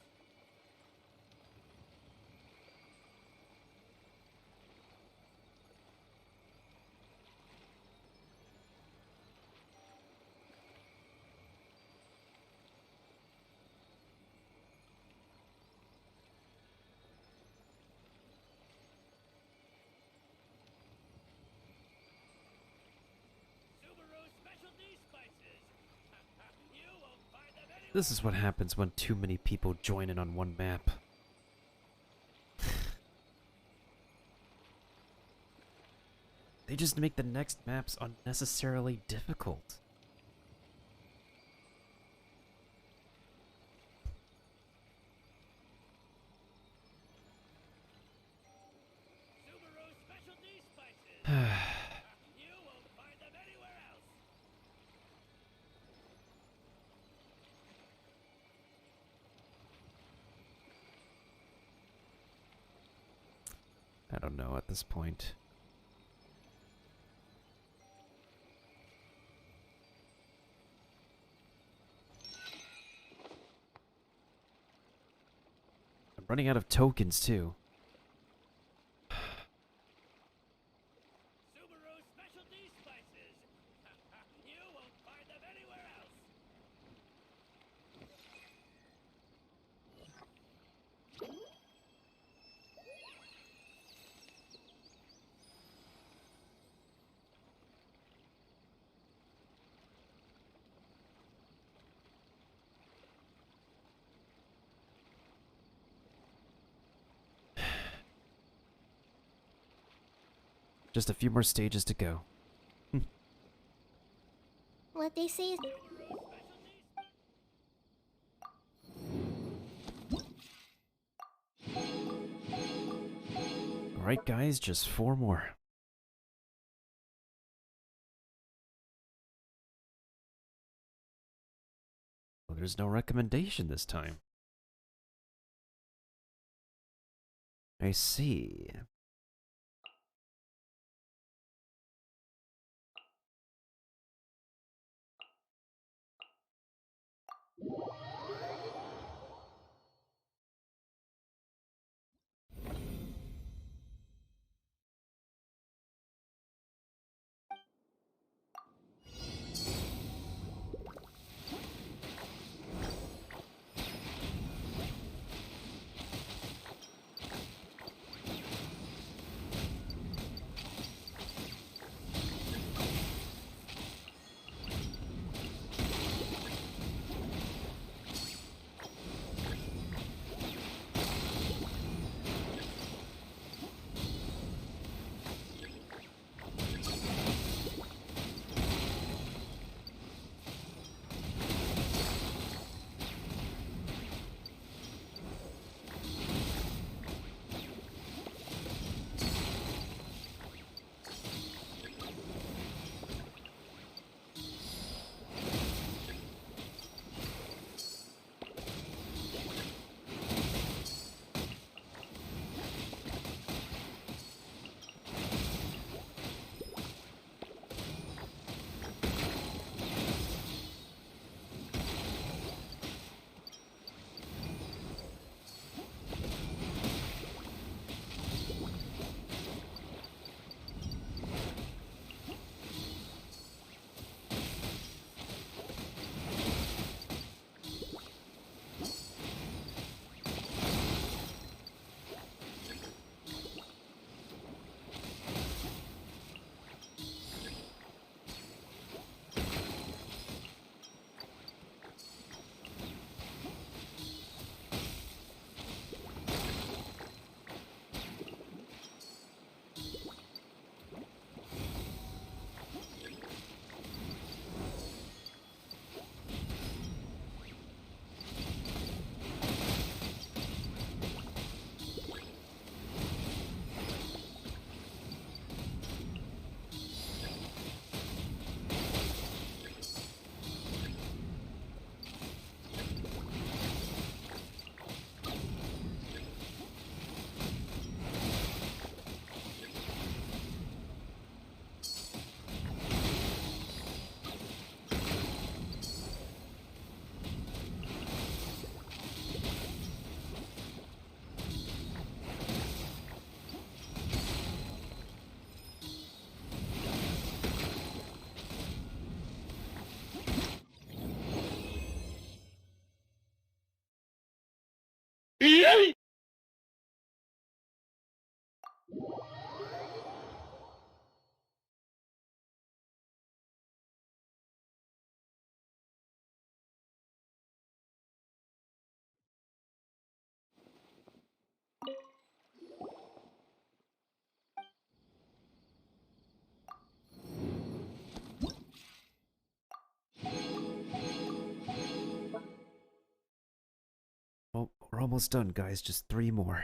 This is what happens when too many people join in on one map. They just make the next maps unnecessarily difficult. Subaru specialty spices. You won't find them anywhere else. I don't know at this point. I'm running out of tokens too. Subaru specialty spices. You won't find them anywhere else. Just a few more stages to go. What they say is... Alright guys, just 4 more. Well, there's no recommendation this time. I see. Oh, we're almost done, guys. Just 3 more.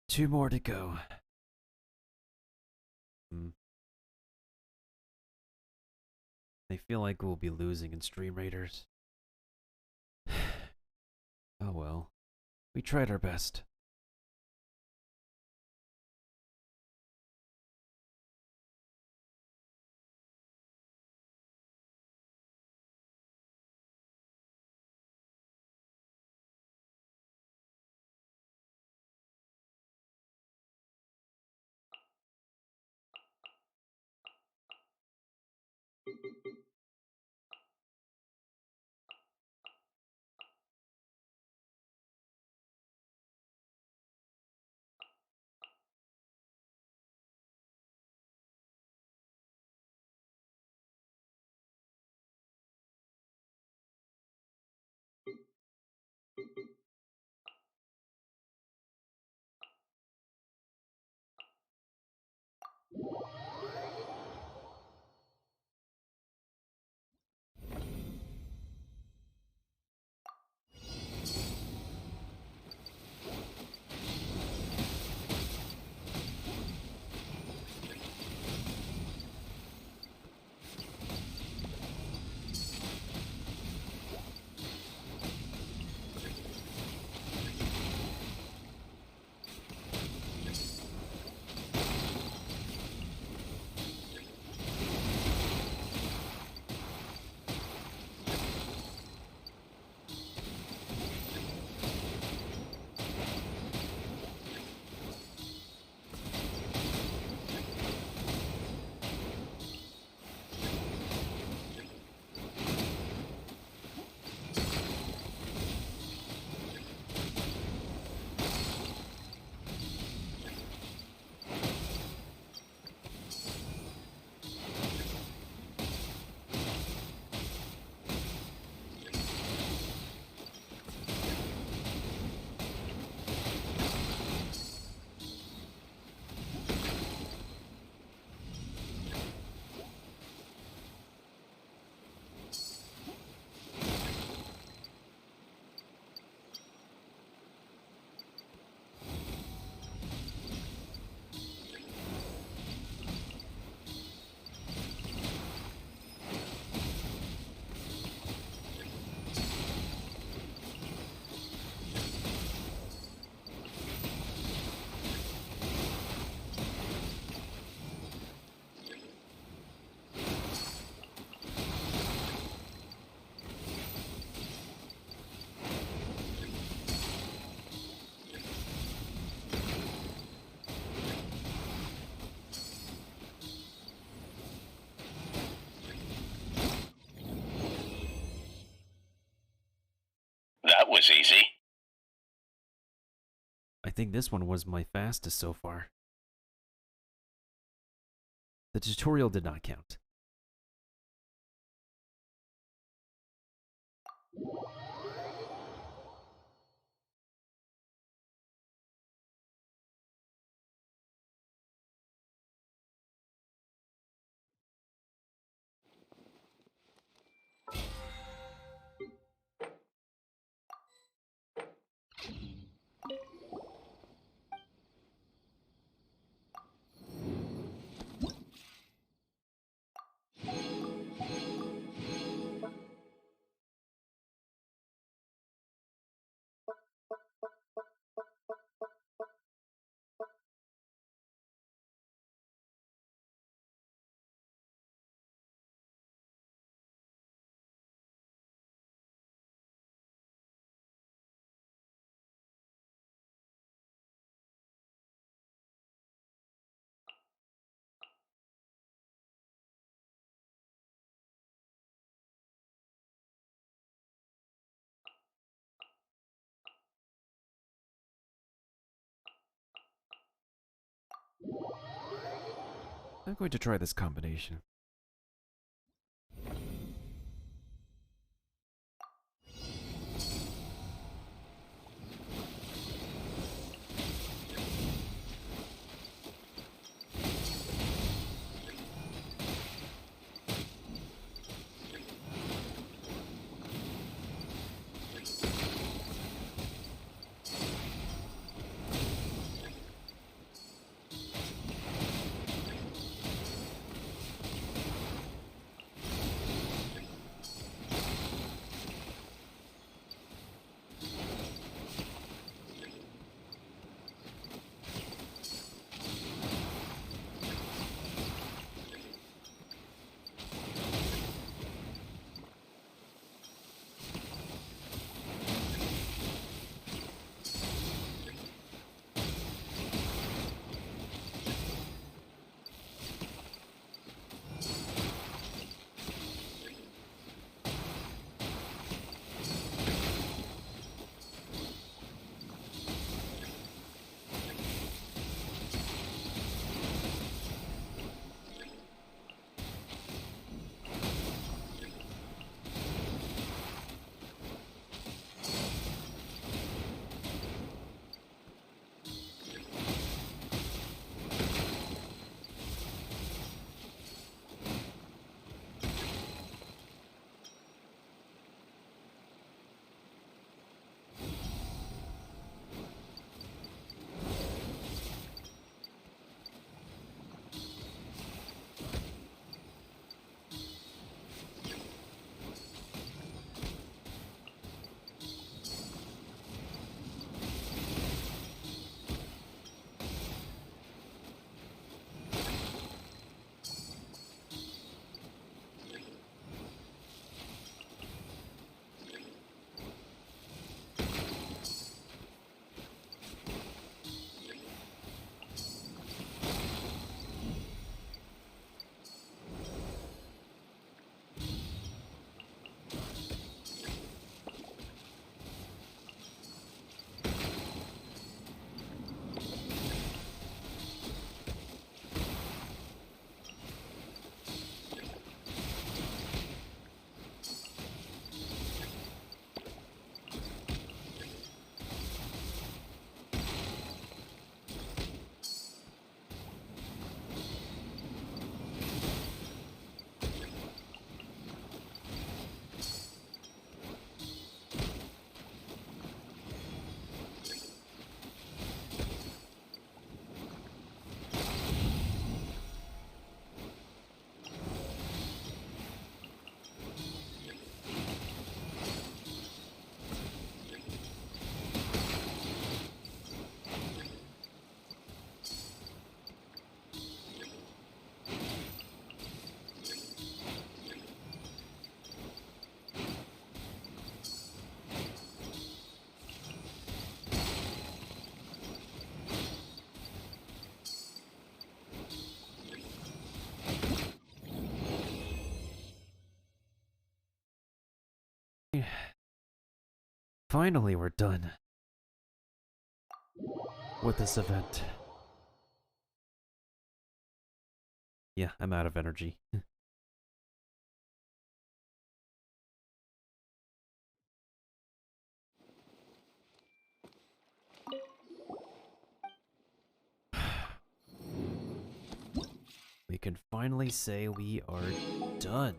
Two more to go. I feel like we'll be losing in Stream Raiders. Oh well. We tried our best. I think this one was my fastest so far. The tutorial did not count. I'm going to try this combination. Finally, we're done. with this event. Yeah, I'm out of energy. We can finally say we are done.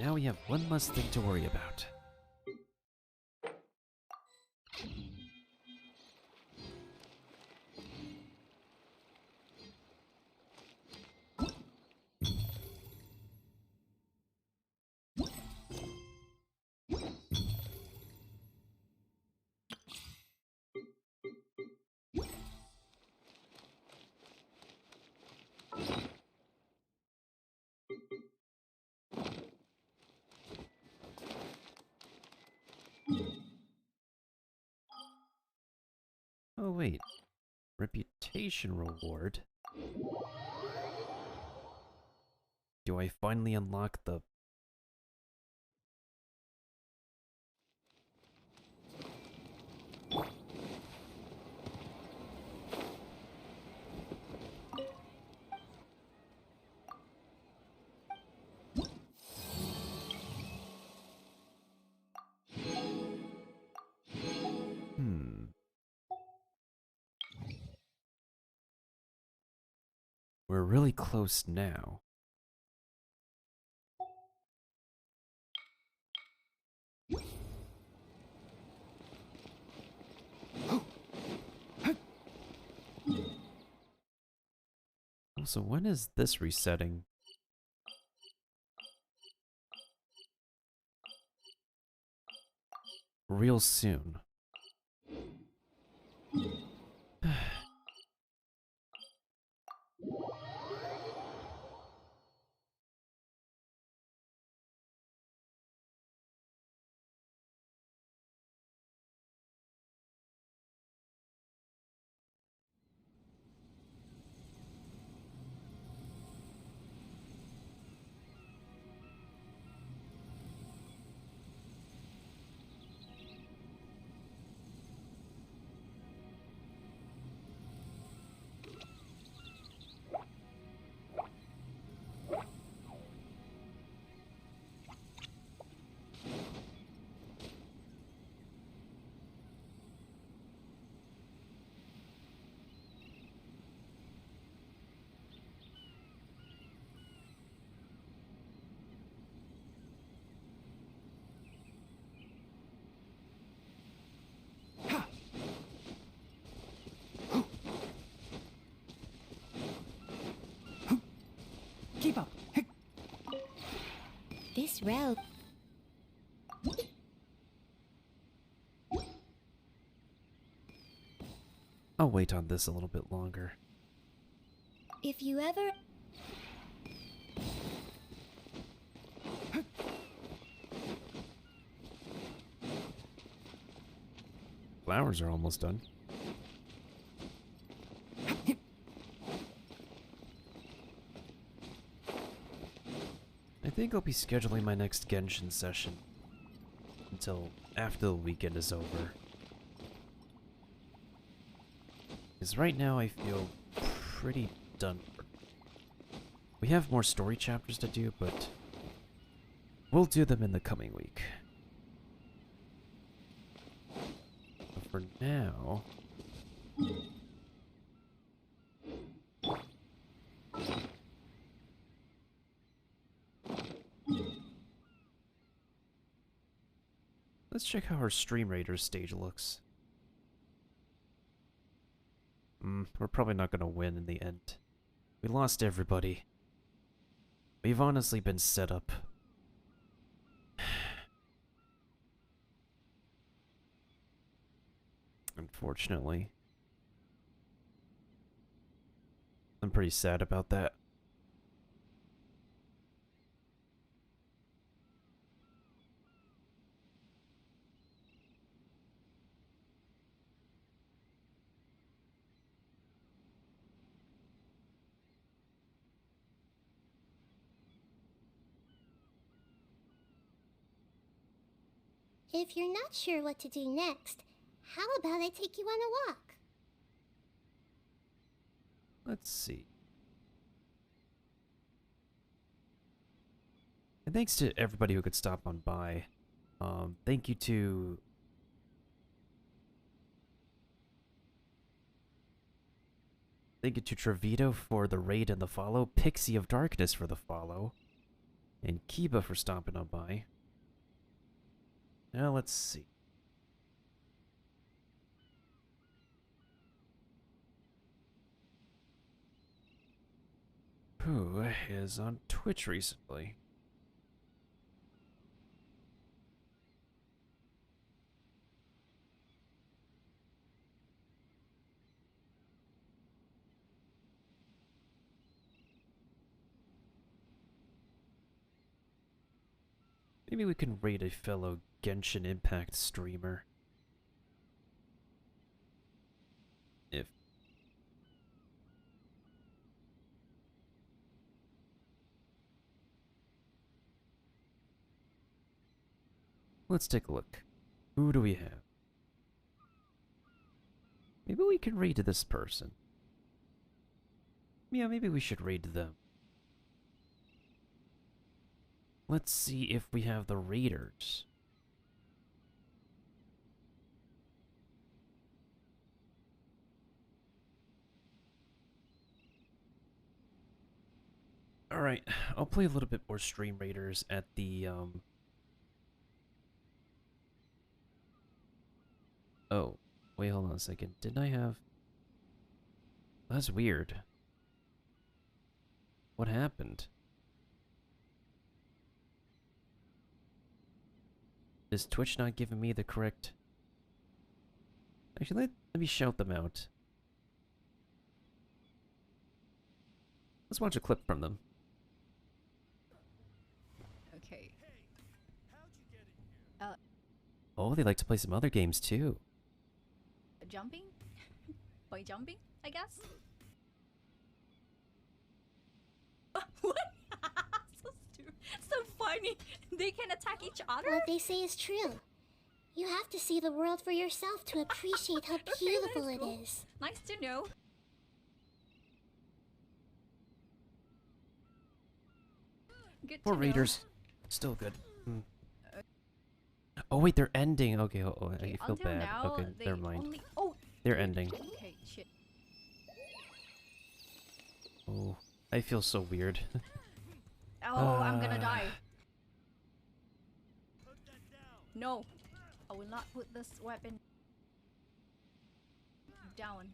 Now we have one less thing to worry about. Oh wait, reputation reward. Do I finally unlock the... We're really close now. Also, when is this resetting? Real soon. Keep up. This road. I'll wait on this a little bit longer. If you ever... Flowers are almost done. I think I'll be scheduling my next Genshin session until after the weekend is over. Because right now I feel pretty done. We have more story chapters to do, but we'll do them in the coming week. But for now... let's check how our Stream Raiders stage looks. We're probably not going to win in the end. We lost everybody. We've honestly been set up. And unfortunately. I'm pretty sad about that. If you're not sure what to do next, how about I take you on a walk? Let's see. And thanks to everybody who could stop on by. Thank you to... Thank you to Trevito for the raid and the follow, Pixie of Darkness for the follow, and Kiba for stopping on by. Now let's see. Who is on Twitch recently? Maybe we can raid a fellow Genshin Impact streamer. If... Let's take a look. Who do we have? Maybe we can raid this person. Yeah, maybe we should raid them. Let's see if we have the raiders. Alright, I'll play a little bit more Stream Raiders at the, Oh, wait, hold on a second. Didn't I have... That's weird. What happened? Is Twitch not giving me the correct... Actually, let me shout them out. Let's watch a clip from them. Okay. Oh, they like to play some other games too. Jumping? By jumping, I guess? What? So stupid. So funny. They can attack each other? What they say is true. You have to see the world for yourself to appreciate how beautiful it is. Nice to know. Good Poor to Raiders. Still good. Oh wait, they're ending. Okay, I feel bad. Now, Okay, never mind. Only... Oh, they're ending. okay, shit. Oh, I feel so weird. Oh, I'm gonna die. No, I will not put this weapon down.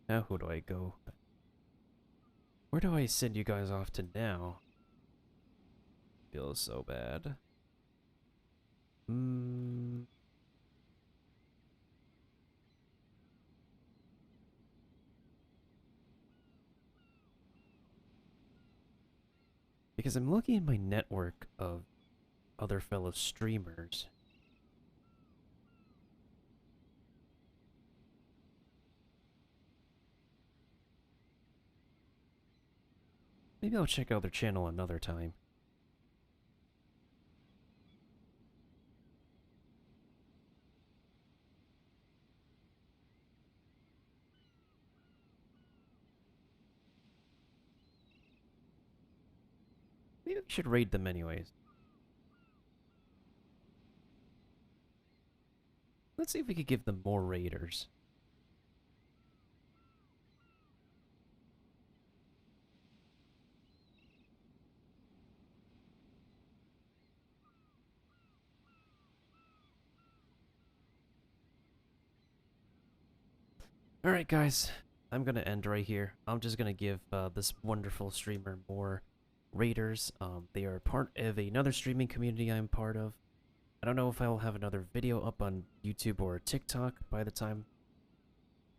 Now who do I go? Where do I send you guys off to now? Feels so bad. Because I'm looking at my network of other fellow streamers. Maybe I'll check out their channel another time. Maybe we should raid them anyways. Let's see if we could give them more raiders. Alright guys, I'm gonna end right here. I'm just gonna give this wonderful streamer more Raiders. They are part of another streaming community I'm part of. I don't know if I'll have another video up on YouTube or TikTok by the time,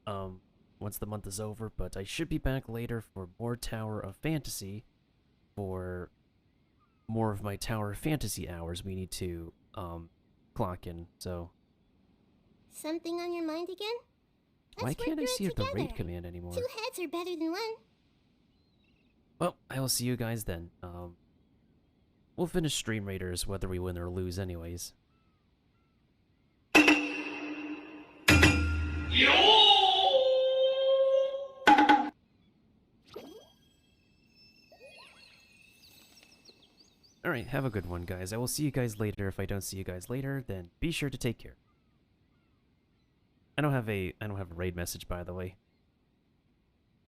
once the month is over, but I should be back later for more Tower of Fantasy, for more of my Tower of Fantasy hours we need to, clock in, so... Something on your mind again? Why can't I see the raid command anymore? 2 heads are better than 1. Well, I will see you guys then. We'll finish Stream Raiders whether we win or lose anyways. Alright, have a good one, guys. I will see you guys later. If I don't see you guys later, then be sure to take care. I don't have a raid message, by the way.